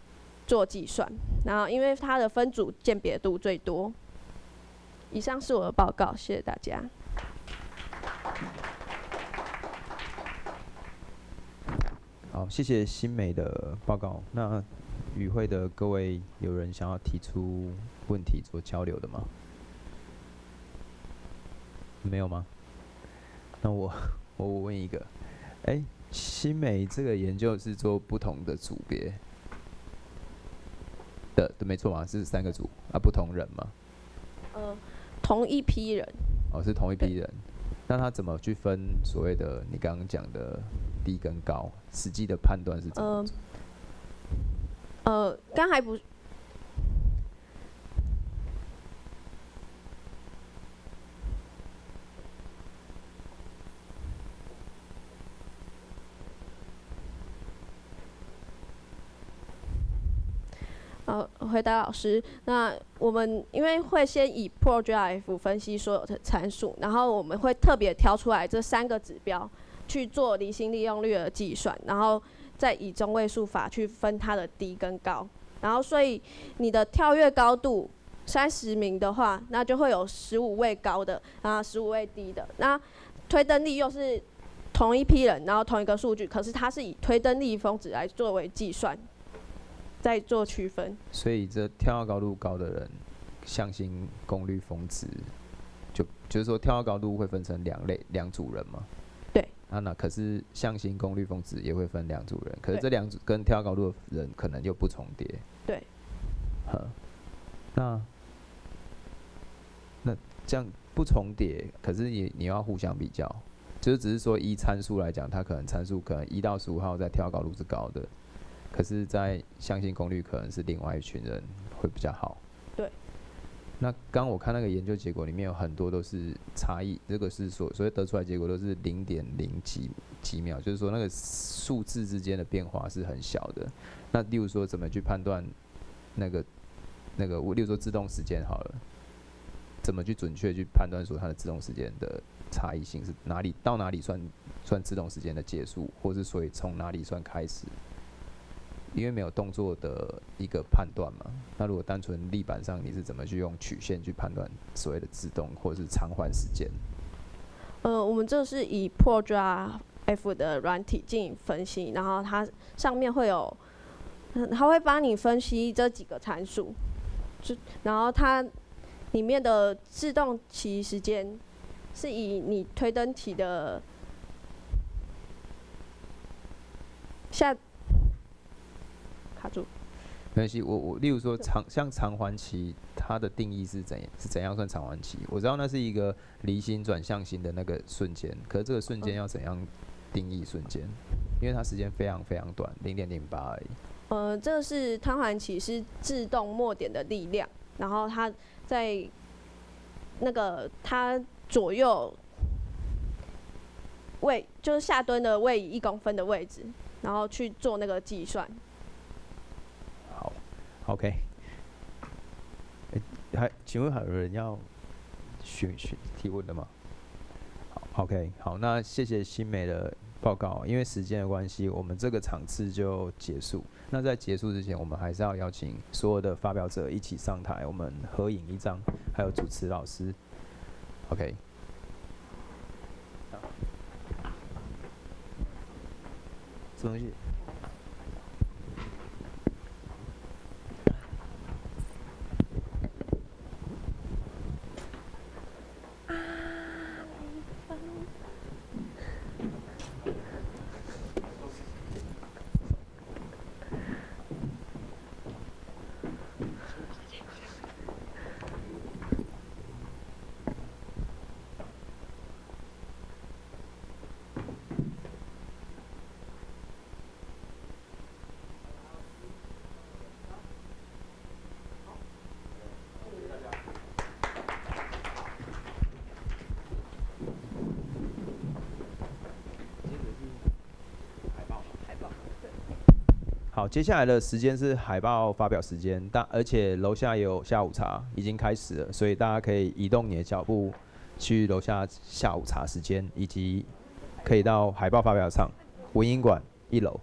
做计算，然后因为它的分组鉴别度最多。以上是我的报告，谢谢大家。好，谢谢新美的报告。那与会的各位，有人想要提出问题做交流的吗？没有吗？那我问一个，新美这个研究是做不同的组别的，没错吗？是3个组啊，不同人吗？同一批人。哦，是同一批人。那他怎么去分所谓的你刚刚讲的低跟高？实际的判断是怎么做？刚还不。回答老师，那我们因为会先以 ProGIF 分析所有的参数，然后我们会特别挑出来这3个指标去做离心利用率的计算，然后再以中位数法去分它的低跟高，然后所以你的跳跃高度30名的话，那就会有15位高的，然后15位低的。那推蹬力又是同一批人，然后同一个数据，可是它是以推蹬力峰值来作为计算。再做区分，所以这跳跃高度高的人，向心功率峰值，就是说跳跃高度会分成2组人嘛？对。那可是向心功率峰值也会分2组人，可是这2组跟跳跃高度的人可能又不重叠。对。那这样不重叠，可是你要互相比较，就是只是说依参数来讲，它可能参数可能1到15号在跳跃高度是高的。可是，在向心功率可能是另外一群人会比较好。对。那刚我看那个研究结果里面有很多都是差异，这个是所谓得出来结果都是0.0几秒，就是说那个数字之间的变化是很小的。那例如说怎么去判断那个，例如说制动时间好了，怎么去准确去判断说它的制动时间的差异性是到哪里算制动时间的结束，或是所以从哪里算开始？因为没有动作的一个判断嘛，那如果单纯立板上，你是怎么去用曲线去判断所谓的制动或是偿还时间？我们这是以 ProGIF 的软体进行分析，然后它上面会有，它会帮你分析这几个参数，然后它里面的制动期时间是以你推蹬期的卡住，没关系，我例如说像偿还期，它的定义是怎样算偿还期？我知道那是一个离心转向心的那个瞬间，可是这个瞬间要怎样定义瞬间？因为它时间非常非常短，0.08而已。这个是摊还期是制动末点的力量，然后它在那个它左右就是下蹲的位移1公分的位置，然后去做那个计算。好 ，OK。请问还有人要提问的吗？好 ，OK， 好，那谢谢新美的报告。因为时间的关系，我们这个场次就结束。那在结束之前，我们还是要邀请所有的发表者一起上台，我们合影一张，还有主持老师。OK。什么东西？好，接下来的时间是海报发表时间，而且楼下也有下午茶已经开始了，所以大家可以移动你的脚步去楼下下午茶时间，以及可以到海报发表场文音馆1楼。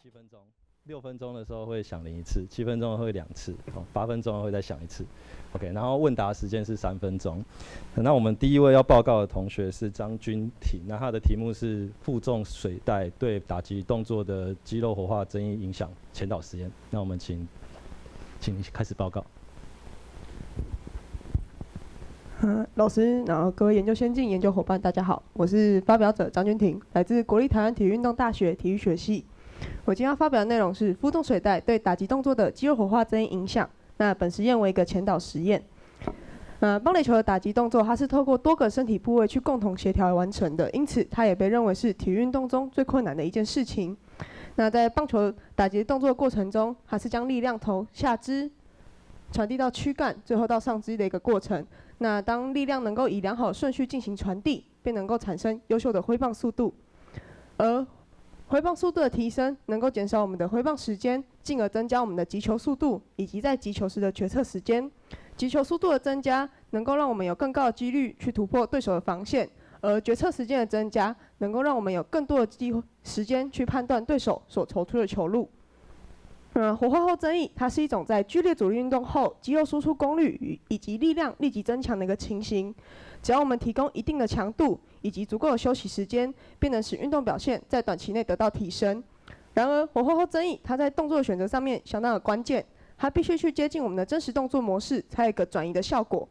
7分钟，6分钟的时候会响铃1次，7分钟会2次，8分钟会再响1次。OK， 然后问答时间是3分钟。那我们第一位要报告的同学是张君婷，那他的题目是负重水袋对打击动作的肌肉活化增益影响前导实验。那我们请你开始报告。老师，然后各位研究先进研究伙伴，大家好，我是发表者张君婷，来自国立台湾体育运动大学体育学系。我今天要发表的内容是负重水袋对打击动作的肌肉活化增益影响。那本实验为一个前导实验。棒垒球的打击动作，它是透过多个身体部位去共同协调完成的，因此它也被认为是体育运动中最困难的一件事情。那在棒球打击动作的过程中，它是将力量从下肢传递到躯干，最后到上肢的一个过程。那当力量能够以良好的顺序进行传递，便能够产生优秀的挥棒速度。而挥棒速度的提升，能够减少我们的挥棒时间，进而增加我们的击球速度以及在击球时的决策时间。击球速度的增加，能够让我们有更高的几率去突破对手的防线；而决策时间的增加，能够让我们有更多的时间去判断对手所投出的球路。活化后增益，它是一种在剧烈阻力运动后，肌肉输出功率以及力量立即增强的一个情形。只要我们提供一定的强度以及足够的休息时间，便能使运动表现在短期内得到提升。然而，活化后增益，它在动作的选择上面相当的关键，它必须去接近我们的真实动作模式，才有一个转移的效果。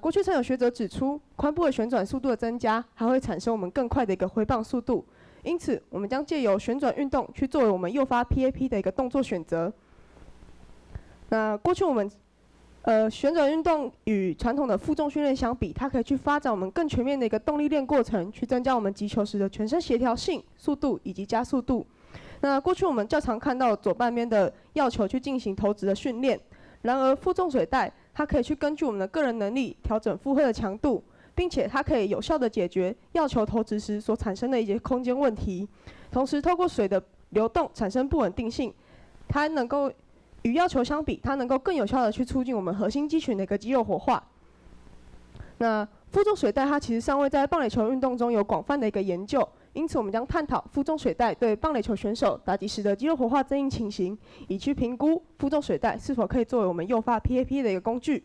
过去曾有学者指出，髋部的旋转速度的增加，还会产生我们更快的一个挥棒速度。因此，我们将借由旋转运动去作为我们诱发 PAP 的一个动作选择。那过去我们旋转运动与传统的负重训练相比，它可以去发展我们更全面的一个动力链过程，去增加我们击球时的全身协调性、速度以及加速度。那过去我们较常看到左半边的药球去进行投掷的训练，然而负重水袋它可以去根据我们的个人能力调整负荷的强度，并且它可以有效地解决药球投掷时所产生的一些空间问题。同时，透过水的流动产生不稳定性，它能够与药球相比，它能够更有效地去促进我们核心肌群的一个肌肉活化。那负重水袋它其实尚未在棒垒球运动中有广泛的一个研究，因此我们将探讨负重水袋对棒垒球选手打击时的肌肉活化增益情形，以去评估负重水袋是否可以作为我们诱发 PAP 的一个工具。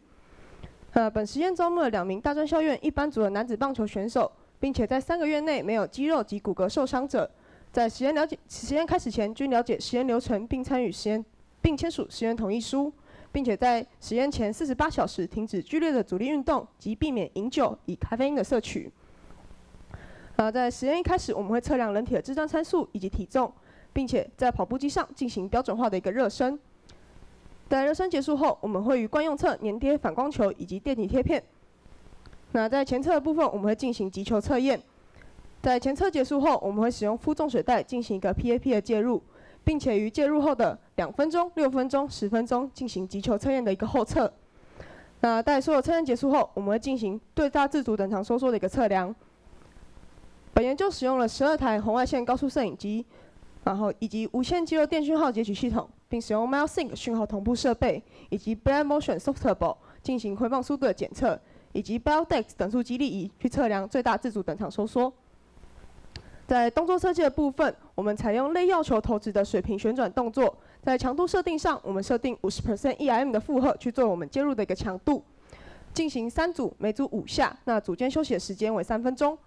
本实验招募了2名大专校院一般组的男子棒球选手，并且在3个月内没有肌肉及骨骼受伤者。在实验开始前，均了解实验流程，并签署实验同意书，并且在实验前48小时停止剧烈的阻力运动及避免饮酒以咖啡因的摄取。在实验一开始，我们会测量人体的肢端参数以及体重，并且在跑步机上进行标准化的一个热身。在热身结束后，我们会与惯用侧粘贴反光球以及电极贴片。那在前侧的部分，我们会进行击球测验。在前侧结束后，我们会使用负重水袋进行一个 PAP 的介入，并且于介入后的2分钟、6分钟、10分钟进行击球测验的一个后测。那在所有测验结束后，我们会进行最大自主等长收缩的一个测量。本研究使用了12台红外线高速摄影机，然后以及无线肌肉电讯号截取系统，并使用 MileSync 讯号同步设备以及 Blade Motion Softball 进行挥棒速度的检测，以及 BioDex 等速激励仪去测量最大自主等长收缩。在动作设计的部分，我们采用类药球投掷的水平旋转动作，在强度设定上，我们设定50% ERM 的负荷去做我们介入的一个强度，进行3组，每组5下，那组间休息的时间为3分钟。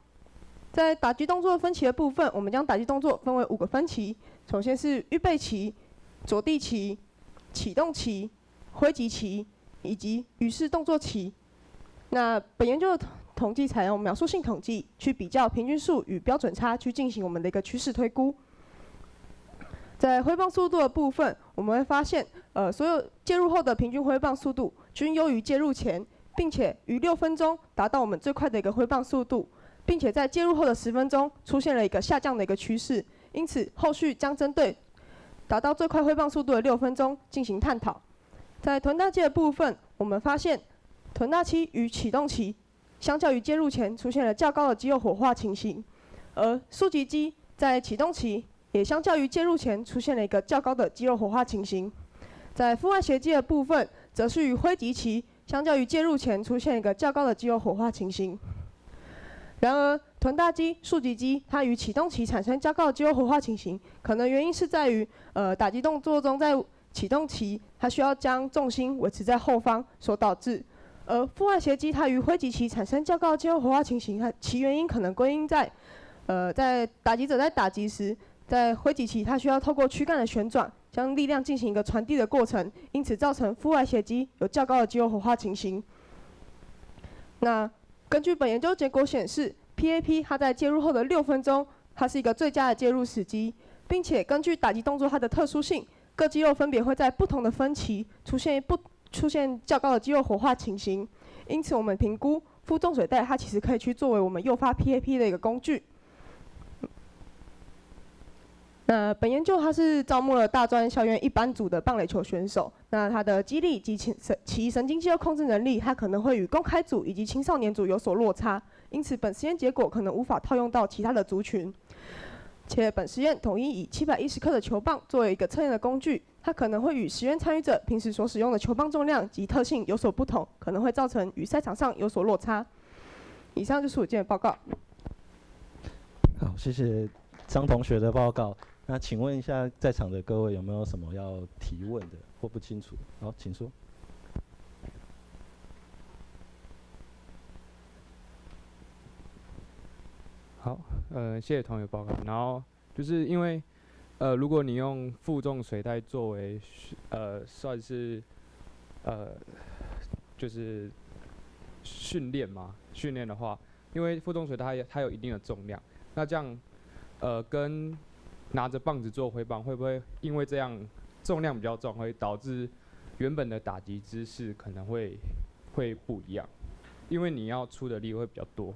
在打击动作分期的部分，我们将打击动作分为5个分期，首先是预备期、着地期、启动期、挥击期以及鱼式动作期。那本研究的统计采用描述性统计，去比较平均数与标准差，去进行我们的一个趋势推估。在挥棒速度的部分，我们会发现，所有介入后的平均挥棒速度均优于介入前，并且于6分钟达到我们最快的一个挥棒速度，并且在介入后的10分钟出现了一个下降的一个趋势。因此，后续将针对达到最快挥棒速度的6分钟进行探讨。在臀大肌的部分，我们发现臀大肌与启动期相较于介入前出现了较高的肌肉活化情形，而竖脊肌在启动期也相较于介入前出现了一个较高的肌肉活化情形。在腹外斜肌的部分，则是与灰极期相较于介入前出现一个较高的肌肉活化情形。然而，臀大肌、竖脊肌它与启动期产生较高的肌肉活化情形，可能原因是在于打击动作中在启动期它需要将重心维持在后方所导致。而腹外斜肌它与灰极期产生较高的肌肉活化情形，其原因可能归因在在打击者在打击时，在灰极期它需要透过躯干的旋转，将力量进行一个传递的过程，因此造成腹外斜肌有较高的肌肉活化情形。那根据本研究结果显示 ，PAP 它在介入后的6分钟，它是一个最佳的介入时机，并且根据打击动作它的特殊性，各肌肉分别会在不同的分期出现较高的肌肉活化情形。因此，我们评估负重水袋它其实可以去作为我们诱发 PAP 的一个工具。那本研究它是招募了大专校院一般组的棒垒球选手，那他的肌力及其神经肌肉控制能力，它可能会与公开组以及青少年组有所落差，因此本实验结果可能无法套用到其他的族群。且本实验统一以710克的球棒作为一个测验的工具，它可能会与实验参与者平时所使用的球棒重量及特性有所不同，可能会造成与赛场上有所落差。以上就是我今天的报告。好，谢谢张同学的报告。那请问一下在场的各位有没有什么要提问的或不清楚？好，请说。好，谢谢同学报告。然后就是因为，如果你用负重水袋作为，算是，就是训练嘛，训练的话，因为负重水袋它有一定的重量，那这样，跟拿着棒子做挥棒，会不会因为这样重量比较重，会导致原本的打击姿势可能会不一样？因为你要出的力会比较多。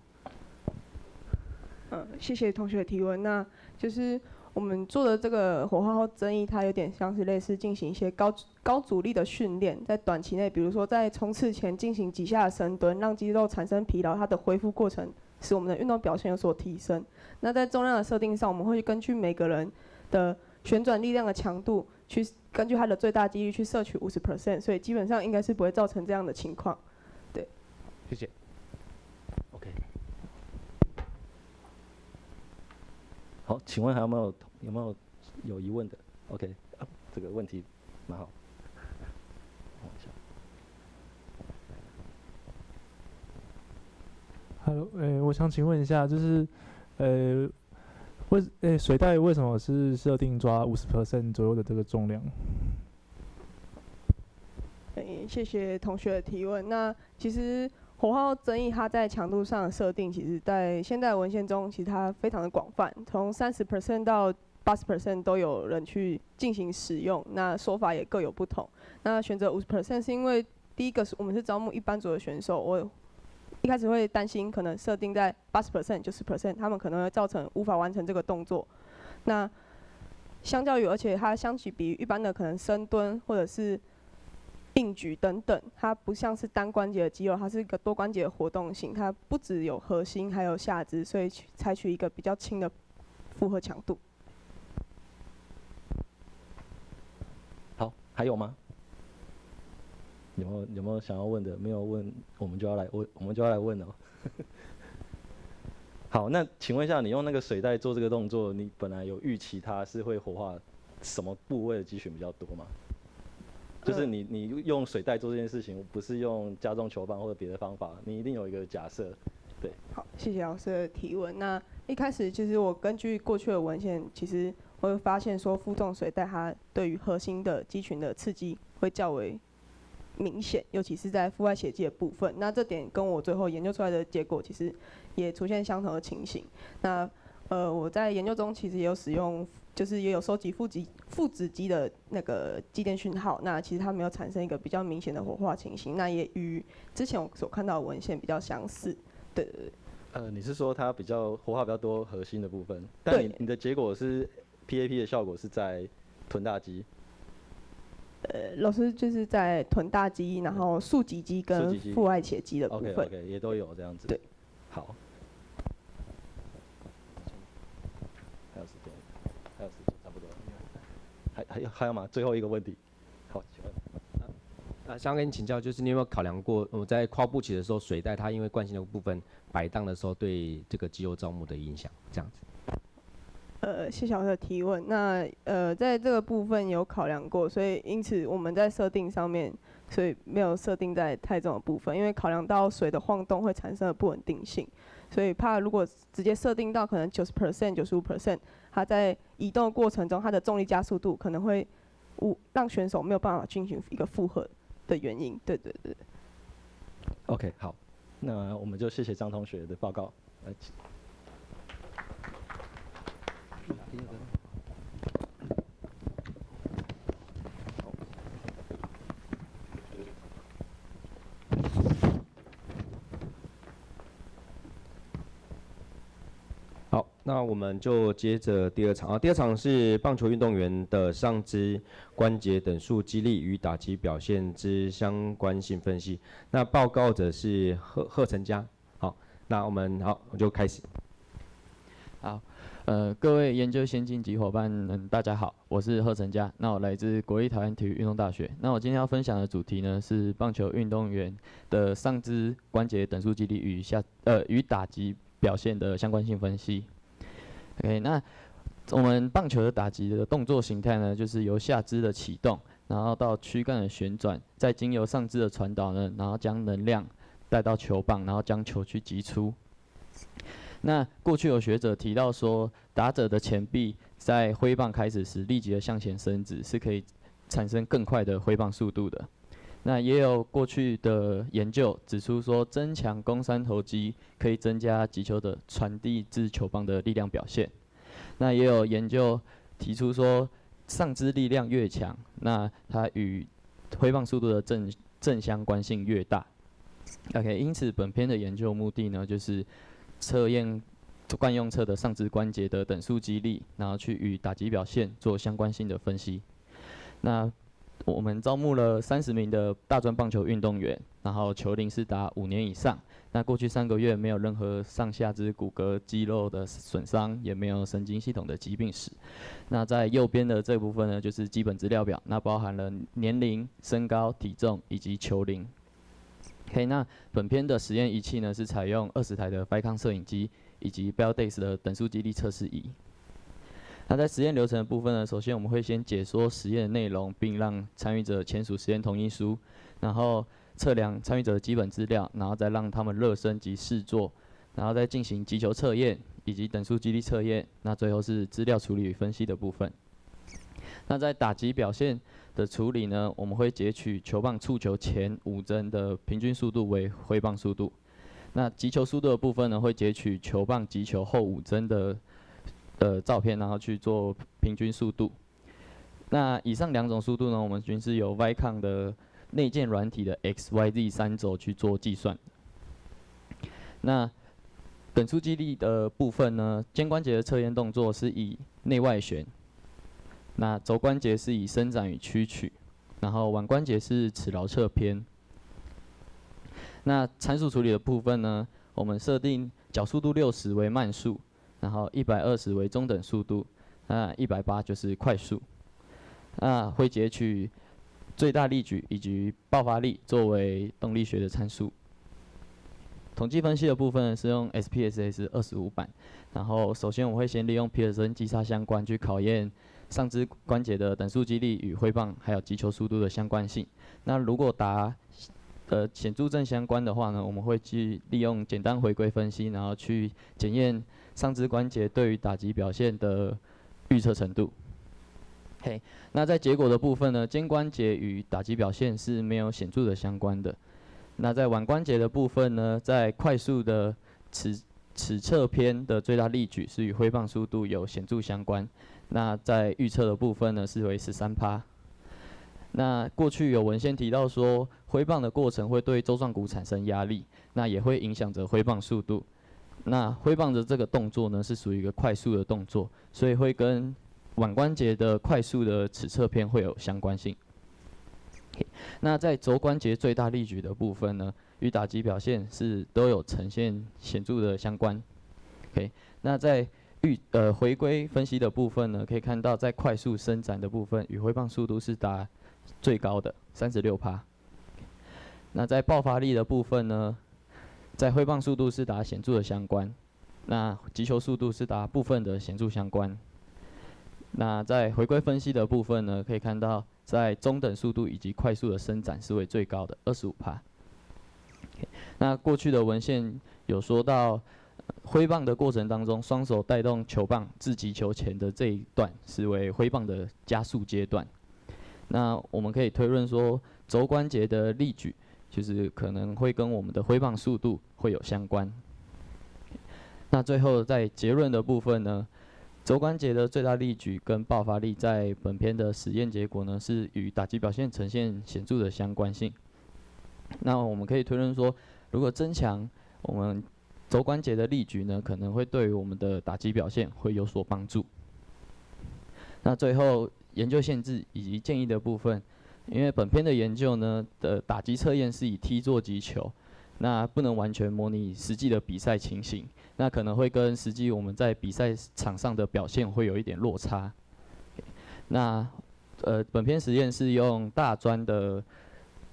谢谢同学的提问。那就是我们做的这个火花后增益，它有点像是类似进行一些高阻力的训练，在短期内，比如说在冲刺前进行几下的深蹲，让肌肉产生疲劳，它的恢复过程使我们的运动表现有所提升。那在重量的设定上，我们会根据每个人的旋转力量的强度，去根据它的最大肌力去摄取50%，所以基本上应该是不会造成这样的情况。对，谢谢。OK。好，请问还有没有疑问的 ？OK， 这个问题蛮好。Hello， 我想请问一下，就是水袋为什么是设定抓50% 左右的这个重量？谢谢同学的提问。那其实火花后增益它在强度上的设定，其实在现代文献中，其实它非常的广泛，从30% 到80% 都有人去进行使用，那说法也各有不同。那选择50% 是因为第一个是我们是招募一般组的选手，我一开始会担心可能设定在80% 90%，他们可能会造成无法完成这个动作。那相较于，而且它相比于一般的可能深蹲或者是硬举等等，它不像是单关节的肌肉，它是一个多关节的活动性，它不只有核心还有下肢，所以采取一个比较轻的负荷强度。好，还有吗？有没有想要问的？没有问，我们就要来问哦。好，那请问一下，你用那个水袋做这个动作，你本来有预期它是会活化什么部位的肌群比较多吗？就是你用水袋做这件事情，不是用加重球棒或者别的方法，你一定有一个假设，对。好，谢谢老师的提问。那一开始其实我根据过去的文献，其实我会发现说负重水袋它对于核心的肌群的刺激会较为明显，尤其是在腹外斜肌的部分。那这点跟我最后研究出来的结果其实也出现相同的情形。那我在研究中其实也有使用，就是也有收集腹直肌的那个肌电讯号。那其实它没有产生一个比较明显的活化情形，那也与之前我所看到的文献比较相似。对。你是说它比较活化比较多核心的部分，但你的结果是 PAP 的效果是在臀大肌。老师就是在臀大肌，然后竖脊肌跟腹外斜肌的部分。OK， 也都有这样子。对，好。还有时间，差不多。还有吗？最后一个问题。好，请问。想跟你请教，就是你有没有考量过，我在跨步期的时候，水袋它因为惯性的部分摆荡的时候，对这个肌肉招募的影响，这样子？谢小的提问。那在这个部分有考量过，所以因此我们在设定上面，所以没有设定在太重的部分，因为考量到水的晃动会产生的不稳定性，所以怕如果直接设定到可能90%、95%，它在移动的过程中，它的重力加速度可能会让选手没有办法进行一个负荷的原因。对。OK， 好，那我们就谢谢张同学的报告。好，那我们就接着第二场第二场是棒球运动员的上肢关节等数肌力与打击表现之相关性分析。那报告者是贺成家。好，那我就开始。好，各位研究先进及伙伴们，大家好，我是贺成家。那我来自国立台湾体育运动大学。那我今天要分享的主题呢是棒球运动员的上肢关节等数肌力与打击表现的相关性分析。OK， 那我们棒球的打击的动作形态呢，就是由下肢的启动，然后到躯干的旋转，再经由上肢的传导呢，然后将能量带到球棒，然后将球去击出。那过去有学者提到说，打者的前臂在挥棒开始时立即的向前伸直，是可以产生更快的挥棒速度的。那也有过去的研究指出说，增强肱三头肌可以增加击球的传递至球棒的力量表现。那也有研究提出说，上肢力量越强，那它与挥棒速度的正相关性越大。OK， 因此本篇的研究目的呢，就是测验惯用侧的上肢关节的等数肌力，然后去与打击表现做相关性的分析。那我们招募了30名的大专棒球运动员，然后球龄是达5年以上。那过去3个月没有任何上下肢骨骼肌肉的损伤，也没有神经系统的疾病史。那在右边的这部分呢，就是基本资料表，那包含了年龄、身高、体重以及球龄。OK， 那本篇的实验仪器呢是采用20台的 Vicon 摄影机以及 Beldays 的等数肌力测试仪。那在实验流程的部分呢，首先我们会先解说实验的内容，并让参与者签署实验同意书，然后测量参与者的基本资料，然后再让他们热身及试做，然后再进行击球测验以及等数肌力测验。那最后是资料处理与分析的部分。那在打击表现的处理呢，我们会截取球棒触球前5帧的平均速度为挥棒速度。那击球速度的部分呢，会截取球棒击球后5帧的照片，然后去做平均速度。那以上2种速度呢，我们均是由 Vicon 的内建软体的 XYZ 3轴去做计算。那等数肌力的部分呢，肩关节的测验动作是以内外旋。那肘关节是以伸展与屈曲，然后腕关节是齿桡侧偏。那参数处理的部分呢，我们设定角速度60为慢速，然后120为中等速度，那180就是快速。那会截取最大力矩以及爆发力作为动力学的参数。统计分析的部分是用 SPSS 25版，然后首先我会先利用皮尔森击杀相关去考验上肢关节的等数肌力与挥棒还有击球速度的相关性。那如果达显著正相关的话呢，我们会去利用简单回归分析，然后去检验上肢关节对于打击表现的预测程度。那在结果的部分呢，肩关节与打击表现是没有显著的相关的。那在腕关节的部分呢，在快速的齿侧偏的最大力矩是与挥棒速度有显著相关。那在预测的部分呢是为13%。那过去有文献提到说，挥棒的过程会对舟状骨产生压力，那也会影响着挥棒速度。那挥棒的这个动作呢是属于一个快速的动作，所以会跟腕关节的快速的齿侧偏会有相关性。那在肘关节最大力矩的部分呢，与打击表现都有呈现显著的相关。OK， 那在回归分析的部分呢，可以看到在快速伸展的部分，与挥棒速度是达最高的36%。那在爆发力的部分呢，在挥棒速度是达显著的相关，那击球速度是达部分的显著相关。那在回归分析的部分呢，可以看到在中等速度以及快速的伸展是为最高的25%。那过去的文献有说到，挥棒的过程当中，双手带动球棒至击球前的这一段是为挥棒的加速阶段。那我们可以推论说，肘关节的力矩就是可能会跟我们的挥棒速度会有相关。那最后在结论的部分呢，肘关节的最大力矩跟爆发力在本篇的实验结果呢，是与打击表现呈现显著的相关性。那我们可以推论说，如果增强我们肘关节的力矩呢，可能会对于我们的打击表现会有所帮助。那最后研究限制以及建议的部分，因为本篇的研究呢的打击测验是以T做击球，那不能完全模拟实际的比赛情形，那可能会跟实际我们在比赛场上的表现会有一点落差。那本篇实验是用大专的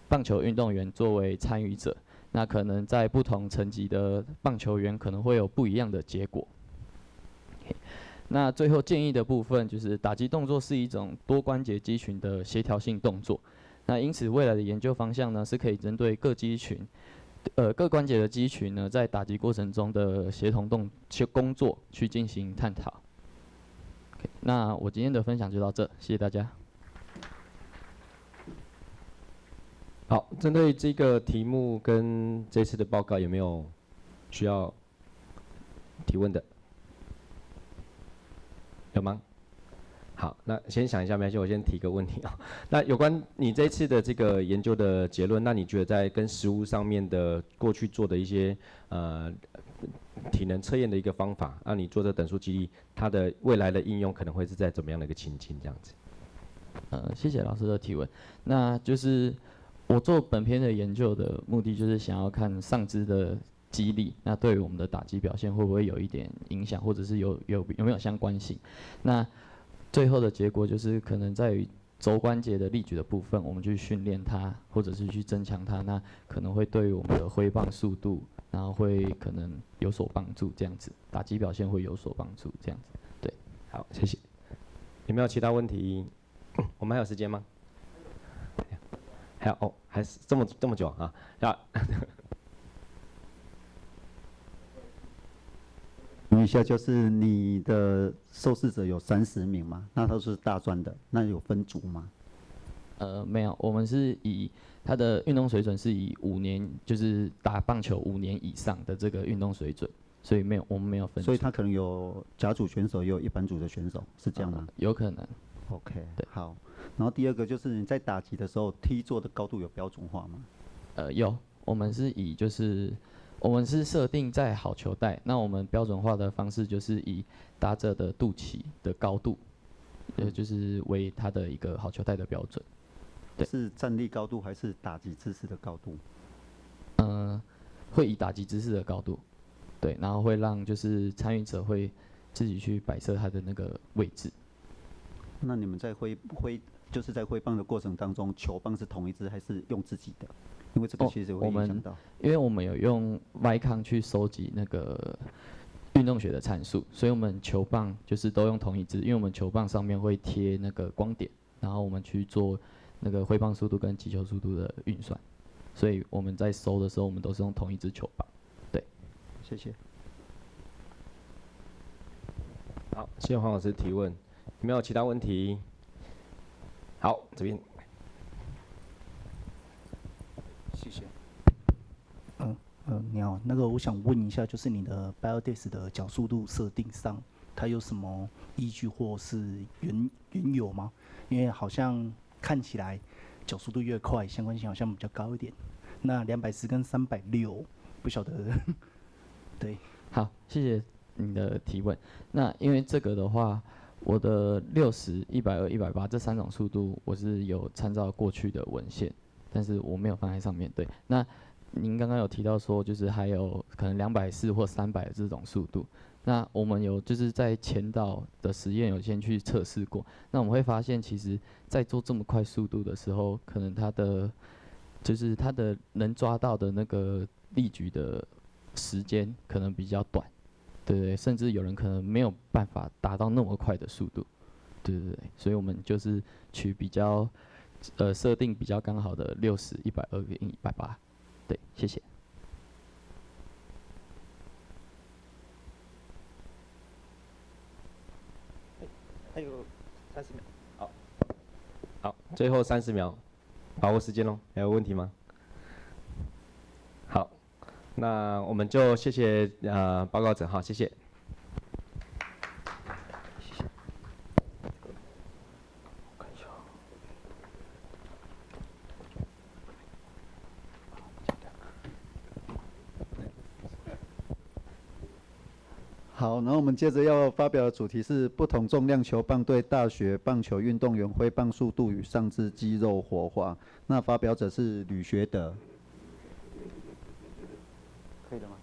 棒球运动员作为参与者，那可能在不同层级的棒球员可能会有不一样的结果。那最后建议的部分就是打击动作是一种多关节肌群的协调性动作，那因此未来的研究方向呢是可以针对各关节的肌群呢在打击过程中的协同工作去进行探讨。那我今天的分享就到这，谢谢大家。好，针对这个题目跟这次的报告，有没有需要提问的？有吗？好，那先想一下，没关系，我先提个问题啊。那有关你这次的这个研究的结论，那你觉得在跟实务上面的过去做的一些体能测验的一个方法，那你做的等速激励，它的未来的应用可能会是在怎么样的一个情境这样子？谢谢老师的提问。那就是我做本篇的研究的目的，就是想要看上肢的肌力，那对于我们的打击表现会不会有一点影响，或者是有没有相关性？那最后的结果就是可能在于肘关节的力矩的部分，我们去训练它，或者是去增强它，那可能会对于我们的挥棒速度，然后会可能有所帮助，这样子打击表现会有所帮助，这样子。对，好，谢谢。有没有其他问题？我们还有时间吗？还有哦，还是这么久啊？问一下，就是你的受试者有30名嘛？那都是大专的，那有分组吗？没有，我们是以他的运动水准是以5年，就是打棒球5年以上的这个运动水准，所以我们没有分组。所以他可能有甲组选手，也有一般组的选手，是这样吗？有可能。OK， 对，好。然后第二个就是你在打击的时候，T 座的高度有标准化吗？有，我们是以我们是设定在好球带，那我们标准化的方式就是以打者的肚脐的高度，就是为他的一个好球带的标准。对，是站立高度还是打击姿势的高度？会以打击姿势的高度，对，然后会让就是参与者会自己去摆设他的那个位置。那你们在就是在挥棒的过程当中，球棒是同一支还是用自己的？因为这个其实会影响到。因为我们有用 Vicon 去收集那个运动学的参数，所以我们球棒就是都用同一支，因为我们球棒上面会贴那个光点，然后我们去做那个挥棒速度跟击球速度的运算，所以我们在收的时候，我们都是用同一支球棒。对，谢谢。好，谢谢黄老师提问。有没有其他问题？好，这边。谢谢。你好，那个我想问一下，就是你的 BioDex 的角速度设定上，它有什么依据或是原有吗？因为好像看起来角速度越快，相关性好像比较高一点。那240跟360，不晓得。对。好，谢谢你的提问。那因为这个的话，我的60、120、180这3种速度，我是有参照过去的文献，但是我没有放在上面。对，那您刚刚有提到说，就是还有可能240或300这种速度。那我们有就是在前导的实验有先去测试过，那我们会发现，其实在做这么快速度的时候，可能它的能抓到的那个力矩的时间可能比较短，对对，甚至有人可能没有办法达到那么快的速度，对对对，所以我们就是取比较设定比较刚好的60、120跟180，对，谢谢。还有30秒，好，好，最后30秒，把握时间喽。还有问题吗？好，那我们就谢谢报告者哈，谢谢。好，然后我们接着要发表的主题是不同重量球棒对大学棒球运动员挥棒速度与上肢肌肉活化。那发表者是吕学德。可以了吗？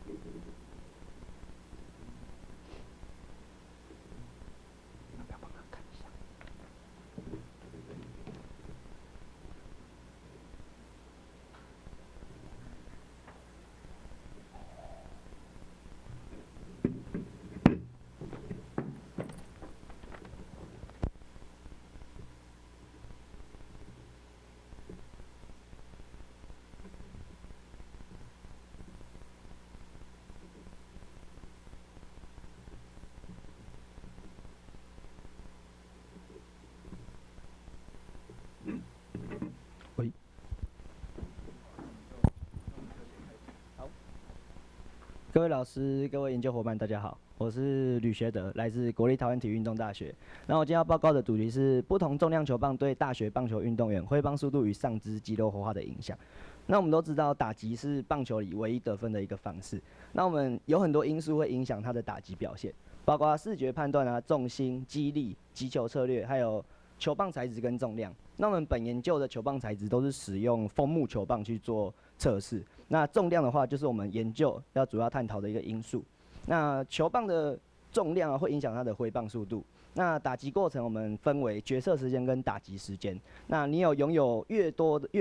各位老师、各位研究伙伴，大家好，我是吕学德，来自国立桃园体育运动大学。然后我今天要报告的主题是不同重量球棒对大学棒球运动员挥棒速度与上肢肌肉活化的影响。那我们都知道，打击是棒球里唯一得分的一个方式。那我们有很多因素会影响它的打击表现，包括视觉判断啊、重心、肌力、击球策略，还有球棒材质跟重量。那我们本研究的球棒材质都是使用枫木球棒去做测试。那重量的话，就是我们研究要主要探讨的一个因素。那球棒的重量啊，会影响它的挥棒速度。那打击过程我们分为决策时间跟打击时间。那你拥有越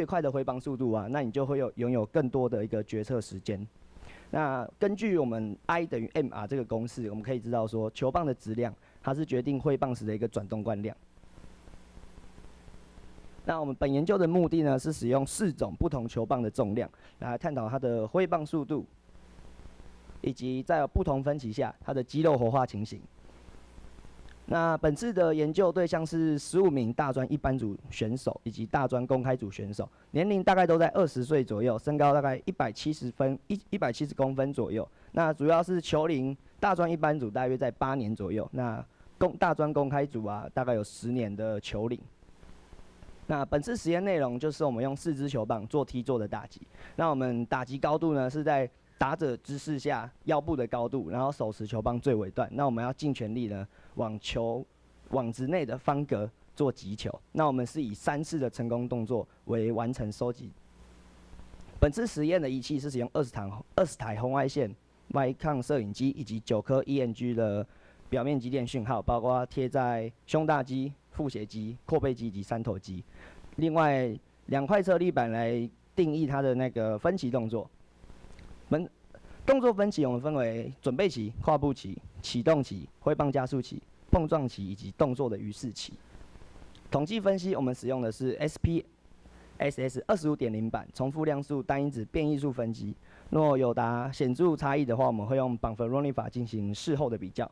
快的挥棒速度啊，那你就会拥有更多的一个决策时间。那根据我们 I 等于 mR 这个公式，我们可以知道说，球棒的质量它是决定挥棒时的一个转动惯量。那我们本研究的目的呢，是使用4种不同球棒的重量来探讨它的挥棒速度，以及在不同分歧下它的肌肉活化情形。那本次的研究对象是15名大专一般组选手以及大专公开组选手，年龄大概都在20岁左右，身高大概170公分左右。那主要是球龄，大专一般组大约在8年左右，那大专公开组啊，大概有10年的球龄。那本次实验内容就是我们用4支球棒做T座的打击。那我们打击高度呢是在打者姿势下腰部的高度，然后手持球棒最尾段。那我们要尽全力呢往网子内的方格做击球。那我们是以3次的成功动作为完成收集。本次实验的仪器是使用20台红外线 Vicon 摄影机以及9颗 ENG 的表面肌电讯号，包括贴在胸大肌、腹斜肌、阔背肌以及三头肌。另外2块侧立板来定义它的那个分歧动作。动作分歧我们分为准备期、跨步期、启动期、挥棒加速期、碰撞期以及动作的预示期。统计分析我们使用的是 SPSS 25.0版重复量数单因子变异数分析。若有达显著差异的话，我们会用绑冯诺尼法进行事后的比较。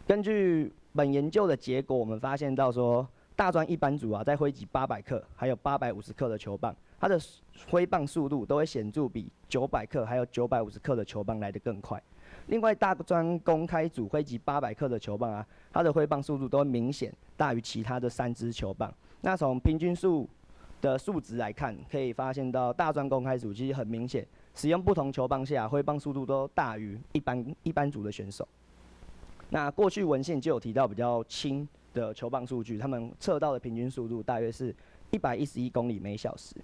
根据本研究的结果，我们发现到说，大专一般组啊，在挥击800克还有850克的球棒，它的挥棒速度都会显著比900克还有950克的球棒来得更快。另外，大专公开组挥击800克的球棒啊，它的挥棒速度都会明显大于其他的3支球棒。那从平均数的数值来看，可以发现到大专公开组其实很明显，使用不同球棒下挥棒速度都大于一般组的选手。那过去文献就有提到比较轻的球棒数据，他们测到的平均速度大约是111公里每小时。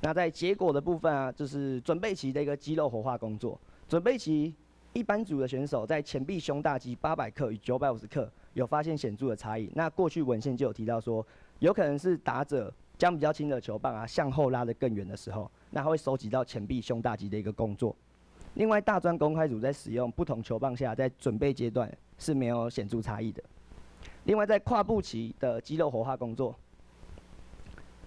那在结果的部分啊，就是准备期的一个肌肉活化工作。准备期一般组的选手在前臂胸大肌800克与950克有发现显著的差异。那过去文献就有提到说，有可能是打者将比较轻的球棒啊向后拉得更远的时候，那会收集到前臂胸大肌的一个工作。另外，大专公开组在使用不同球棒下，在准备阶段是没有显著差异的。另外，在跨步期的肌肉活化工作，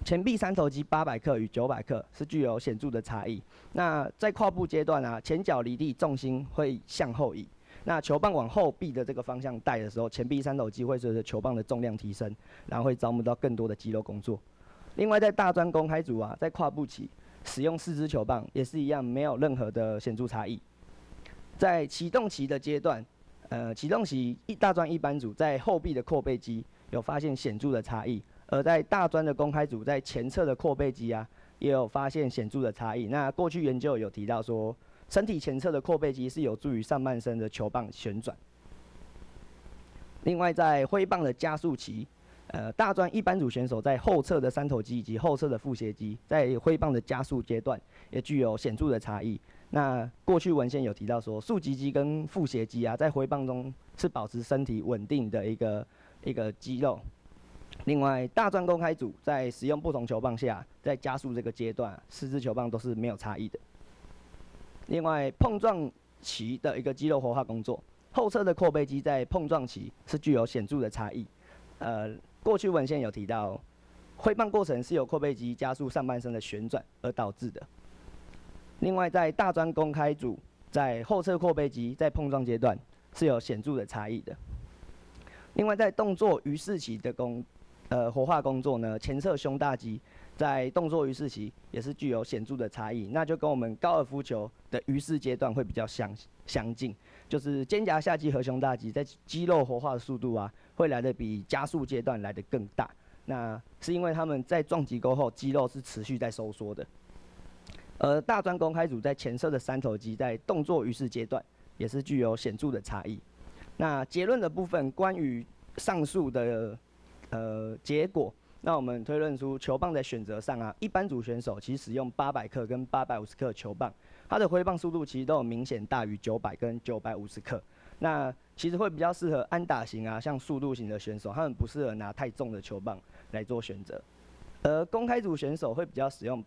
前臂三头肌800克与900克是具有显著的差异。那在跨步阶段啊，前脚离地，重心会向后移。那球棒往后臂的这个方向带的时候，前臂三头肌会随着球棒的重量提升，然后会招募到更多的肌肉工作。另外，在大专公开组啊，在跨步期使用4支球棒也是一样，没有任何的显著差异。在启动期的阶段，启动期大专一般组在后臂的阔背肌有发现显著的差异。而在大专的公开组，在前侧的阔背肌啊，也有发现显著的差异。那过去研究有提到说，身体前侧的阔背肌是有助于上半身的球棒旋转。另外，在挥棒的加速期，大专一般组选手在后侧的三头肌以及后侧的腹斜肌，在挥棒的加速阶段也具有显著的差异。那过去文献有提到说，竖脊肌跟腹斜肌啊，在挥棒中是保持身体稳定的一个肌肉。另外，大专公开组在使用不同球棒下，在加速这个阶段，4支球棒都是没有差异的。另外，碰撞期的一个肌肉活化工作，后侧的阔背肌在碰撞期是具有显著的差异。过去文献有提到，挥棒过程是由阔背肌加速上半身的旋转而导致的。另外，在大专公开组，在后侧阔背肌在碰撞阶段是有显著的差异的。另外，在动作鱼式期的活化工作呢，前侧胸大肌在动作鱼式期也是具有显著的差异，那就跟我们高尔夫球的鱼式阶段会比较相近，就是肩胛下肌和胸大肌在肌肉活化的速度啊，会来得比加速阶段来得更大。那是因为他们在撞击钩后，肌肉是持续在收缩的。而大专公开组在前侧的三头肌在动作鱼式阶段也是具有显著的差异。那结论的部分，关于上述的结果，那我们推论出球棒在选择上啊，一般组选手其实使用800克跟850克球棒，它的挥棒速度其实都有明显大于900跟950克。那其实会比较适合安打型啊，像速度型的选手，他们不适合拿太重的球棒来做选择。而公开组选手会比较使用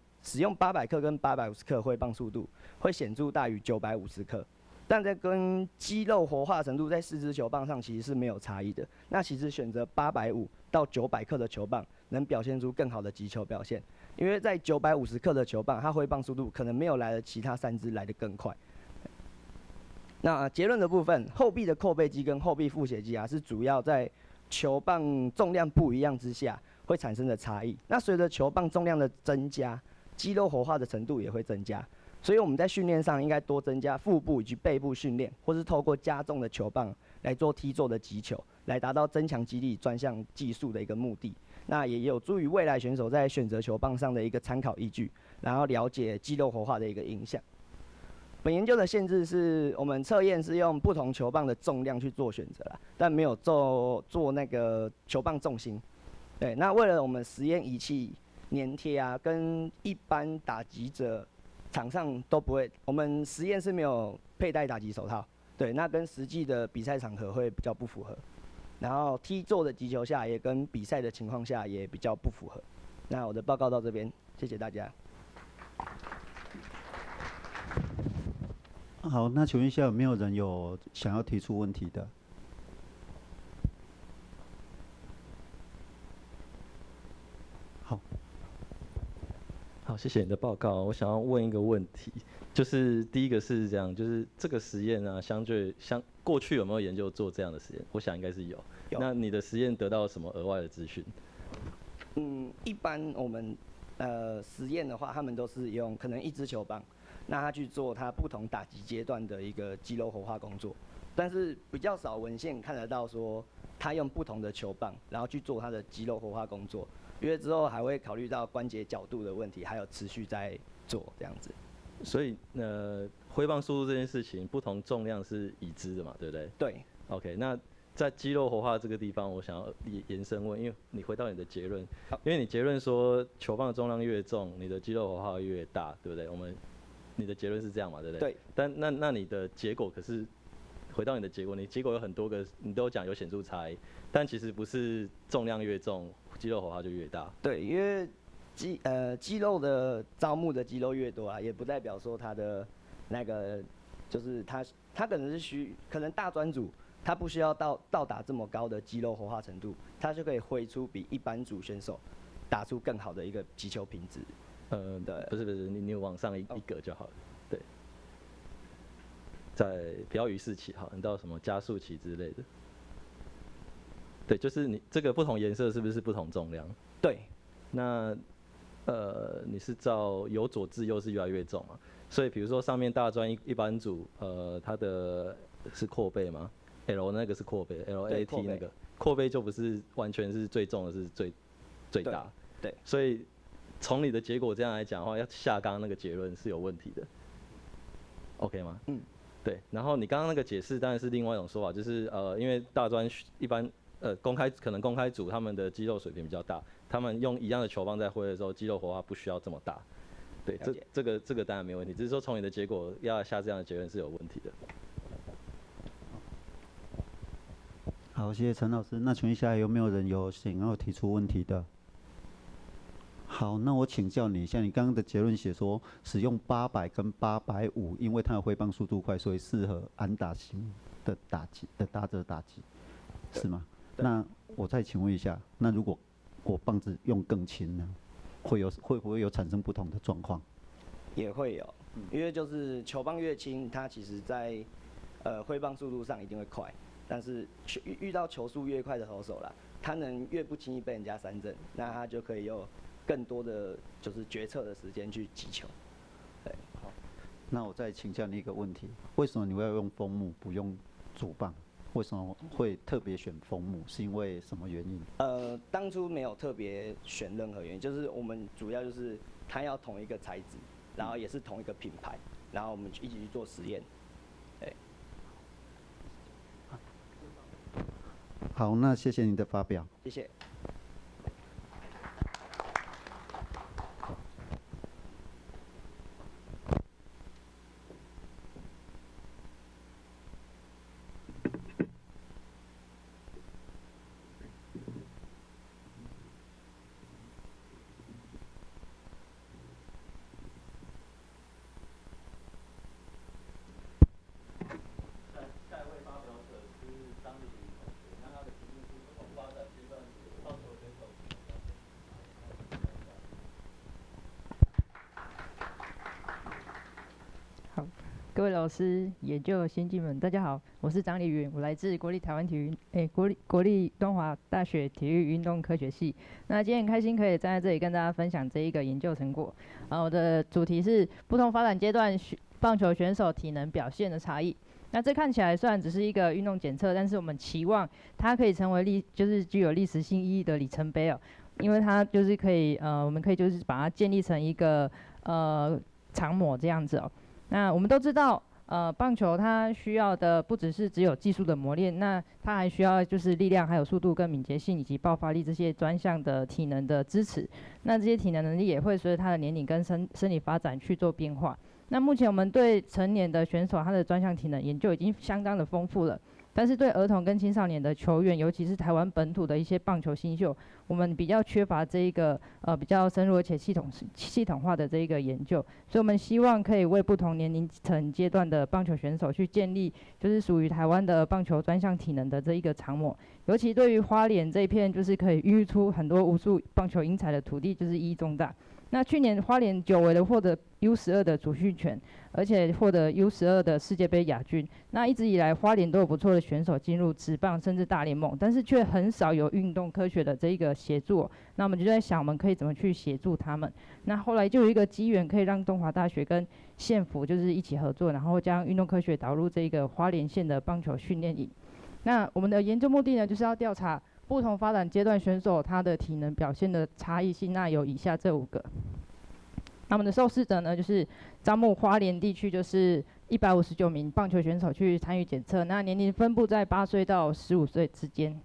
800克跟850克挥棒速度会显著大于950克。但在跟肌肉活化程度在4支球棒上其实是没有差异的。那其实选择850到900克的球棒能表现出更好的击球表现，因为在950克的球棒，它挥棒速度可能没有来的其他3支来得更快。那结论的部分，后臂的扣背肌跟后臂腹斜肌啊，是主要在球棒重量不一样之下会产生的差异。那随着球棒重量的增加，肌肉活化的程度也会增加。所以我们在训练上应该多增加腹部以及背部训练，或是透过加重的球棒来做梯座的击球，来达到增强肌力、专项技术的一个目的。那也有助于未来选手在选择球棒上的一个参考依据，然后了解肌肉活化的一个影响。本研究的限制是我们测验是用不同球棒的重量去做选择啦，但没有做那个球棒重心。对，那为了我们实验仪器粘贴啊，跟一般打击者场上都不会，我们实验是没有佩戴打击手套，对，那跟实际的比赛场合会比较不符合。然后梯座的击球下也跟比赛的情况下也比较不符合。那我的报告到这边，谢谢大家。好，那请问一下有没有人有想要提出问题的？好。好，谢谢你的报告。我想要问一个问题，就是第一个是这样，就是这个实验啊，过去有没有研究做这样的实验？我想应该是有。那你的实验得到什么额外的资讯？一般我们实验的话，他们都是用可能1支球棒，那他去做他不同打击阶段的一个肌肉活化工作，但是比较少文献看得到说他用不同的球棒，然后去做他的肌肉活化工作。因为之后还会考虑到关节角度的问题，还有持续在做这样子。所以挥棒速度这件事情，不同重量是已知的嘛，对不对？对。OK， 那在肌肉活化这个地方，我想要延伸问，因为你回到你的结论，因为你结论说球棒的重量越重，你的肌肉活化越大，对不对？你的结论是这样嘛，对不对？对。但那你的结果可是，回到你的结果，你结果有很多个，你都讲有显著差异，但其实不是重量越重，肌肉活化就越大。对，因为肌肉的招募的肌肉越多啊，也不代表说它的那个就是它可能是可能大专组它不需要到达这么高的肌肉活化程度，它就可以挥出比一般组选手打出更好的一个击球品质。对，不是，你往上一个就好了。对，在不要于4期好，你到什么加速期之类的。对，就是你这个不同颜色是不是不同重量？对。那你是照由左至右是越来越重嘛？所以比如说上面大专一般组，它的是扩背吗 ？L 那个是扩背 ，LAT 那个扩背就不是完全是最重的，是最大。对。所以从你的结果这样来讲的话，要下刚刚那个结论是有问题的。OK 吗？嗯。对。然后你刚刚那个解释当然是另外一种说法，就是因为大专一般公开组他们的肌肉水平比较大，他们用一样的球棒在挥的时候，肌肉活化不需要这么大。对，这个当然没问题，只是说从你的结果要下这样的结论是有问题的。好，谢谢陈老师。那请问一下，有没有人有想要提出问题的？好，那我请教你一下，你刚刚的结论写说使用800跟850，因为它的挥棒速度快，所以适合安打型的打者打击，是吗？那我再请问一下，那如果我棒子用更轻呢，会不会有产生不同的状况？也会有，因为就是球棒越轻，它其实在挥棒速度上一定会快，但是遇到球速越快的投手啦，他能越不轻易被人家三振，那他就可以有更多的就是决策的时间去击球。对，好，那我再请教你一个问题：为什么你要用枫木不用主棒？为什么会特别选枫木？是因为什么原因？当初没有特别选任何原因，就是我们主要就是它要同一个材质，然后也是同一个品牌，然后我们一起去做实验。对。好，那谢谢你的发表。谢谢。各位老师、研究先进们，大家好，我是张丽云，我来自国立台湾国立东华大学体育运动科学系。那今天很开心可以站在这里跟大家分享这一个研究成果。我的主题是不同发展阶段棒球选手体能表现的差异。那这看起来虽然只是一个运动检测，但是我们期望它可以成为就是具有历史性意义的里程碑哦，因为它就是可以我们可以就是把它建立成一个常模这样子哦。那我们都知道，棒球它需要的不只有技术的磨练，那它还需要就是力量、还有速度跟敏捷性以及爆发力这些专项的体能的支持。那这些体能能力也会随着他的年龄跟生理发展去做变化。那目前我们对成年的选手他的专项体能研究已经相当的丰富了。但是对儿童跟青少年的球员，尤其是台湾本土的一些棒球新秀，我们比较缺乏这一个比较深入而且系统化的这一个研究，所以我们希望可以为不同年龄层阶段的棒球选手去建立就是属于台湾的棒球专项体能的这一个常模，尤其对于花莲这一片就是可以孕育出很多无数棒球英才的土地，就是意义重大。那去年花莲久违的获得 U12 的主训权，而且获得 U12 的世界杯亚军。那一直以来花莲都有不错的选手进入职棒甚至大联盟，但是却很少有运动科学的这一个协助。那我们就在想，我们可以怎么去协助他们？那后来就有一个机缘，可以让东华大学跟县府就是一起合作，然后将运动科学导入这个花莲县的棒球训练营。那我们的研究目的呢，就是要调查不同发展阶段选手他的体能表现的差异性，那有以下这5个。那我们的受试者呢，就是招募花莲地区就是159名棒球选手去参与检测，那年龄分布在8岁到15岁之间。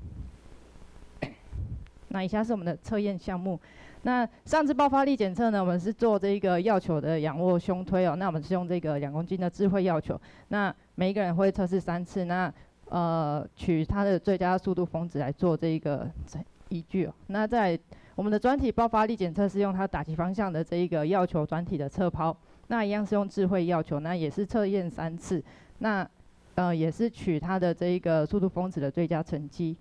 那以下是我们的测验项目。那上肢爆发力检测呢，我们是做这个药球的仰卧胸推哦。那我们是用这个2公斤的智慧药球，那每一个人会测试3次，那取它的最佳速度峰值来做这个依据哦。那在我们的转体爆发力检测是用它打击方向的这一个药球转体的侧抛，那一样是用智慧药球，那也是测验3次，那也是取它的这一个速度峰值的最佳成绩。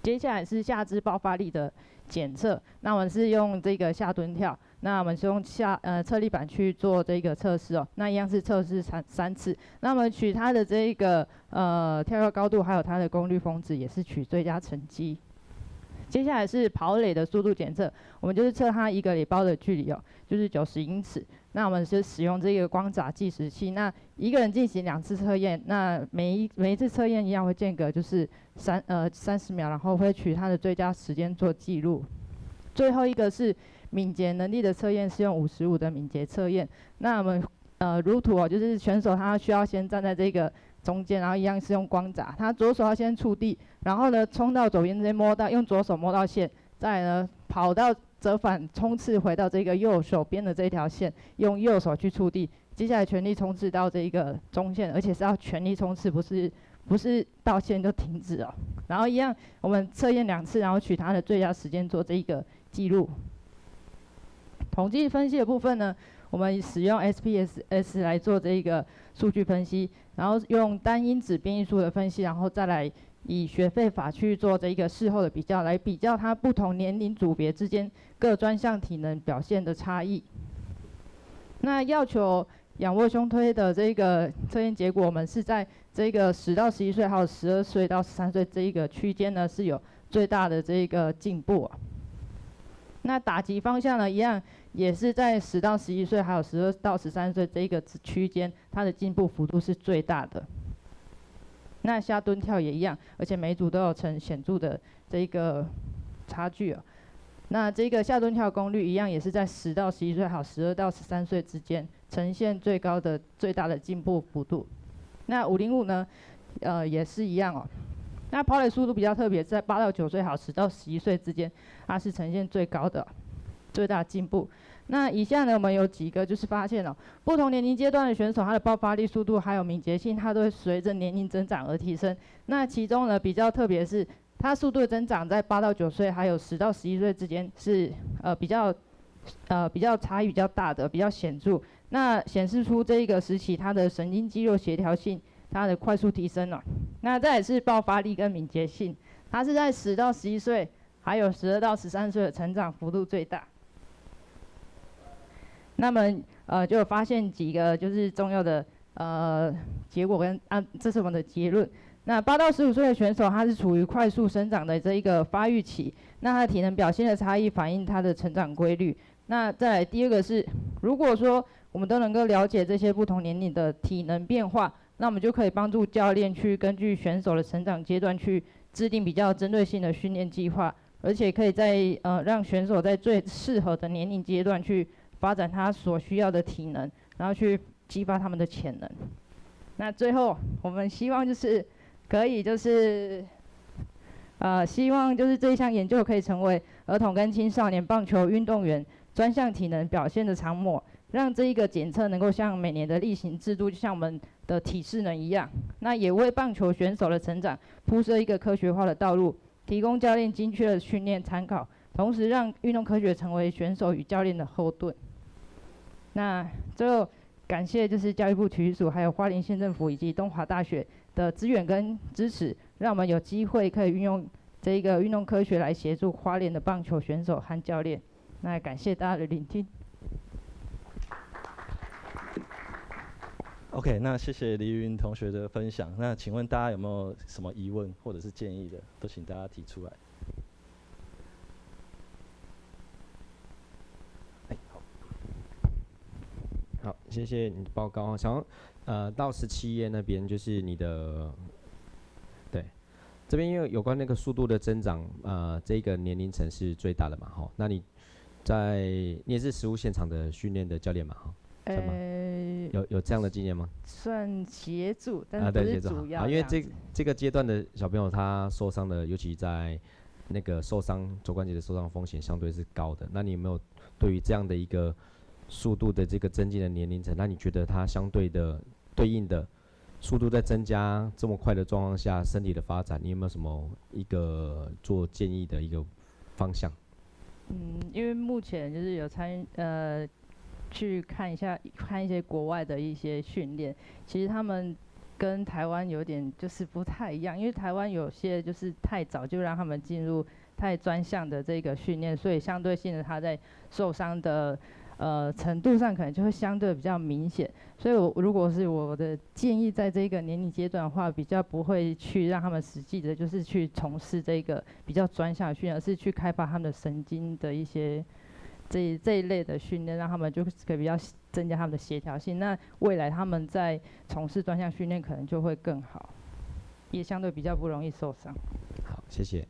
接下来是下肢爆发力的检测，那我们是用这个下蹲跳，那我们是用侧立板去做这个测试哦，那一样是测试3次，那我们取它的这个跳跃高度还有它的功率峰值，也是取最佳成绩。接下来是跑垒的速度检测，我们就是测它1个垒包的距离哦，就是90英尺。那我们是使用这个光闸计时器，那一个人进行2次测验，那每一次测验一样会间隔就是30秒，然后会取它的最佳时间做记录。最后一个是敏捷能力的测验，是用55的敏捷测验。那我们如图哦，就是选手他需要先站在这个中间，然后一样是用光闸，他左手要先触地，然后呢冲到左边这边摸到，用左手摸到线，再来呢跑到折返冲刺回到这个右手边的这条线，用右手去触地，接下来全力冲刺到这个中线，而且是要全力冲刺，不是到线就停止哦。然后一样，我们测验2次，然后取它的最佳时间做这个记录。统计分析的部分呢，我们使用 SPSS 来做这个数据分析，然后用单因子变异数的分析，然后再来以学费法去做这个事后的比较，来比较它不同年龄组别之间各专项体能表现的差异。那要求仰卧胸推的这个测验结果，我们是在这个10到11岁还有12岁到13岁这一个区间呢，是有最大的这个进步啊。那打击方向呢，一样也是在10到11岁还有12到13岁这一个区间，它的进步幅度是最大的。那下蹲跳也一样，而且每组都有呈显著的这个差距哦。那这个下蹲跳功率一样也是在10到11岁还有12到13岁之间呈现最大的进步幅度。那505呢，也是一样哦。那跑垒速度比较特别，在8到9岁还有10到11岁之间，它是呈现最高的最大进步。那以下呢，我们有几个就是发现哦，不同年龄阶段的选手，他的爆发力、速度还有敏捷性，它都会随着年龄增长而提升。那其中呢，比较特别是，它速度的增长在8到9岁还有10到11岁之间是比较差异比较大的，比较显著。那显示出这个时期它的神经肌肉协调性它的快速提升了。那再来是爆发力跟敏捷性，它是在10到11岁还有12到13岁的成长幅度最大。那么就有发现几个就是重要的结果跟这是我们的结论。那8到15岁的选手，他是处于快速生长的这一个发育期，那他的体能表现的差异反映他的成长规律。那再来第二个是，如果说我们都能够了解这些不同年龄的体能变化，那我们就可以帮助教练去根据选手的成长阶段去制定比较针对性的训练计划，而且可以在让选手在最适合的年龄阶段去发展他所需要的体能，然后去激发他们的潜能。那最后我们希望就是可以就是希望就是这一项研究可以成为儿童跟青少年棒球运动员专项体能表现的常模，让这一个检测能够像每年的例行制度，就像我们的体适能一样，那也为棒球选手的成长铺设一个科学化的道路，提供教练精确的训练参考，同时让运动科学成为选手与教练的后盾。那最后感谢就是教育部体育署还有花莲县政府以及东华大学的资源跟支持，让我们有机会可以运用这一个运动科学来协助花莲的棒球选手和教练。那感谢大家的聆听。OK， 那谢谢黎云同学的分享。那请问大家有没有什么疑问或者是建议的，都请大家提出来。好，谢谢你的报告。想要到17页那边就是你的，对，这边因为有关那个速度的增长，这个年龄层是最大的嘛，哈。那你也是实务现场的训练的教练嘛，哈。算吗？有这样的经验吗？算协助，但啊，是不对，协助是主要。好，因为这个阶段的小朋友他受伤的，尤其在那个受伤肘关节的受伤风险相对是高的。那你有没有对于这样的一个速度的这个增进的年龄层，那你觉得它相对应的速度在增加这么快的状况下，身体的发展，你有没有什么一个做建议的一个方向？因为目前就是有去看一些国外的一些训练，其实他们跟台湾有点就是不太一样，因为台湾有些就是太早就让他们进入太专项的这个训练，所以相对性的他在受伤的程度上可能就会相对比较明显。所以如果是我的建议，在这个年龄阶段的话，比较不会去让他们实际的就是去从事这个比较专项的训练，而是去开发他们的神经的一些这一类的训练，让他们就可以比较增加他们的协调性。那未来他们在从事专项训练可能就会更好，也相对比较不容易受伤。好，谢谢。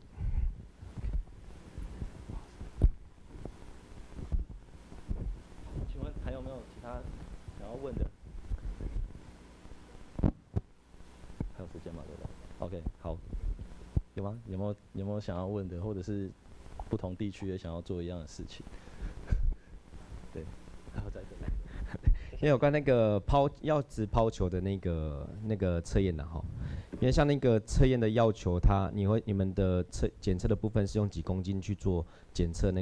请问还有没有其他想要问的？还有时间吗？对吧 ？OK， 好，有吗？有没有想要问的，或者是不同地区也想要做一样的事情？对，然后在这里。因为有关那个要直抛球的那个测验的哈，因为像那个测验的要求，你们的检测的部分是用几公斤去做检测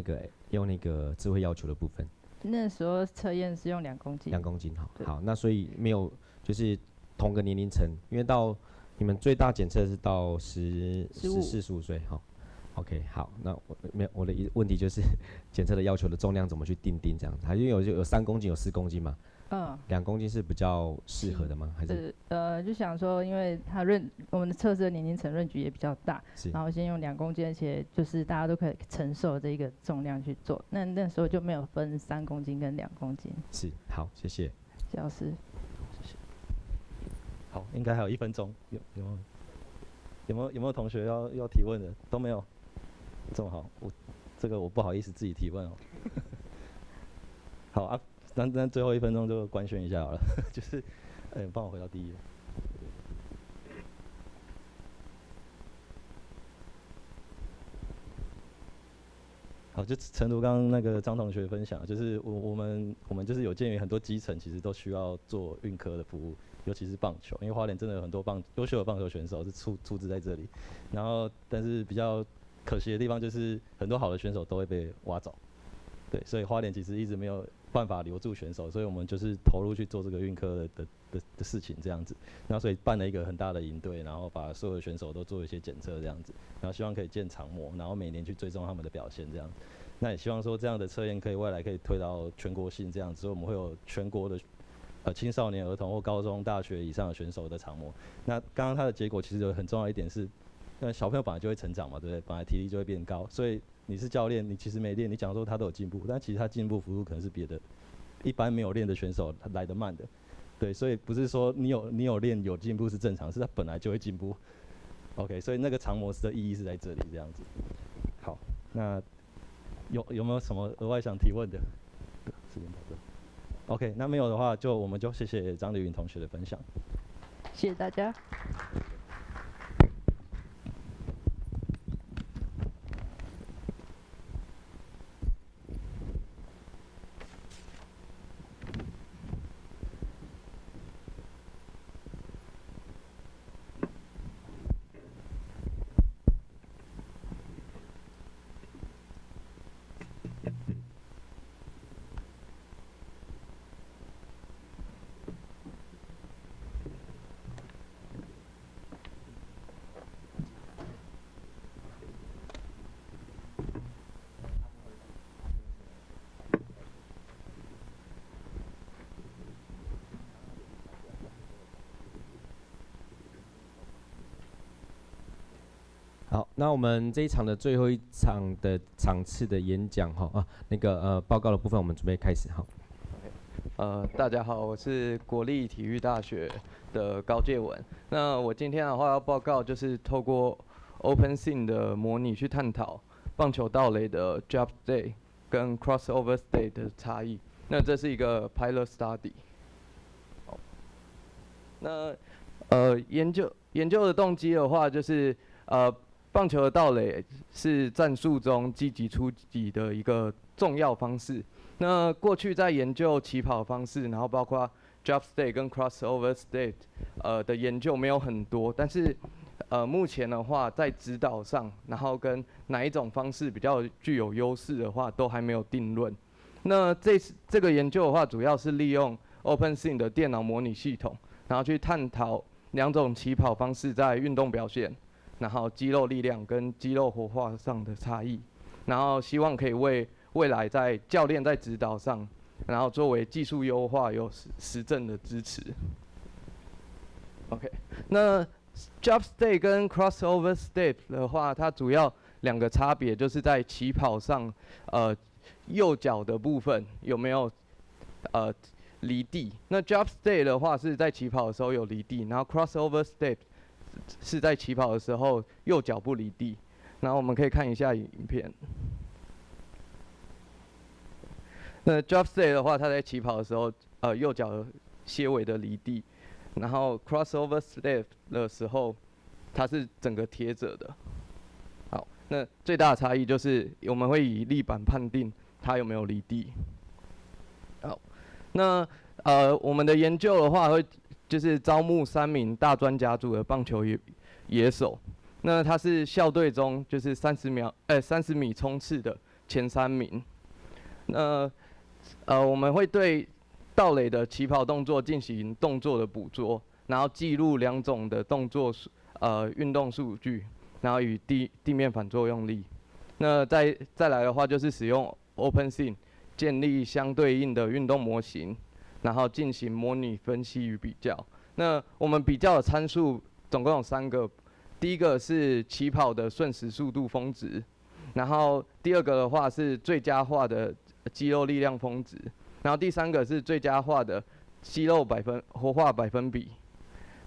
用那个智慧要求的部分？那时候测验是用2公斤。2公斤，好，那所以没有就是同个年龄层，因为到你们最大检测是到14-15岁哈。OK， 好，那我的问题就是检测的要求的重量怎么去定这样子？因为有3公斤，有4公斤嘛。2公斤是比较适合的吗？还是？就想说，因为我们的测试的年龄层range也比较大，然后先用2公斤，而且就是大家都可以承受这个重量去做。那时候就没有分3公斤跟2公斤。是，好，谢谢。谢老师。谢谢。好，应该还有1分钟，有没有同学要提问的？都没有。这么好，我不好意思自己提问哦。好啊，那最后1分钟就官宣一下好了，就是，帮我回到第1。好，就诚如刚刚那个张同学分享，就是我们就是有鉴于很多基层其实都需要做运科的服务，尤其是棒球，因为花莲真的有很多优秀的棒球选手是出自在这里，然后但是比较可惜的地方就是很多好的选手都会被挖走，对，所以花莲其实一直没有办法留住选手，所以我们就是投入去做这个运科的事情这样子，然后所以办了一个很大的营队，然后把所有的选手都做一些检测这样子，然后希望可以建长模，然后每年去追踪他们的表现这样子，那也希望说这样的测验可以未来可以推到全国性这样子，所以我们会有全国的青少年儿童或高中大学以上的选手的长模。那刚刚他的结果其实有很重要一点是，小朋友本来就会成长嘛，对不对？本来体力就会变高，所以你是教练，你其实没练，你讲说他都有进步，但其实他进步幅度可能是别的一般没有练的选手来得慢的，对，所以不是说你有练有进步是正常，是他本来就会进步。OK， 所以那个长模式的意义是在这里这样子。好，那有没有什么额外想提问的？时间到这。OK， 那没有的话，我们就谢谢张丽云同学的分享。谢谢大家。好，那我们这一场的最后一场的场次的演讲报告的部分，我们准备开始哈。大家好，我是国立体育大学的高介文。那我今天的话要报告，就是透过 OpenSim 的模拟去探讨棒球盗垒的 Drop Stay 跟 Crossover Stay 的差异。那这是一个 pilot study。好，那研究的动机的话，就是棒球的盗垒是战术中积极出击的一个重要方式。那过去在研究起跑方式，然后包括 drop step 跟 crossover step 的研究没有很多，但是目前的话在指导上，然后跟哪一种方式比较具有优势的话，都还没有定论。那这个研究的话，主要是利用 OpenSync 的电脑模拟系统，然后去探讨两种起跑方式在运动表现，然后肌肉力量跟肌肉活化上的差异，然后希望可以为未来在教练在指导上，然后作为技术优化有实证的支持。OK， 那 drop step 跟 crossover step 的话，它主要两个差别就是在起跑上，右脚的部分有没有离地？那 drop step 的话是在起跑的时候有离地，然后 crossover step 是在起跑的时候右脚不离地。然后我们可以看一下影片。那 drop step 的话，它在起跑的时候，右脚些微的离地，然后 crossover step 的时候，它是整个贴着的。好，那最大的差异就是我们会以立板判定它有没有离地。好，那我们的研究的话会就是招募3名大专甲组的棒球野手，那他是校队中就是30米冲刺的前3名。那我们会对盗垒的起跑动作进行动作的捕捉，然后记录2种的动作运动数据，然后与地面反作用力。那再来的话就是使用 OpenSync 建立相对应的运动模型，然后进行模拟分析与比较。那我们比较的参数总共有3个，第一个是起跑的瞬时速度峰值，然后第2个的话是最佳化的肌肉力量峰值，然后第3个是最佳化的肌肉活化百分比。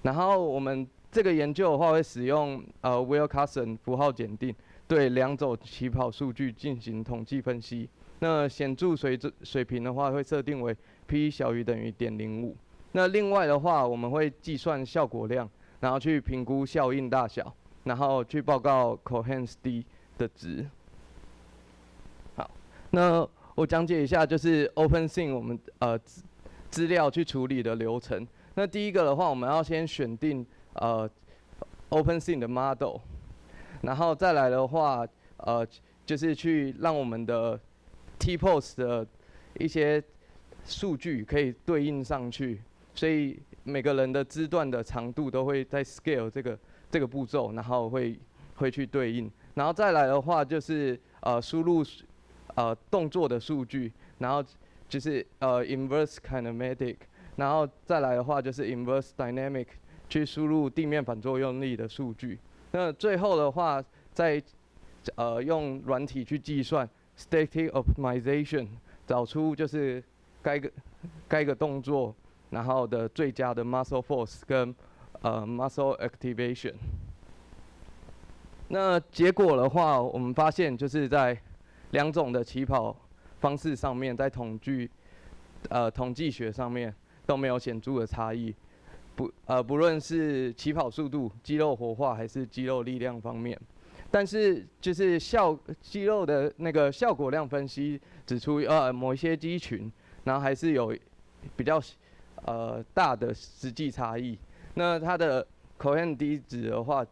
然后我们这个研究的话会使用Wilcoxon 符号检定，对2种起跑数据进行统计分析。那显著水平的话会设定为 p 小于等于0.05。那另外的话，我们会计算效果量，然后去评估效应大小，然后去报告 Cohen's d 的值。好，那我讲解一下就是 OpenSync 我们资料去处理的流程。那第一个的话，我们要先选定OpenSync 的 model， 然后再来的话就是去让我们的 T-pose 的一些数据可以对应上去，所以每个人的肢段的长度都会在 scale 这个步骤，然后会去对应，然后再来的话就是输入动作的数据，然后就是inverse kinematic， 然后再来的话就是 inverse dynamic， 去输入地面反作用力的数据。那最后的话再用软体去计算 static optimization， 找出就是该个动作然后的最佳的 muscle force 跟muscle activation。那结果的话，我们发现就是在2种的起跑方式上面，在统计学上面都没有显著的差异，不论是起跑速度、肌肉活化还是肌肉力量方面。但是就是肌肉的那个效果量分析指出，某一些肌群，然后还是有比较大的实际差异。那它的 Cohen d 值的话，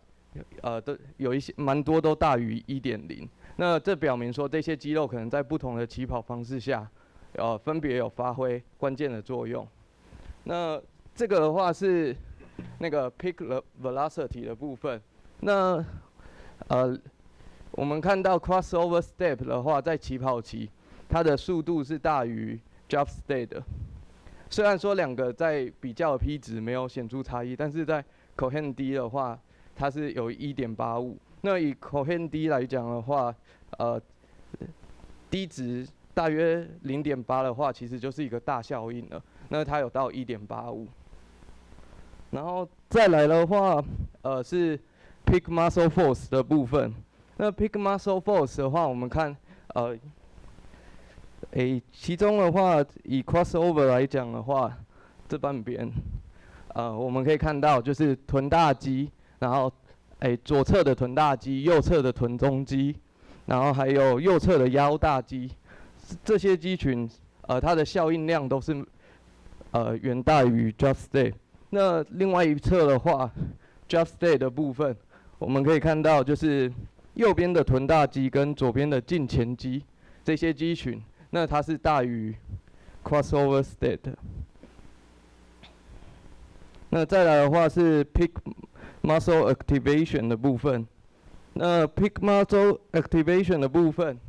都有一些蛮多都大于 1.0。那这表明说这些肌肉可能在不同的起跑方式下，分别有发挥关键的作用。那这个的话是那个 peak velocity 的部分。那我们看到 crossover step 的话，在起跑期，它的速度是大于 drop step 的。虽然说2个在比较的 P 值没有显著差异，但是在 Cohen d 的话，它是有 1.85。那以 Cohen d 来讲的话，D 值大约 0.8 的话，其实就是一个大效应了。那它有到 1.85。然后再来的话，是 peak muscle force 的部分。那 peak muscle force 的话，我们看其中的话，以 crossover 来讲的话，这半边，我们可以看到就是臀大肌，然后左侧的臀大肌，右侧的臀中肌，然后还有右侧的腰大肌，这些肌群，它的效应量都是远大于 drop step。那另外一侧的话 ，drop step 的部分，我们可以看到就是右边的臀大肌跟左边的胫前肌这些肌群，那它是大于 crossover step 的。那再来的话是 peak muscle activation 的部分。那 peak muscle activation 的部分，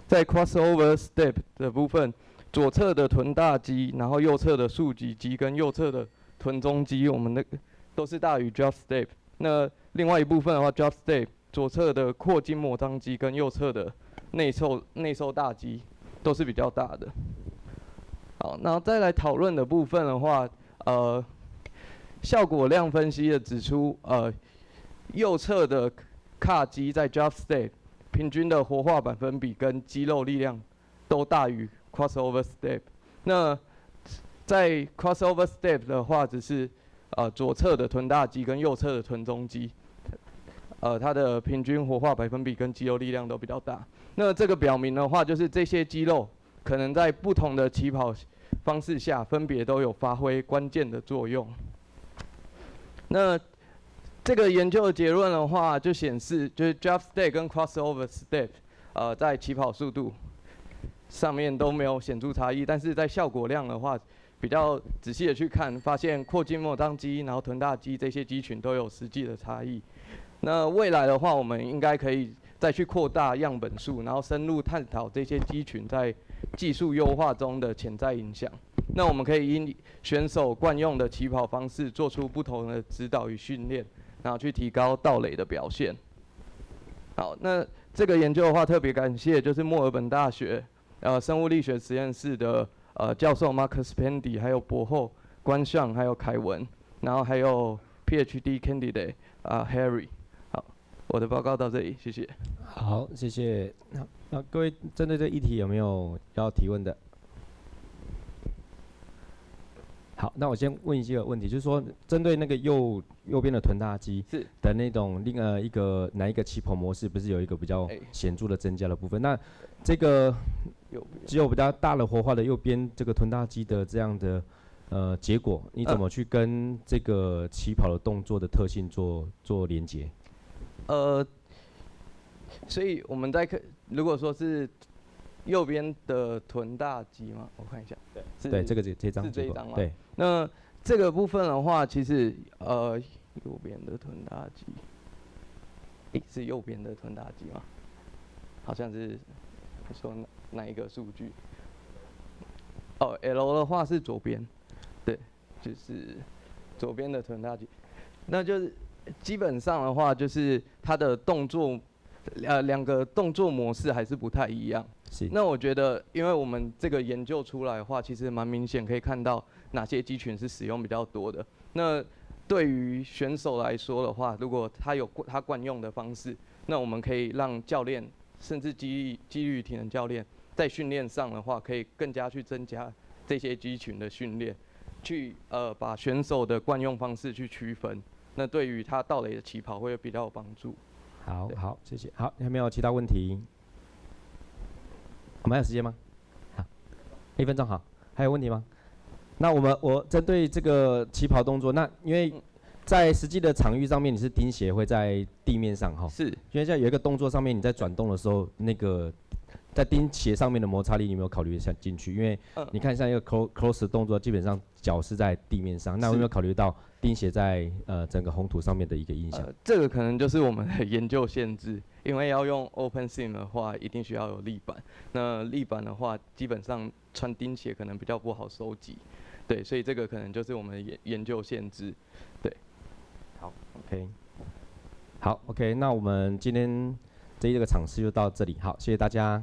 在 crossover step 的部分，左侧的臀大肌，然后右侧的竖脊肌跟右侧的臀中肌，我们都是大于 drop step。那另外一部分的话 ，drop step 左侧的阔筋膜张肌跟右侧的内收大肌都是比较大的。好，然后再来讨论的部分的话，效果量分析的指出，右侧的髂肌在 drop step 平均的活化百分比跟肌肉力量都大于 crossover step。那在 crossover step 的话，只是左侧的臀大肌跟右侧的臀中肌，它的平均活化百分比跟肌肉力量都比较大。那这个表明的话，就是这些肌肉可能在不同的起跑方式下，分别都有发挥关键的作用。那这个研究的结论的话，就显示就是 drop step 跟 crossover step，在起跑速度上面都没有显著差异，但是在效果量的话，比较仔细的去看，发现阔筋膜张肌，然后臀大肌这些肌群都有实际的差异。那未来的话，我们应该可以再去扩大样本数，然后深入探讨这些肌群在技术优化中的潜在影响。那我们可以因选手惯用的起跑方式，做出不同的指导与训练，然后去提高盗垒的表现。好，那这个研究的话，特别感谢就是墨尔本大学生物力学实验室的教授 Marcus Pendy， 还有博后关尚，还有凯文，然后还有 PhD candidate Harry。好，我的报告到这里，谢谢。好，谢谢。那各位针对这议题有没有要提问的？好，那我先问一个问题，就是说针对那个右边的臀大肌的那种哪一个起跑模式，不是有一个比较显著的增加的部分？那这个只有比较大的活化的右边这个臀大肌的这样的结果，你怎么去跟这个起跑的动作的特性做连结？所以我们如果说是右边的臀大肌吗？我看一下，对，这张是这一张吗？对。那这个部分的话，其实右边的臀大肌，是右边的臀大肌吗？好像是说哪一个数据？L 的话是左边，对，就是左边的臀大肌。那就是基本上的话，就是它的动作，两个动作模式还是不太一样。那我觉得，因为我们这个研究出来的话，其实蛮明显可以看到哪些肌群是使用比较多的。那对于选手来说的话，如果他有他惯用的方式，那我们可以让教练甚至肌力体能教练在训练上的话，可以更加去增加这些肌群的训练，去把选手的惯用方式去区分。那对于他盗垒的起跑会比较有帮助。好，谢谢。好，有没有其他问题？我们还有时间吗？好，1分钟好。还有问题吗？那我针对这个起跑动作，那因为在实际的场域上面，你是钉鞋会在地面上哈？是。因为在有一个动作上面，你在转动的时候，那个在钉鞋上面的摩擦力，你有没有考虑一下进去？因为你看像一个 close 的动作，基本上脚是在地面上，那有没有考虑到钉鞋在整个红土上面的一个影响？这个可能就是我们的研究限制，因为要用 open seam 的话，一定需要有立板。那立板的话，基本上穿钉鞋可能比较不好收集，对，所以这个可能就是我们的研究限制，对。好 ，OK， 好 ，OK， 那我们今天这一个场次就到这里，好，谢谢大家。